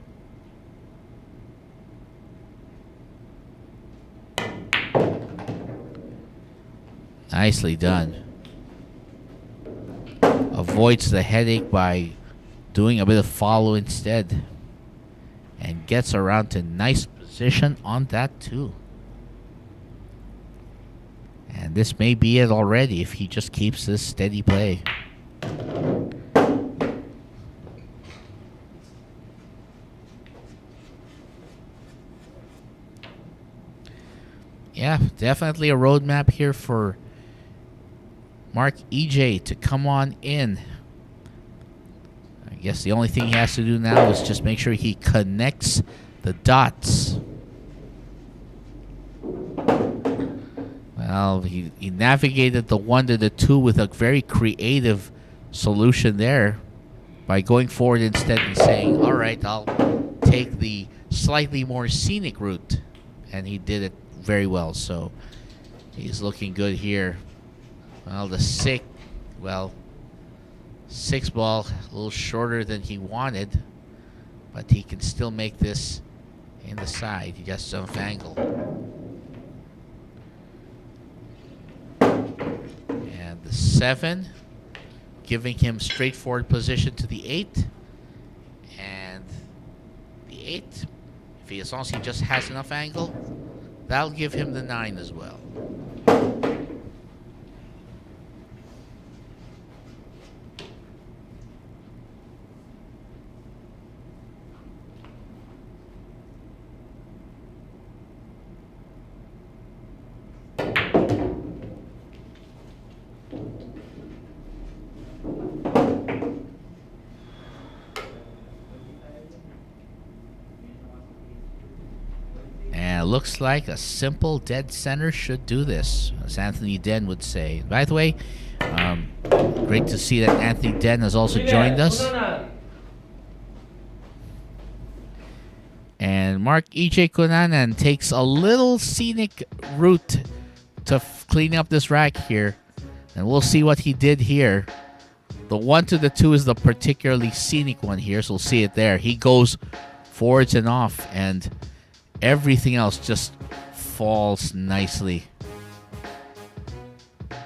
Nicely done. Avoids the headache by doing a bit of follow instead. And gets around to nice position on that too. And this may be it already if he just keeps this steady play. Yeah, definitely a roadmap here for Marc EJ to come on in. I guess the only thing he has to do now is just make sure he connects the dots. Well, he navigated the 1 to the 2 with a very creative solution there by going forward instead and saying, all right, I'll take the slightly more scenic route. And he did it very well, so he's looking good here. Well, the six ball, a little shorter than he wanted, but he can still make this in the side. He just off angle. And the 7, giving him straightforward position to the 8. And the 8, as long as he just has enough angle, that'll give him the 9 as well. Looks like a simple dead center should do this, as Anthony Den would say. By the way, great to see that Anthony Den has also joined us. And Marc EJ Cunanan takes a little scenic route to clean up this rack here. And we'll see what he did here. The 1 to the 2 is the particularly scenic one here, so we'll see it there. He goes forwards and off, and everything else just falls nicely.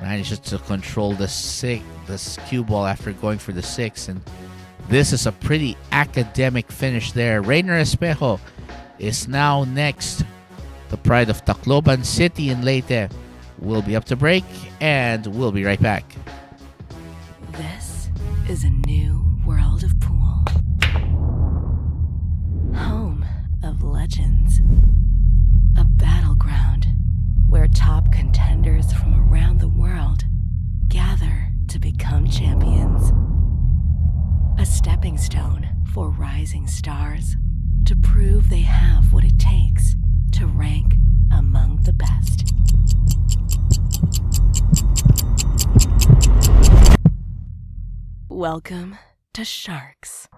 Manages to control the cue ball after going for the 6, and this is a pretty academic finish there. Rayner Espejo is now next. The pride of Tacloban City in Leyte will be up to break, and we'll be right back. This is a new world of pool. Home of legends. A battleground where top contenders from around the world gather to become champions. A stepping stone for rising stars to prove they have what it takes to rank among the best. Welcome to Sharks.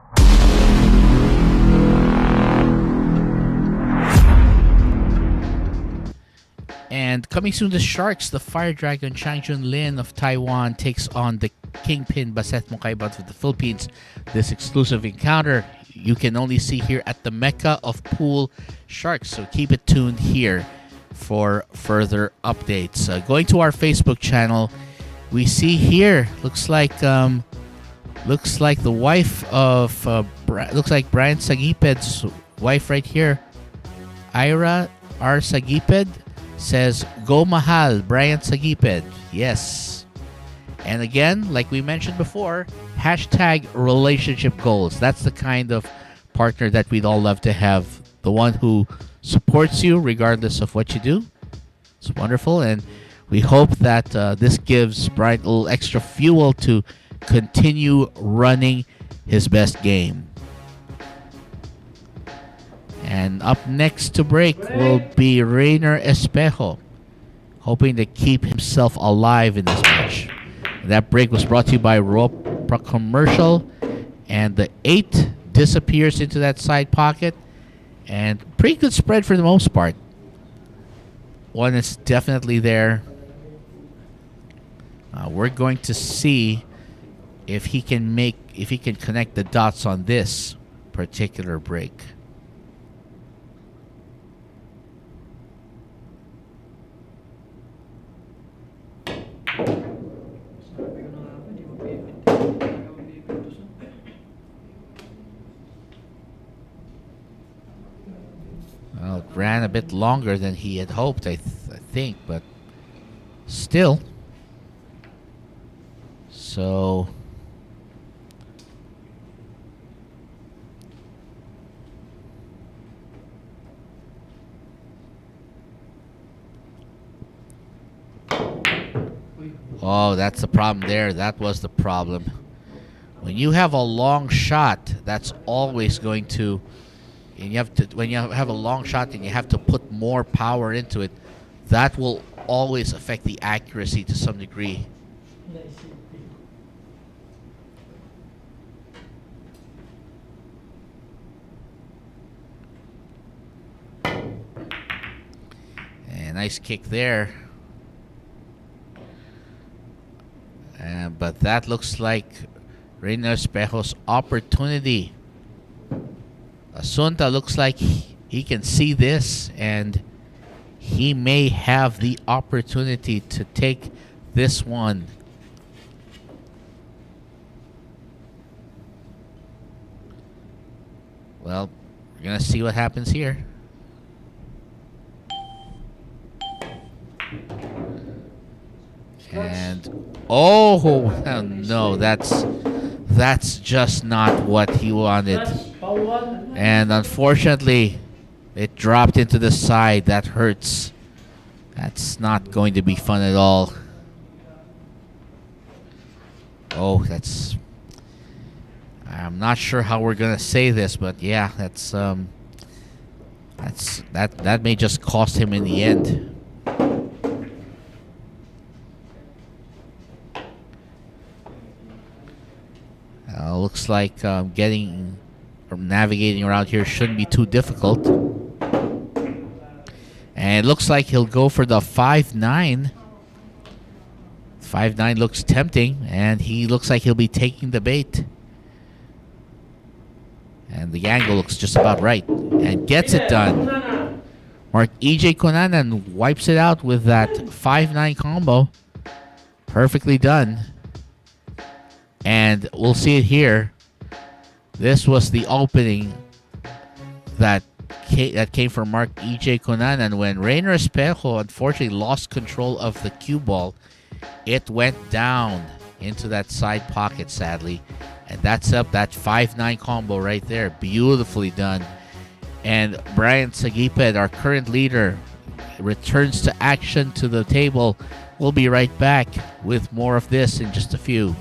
And coming soon to Sharks, the Fire Dragon Changjun Lin of Taiwan takes on the Kingpin Baset Mokaibat of the Philippines. This exclusive encounter you can only see here at the Mecca of Pool Sharks. So keep it tuned here for further updates. Going to our Facebook channel, we see here looks like the wife of looks like Bryant Saguiped's wife right here, Ira R. Saguiped, says, "Go Mahal, Bryant Saguiped." Yes. And again, like we mentioned before, hashtag relationship goals. That's the kind of partner that we'd all love to have. The one who supports you regardless of what you do. It's wonderful. And we hope that this gives Bryant a little extra fuel to continue running his best game. And up next to break will be Rayner Espejo, hoping to keep himself alive in this match. That break was brought to you by Pro Commercial, and the 8 disappears into that side pocket, and pretty good spread for the most part. One is definitely there. We're going to see if he can connect the dots on this particular break. Well, it ran a bit longer than he had hoped, I think, but still. So oh, that's the problem there. That was the problem. When you have a long shot, that's always going to, and you have to, when you have a long shot and you have to put more power into it, that will always affect the accuracy to some degree. And nice kick there. But that looks like Rayner Espejo's opportunity. Asunta looks like he can see this, and he may have the opportunity to take this one. Well, we're going to see what happens here. And oh no, that's just not what he wanted. And unfortunately, it dropped into the side. That hurts. That's not going to be fun at all. Oh, I'm not sure how we're gonna say this, but yeah, that may just cost him in the end. Looks like getting or navigating around here shouldn't be too difficult. And it looks like he'll go for the 5-9. 5-9 looks tempting, and he looks like he'll be taking the bait. And the angle looks just about right, and gets it done. Marc Egay Cunanan wipes it out with that 5-9 combo. Perfectly done. And we'll see it here. This was the opening that came from Marc Egay Cunanan when Rayner Espejo unfortunately lost control of the cue ball. It went down into that side pocket, sadly. And that's up that 5-9 combo right there. Beautifully done. And Bryant Saguiped, our current leader, returns to action to the table. We'll be right back with more of this in just a few.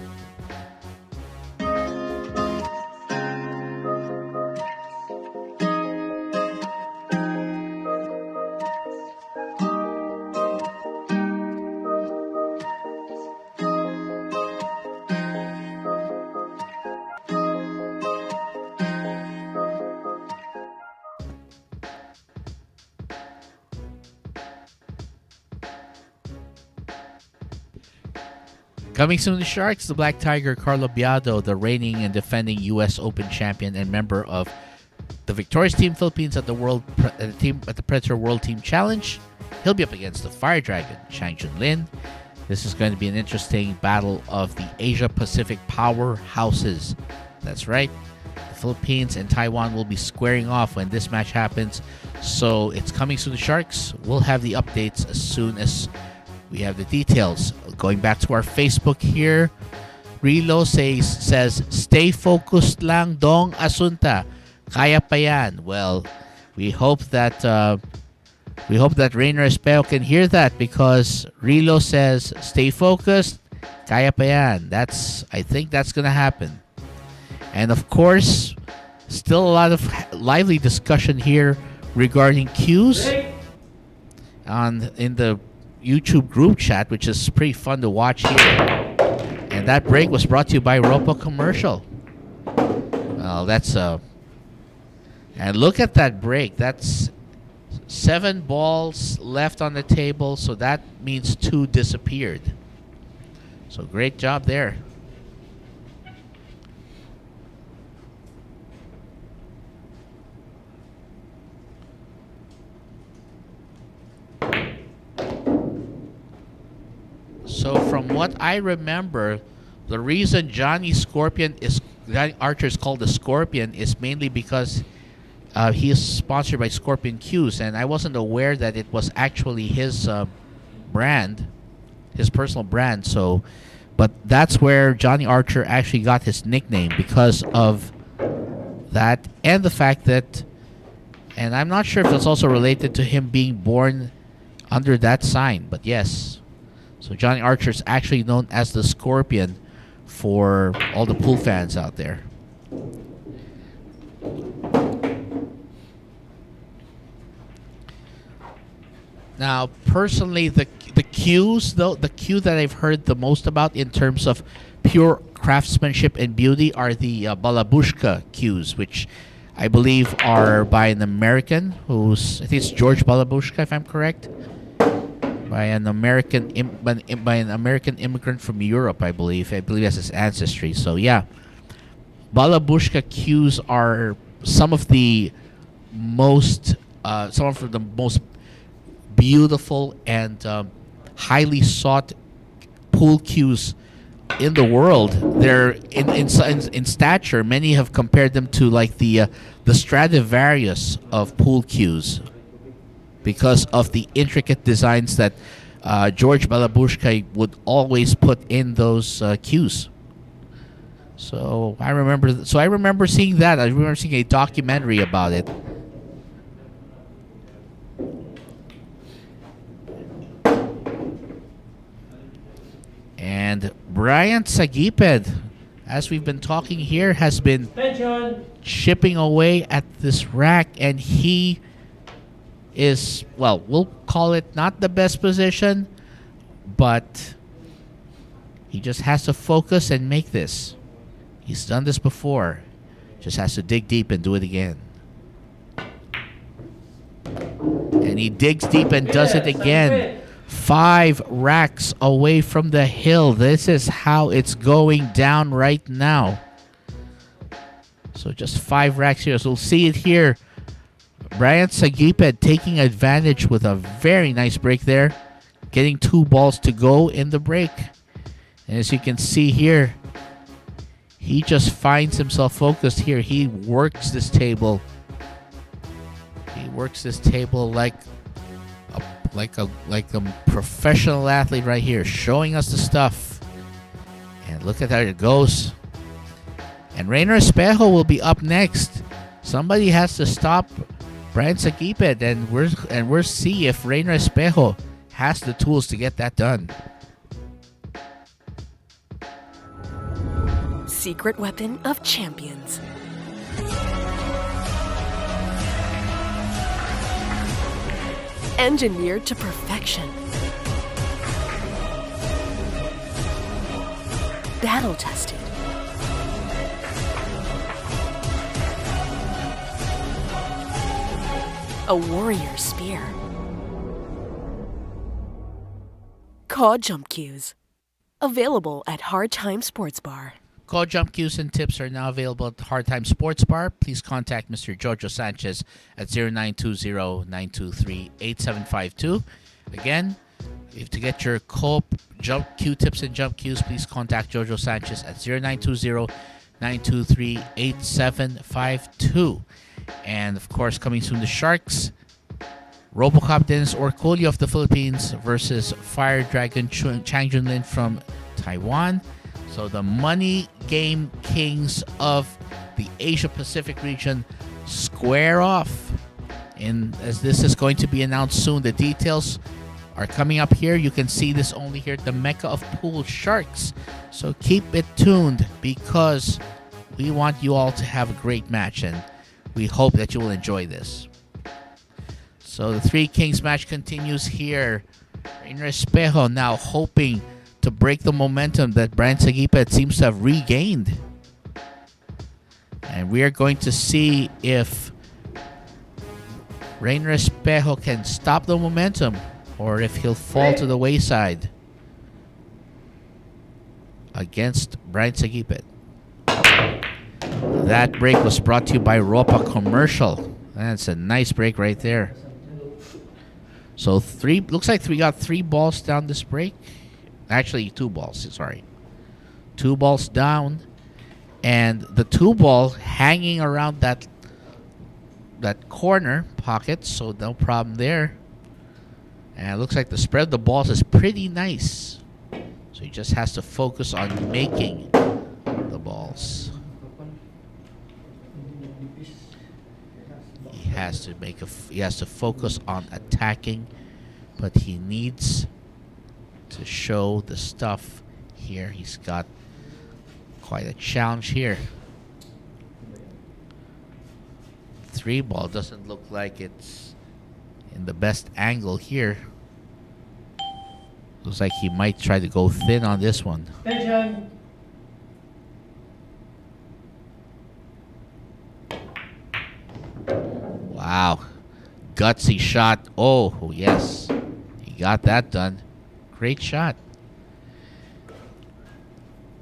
Coming soon to Sharks, the Black Tiger Carlo Biado, the reigning and defending U.S. Open champion and member of the victorious Team Philippines at the Predator World Team Challenge. He'll be up against the Fire Dragon, Chang Junlin. This is going to be an interesting battle of the Asia-Pacific powerhouses. That's right. The Philippines and Taiwan will be squaring off when this match happens. So it's coming soon to Sharks. We'll have the updates as soon as we have the details. going back to our Facebook here, Rilo says, stay focused lang dong Asunta. Kaya pa yan. Well, we hope that Rayner Espejo can hear that, because Rilo says, stay focused, kaya pa yan. I think that's gonna happen. And of course, still a lot of lively discussion here regarding cues in the YouTube group chat, which is pretty fun to watch here. And that break was brought to you by Ropo Commercial. Well, and look at that break. That's 7 balls left on the table, so that means 2 disappeared. So great job there. So from what I remember, the reason Johnny Archer is called the Scorpion is mainly because he is sponsored by Scorpion Cues, and I wasn't aware that it was actually his brand, his personal brand. So, but that's where Johnny Archer actually got his nickname, because of that, and the fact that, and I'm not sure if that's also related to him being born under that sign, but yes. So Johnny Archer is actually known as the Scorpion for all the pool fans out there. Now, personally, the cues, though, the cue that I've heard the most about in terms of pure craftsmanship and beauty are the Balabushka cues, which I believe are by an American I think it's George Balabushka, if I'm correct. By an American immigrant from Europe, I believe. That's his ancestry. So yeah, Balabushka cues are some of the most beautiful and highly sought pool cues in the world. They're in stature. Many have compared them to like the Stradivarius of pool cues, because of the intricate designs that George Balabushka would always put in those cues. So I remember seeing that. I remember seeing a documentary about it. And Bryant Saguiped, as we've been talking here, has been chipping away at this rack, and he is, well, we'll call it not the best position, but he just has to focus and make this. He's done this before. Just has to dig deep and do it again. And he digs deep and does it again. 5 racks away from the hill. This is how it's going down right now. So just 5 racks here. So we'll see it here. Bryant Saguiped taking advantage with a very nice break there. Getting 2 balls to go in the break. And as you can see here, he just finds himself focused here. He works this table. He works this table like a professional athlete right here, showing us the stuff. And look at how it goes. And Rayner Espejo will be up next. Somebody has to stop Bryant Saguiped, and we'll see if Rayner Espejo has the tools to get that done. Secret weapon of champions. Engineered to perfection. Battle tested. A warrior spear. Cod Jump Cues. Available at Hard Time Sports Bar. Call jump cues and tips are now available at Hard Time Sports Bar. Please contact Mr. Jojo Sanchez at 0920-923-8752. Again, if to get your jump cue tips and jump cues, please contact Jojo Sanchez at 0920-923-8752. And of course, coming soon, the Sharks Robocop Dennis Orcolio of the Philippines versus Fire Dragon Chang Junlin from Taiwan. So the money game kings of the Asia Pacific region square off. And as this is going to be announced soon, the details are coming up here. You can see this only here at the Mecca of Pool Sharks. So keep it tuned because we want you all to have a great match and we hope that you will enjoy this. So the Three Kings match continues here. Rayner Espejo now hoping to break the momentum that Bryant Saguiped seems to have regained. And we are going to see if Rayner Espejo can stop the momentum or if he'll fall to the wayside against Bryant Saguiped. That break was brought to you by Ropa Commercial. That's a nice break right there. So looks like we got 3 balls down this break. Actually, 2 balls, sorry. 2 balls down. And the 2 ball hanging around that corner pocket, so no problem there. And it looks like the spread of the balls is pretty nice. So he just has to focus on making the balls. He has to focus on attacking, but he needs to show the stuff here. He's got quite a challenge here. 3 ball doesn't look like it's in the best angle here. Looks like he might try to go thin on this one. Attention. Wow. Gutsy shot. Oh, yes. He got that done. Great shot.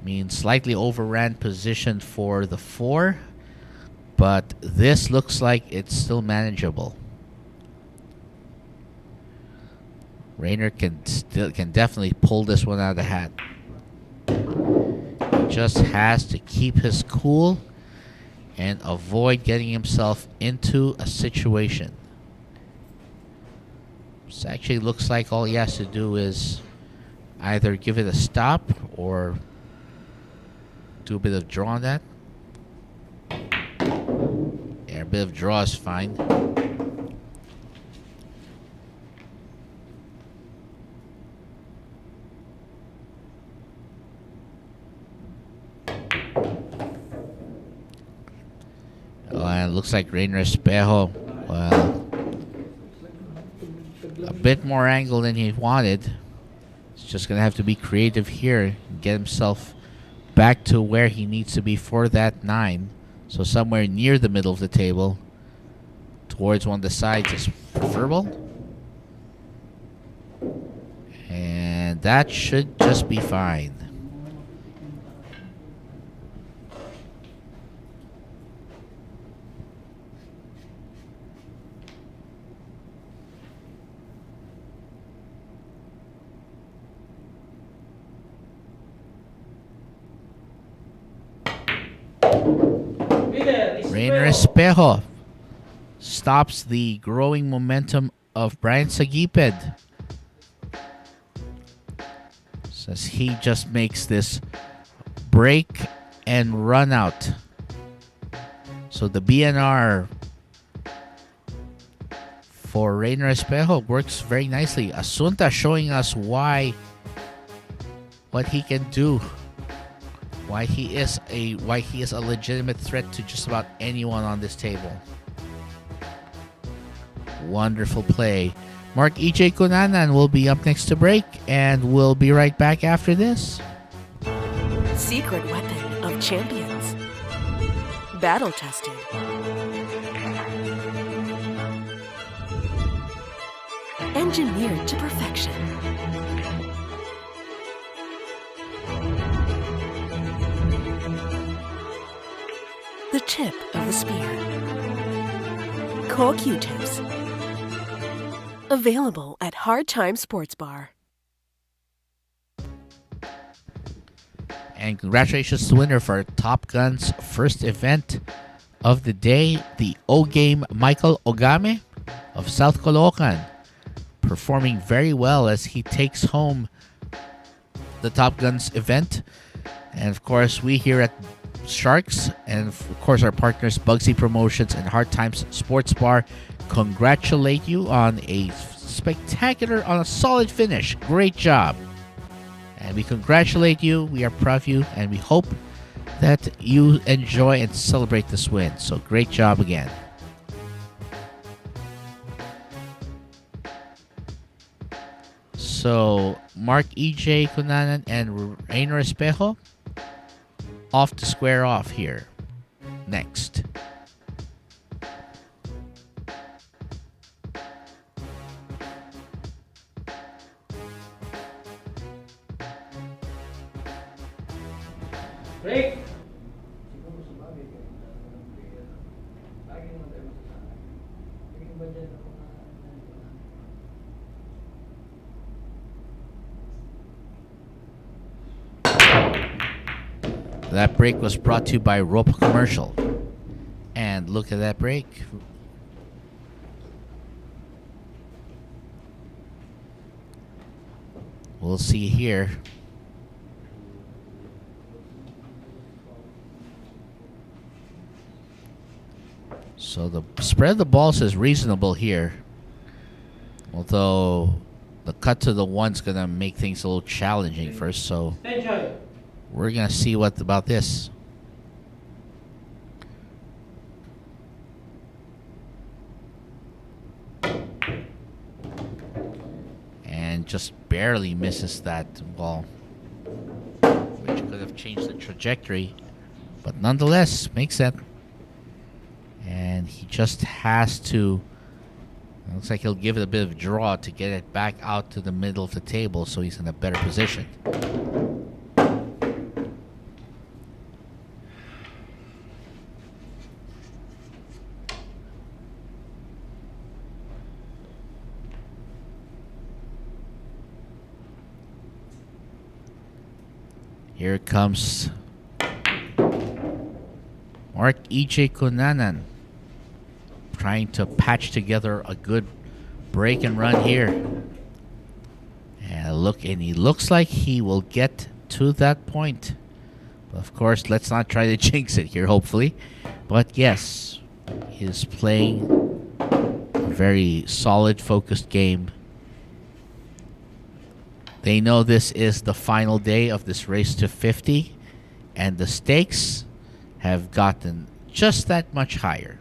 Means slightly overran position for the 4. But this looks like it's still manageable. Rayner can definitely pull this one out of the hat. He just has to keep his cool and avoid getting himself into a situation. This actually looks like all he has to do is either give it a stop or do a bit of draw on that. Yeah, a bit of draw is fine. And it looks like Rayner Espejo, well, a bit more angle than he wanted. He's just going to have to be creative here and get himself back to where he needs to be for that 9. So somewhere near the middle of the table, towards one of the sides is preferable. And that should just be fine. Rayner Espejo stops the growing momentum of Bryant Saguiped. Says he just makes this break and run out. So the BNR for Rayner Espejo works very nicely. Asunta showing us what he can do. Why he is a legitimate threat to just about anyone on this table. Wonderful play. Marc EJ Cunanan will be up next to break, and we'll be right back after this. Secret weapon of champions. Battle tested. Engineered to perfection. The tip of the spear. Core Q-tips. Available at Hard Time Sports Bar. And congratulations to the winner for Top Gun's first event of the day, the O Game Michael Ogame. of South Caloocan, performing very well as he takes home the Top Guns event. And of course, we here at Sharks, and of course our partners Bugsy Promotions and Hard Times Sports Bar, congratulate you on a solid finish. Great job. And we congratulate you. We are proud of you, and we hope that you enjoy and celebrate this win. So great job again. So Marc, Egay, Cunanan, and Rayner Espejo off to square off here. Next. Break. That break was brought to you by Rope Commercial. And look at that break. We'll see here. So the spread of the balls is reasonable here. Although the cut to the one's going to make things a little challenging first. So Attention. we're going to see what about this. And just barely misses that ball, which could have changed the trajectory. But nonetheless, makes that. And he just has to. Looks like he'll give it a bit of a draw to get it back out to the middle of the table so he's in a better position. Here comes Marc Egay Cunanan, trying to patch together a good break and run here. And he looks like he will get to that point. But of course, let's not try to jinx it here, hopefully. But yes, he is playing a very solid, focused game. They know this is the final day of this race to 50, and the stakes have gotten just that much higher.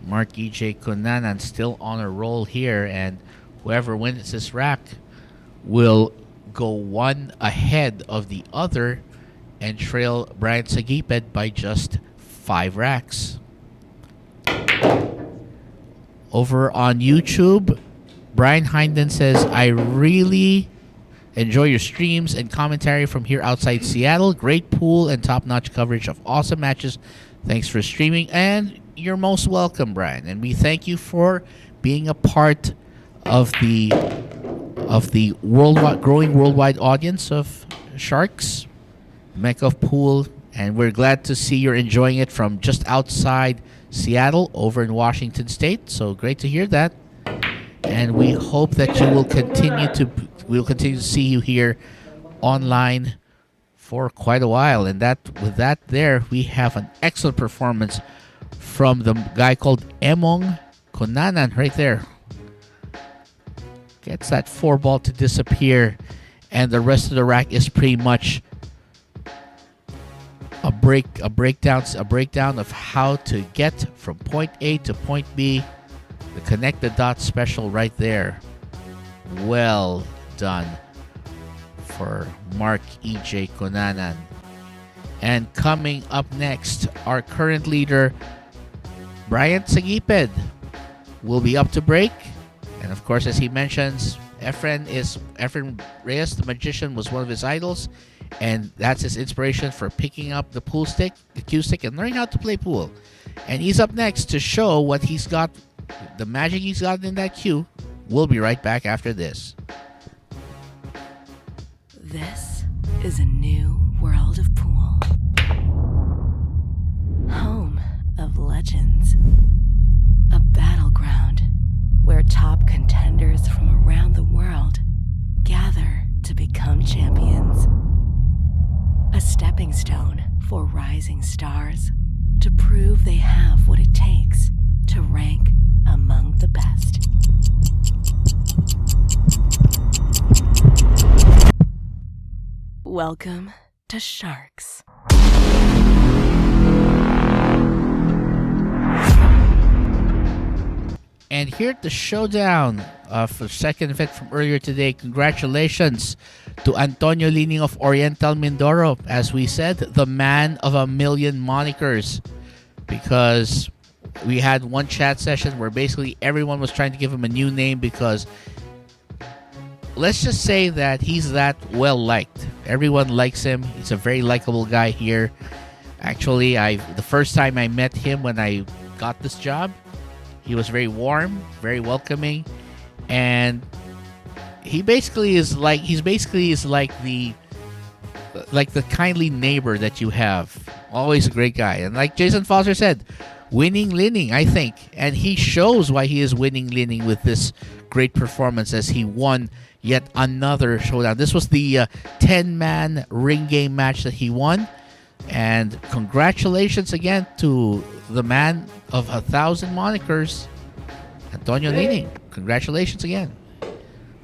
Marc Egay Cunanan still on a roll here, and whoever wins this rack will go one ahead of the other and trail Bryant Saguiped by just 5 racks. Over on YouTube, Brian Hinden says, I really enjoy your streams and commentary from here outside Seattle. Great pool and top-notch coverage of awesome matches. Thanks for streaming, and you're most welcome, Brian. And we thank you for being a part of the growing worldwide audience of Sharks, Mecca of Pool, and we're glad to see you're enjoying it from just outside Seattle over in Washington State. So great to hear that. And we hope that you will continue to see you here online for quite a while. And with that there, we have an excellent performance from the guy called Emong Cunanan right there. Gets that 4-ball to disappear, and the rest of the rack is pretty much a breakdown of how to get from point A to point B. The connect the dots special right there. Well done for Marc Egay Cunanan. And coming up next, our current leader, Bryant Saguiped, will be up to break. And of course, as he mentions, Efren Reyes, the magician, was one of his idols. And that's his inspiration for picking up the pool stick, the cue stick, and learning how to play pool. And he's up next to show what he's got, the magic he's got in that cue. We'll be right back after this. This is a new world of pool. stepping stone for rising stars to prove they have what it takes to rank among the best. Welcome to Sharks. And here at the showdown of the second event from earlier today, congratulations to Antonio Lining of Oriental Mindoro. As we said, the man of a million monikers, because we had one chat session where basically everyone was trying to give him a new name because let's just say that he's that well liked. Everyone likes him. He's a very likable guy here. Actually, the first time I met him when I got this job, he was very warm, very welcoming, and he basically is like the kindly neighbor that you have. Always a great guy. And like Jason Foster said, winning Lining, I think. And he shows why he is winning Lining with this great performance as he won yet another showdown. This was the 10-man ring game match that he won. And congratulations again to the man of 1,000 monikers, Antonio Lining. Congratulations again.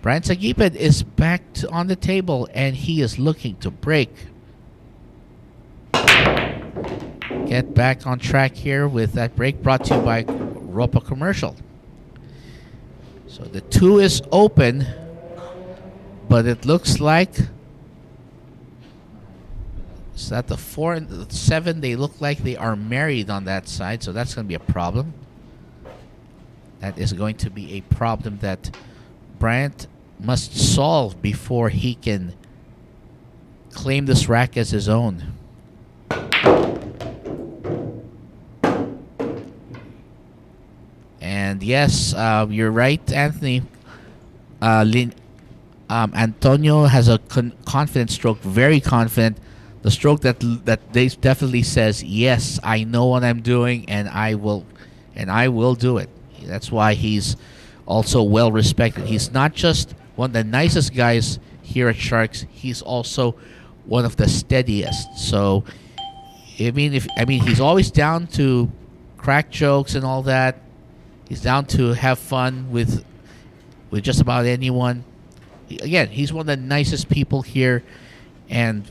Bryant Saguiped is back on the table and he is looking to break. Get back on track here with that break brought to you by Ropa Commercial. So the 2 is open, but it looks like is that the 4 and the 7, they look like they are married on that side, so that's going to be a problem. That is going to be a problem that Bryant must solve before he can claim this rack as his own. And yes, you're right, Anthony. Antonio has a confident stroke, very confident. The stroke that they definitely says, yes, I know what I'm doing, and I will do it. That's why he's also well respected. He's not just one of the nicest guys here at Sharks. He's also one of the steadiest. So, I mean, he's always down to crack jokes and all that. He's down to have fun with just about anyone. Again, he's one of the nicest people here, and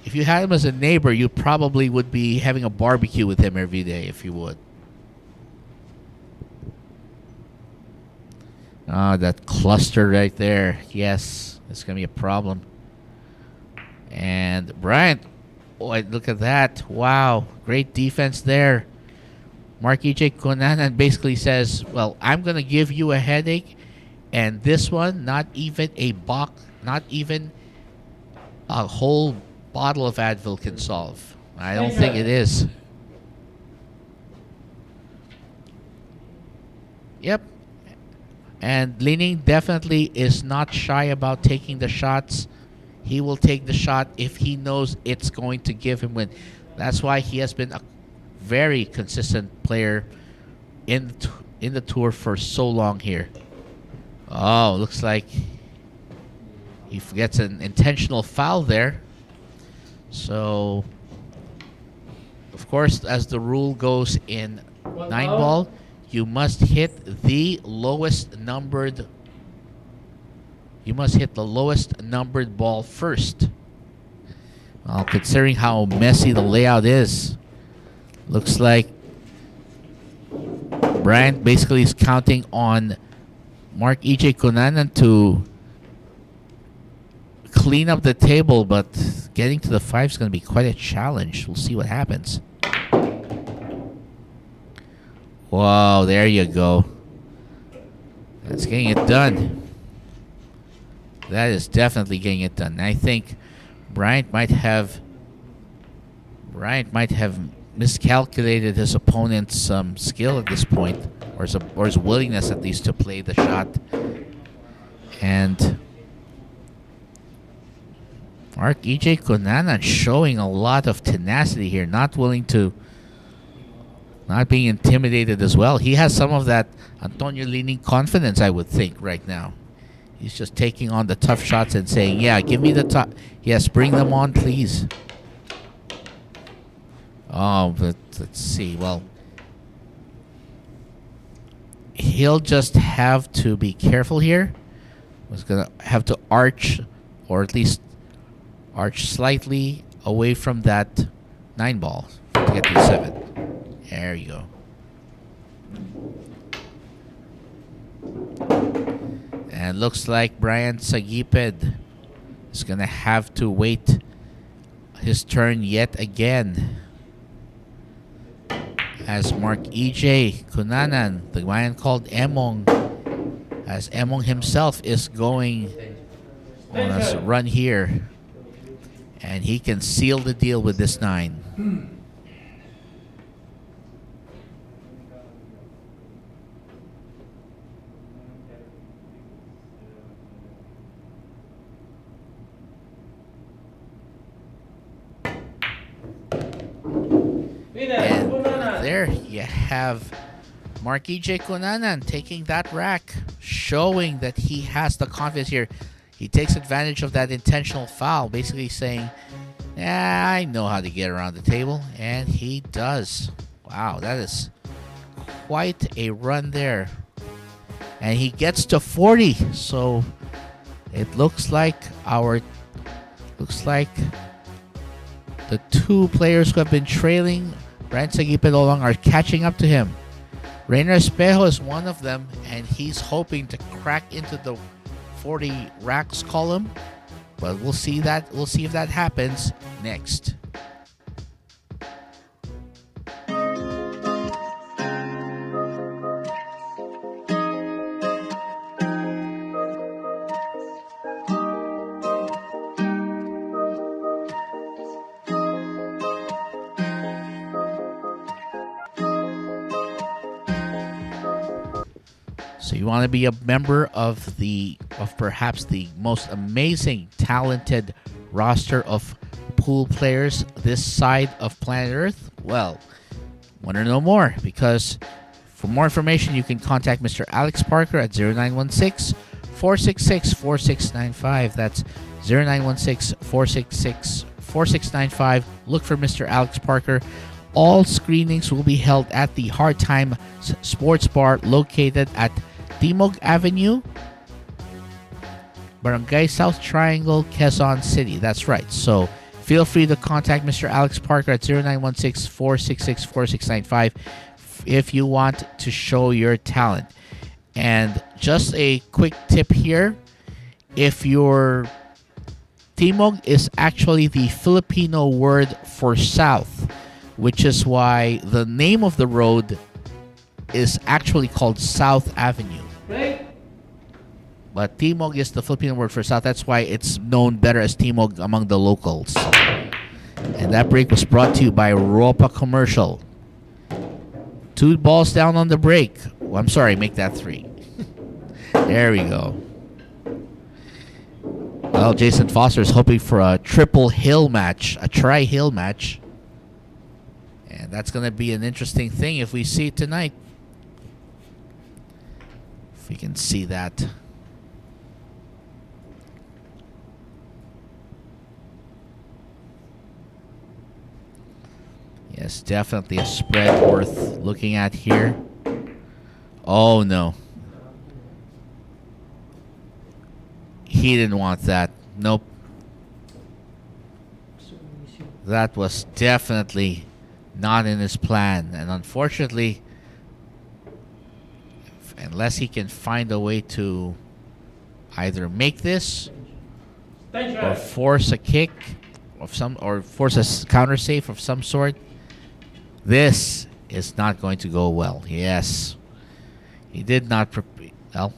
if you had him as a neighbor, you probably would be having a barbecue with him every day if you would. Ah, that cluster right there. Yes, it's going to be a problem. And Bryant, look at that. Wow, great defense there. Marc Cunanan basically says, well, I'm going to give you a headache, and this one, not even a whole bottle of Advil can solve. I don't think it is. Yep. And Lining definitely is not shy about taking the shots. He will take the shot if he knows it's going to give him win. That's why he has been a very consistent player in the tour for so long here. Oh, looks like he gets an intentional foul there. So, of course, as the rule goes in 9-ball, you must hit the lowest numbered. You must hit the lowest numbered ball first. Well, considering how messy the layout is, looks like Bryant basically is counting on Marc Cunanan to clean up the table, but getting to the 5 is going to be quite a challenge. We'll see what happens. Wow, there you go. That's getting it done. That is definitely getting it done. I think Bryant might have miscalculated his opponent's skill at this point, or his willingness at least to play the shot. And Marc Cunanan showing a lot of tenacity here, not being intimidated as well. He has some of that Antonio Lining confidence, I would think, right now. He's just taking on the tough shots and saying, yeah, give me the top. Yes, bring them on, please. Oh, but let's see. Well, he'll just have to be careful here. He's gonna have to arch, or at least arch slightly away from that 9 ball to get to the 7. There you go. And looks like Bryant Saguiped is gonna have to wait his turn yet again. As Marc Egay Cunanan, the man called Emong, as Emong himself is going on a run here. And he can seal the deal with this 9. And there you have Marc Egay Cunanan taking that rack, showing that he has the confidence here. He takes advantage of that intentional foul, basically saying, yeah, I know how to get around the table. And he does. Wow, that is quite a run there. And he gets to 40. So it looks like the 2 players who have been trailing Bryant Saguiped all along are catching up to him. Rayner Espejo is one of them, and he's hoping to crack into the 40 racks column, but we'll see if that happens next. So you want to be a member of perhaps the most amazing, talented roster of pool players this side of planet Earth? Well, want to know more? Because for more information, you can contact Mr. Alex Parker at 0916-466-4695. That's 0916-466-4695. Look for Mr. Alex Parker. All screenings will be held at the Hard Time Sports Bar located at Timog Avenue, Barangay South Triangle, Quezon City. That's right. So feel free to contact Mr. Alex Parker at 0916-466-4695 if you want to show your talent. And just a quick tip here. If your Timog is actually the Filipino word for south, which is why the name of the road is actually called South Avenue. Right. But Timog is the Filipino word for south. That's why it's known better as Timog among the locals. And that break was brought to you by Ropa Commercial. 2 balls down on the break. Oh, I'm sorry, make that 3. There we go. Well, Jason Foster is hoping for a triple hill match, a tri-hill match. And that's going to be an interesting thing if we see it tonight. If we can see that. Yes, definitely a spread worth looking at here. Oh, no. He didn't want that. Nope. That was definitely not in his plan. And unfortunately, unless he can find a way to either make this or force a kick of some, or force a counter save of some sort, this is not going to go well. Yes. He did not prepare. Well,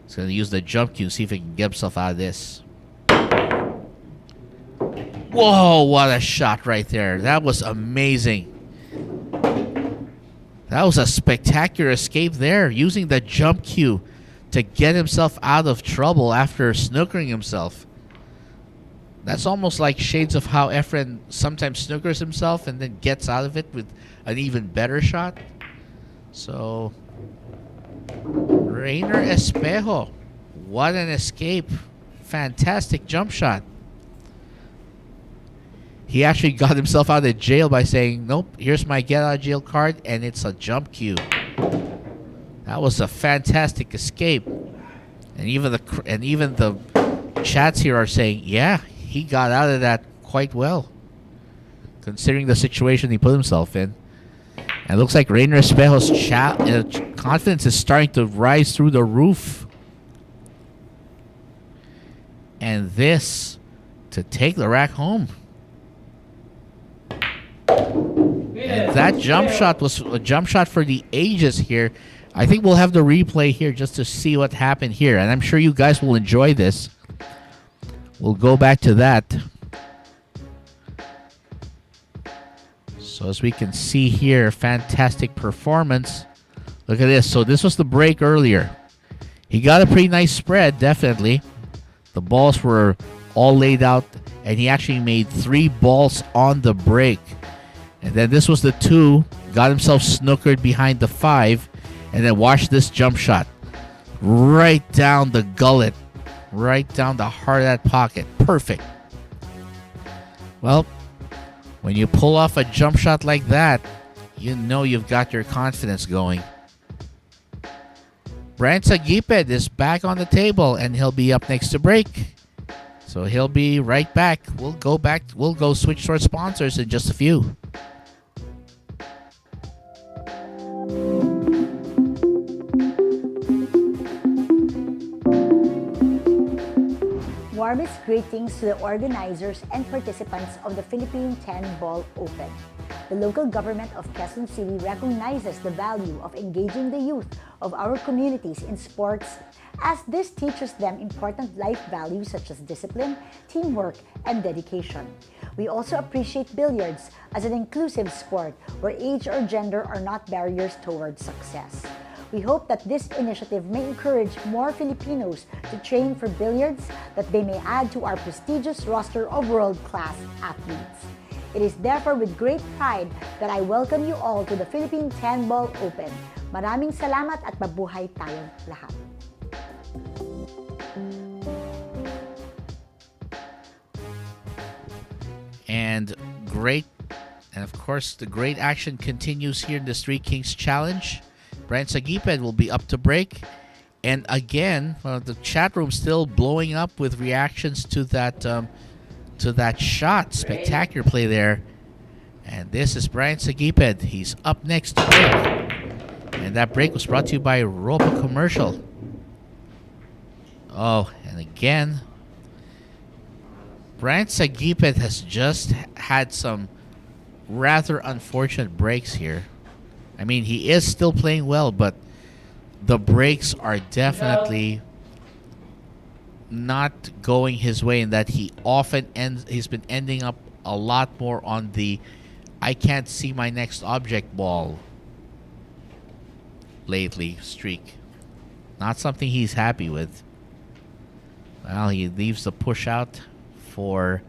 he's going to use the jump cue, see if he can get himself out of this. Whoa, what a shot right there. That was amazing. That was a spectacular escape there, using the jump cue to get himself out of trouble after snookering himself. That's almost like shades of how Efren sometimes snookers himself and then gets out of it with an even better shot. So, Rayner Espejo, what an escape. Fantastic jump shot. He actually got himself out of jail by saying, "Nope, here's my get out of jail card," and it's a jump cue. That was a fantastic escape, and even the chats here are saying, "Yeah, he got out of that quite well, considering the situation he put himself in." And it looks like Rayner Espejo's confidence is starting to rise through the roof. And this to take the rack home. And that jump shot was a jump shot for the ages here. I think we'll have the replay here just to see what happened here. And I'm sure you guys will enjoy this. We'll go back to that. So as we can see here, fantastic performance. Look at this. So this was the break earlier. He got a pretty nice spread, definitely. The balls were all laid out, and he actually made 3 balls on the break. And then this was the 2. Got himself snookered behind the 5. And then watch this jump shot. Right down the gullet. Right down the heart of that pocket. Perfect. Well, when you pull off a jump shot like that, you know you've got your confidence going. Bryant Saguiped is back on the table, and he'll be up next to break. So he'll be right back. We'll go switch to our sponsors in just a few. Warmest greetings to the organizers and participants of the Philippine 10 Ball Open. The local government of Quezon City recognizes the value of engaging the youth of our communities in sports, as this teaches them important life values such as discipline, teamwork, and dedication. We also appreciate billiards as an inclusive sport where age or gender are not barriers towards success. We hope that this initiative may encourage more Filipinos to train for billiards, that they may add to our prestigious roster of world-class athletes. It is therefore with great pride that I welcome you all to the Philippine 10 Ball Open. Maraming salamat at mabuhay tayong lahat. And of course, the great action continues here in the Three Kings Challenge. Bryant Saguiped will be up to break. And again, the chat room still blowing up with reactions to that shot. Spectacular play there. And this is Bryant Saguiped. He's up next to break. And that break was brought to you by Ropa Commercial. Oh, and again, Bryant Saguiped has just had some rather unfortunate breaks here. I mean, he is still playing well, but the breaks are definitely not going his way, in that he's been ending up a lot more on the I can't see my next object ball lately streak. Not something he's happy with. Well, he leaves the push out for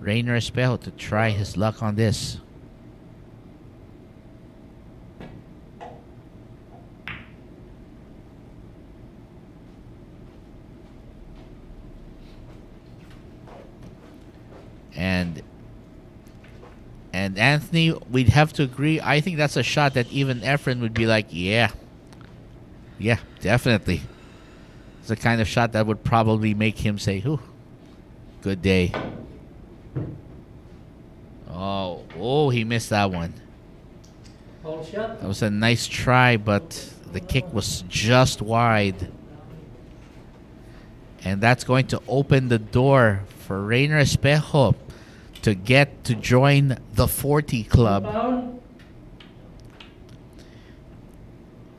Rayner Espejo to try his luck on this. And Anthony, we'd have to agree. I think that's a shot that even Efren would be like, yeah, definitely. It's the kind of shot that would probably make him say, "Whew, good day." Oh, he missed that one. Ball shot. That was a nice try, but the kick was just wide. And that's going to open the door for Rayner Espejo to get to join the 40 club. Foul.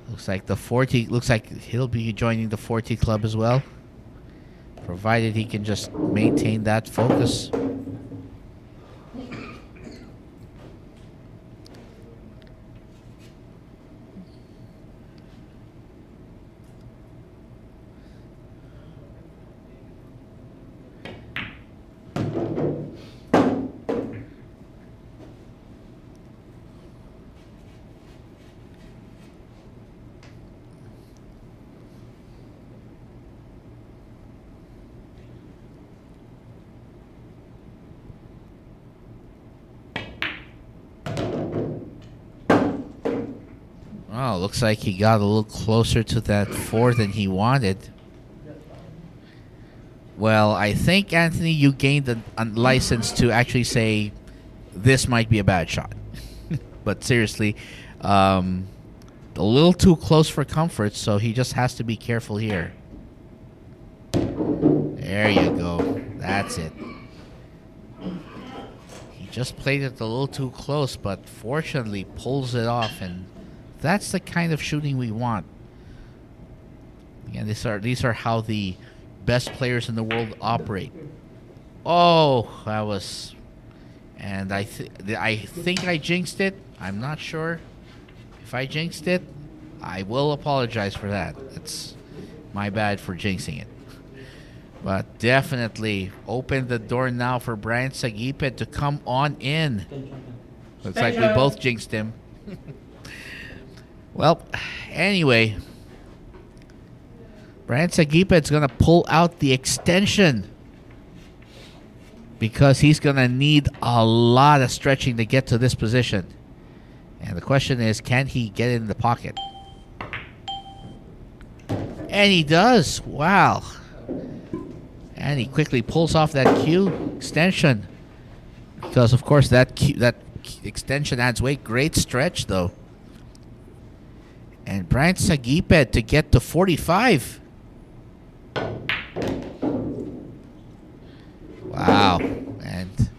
Looks like he'll be joining the 40 club as well, provided he can just maintain that focus. Oh, looks like he got a little closer to that 4 than he wanted. Well, I think, Anthony, you gained a license to actually say this might be a bad shot. But seriously, a little too close for comfort, so he just has to be careful here. There you go. That's it. He just played it a little too close, but fortunately pulls it off, and that's the kind of shooting we want. Again, these are how the best players in the world operate. Oh, that was... And I think I jinxed it. I'm not sure. If I jinxed it, I will apologize for that. It's my bad for jinxing it. But definitely open the door now for Bryant Saguiped to come on in. Looks like we both jinxed him. Well, anyway, Bryant Saguiped's going to pull out the extension because he's going to need a lot of stretching to get to this position. And the question is, can he get it in the pocket? And he does. Wow. And he quickly pulls off that cue extension. Because, of course, that extension adds weight. Great stretch, though. And Bryant Saguiped to get to 45. Wow. And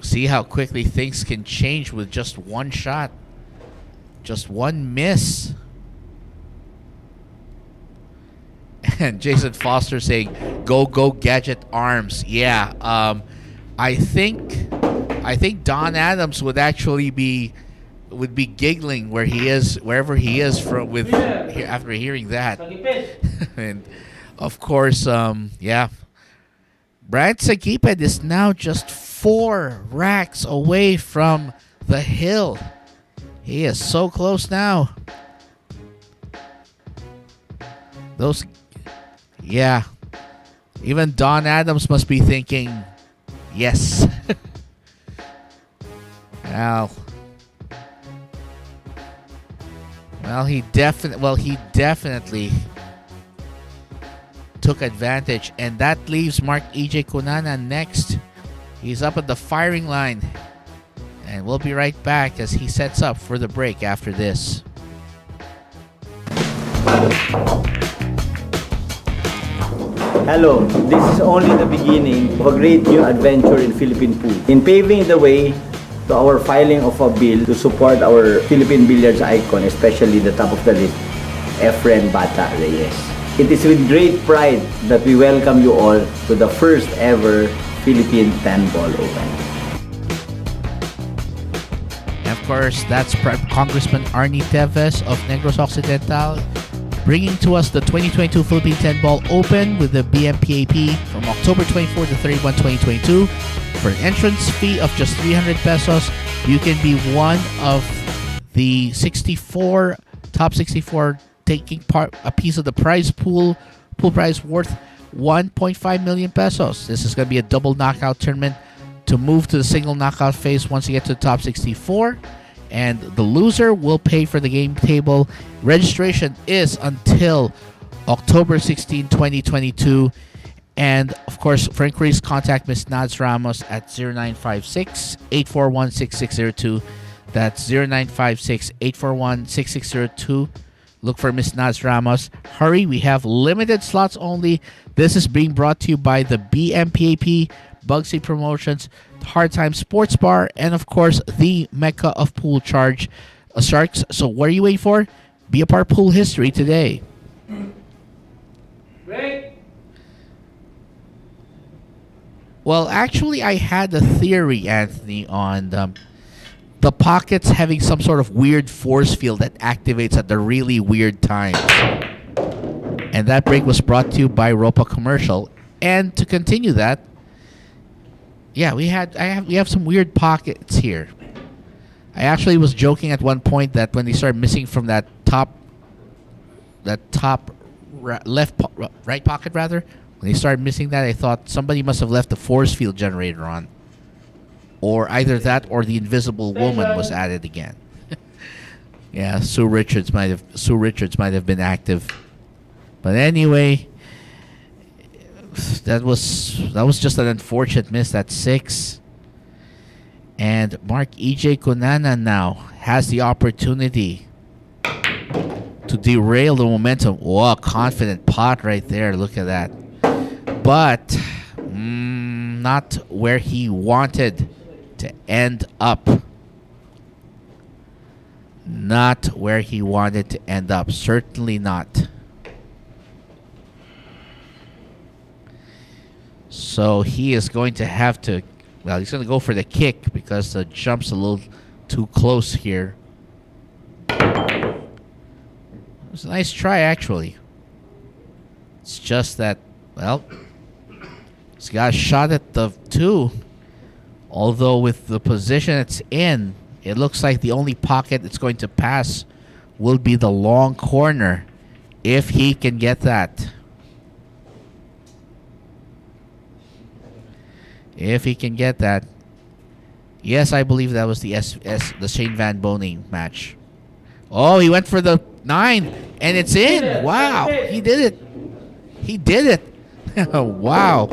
see how quickly things can change with just one shot. Just one miss. And Jason Foster saying, "Go, go, gadget arms." Yeah, I think Don Adams would actually be giggling wherever he is from after hearing that. And of course, yeah, Bryant Saguiped is now just 4 racks away from the hill. He is so close now. Yeah. Even Don Adams must be thinking, yes. Well, he definitely took advantage, and that leaves Marc EJ Cunanan next. He's up at the firing line, and we'll be right back as he sets up for the break after this. Hello, this is only the beginning of a great new adventure in Philippine pool. In paving the way to our filing of a bill to support our Philippine billiards icon, especially the top of the list, Efren Bata Reyes. It is with great pride that we welcome you all to the first ever Philippine 10-ball open. And of course, that's Congressman Arnie Teves of Negros Occidental, bringing to us the 2022 Philippine 10-Ball Open with the BMPAP from October 24 to 31, 2022. For an entrance fee of just 300 pesos, you can be one of the top 64 taking part a piece of the prize pool prize worth 1.5 million pesos. This is going to be a double knockout tournament to move to the single knockout phase once you get to the top 64. And the loser will pay for the game table. Registration is until October 16, 2022. And, of course, for inquiries, contact Ms. Nads Ramos at 0956-841-6602. That's 0956-841-6602. Look for Ms. Nads Ramos. Hurry, we have limited slots only. This is being brought to you by the BMPAP, Bugsy Promotions, Hard Time Sports Bar, and of course the Mecca of Pool Sharks. So what are you waiting for? Be a part of pool history today. Great. Well, actually, I had a theory, Anthony, on the pockets having some sort of weird force field that activates at the really weird times. And that break was brought to you by Ropa Commercial. And to continue that, yeah, we have some weird pockets here. I actually was joking at one point that when they started missing from that right pocket rather, when they started missing that, I thought somebody must have left the force field generator on, or either that or the invisible woman was added again. Yeah, Sue Richards might have been active. But anyway, that was just an unfortunate miss at 6. And Marc Egay Cunanan now has the opportunity to derail the momentum. Whoa, confident pot right there. Look at that. But not where he wanted to end up. Not where he wanted to end up. Certainly not. So he is going to have to... Well, he's going to go for the kick because the jump's a little too close here. It was a nice try, actually. It's just that, well, he's got a shot at the 2. Although with the position it's in, it looks like the only pocket it's going to pass will be the long corner if he can get that. If he can get that. Yes, I believe that was the Shane Van Boning match. Oh, he went for the 9, and it's in. Wow, he did it. He did it. Wow.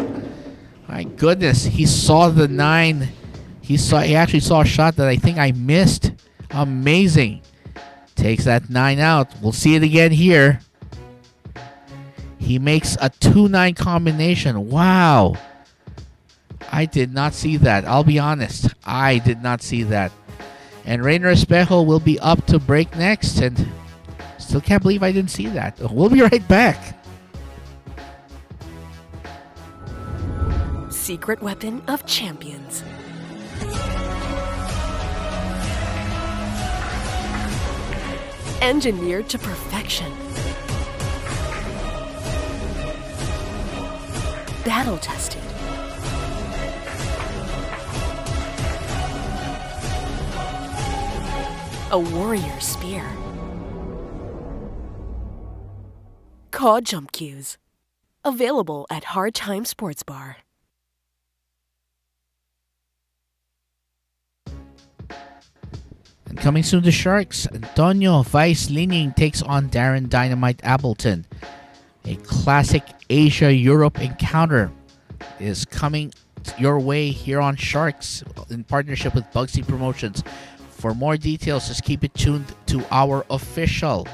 My goodness, he saw the 9. He actually saw a shot that I think I missed. Amazing. Takes that 9 out. We'll see it again here. He makes a 2-9 combination. Wow. I did not see that. I'll be honest. I did not see that. And Rayner Espejo will be up to break next. And still can't believe I didn't see that. We'll be right back. Secret weapon of champions. Engineered to perfection. Battle tested. A warrior spear. Cod jump cues. Available at Hard Time Sports Bar. And coming soon to Sharks, Antonio Vice Lining takes on Darren Dynamite Appleton. A classic Asia-Europe encounter is coming your way here on Sharks in partnership with Bugsy Promotions. For more details, just keep it tuned to our official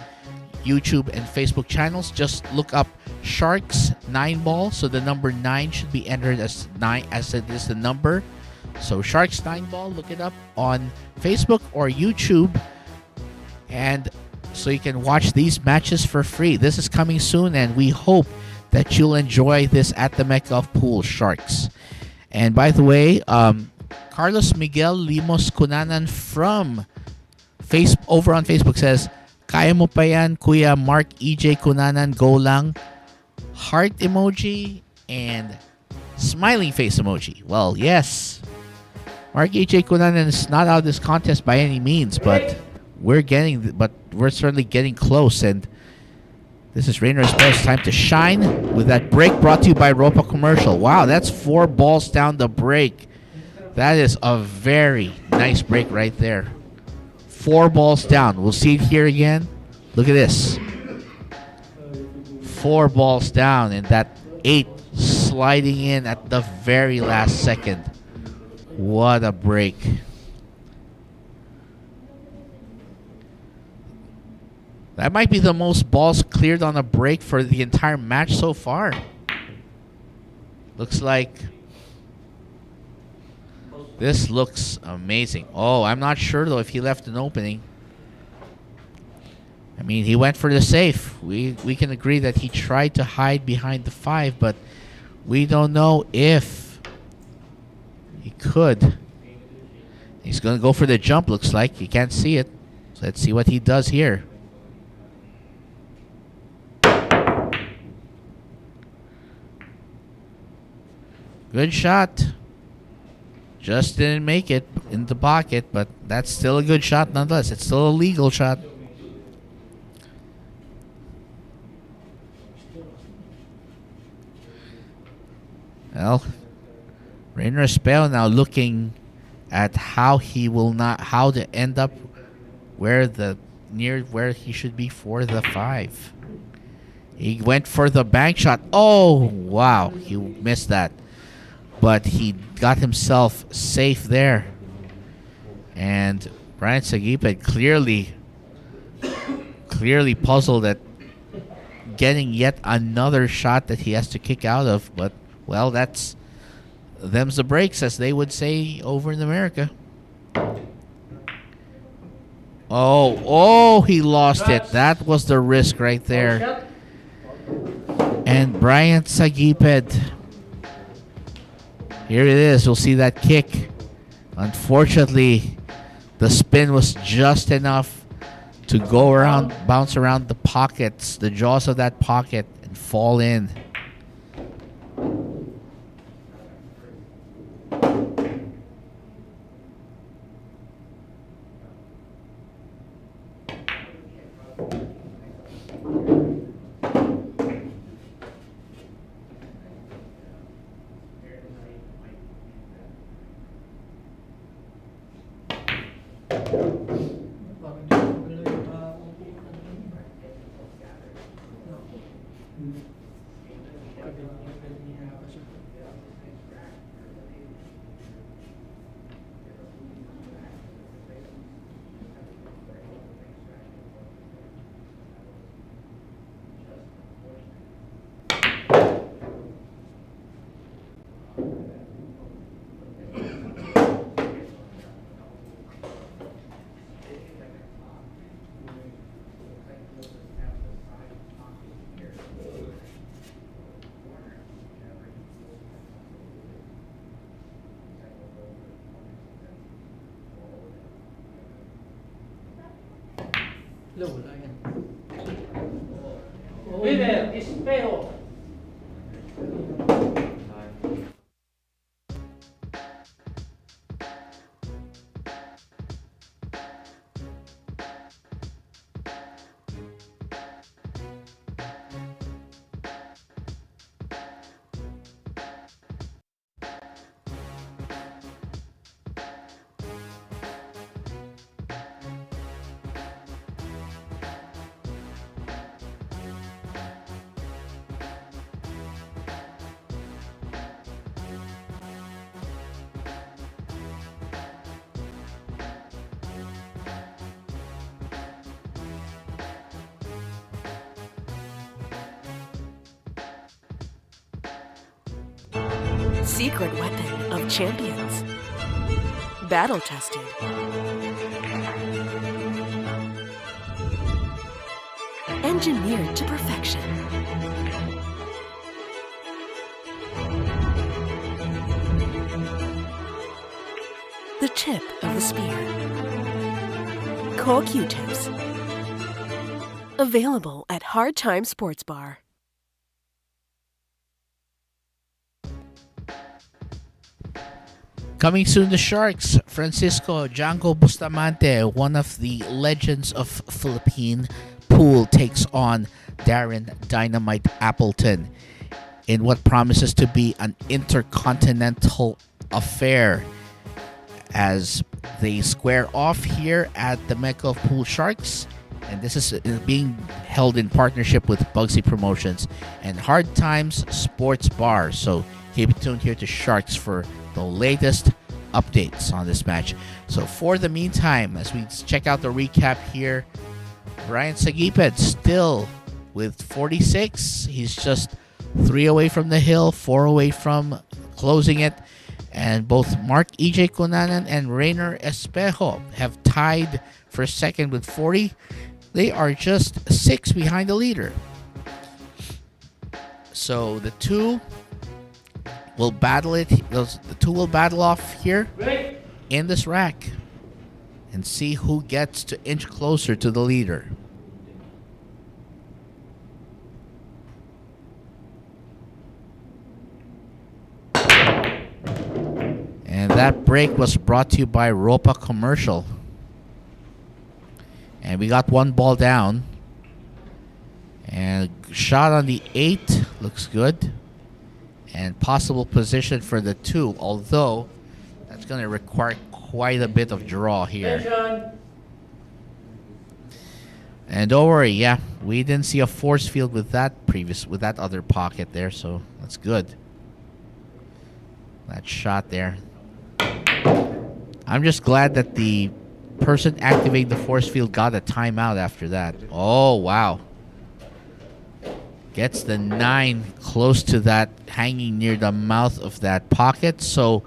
YouTube and Facebook channels. Just look up Sharks 9 Ball. So the number 9 should be entered as 9 as it is the number. So Sharks 9 Ball, look it up on Facebook or YouTube. And so you can watch these matches for free. This is coming soon, and we hope that you'll enjoy this at the Mecca of Pool, Sharks. And by the way, Carlos Miguel Limos Cunanan from over on Facebook says, Kaya mo pa yan, Kuya Marc Egay Cunanan, go lang. Heart emoji and smiling face emoji. Well, yes. Marc Egay Cunanan is not out of this contest by any means, but we're certainly getting close. And this is Rayner's best time to shine with that break brought to you by Ropa Commercial. Wow, that's 4 balls down the break. That is a very nice break right there. 4 balls down. We'll see it here again. Look at this. 4 balls down, and that 8 sliding in at the very last second. What a break. That might be the most balls cleared on a break for the entire match so far. Looks like this looks amazing. Oh, I'm not sure though if he left an opening. I mean, he went for the safe. We can agree that he tried to hide behind the 5, but we don't know if he could. He's going to go for the jump, looks like. You can't see it. So let's see what he does here. Good shot. Just didn't make it in the pocket, but that's still a good shot nonetheless. It's still a legal shot. Well, Rayner Espejo now looking at how to end up where the near where he should be for the 5. He went for the bank shot. Oh, wow. He missed that. But he got himself safe there. And Bryant Saguiped clearly puzzled at getting yet another shot that he has to kick out of. But, well, them's the breaks, as they would say over in America. Oh, he lost it. That was the risk right there. And Bryant Saguiped. Here it is. You'll see that kick. Unfortunately, the spin was just enough to go around, bounce around the pockets, the jaws of that pocket, and fall in. Low, wala yan. Rayner, Espejo. Secret weapon of champions. Battle tested. Engineered to perfection. The tip of the spear. Core Q-tips. Available at Hard Time Sports Bar. Coming soon, the Sharks. Francisco Django Bustamante, one of the legends of Philippine pool, takes on Darren Dynamite Appleton in what promises to be an intercontinental affair as they square off here at the Mecca of Pool Sharks. And this is being held in partnership with Bugsy Promotions and Hard Times Sports Bar. So keep it tuned here to Sharks for the latest updates on this match. So for the meantime, as we check out the recap here, Bryant Saguiped still with 46. He's just 3 away from the hill, 4 away from closing it. And both Marc Egay Cunanan and Rayner Espejo have tied for second with 40. They are just 6 behind the leader. So the two will battle it. The two will battle off here in this rack and see who gets to inch closer to the leader. And that break was brought to you by Ropa Commercial. And we got one ball down. And shot on the 8 looks good. And possible position for the 2, although that's going to require quite a bit of draw here. And don't worry, yeah, we didn't see a force field with that other pocket there, so that's good. That shot there. I'm just glad that the person activating the force field got a timeout after that. Oh, wow. Gets the 9 close to that, hanging near the mouth of that pocket. So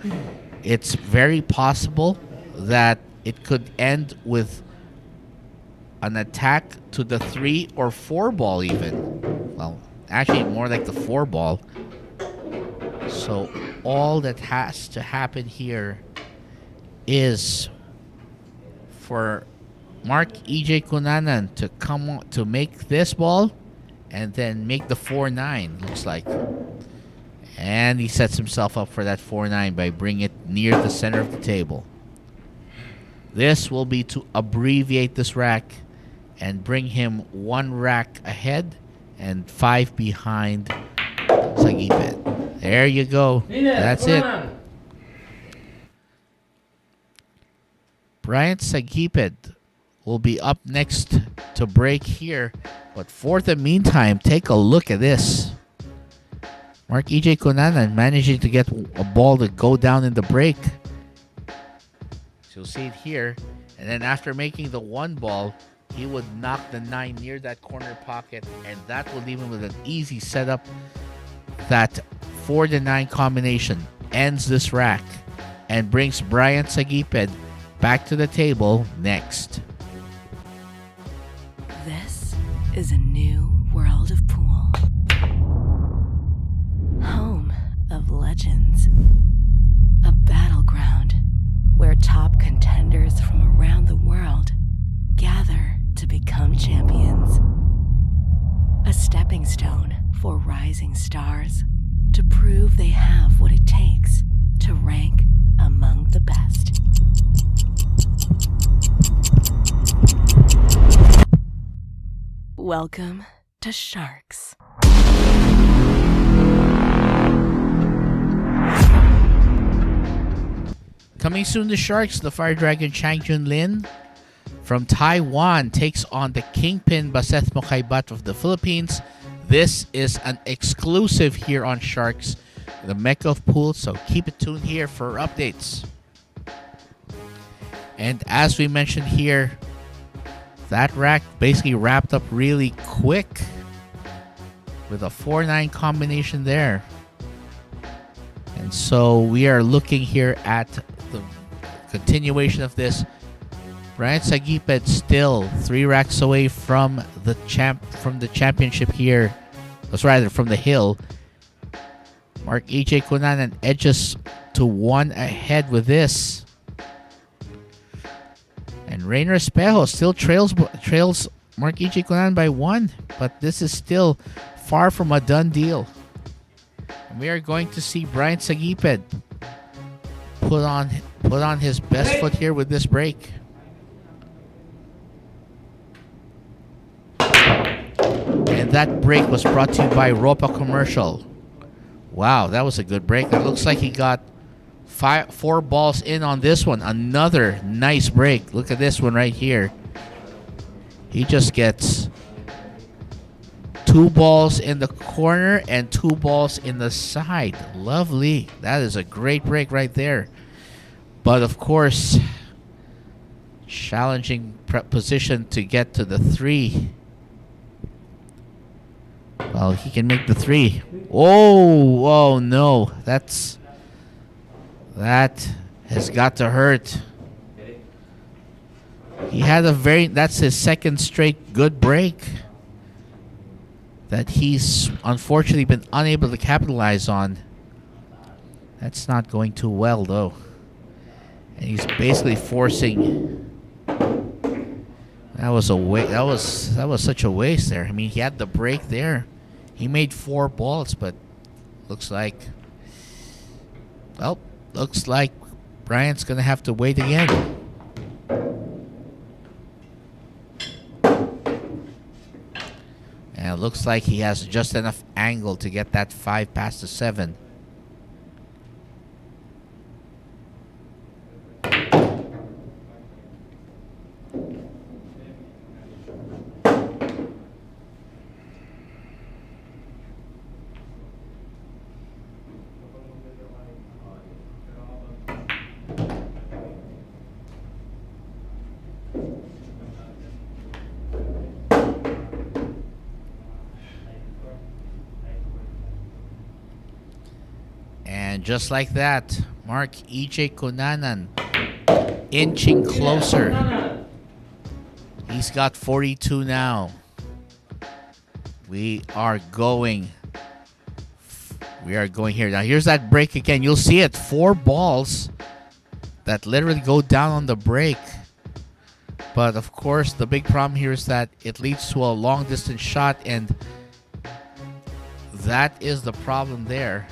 it's very possible that it could end with an attack to the 3 or 4 ball even. Well, actually more like the 4 ball. So all that has to happen here is for Marc Egay Cunanan to come on, to make this ball and then make the 4-9, looks like. And he sets himself up for that 4-9 by bringing it near the center of the table. This will be to abbreviate this rack and bring him 1 rack ahead and 5 behind Saguiped. There you go. That's it. Bryant Saguiped will be up next to break here. But for the meantime, take a look at this. Marc Egay Cunanan managing to get a ball to go down in the break. So you'll see it here. And then after making the 1 ball, he would knock the 9 near that corner pocket. And that will leave him with an easy setup. That 4-9 combination ends this rack and brings Bryant Saguiped back to the table next. This is a new world of pool. Home of legends. A battleground where top contenders from around the world gather to become champions. A stepping stone for rising stars to prove they have what it takes to rank among the best. Welcome to Sharks. Coming soon to Sharks, the Fire Dragon Chang Jun Lin from Taiwan takes on the Kingpin Baseth Mokaibat of the Philippines. This is an exclusive here on Sharks, the Mecca of Pool, so keep it tuned here for updates. And as we mentioned here, that rack basically wrapped up really quick with a 4-9 combination there. And so we are looking here at the continuation of this. Bryant Saguiped still 3 racks away from the championship here. That's rather from the hill. Marc Egay Cunanan edges to 1 ahead with this. And Rayner Espejo still trails Marc Egay Cunanan by 1, but this is still far from a done deal. And we are going to see Bryant Saguiped put on his best foot here with this break. And that break was brought to you by Ropa Commercial. Wow, that was a good break. It looks like he got 4 balls in on this one. Another nice break. Look at this one right here. He just gets 2 balls in the corner and 2 balls in the side. Lovely. That is a great break right there. But of course, challenging position to get to the 3. Well, he can make the 3. Oh no. That has got to hurt. He had that's his second straight good break that he's unfortunately been unable to capitalize on. That's not going too well though. And he's basically forcing. That was such a waste there. I mean, he had the break there. He made 4 balls, but looks like Bryant's gonna have to wait again. And it looks like he has just enough angle to get that 5 past the 7. just like that, Marc EJ Cunanan inching closer. He's got 42 now. We are going here. Now here's that break again. You'll see it. 4 balls that literally go down on the break. But of course, the big problem here is that it leads to a long distance shot, and that is the problem there.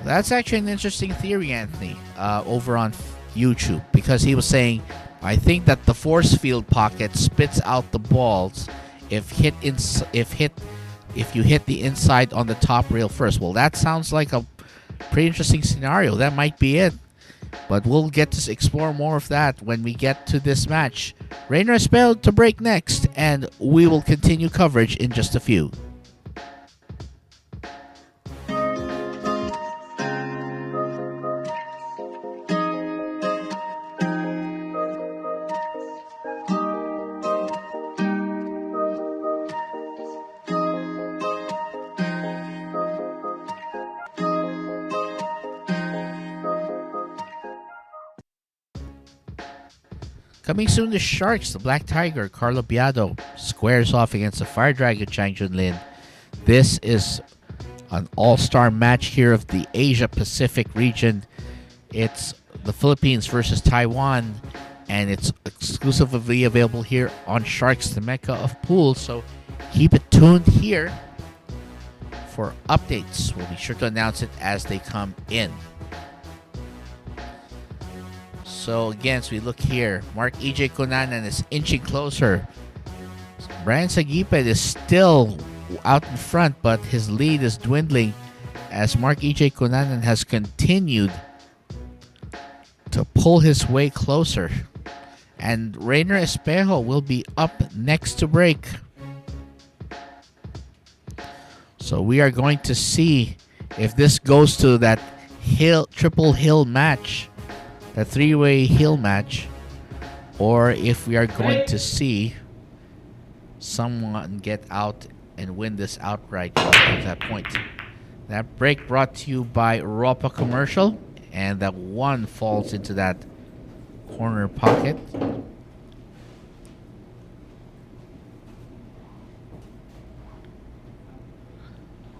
That's actually an interesting theory, Anthony, over on YouTube, because he was saying, I think that the force field pocket spits out the balls if you hit the inside on the top rail first. Well, that sounds like a pretty interesting scenario. That might be it. But we'll get to explore more of that when we get to this match. Rayner Espejo to break next, and we will continue coverage in just a few. Coming soon, the Sharks, the Black Tiger, Carlo Biado squares off against the Fire Dragon, Chang Junlin. This is an all-star match here of the Asia-Pacific region. It's the Philippines versus Taiwan, and it's exclusively available here on Sharks, the Mecca of pools. So keep it tuned here for updates. We'll be sure to announce it as they come in. So again, as we look here, Marc EJ Cunanan is inching closer. Bryant Saguiped is still out in front, but his lead is dwindling as Marc EJ Cunanan has continued to pull his way closer. And Rayner Espejo will be up next to break. So we are going to see if this goes to that triple hill match, the 3-way hill match, or if we are going to see someone get out and win this outright at that point. That break brought to you by Ropa Commercial, and that one falls into that corner pocket.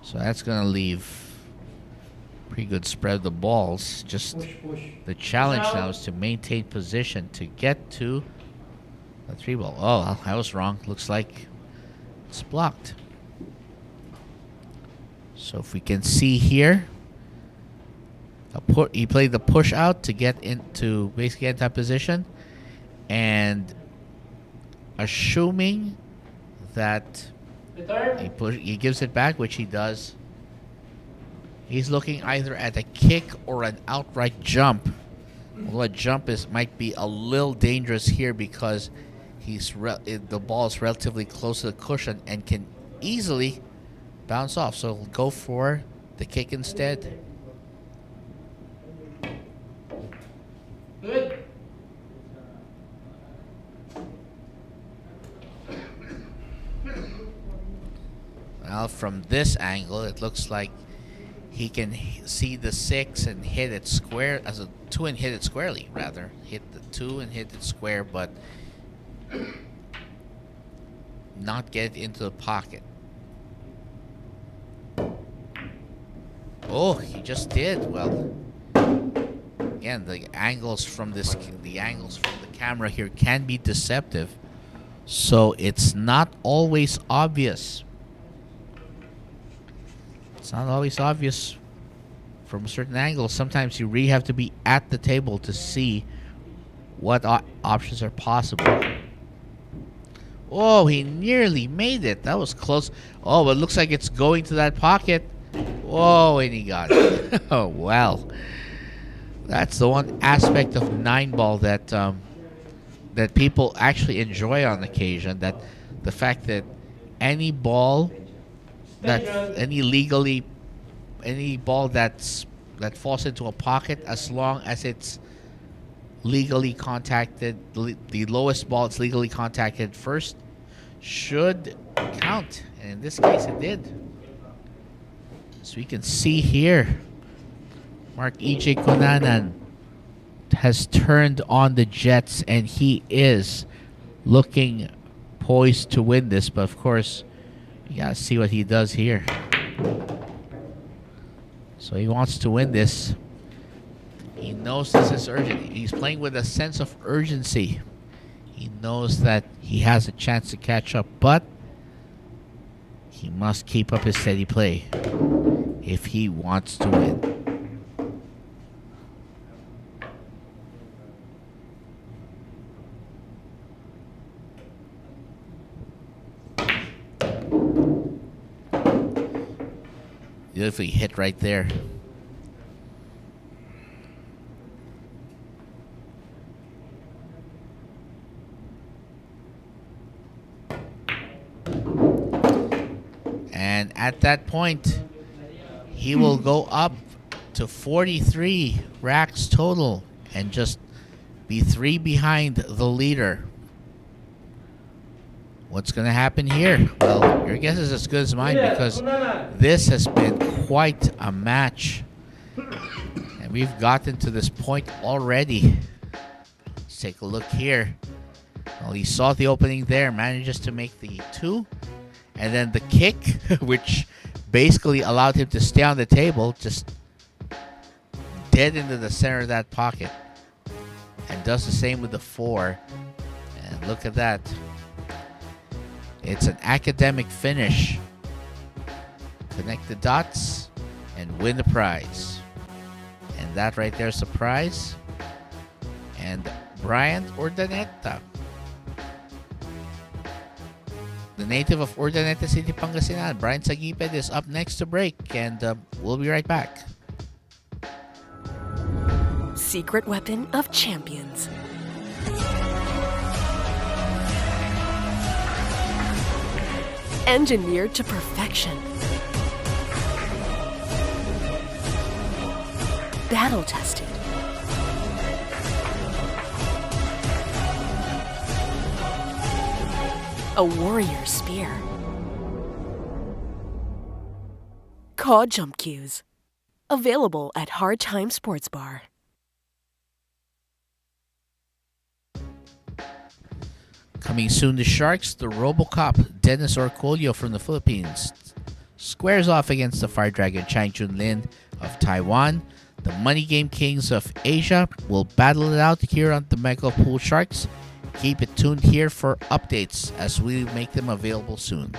So that's going to leave pretty good spread of the balls. Just Push. the challenge now is to maintain position to get to the 3-ball. Oh, I was wrong. Looks like it's blocked. So if we can see here, he played the push out to get into basically get that position, and assuming that he gives it back, which he does. He's looking either at a kick or an outright jump. Although a jump might be a little dangerous here because the ball is relatively close to the cushion and can easily bounce off. So he'll go for the kick instead. Good. Well, from this angle, it looks like he can see the 6 and hit it square, as a 2 and hit it squarely, rather. Hit the 2 and hit it square, but not get it into the pocket. Oh, he just did. Well, again, the angles from the camera here can be deceptive, so it's not always obvious. It's not always obvious from a certain angle. Sometimes you really have to be at the table to see what options are possible. Oh, he nearly made it. That was close. Oh, but it looks like it's going to that pocket. Whoa, and he got it. Oh, well. That's the one aspect of 9-ball that people actually enjoy on occasion. That the fact that any ball any ball that falls into a pocket, as long as it's legally contacted, the lowest ball it's legally contacted first, should count. And in this case, it did. As we can see here, Marc EJ Cunanan has turned on the jets, and he is looking poised to win this. But of course, you gotta see what he does here. So he wants to win this. He knows this is urgent. He's playing with a sense of urgency. He knows that he has a chance to catch up, but he must keep up his steady play if he wants to win. Beautifully hit right there. And at that point, he will go up to 43 racks total and just be 3 behind the leader. What's going to happen here? Well, your guess is as good as mine, because this has been quite a match. And we've gotten to this point already. Let's take a look here. Well, he saw the opening there, manages to make the 2. And then the kick, which basically allowed him to stay on the table, just dead into the center of that pocket. And does the same with the 4. And look at that. It's an academic finish. Connect the dots and win the prize. And that right there is the prize. And Bryant Urdaneta, the native of Urdaneta City, Pangasinan, Bryant Saguiped, is up next to break, and we'll be right back. Secret weapon of champions. Engineered to perfection. Battle tested. A warrior spear. Cod jump cues. Available at Hard Time Sports Bar. Coming soon to Sharks, the RoboCop Dennis Orcolio from the Philippines squares off against the Fire Dragon Chang Chun Lin of Taiwan. The Money Game Kings of Asia will battle it out here on the Mega Pool Sharks. Keep it tuned here for updates as we make them available soon.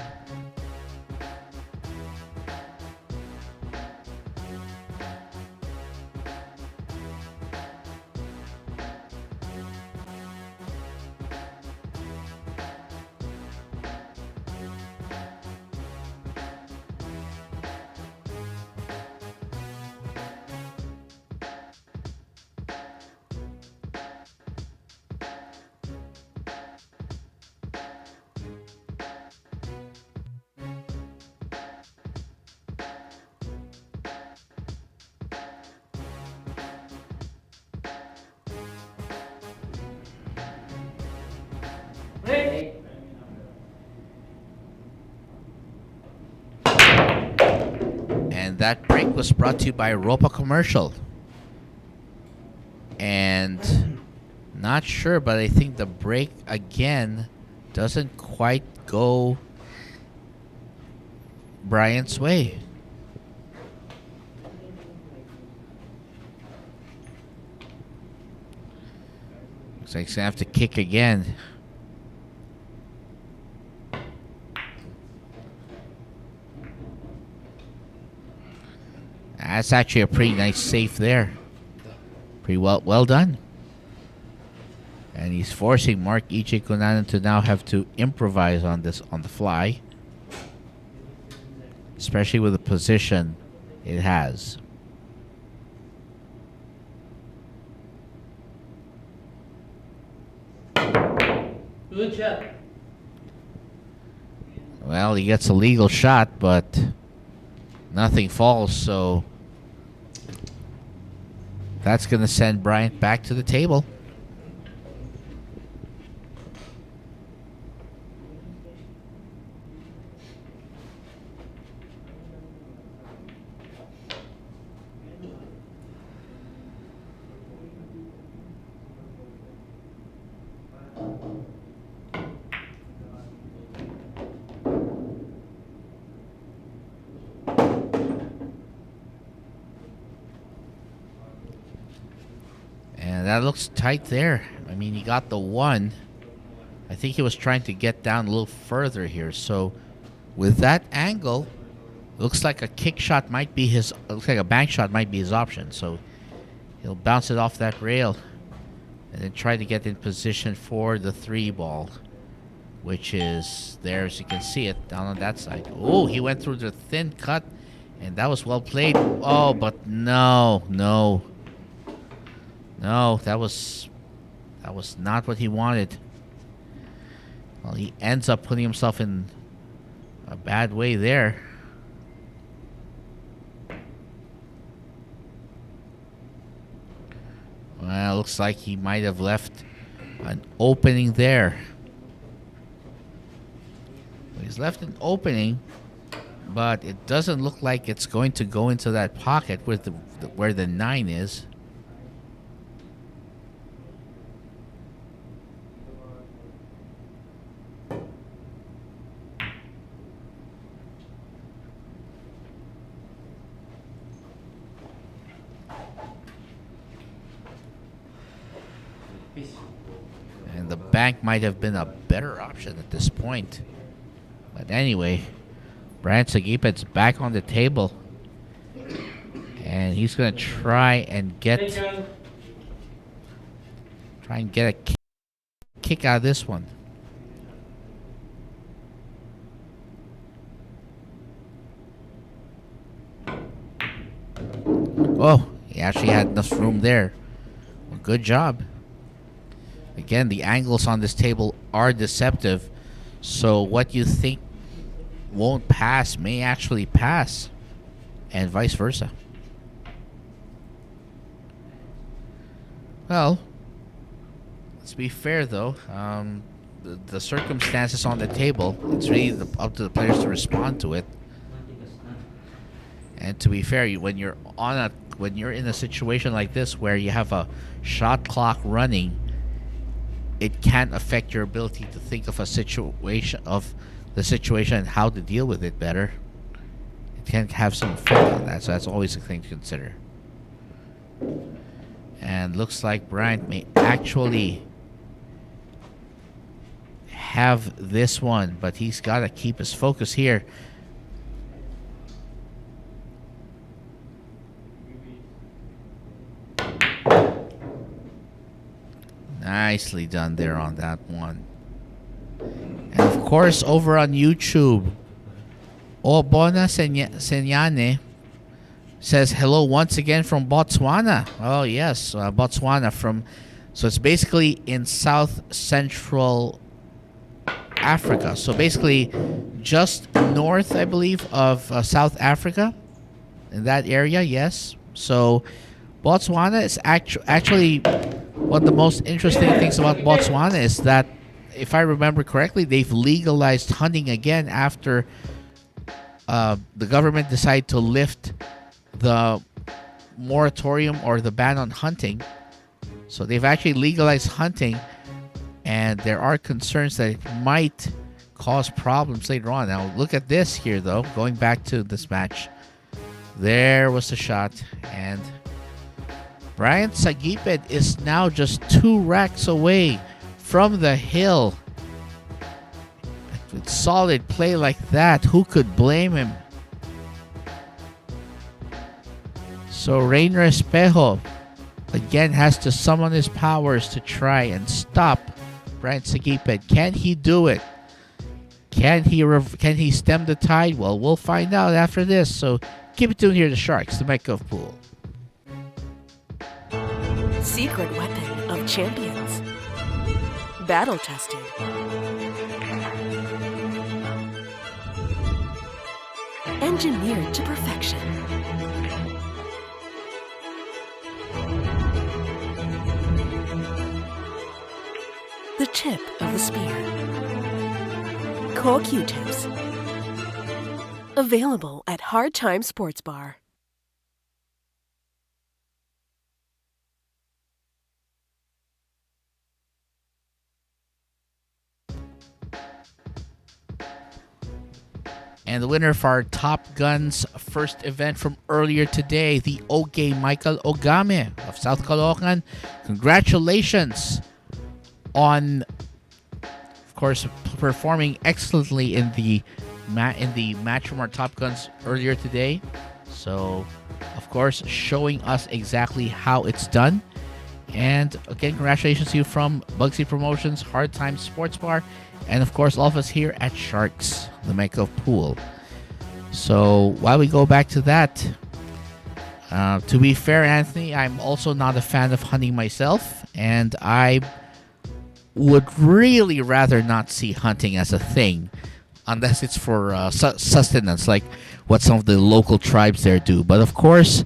Break. And that break was brought to you by Ropa Commercial. And not sure, but I think the break again doesn't quite go Bryant's way. Looks like he's gonna have to kick again. That's actually a pretty nice save there. Pretty well done. And he's forcing Marc EJ Cunanan to now have to improvise on this on the fly. Especially with the position it has. Good shot. Well, he gets a legal shot, but nothing falls, so that's going to send Bryant back to the table. that looks tight there. I mean, he got the one. I think he was trying to get down a little further here. So with that angle, looks like a kick shot might be his. Looks like a bank shot might be his option. So he'll bounce it off that rail and then try to get in position for the 3 ball, which is there, as you can see it down on that side. Oh, he went through the thin cut, and that was well played. Oh, but no, that was not what he wanted. Well, he ends up putting himself in a bad way there. Well, looks like he might have left an opening there. He's left an opening, but it doesn't look like it's going to go into that pocket where the 9 is. And the bank might have been a better option at this point. But anyway, Bryant Saguiped's back on the table. And he's going to try and get a kick out of this one. Oh, he actually had enough room there. Well, good job. Again, the angles on this table are deceptive. So what you think won't pass may actually pass. And vice versa. Well, let's be fair though. The circumstances on the table, it's really up to the players to respond to it. And to be fair, when you're in a situation like this where you have a shot clock running, it can affect your ability to think of the situation and how to deal with it better. It can have some effect on that, so that's always a thing to consider. And looks like Bryant may actually have this one, but he's got to keep his focus here. Nicely done there on that one. And of course, over on YouTube, Obona Senyane says hello once again from Botswana. Oh yes, Botswana so it's basically in South Central Africa. So basically just north, I believe, of South Africa, in that area. Yes. So Botswana is actually one of the most interesting things about Botswana is that, if I remember correctly, they've legalized hunting again after the government decided to lift the moratorium or the ban on hunting. So they've actually legalized hunting, and there are concerns that it might cause problems later on. Now look at this here though, going back to this match. There was the shot, and Bryant Saguiped is now just 2 racks away from the hill. With solid play like that, who could blame him? So Rayner Espejo again has to summon his powers to try and stop Bryant Saguiped. Can he do it? Can he stem the tide? Well, we'll find out after this. So keep it tuned here to Sharks, the Mecca of Pool. Secret weapon of champions. Battle tested. Engineered to perfection. The tip of the spear. Core Q-tips. Available at Hard Time Sports Bar. And the winner of our Top Guns first event from earlier today, the Egay Michael Ogame of South Caloocan. Congratulations on, of course, performing excellently in the match from our Top Guns earlier today. So, of course, showing us exactly how it's done. And again, congratulations to you from Bugsy Promotions, Hard Times Sports Bar, and of course, all of us here at Sharks, the Mecca of Pool. So, while we go back to that, to be fair, Anthony, I'm also not a fan of hunting myself, and I would really rather not see hunting as a thing, unless it's for sustenance, like what some of the local tribes there do. But of course,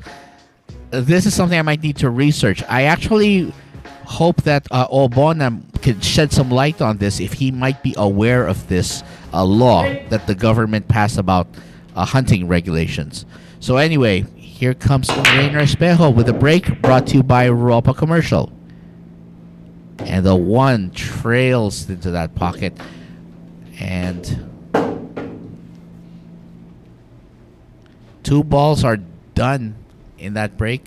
this is something I might need to research. I actually hope that Obona can shed some light on this, if he might be aware of this law that the government passed about hunting regulations. So anyway, here comes Rayner Espejo with a break, brought to you by Ropa Commercial. And the one trails into that pocket. And 2 balls are done in that break.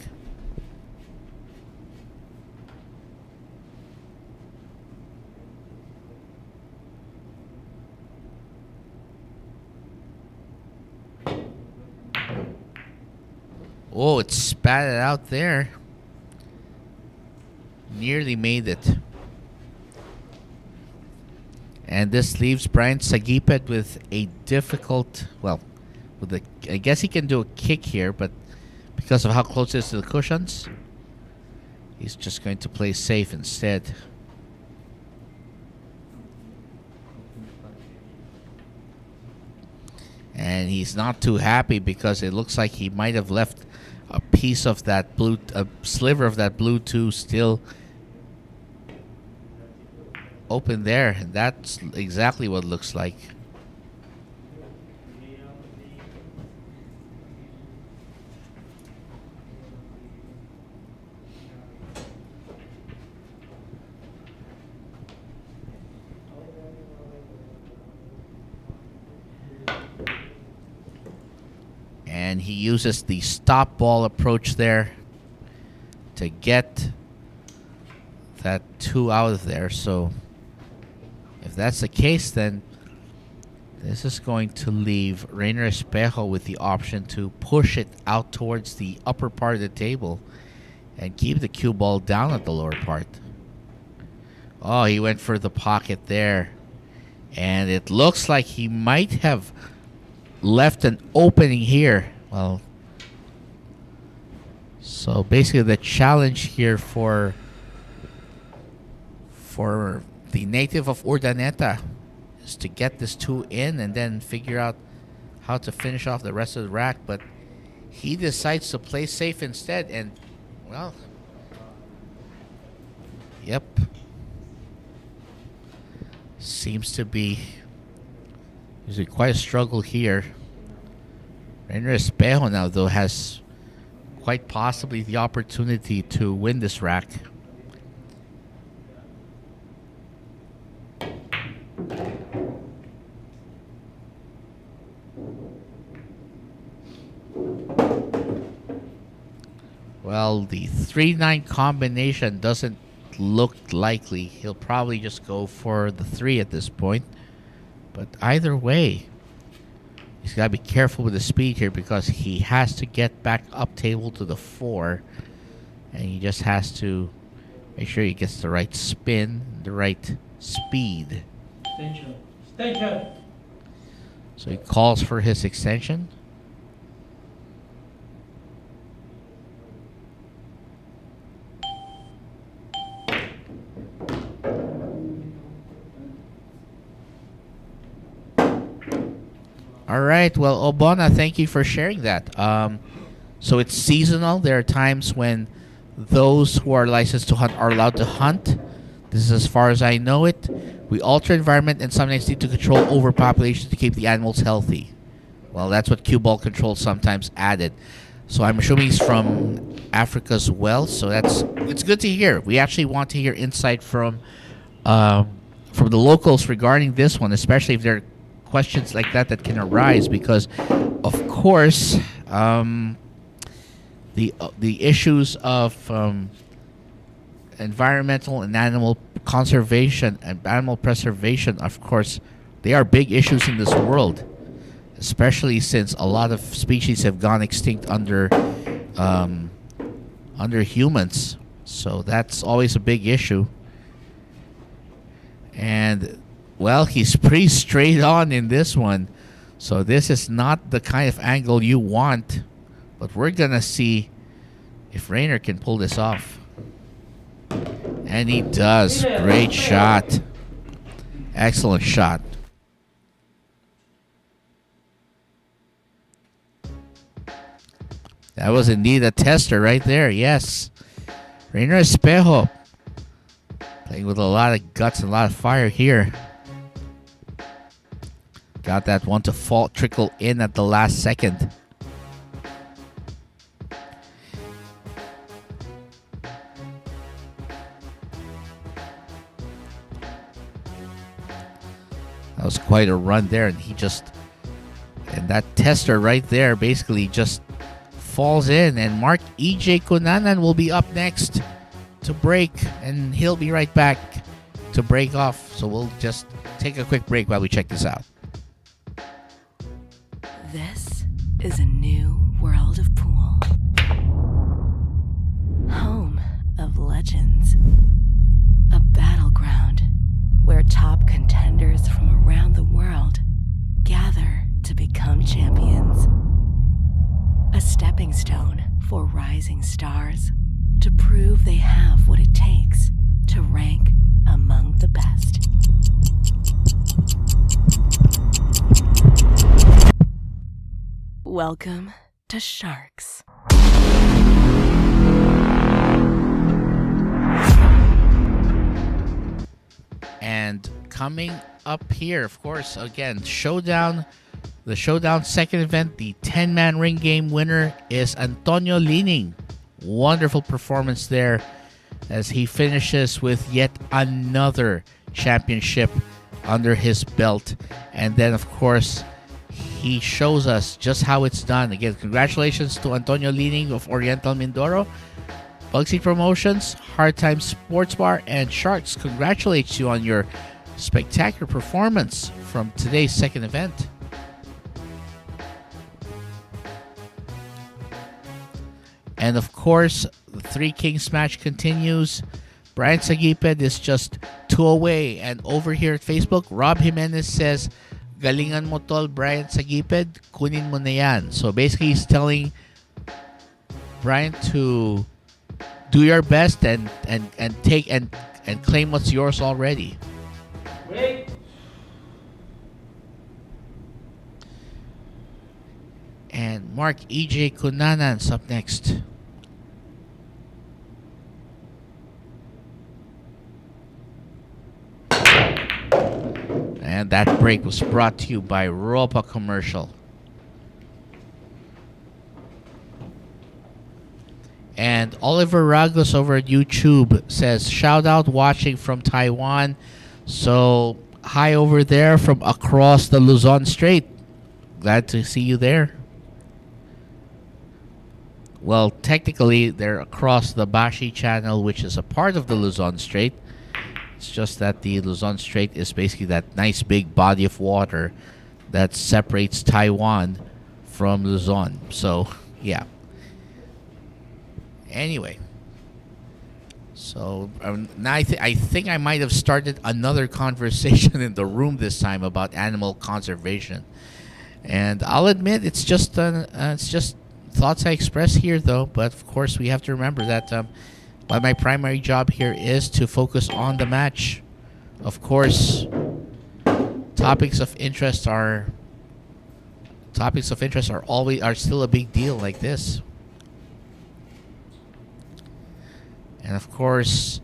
Oh, it spat it out there. Nearly made it. And this leaves Bryant Saguiped with a difficult, I guess he can do a kick here, but because of how close it is to the cushions, he's just going to play safe instead. And he's not too happy because it looks like he might have left a piece of that a sliver of that blue 2 still open there. And that's exactly what it looks like. And he uses the stop ball approach there to get that 2 out of there. So if that's the case, then this is going to leave Rayner Espejo with the option to push it out towards the upper part of the table and keep the cue ball down at the lower part. Oh, he went for the pocket there. And it looks like he might have left an opening here. Well, so basically the challenge here for the native of Urdaneta is to get this 2 in and then figure out how to finish off the rest of the rack. But he decides to play safe instead, and well, yep, seems to be usually quite a struggle here. Rayner Espejo now, though, has quite possibly the opportunity to win this rack. Well, the 3-9 combination doesn't look likely. He'll probably just go for the 3 at this point. But either way, he's got to be careful with the speed here because he has to get back up table to the 4. And he just has to make sure he gets the right spin, the right speed. Extension. Extension. So he calls for his extension. All right. Well, Obona, thank you for sharing that. So it's seasonal. There are times when those who are licensed to hunt are allowed to hunt. This is as far as I know it. We alter environment and sometimes need to control overpopulation to keep the animals healthy. Well, that's what cue ball control sometimes added. So I'm assuming he's from Africa as well. So it's good to hear. We actually want to hear insight from the locals regarding this one, especially if they're questions like that can arise because, of course, the issues of environmental and animal conservation and animal preservation, of course, they are big issues in this world, especially since a lot of species have gone extinct under humans. So that's always a big issue. And, well, he's pretty straight on in this one. So this is not the kind of angle you want. But we're going to see if Rayner can pull this off. And he does. Great shot. Excellent shot. That was indeed a tester right there. Yes. Rayner Espejo. Playing with a lot of guts and a lot of fire here. Got that one to fall, trickle in at the last second. That was quite a run there, and and that tester right there basically just falls in, and Marc Egay Cunanan will be up next to break, and he'll be right back to break off. So we'll just take a quick break while we check this out. This is a new world of pool. Home of legends. A battleground where top contenders from around the world gather to become champions. A stepping stone for rising stars to prove they have what it takes to rank among the best. Welcome to Sharks. And coming up here, of course, again, Showdown. The Showdown second event, the 10-man ring game winner is Antonio Lining. Wonderful performance there as he finishes with yet another championship under his belt. And then, of course, he shows us just how it's done. Again, congratulations to Antonio Lining of Oriental Mindoro. Bugsy Promotions, Hard Time Sports Bar, and Sharks congratulates you on your spectacular performance from today's second event. And of course, the Three Kings match continues. Bryant Saguiped is just 2 away. And over here at Facebook, Rob Jimenez says, "Galingan mo tol, Bryant Saguiped, kunin mo na yan." So basically, he's telling Bryant to do your best and take and claim what's yours already. Wait. And Marc Egay Cunanan's up next. And that break was brought to you by Ropa Commercial. And Oliver Ragos over at YouTube says, shout out watching from Taiwan. So hi over there from across the Luzon Strait. Glad to see you there. Well, technically, they're across the Bashi Channel, which is a part of the Luzon Strait. It's just that the Luzon Strait is basically that nice big body of water that separates Taiwan from Luzon. So, yeah. Anyway. So, now I think I might have started another conversation in the room this time about animal conservation. And I'll admit, it's just thoughts I express here, though. But, of course, we have to remember that but my primary job here is to focus on the match. Of course, topics of interest are still a big deal like this. And of course,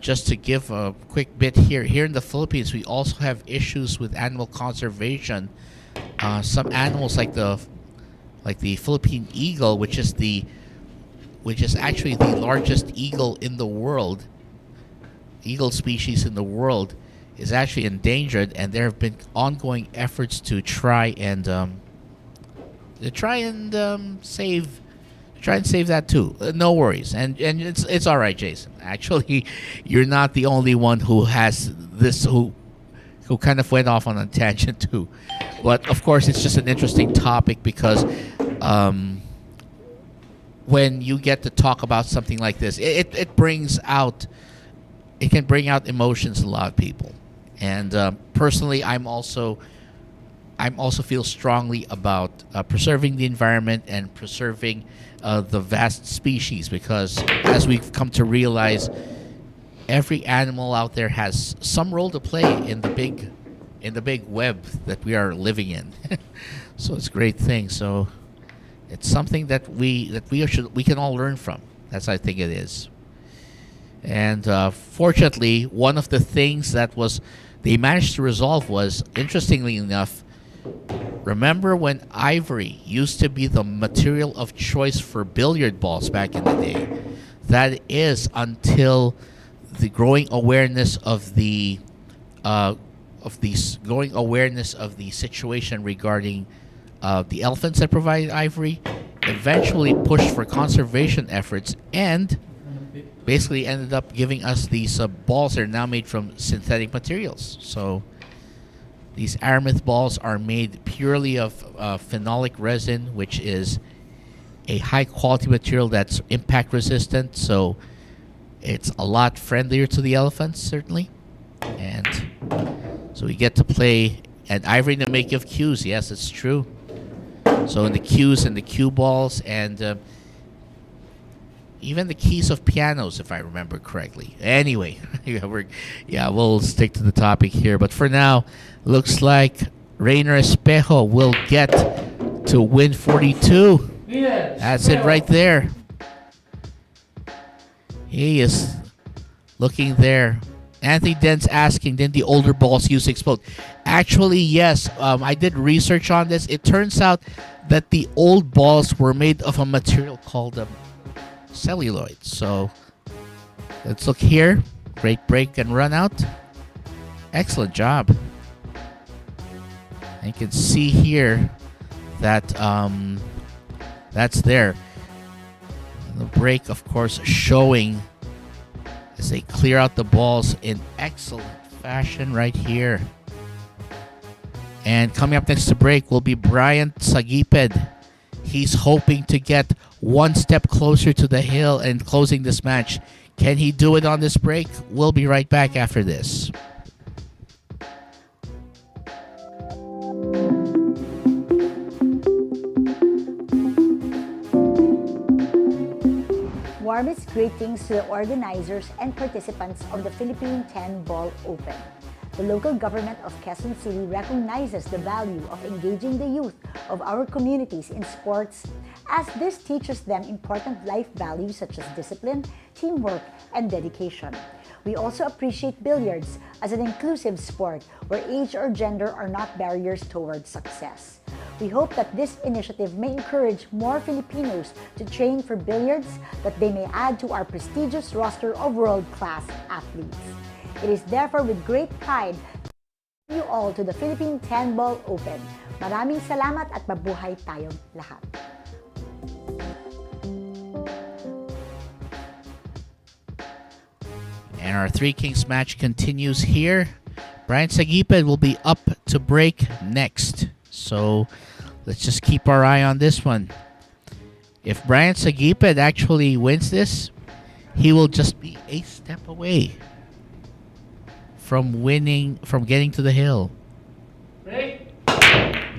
just to give a quick bit here in the Philippines, we also have issues with animal conservation. Some animals like the Philippine eagle, which is actually the largest eagle in the world, eagle species in the world, is actually endangered, and there have been ongoing efforts to try and save that too. No worries, and it's all right, Jason. Actually, you're not the only one who has this who kind of went off on a tangent too. But of course, it's just an interesting topic because when you get to talk about something like this, it can bring out emotions in a lot of people. And personally, I'm also feel strongly about preserving the environment and preserving the vast species, because as we've come to realize, every animal out there has some role to play in the big web that we are living in. So it's a great thing. So it's something that we can all learn from. That's I think it is. And fortunately, one of the things that they managed to resolve was, interestingly enough, remember when ivory used to be the material of choice for billiard balls back in the day? That is until the growing awareness of the situation regarding the elephants that provide ivory eventually pushed for conservation efforts and basically ended up giving us these balls that are now made from synthetic materials. So these aramith balls are made purely of phenolic resin, which is a high quality material that's impact resistant. So it's a lot friendlier to the elephants, certainly. And so we get to play and ivory in the making of cues. Yes, it's true. So in the cues and the cue balls and even the keys of pianos, if I remember correctly. Anyway, we'll stick to the topic here. But for now, looks like Rayner Espejo will get to win 42. That's it right there. He is looking there. Anthony Dent's asking, didn't the older balls used to explode? Actually, yes. I did research on this. It turns out that the old balls were made of a material called celluloid. So let's look here. Great break and run out. Excellent job. And you can see here that that's there. And the break, of course, showing as they clear out the balls in excellent fashion right here. And coming up next to break will be Bryant Saguiped. He's hoping to get one step closer to the hill and closing this match. Can he do it on this break? We'll be right back after this. Warmest greetings to the organizers and participants of the Philippine 10 Ball Open. The local government of Quezon City recognizes the value of engaging the youth of our communities in sports, as this teaches them important life values such as discipline, teamwork, and dedication. We also appreciate billiards as an inclusive sport where age or gender are not barriers towards success. We hope that this initiative may encourage more Filipinos to train for billiards, that they may add to our prestigious roster of world-class athletes. It is therefore with great pride to welcome you all to the Philippine 10 Ball Open. Maraming salamat at mabuhay tayong lahat. And our Three Kings match continues here. Bryant Saguiped will be up to break next. So let's just keep our eye on this one. If Bryant Saguiped actually wins this, he will just be a step away from getting to the hill. Break.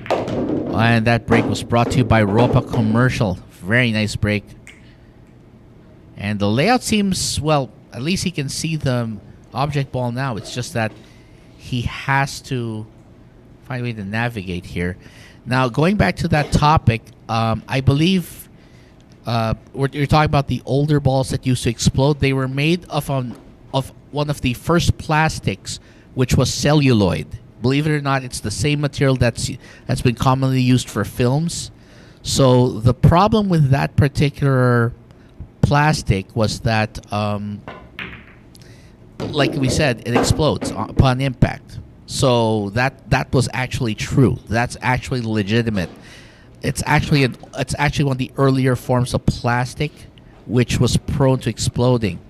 And that break was brought to you by Ropa Commercial. Very nice break. And the layout seems, well, at least he can see the object ball now. It's just that he has to find a way to navigate here. Now, going back to that topic, I believe you're talking about the older balls that used to explode. They were made of one of the first plastics, which was celluloid. Believe it or not, it's the same material that's been commonly used for films. So the problem with that particular plastic was that like we said, it explodes upon impact. So that was actually true. That's actually legitimate. It's actually one of the earlier forms of plastic, which was prone to exploding.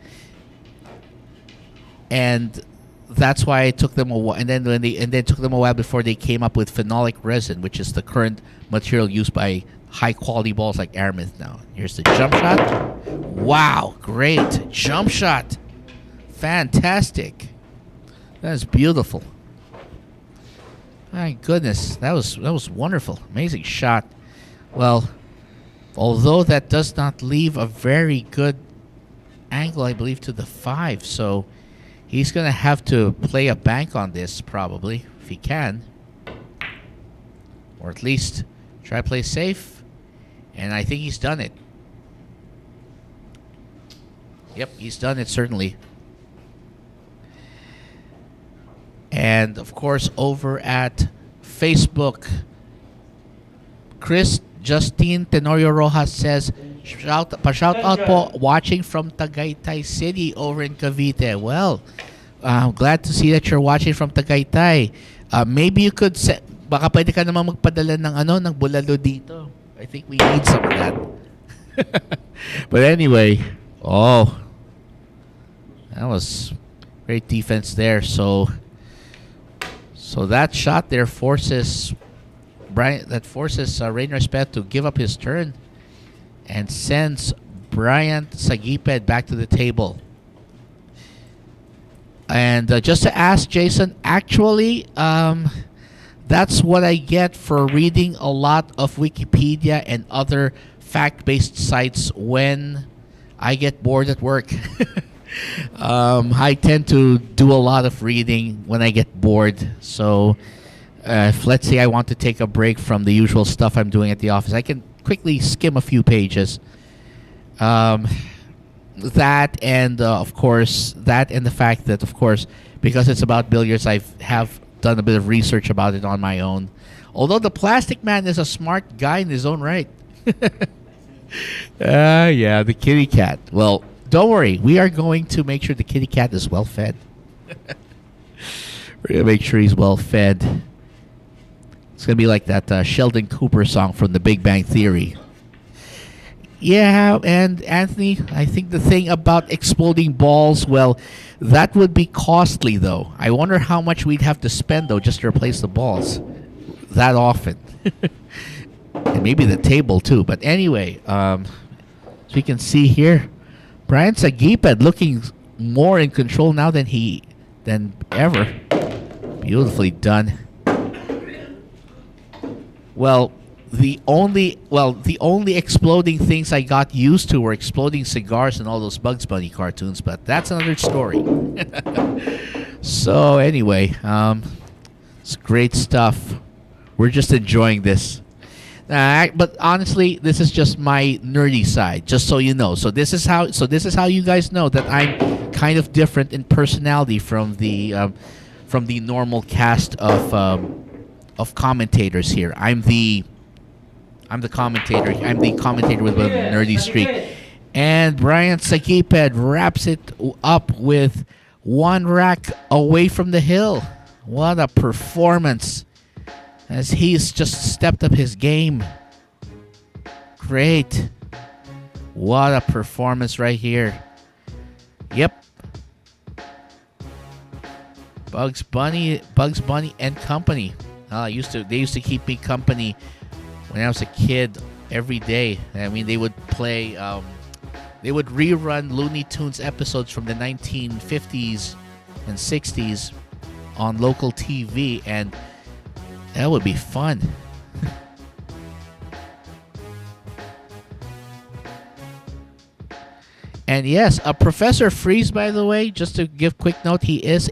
And that's why it took them a while. And then it took them a while before they came up with phenolic resin, which is the current material used by high quality balls like Aramith now. Here's the jump shot. Wow, great jump shot. Fantastic. That is beautiful. My goodness, that was wonderful. Amazing shot. Well, although that does not leave a very good angle, I believe, to the 5. So he's going to have to play a bank on this probably, if he can. Or at least try to play safe. And I think he's done it. Yep, he's done it, certainly. And, of course, over at Facebook, Chris Justine Tenorio Rojas says, shout out po, watching from Tagaytay City over in Cavite. Well, I'm glad to see that you're watching from Tagaytay. Maybe you could baka pwede ka naman magpadala ng bulalo dito. I think we need some of that. But anyway, that was great defense there. So that shot there forces Bryant, Rayner Espejo to give up his turn and sends Bryant Saguiped back to the table. And just to ask Jason, actually, that's what I get for reading a lot of Wikipedia and other fact-based sites when I get bored at work. I tend to do a lot of reading when I get bored. So if, let's say, I want to take a break from the usual stuff I'm doing at the office, I can quickly skim a few pages. That and of course, that and the fact that, of course, because it's about billiards, I have done a bit of research about it on my own. Although the Plastic Man is a smart guy in his own right. Yeah, the kitty cat. Well, don't worry. We are going to make sure the kitty cat is well fed. We're going to make sure he's well fed. It's going to be like that Sheldon Cooper song from The Big Bang Theory. Yeah, and Anthony, I think the thing about exploding balls, well, that would be costly, though. I wonder how much we'd have to spend, though, just to replace the balls that often. And maybe the table, too. But anyway, so you can see here, Bryant Saguiped looking more in control now than ever. Beautifully done. Well, the only exploding things I got used to were exploding cigars and all those Bugs Bunny cartoons, but that's another story. So anyway, it's great stuff. We're just enjoying this. But honestly, this is just my nerdy side, just so you know. So this is how you guys know that I'm kind of different in personality from the normal cast of commentators here. I'm the commentator. I'm the commentator with a nerdy streak. And Bryant Saguiped wraps it up with one rack away from the hill. What a performance, as he's just stepped up his game. Great. What a performance right here. Yep. Bugs Bunny and company. They used to keep me company when I was a kid every day. I mean, they would play, they would rerun Looney Tunes episodes from the 1950s and 60s on local TV, and that would be fun. And yes, Professor Freeze, by the way, just to give quick note, he is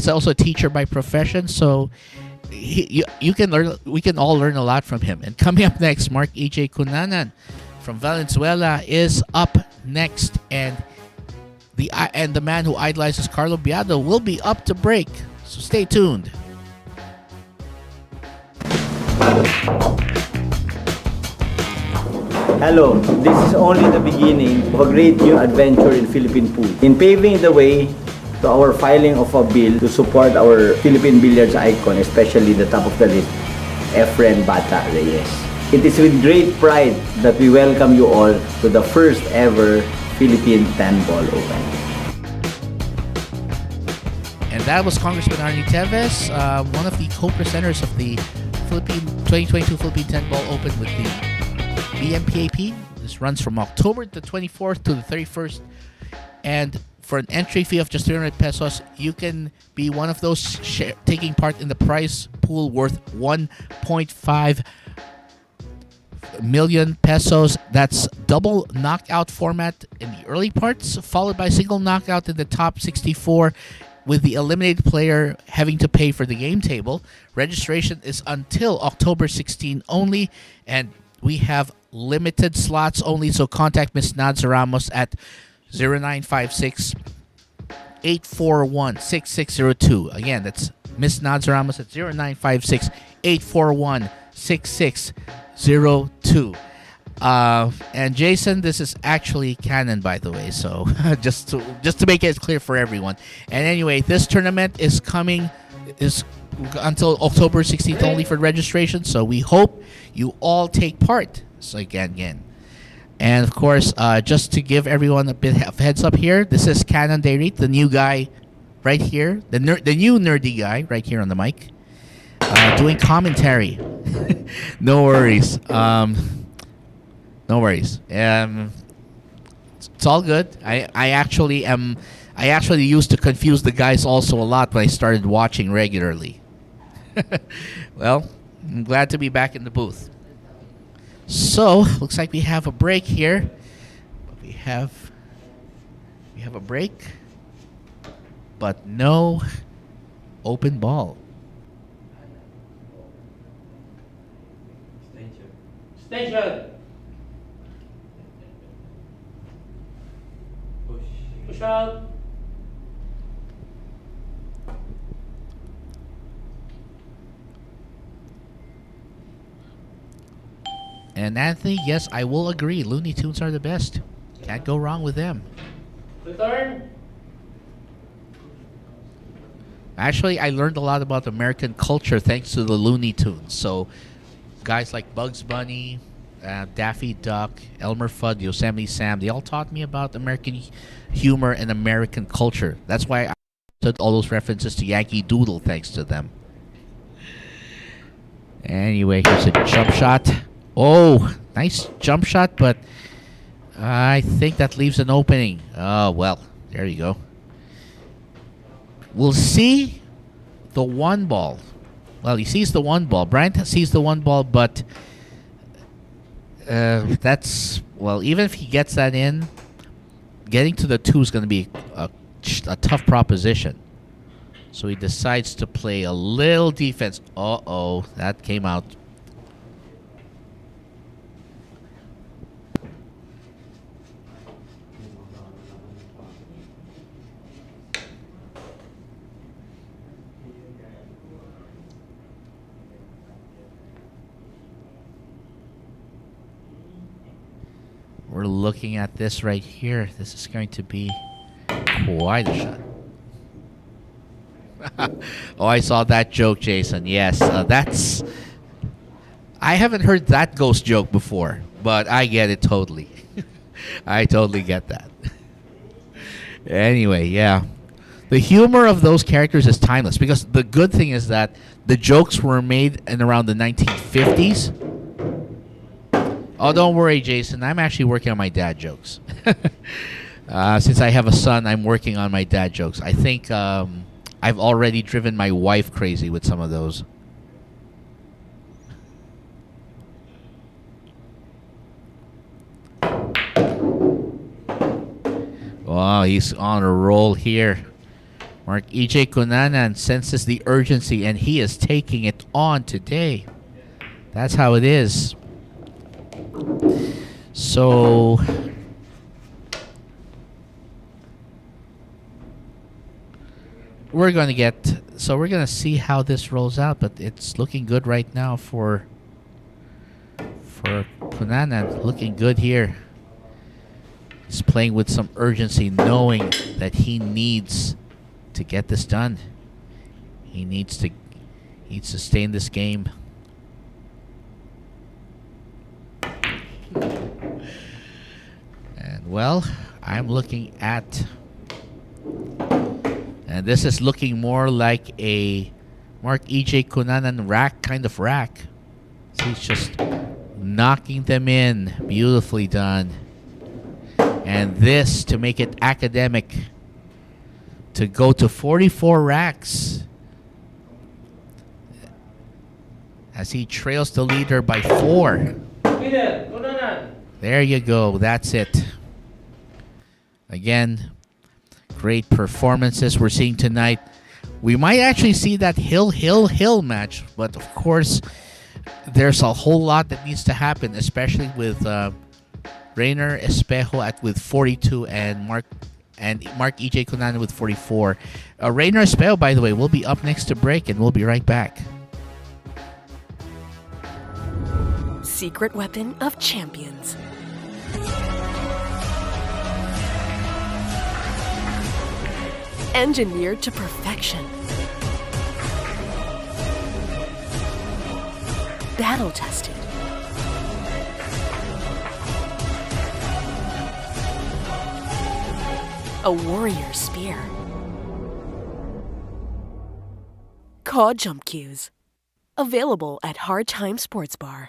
also a teacher by profession, so we can all learn a lot from him. And coming up next, Marc EJ Cunanan from Valenzuela is up next, and the man who idolizes Carlo Biado will be up to break. So stay tuned. Hello, this is only the beginning of a great new adventure in Philippine food. In paving the way to our filing of a bill to support our Philippine billiards icon, especially the top of the list, Efren Bata Reyes. It is with great pride that we welcome you all to the first ever Philippine 10-Ball Open. And that was Congressman Arnie Teves, one of the co-presenters of the 2022 Philippine 10-Ball Open with the BMPAP. This runs from October the 24th to the 31st. And for an entry fee of just 300 pesos, you can be one of those taking part in the prize pool worth 1.5 million pesos. That's double knockout format in the early parts, followed by single knockout in the top 64, with the eliminated player having to pay for the game table. Registration is until October 16 only, and we have limited slots only, so contact Ms. Nads Ramos at 0956 841 6602. Again, that's Ms. Nads Ramos at 0956 841 6602. And Jason, this is actually canon, by the way, so just to make it clear for everyone. And anyway, this tournament is until October 16th only for registration, so we hope you all take part. So again. And of course, just to give everyone a bit of heads up here, this is Canon Dayrit, the new guy right here, the new nerdy guy right here on the mic, doing commentary. No worries. No worries. It's all good. I actually used to confuse the guys also a lot when I started watching regularly. Well, I'm glad to be back in the booth. So, looks like we have a break here. We have a break, but no open ball. Station. Push out. And Anthony, yes, I will agree. Looney Tunes are the best. Can't go wrong with them. Return. Actually, I learned a lot about American culture thanks to the Looney Tunes. So, guys like Bugs Bunny, Daffy Duck, Elmer Fudd, Yosemite Sam, they all taught me about American humor and American culture. That's why I understood all those references to Yankee Doodle thanks to them. Anyway, here's a jump shot. Oh, nice jump shot, but I think that leaves an opening. Oh, well, there you go. We'll see the one ball. Well, he sees the one ball. Bryant sees the one ball, but that's, well, even if he gets that in, getting to the two is going to be a tough proposition. So he decides to play a little defense. Uh-oh, that came out. We're looking at this right here. This is going to be quite a shot. Oh, I saw that joke, Jason. Yes, that's... I haven't heard that ghost joke before, but I get it totally. I totally get that. Anyway, yeah. The humor of those characters is timeless, because the good thing is that the jokes were made in around the 1950s. Oh, don't worry, Jason. I'm actually working on my dad jokes. Since I have a son, I'm working on my dad jokes. I think I've already driven my wife crazy with some of those. Wow, he's on a roll here. Marc EJ Cunanan senses the urgency, and he is taking it on today. That's how it is. So we're gonna see how this rolls out, but it's looking good right now for Cunanan looking good here. He's playing with some urgency, knowing that he needs to get this done. He needs to stay in this game. And well, I'm looking at, and this is looking more like a Marc Egay Cunanan rack kind of rack. So he's just knocking them in. Beautifully done. And this to make it academic, to go to 44 racks as he trails the leader by 4. There you go. That's it. Again, great performances we're seeing tonight. We might actually see that hill match, but of course, there's a whole lot that needs to happen, especially with Rayner, Espejo with 42 and Marc Egay Cunanan with 44. Rayner Espejo, by the way, will be up next to break, and we'll be right back. Secret weapon of champions. Engineered to perfection. Battle tested. A warrior spear. Cod jump cues. Available at Hard Time Sports Bar.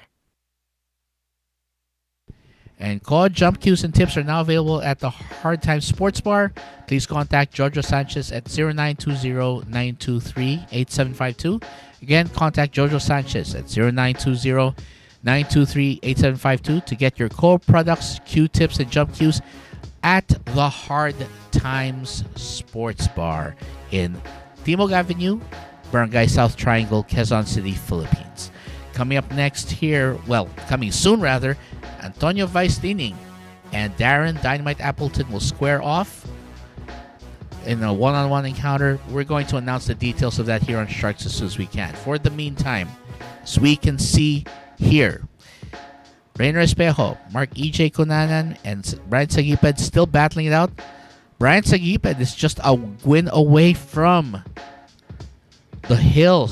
And code jump cues and tips are now available at the Hard Time Sports Bar. Please contact Jojo Sanchez at 0920-923-8752. Again, contact Jojo Sanchez at 0920-923-8752 to get your core products, cue tips, and jump cues at the Hard Times Sports Bar in Timog Avenue, Barangay South Triangle, Quezon City, Philippines. Coming up next here, well, coming soon rather, Antonio Vice-Dining and Darren Dynamite Appleton will square off in a one-on-one encounter. We're going to announce the details of that here on Sharks as soon as we can. For the meantime, as we can see here, Rayner Espejo, Marc Egay Cunanan, and Bryant Saguiped still battling it out. Bryant Saguiped is just a win away from the hill.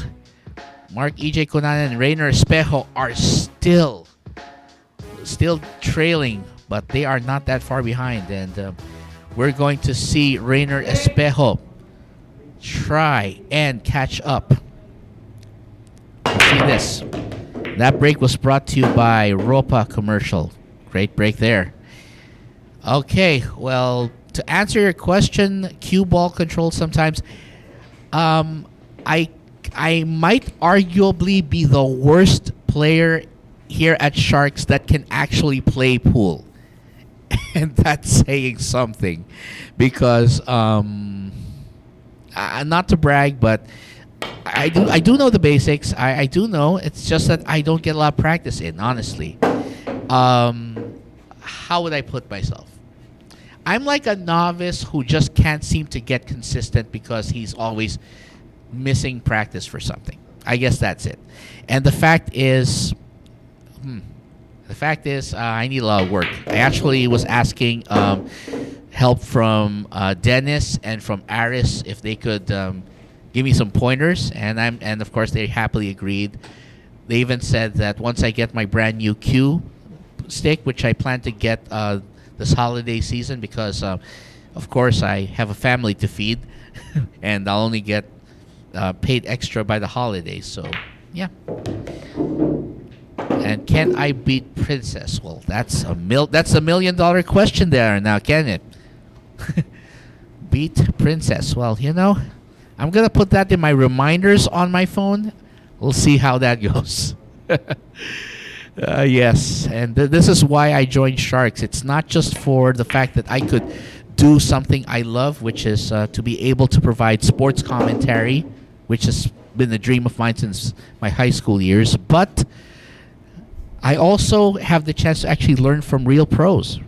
Marc Egay Cunanan and Rayner Espejo are still trailing, but they are not that far behind. And we're going to see Rayner Espejo try and catch up. See this. That break was brought to you by Ropa Commercial. Great break there. Okay, well, to answer your question, cue ball control sometimes. I might arguably be the worst player here at Sharks that can actually play pool. And that's saying something, because not to brag, but I do know the basics. I do know. It's just that I don't get a lot of practice in, honestly. How would I put myself? I'm like a novice who just can't seem to get consistent because he's always missing practice for something. I guess that's it. And the fact is, I need a lot of work. I actually was asking help from Dennis and from Aris if they could give me some pointers, and of course they happily agreed. They even said that once I get my brand new cue stick, which I plan to get this holiday season, because of course I have a family to feed, and I'll only get paid extra by the holidays. So yeah. And can I beat Princess? Well, that's a $1 million question there now, can it? Beat Princess. Well, I'm gonna put that in my reminders on my phone. We'll see how that goes. Yes, and this is why I joined Sharks. It's not just for the fact that I could do something I love, which is to be able to provide sports commentary, which has been a dream of mine since my high school years, but I also have the chance to actually learn from real pros.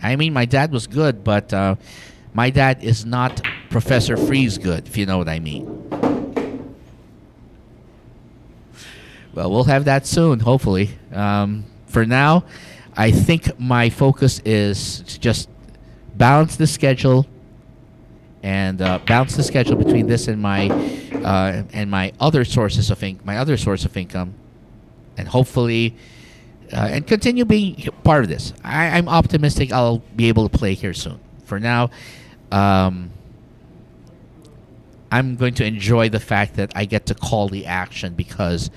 I mean, my dad was good, but my dad is not Professor Freeze good, if you know what I mean. Well, we'll have that soon, hopefully. for now, I think my focus is to just balance the schedule and balance the schedule between this and my other sources of my other source of income, and hopefully and continue being part of this. I'm optimistic I'll be able to play here soon. For now, I'm going to enjoy the fact that I get to call the action, because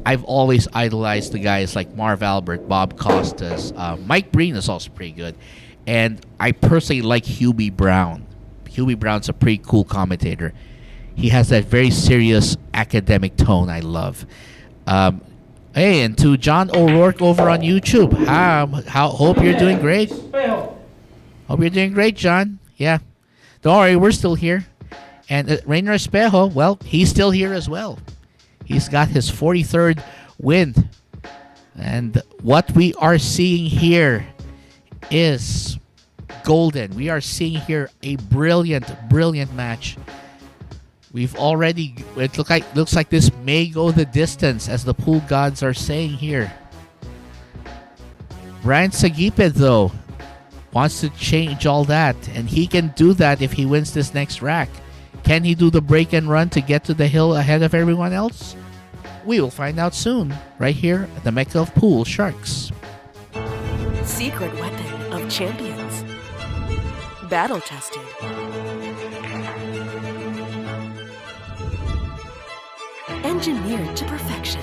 I've always idolized the guys like Marv Albert, Bob Costas, Mike Breen is also pretty good, and I personally like Hubie Brown. Hubie Brown's a pretty cool commentator. He has that very serious academic tone I love. Hey, and to John O'Rourke over on YouTube, hope you're doing great. Espejo. Hope you're doing great, John. Yeah, don't worry, we're still here. And Rayner Espejo, well, he's still here as well. He's got his 43rd win. And what we are seeing here is golden. We are seeing here a brilliant, brilliant match. We've already, it looks like this may go the distance, as the pool gods are saying here. Bryant Saguiped, though, wants to change all that, and he can do that if he wins this next rack. Can he do the break and run to get to the hill ahead of everyone else? We will find out soon, right here at the Mecca of Pool Sharks. Secret weapon of champions. Battle tested. Engineered to perfection.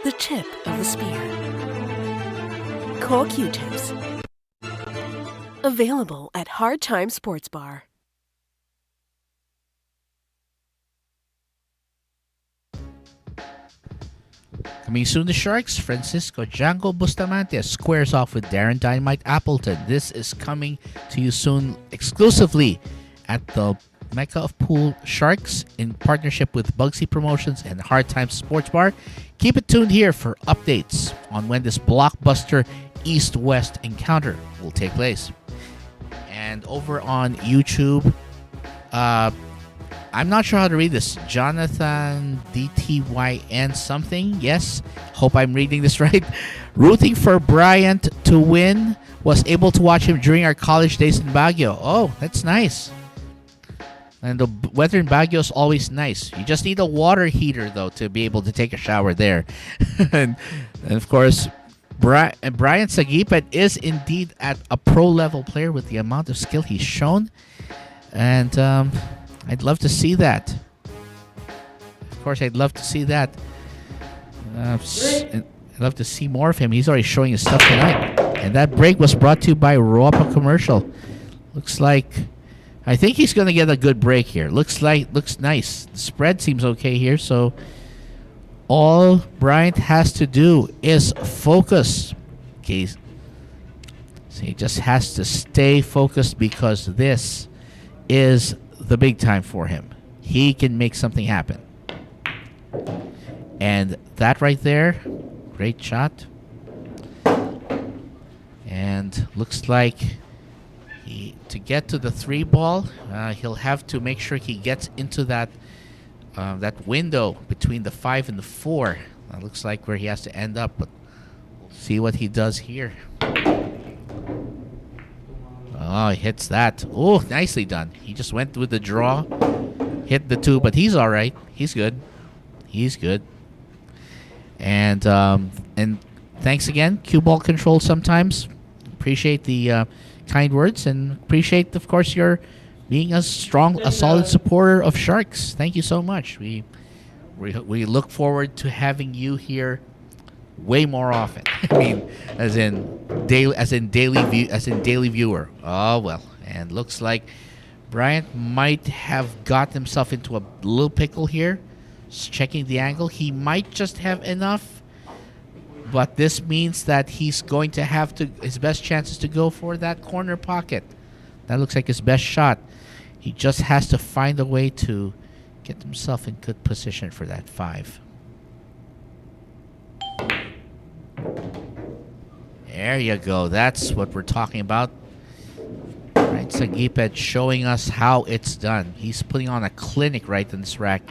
The tip of the spear. Core Q-tips. Available at Hard Time Sports Bar. Coming soon, the Sharks, Francisco Django Bustamante squares off with Darren Dynamite Appleton. This is coming to you soon exclusively at the Mecca of Pool Sharks in partnership with Bugsy Promotions and Hard Times Sports Bar. Keep it tuned here for updates on when this blockbuster East-West encounter will take place. And over on YouTube, I'm not sure how to read this. Jonathan DTYN something. Yes, hope I'm reading this right. Rooting for Bryant to win. Was able to watch him during our college days in Baguio. Oh, that's nice. And the weather in Baguio is always nice. You just need a water heater, though, to be able to take a shower there. and of course, Bryant Saguiped is indeed at a pro-level player with the amount of skill he's shown. And I'd love to see that. Of course, I'd love to see that. I'd love to see more of him. He's already showing his stuff tonight. And that break was brought to you by Roapa Commercial. Looks like, I think he's going to get a good break here. Looks nice. The spread seems okay here. So all Bryant has to do is focus. Okay. So he just has to stay focused, because this is the big time for him. He can make something happen. And that right there, great shot. And looks like to get to the 3-ball, he'll have to make sure he gets into that window between the 5 and the 4. Looks like where he has to end up, but we'll see what he does here. Oh, he hits that. Oh, nicely done. He just went with the draw, hit the 2, but he's all right. He's good. He's good. And thanks again, Cue Ball Control sometimes. Appreciate the kind words, and appreciate, of course, your being a solid supporter of Sharks. Thank you so much. We look forward to having you here way more often. I mean, as in daily viewer. Oh well, and looks like Bryant might have got himself into a little pickle here. Just checking the angle, he might just have enough, but this means that he's going to have his best chances to go for that corner pocket. That looks like his best shot. He just has to find a way to get himself in good position for that 5. There you go. That's what we're talking about. Right, Saguiped showing us how it's done. He's putting on a clinic right in this rack.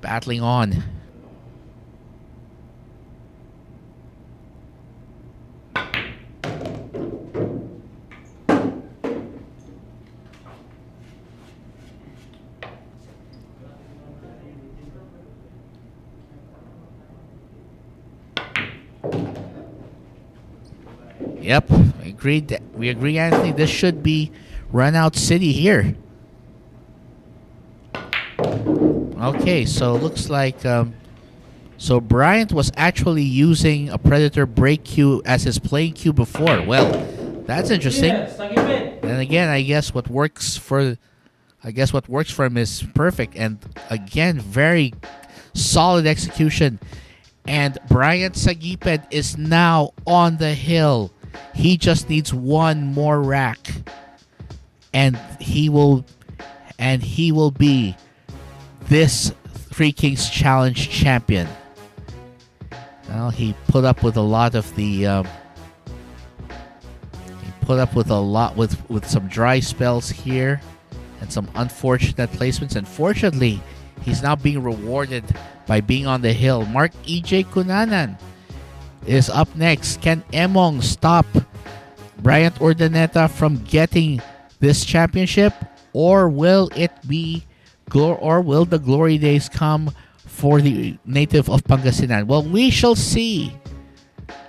Battling on. Yep, we agree, Anthony. This should be run out city here. Okay, so looks like so Bryant was actually using a Predator break cue as his playing cue before. Well, that's interesting. And again, I guess what works for him is perfect. And again, very solid execution. And Bryant Saguiped is now on the hill. He just needs one more rack, and he will be this Three Kings Challenge champion. Well, he put up with a lot of the with some dry spells here and some unfortunate placements. Unfortunately, he's now being rewarded by being on the hill. Marc Egay Cunanan is up next. Can Emong stop Bryant Urdaneta from getting this championship, or will the glory days come for the native of Pangasinan? Well, we shall see.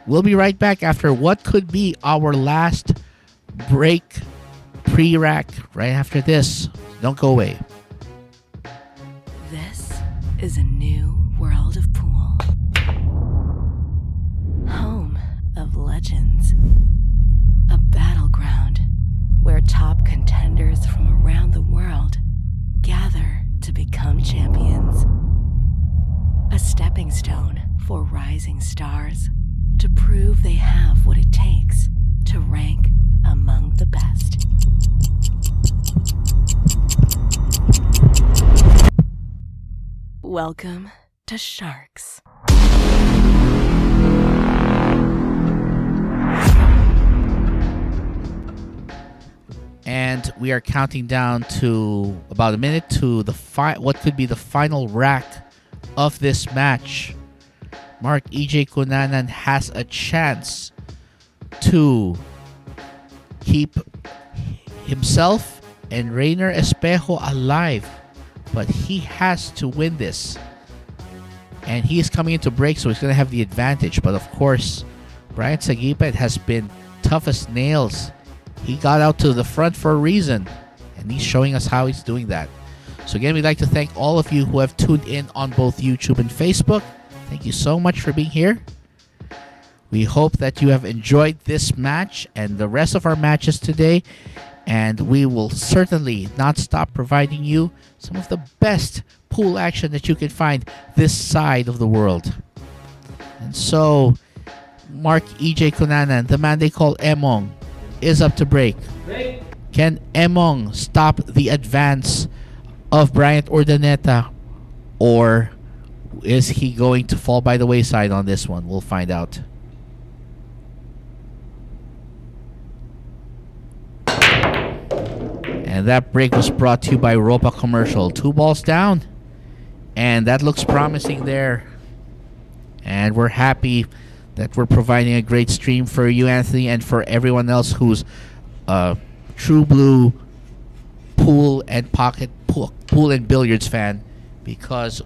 We'll be right back after what could be our last break pre-rack right after this. Don't go away. This is a new world of pool. Home of legends. A battleground where top contenders from around the world gather to become champions. A stepping stone for rising stars to prove they have what it takes to rank among the best. Welcome to Sharks. And we are counting down to about a minute to the what could be the final rack of this match. Marc Egay Cunanan has a chance to keep himself and Rayner Espejo alive, but he has to win this. And he is coming into break, so he's going to have the advantage. But of course, Bryant Saguiped has been tough as nails. He got out to the front for a reason, and he's showing us how he's doing that. So again, we'd like to thank all of you who have tuned in on both YouTube and Facebook. Thank you so much for being here. We hope that you have enjoyed this match and the rest of our matches today, and we will certainly not stop providing you some of the best pool action that you can find this side of the world. And so, Marc Egay Cunanan, the man they call Emong, is up to break. Can Emong stop the advance of Bryant Urdaneta, or is he going to fall by the wayside on this one? We'll find out. And that break was brought to you by Ropa Commercial. 2 balls down, and that looks promising there. And we're happy that we're providing a great stream for you, Anthony, and for everyone else who's a true blue pool and billiards fan, because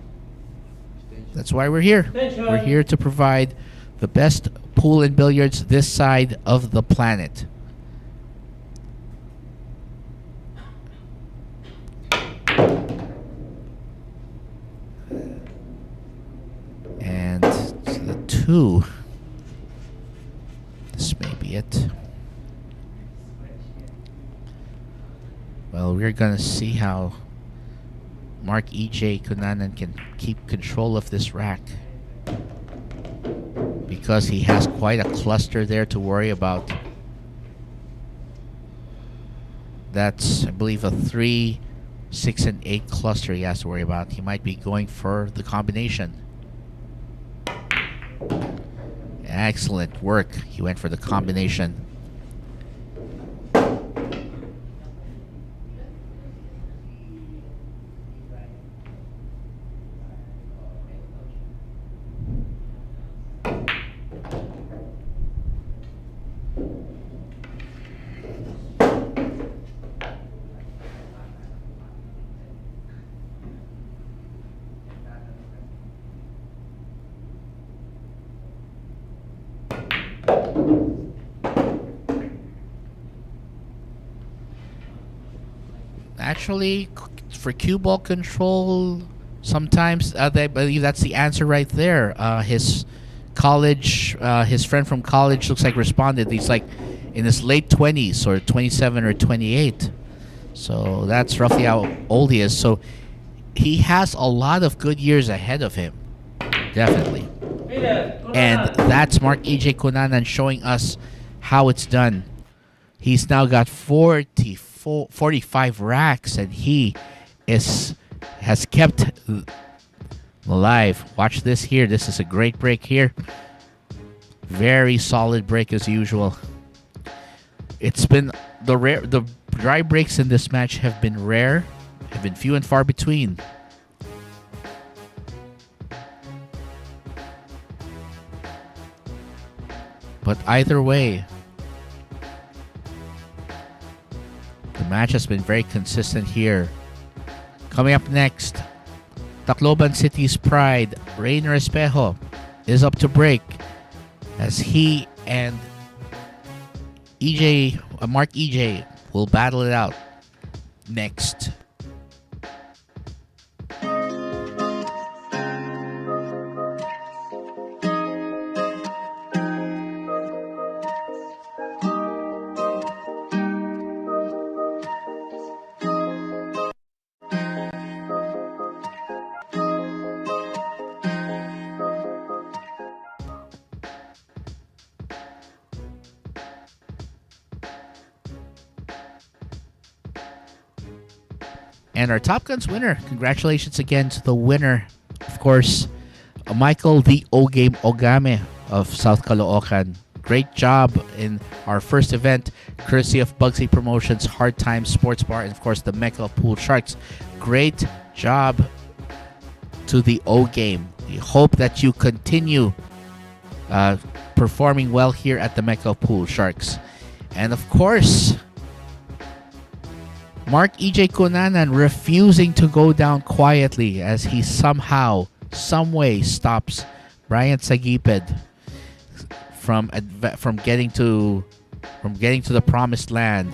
that's why we're here. We're here to provide the best pool and billiards this side of the planet. And to the 2. This may be it. Well, we're going to see how Marc Egay Cunanan can keep control of this rack, because he has quite a cluster there to worry about. That's, I believe, a 3, 6, and 8 cluster he has to worry about. He might be going for the combination. Excellent work. He went for the combination. Actually, for cue ball control, sometimes I believe that's the answer right there. His friend from college looks like responded. He's like in his late 20s or 27 or 28. So that's roughly how old he is. So he has a lot of good years ahead of him. Definitely. And that's Marc EJ Cunanan showing us how it's done. He's now got 45 racks, and he has kept alive. Watch this here. This is a great break here. Very solid break as usual. It's been the dry breaks in this match have been rare, have been few and far between. But either way, the match has been very consistent here. Coming up next, Tacloban City's pride, Rayner Espejo, is up to break as he and Marc EJ will battle it out next. And our Top Guns winner, congratulations again to the winner, of course, Michael the O-Game Ogame of South Caloocan. Great job in our first event, courtesy of Bugsy Promotions, Hard Times Sports Bar, and of course the Mecca of Pool Sharks. Great job to the O-Game. We hope that you continue performing well here at the Mecca of Pool Sharks. And of course, Marc EJ Cunanan refusing to go down quietly as he somehow, some way stops Bryant Saguiped from getting to the promised land.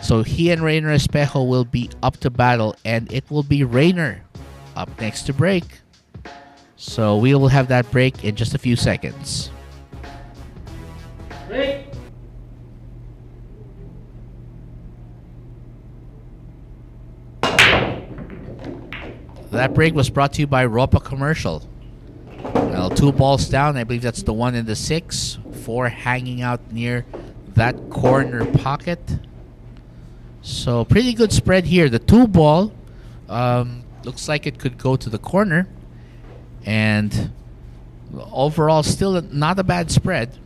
So he and Rayner Espejo will be up to battle, and it will be Rayner up next to break. So we will have that break in just a few seconds. Break. That break was brought to you by Ropa Commercial. Well, 2 balls down. I believe that's the 1 in the 6. 4 hanging out near that corner pocket. So pretty good spread here. The 2 ball looks like it could go to the corner. And overall, still not a bad spread.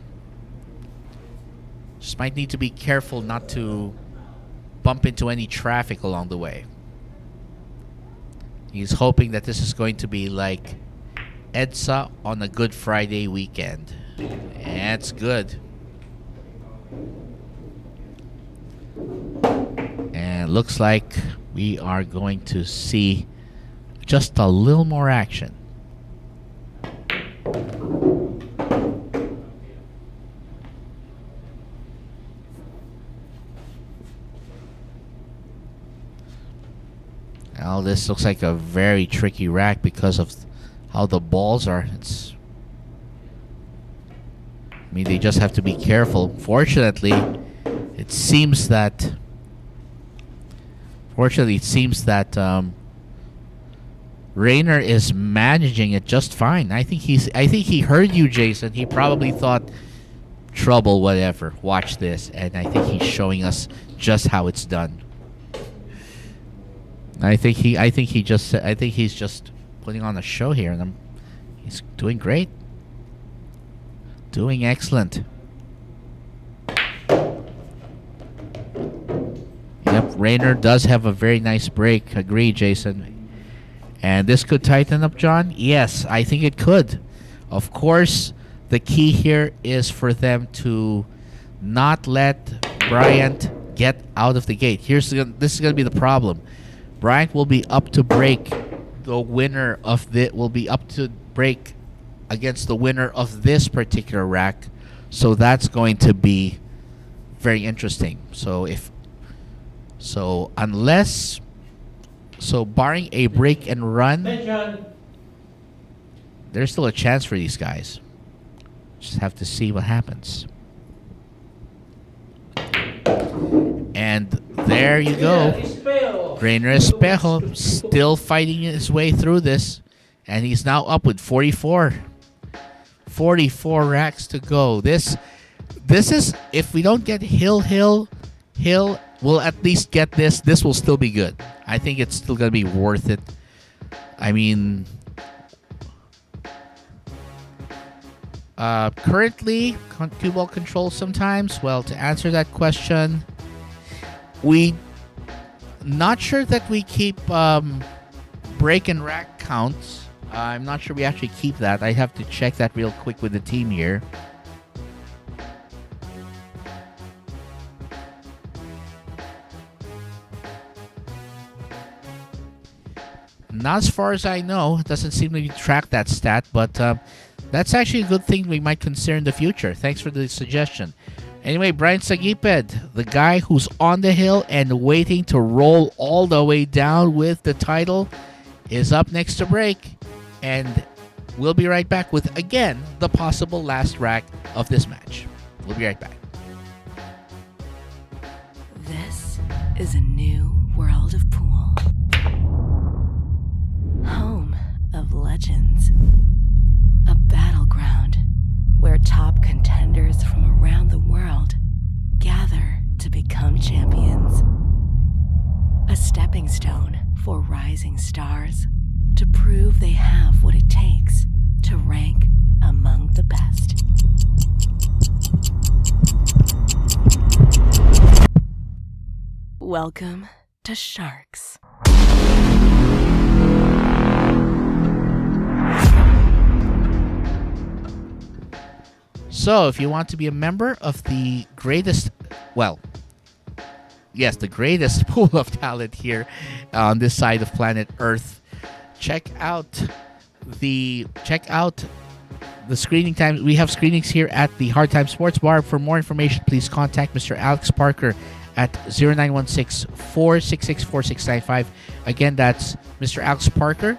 Just might need to be careful not to bump into any traffic along the way. He's hoping that this is going to be like EDSA on a Good Friday weekend. That's good. And looks like we are going to see just a little more action. Now this looks like a very tricky rack because of how the balls are. They just have to be careful. Fortunately, it seems that Rayner is managing it just fine. I think he heard you, Jason. He probably thought trouble, whatever. Watch this, and I think he's showing us just how it's done. I think he's just putting on a show here, and he's doing great, doing excellent. Yep, Rayner does have a very nice break. Agree, Jason. And this could tighten up, John. Yes, I think it could. Of course, the key here is for them to not let Bryant get out of the gate. This is going to be the problem. Bryant will be up to break. The winner of will be up to break against the winner of this particular rack. So that's going to be very interesting. Barring a break and run, Attention. there's still a chance for these guys. Just have to see what happens. And there you go. Espejo. Rayner Espejo still fighting his way through this. And he's now up with 44. 44 racks to go. This is, if we don't get Hill, we'll at least get this. This will still be good. I think it's still going to be worth it. I mean, currently, cue ball control sometimes. Well, to answer that question, we not sure that we keep break and rack counts. I'm not sure we actually keep that. I have to check that real quick with the team here. Not as far as I know. It doesn't seem to track that stat, but that's actually a good thing we might consider in the future. Thanks for the suggestion. Anyway, Bryant Saguiped, the guy who's on the hill and waiting to roll all the way down with the title, is up next to break. And we'll be right back with, again, the possible last rack of this match. We'll be right back. This is a new world of pool. Home of legends. A battleground where top contenders from around the world gather to become champions. A stepping stone for rising stars to prove they have what it takes to rank among the best. Welcome to Sharks. So, if you want to be a member of the greatest, the greatest pool of talent here on this side of planet Earth, check out the screening time. We have screenings here at the Hard Time Sports Bar. For more information, please contact Mr. Alex Parker at 0916-466-4695. Again, that's Mr. Alex Parker.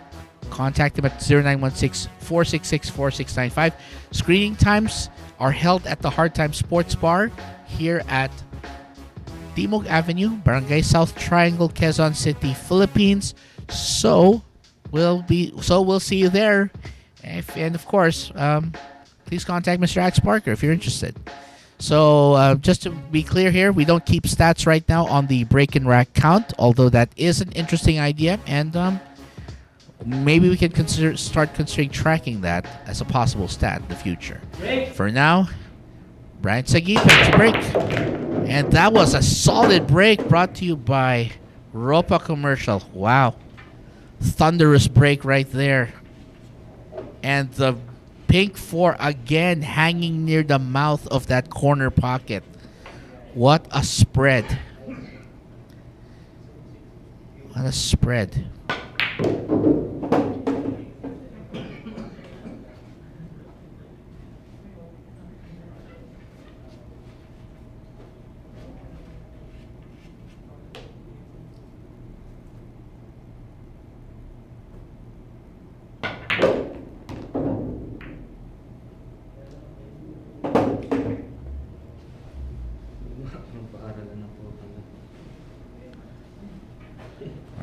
Contact him at 0916-466-4695. Screening times are held at the Hard Time Sports Bar here at Timog Avenue, Barangay South Triangle, Quezon City, Philippines. So we'll see you there. And of course, please contact Mr. Alex Parker if you're interested. So just to be clear here, we don't keep stats right now on the break and rack count, although that is an interesting idea, and maybe we can start considering tracking that as a possible stat in the future. Break. For now, Bryant Saguiped to break. And that was a solid break brought to you by Ropa Commercial. Wow. Thunderous break right there. And the pink 4 again hanging near the mouth of that corner pocket. What a spread. What a spread.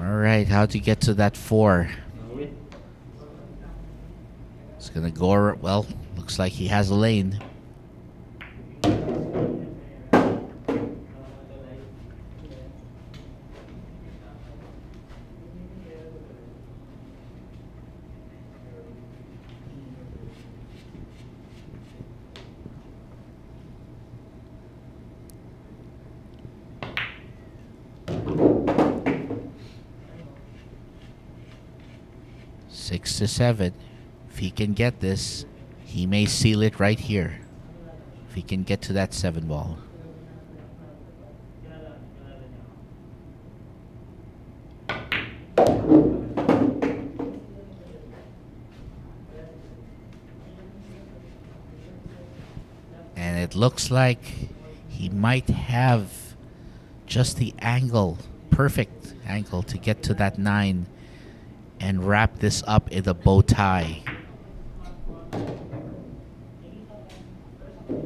Alright, how to get to that 4? It's gonna go, well, looks like he has a lane. Six to 7. If he can get this, he may seal it right here. If he can get to that 7 ball. And And it looks like he might have just the angle, perfect angle to get to that 9 and wrap this up in a bow tie.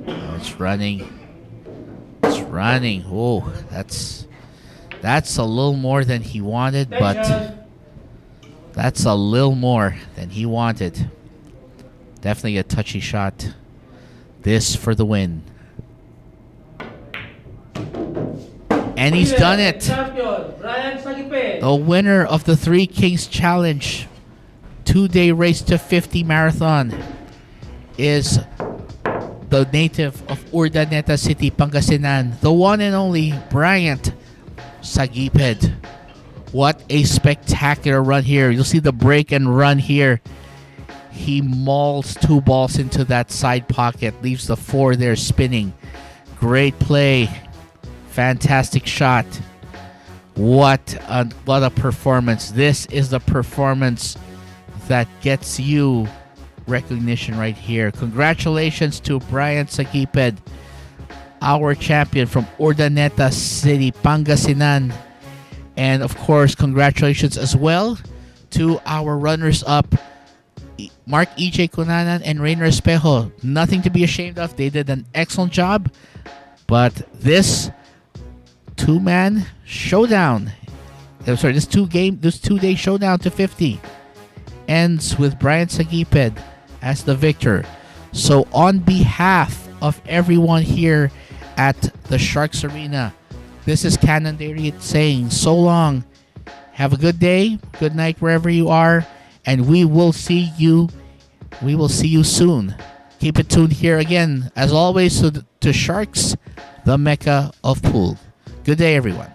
Oh, it's running. It's running. Oh, that's a little more than he wanted, but that's a little more than he wanted. Definitely a touchy shot. This for the win. And he's done it. Champion, Bryant Saguiped. The winner of the Three Kings Challenge 2-day race to 50 marathon is the native of Urdaneta City, Pangasinan, the one and only Bryant Saguiped. What a spectacular run here. You'll see the break and run here. He mauls 2 balls into that side pocket, leaves the 4 there spinning. Great play. Fantastic shot. What a performance. This is the performance that gets you recognition right here. Congratulations to Bryant Saguiped, our champion from Urdaneta City, Pangasinan. And of course, congratulations as well to our runners-up, Marc, Egay, Cunanan, and Rayner Espejo. Nothing to be ashamed of. They did an excellent job. But this 2-man showdown, this 2-day showdown to 50 ends with Bryant Saguiped as the victor. So on behalf of everyone here at the Sharks Arena, this is Canon Dairy saying so long. Have a good day, good night wherever you are, and we will see you soon. Keep it tuned here again, as always, to Sharks, the Mecca of Pool. Good day, everyone.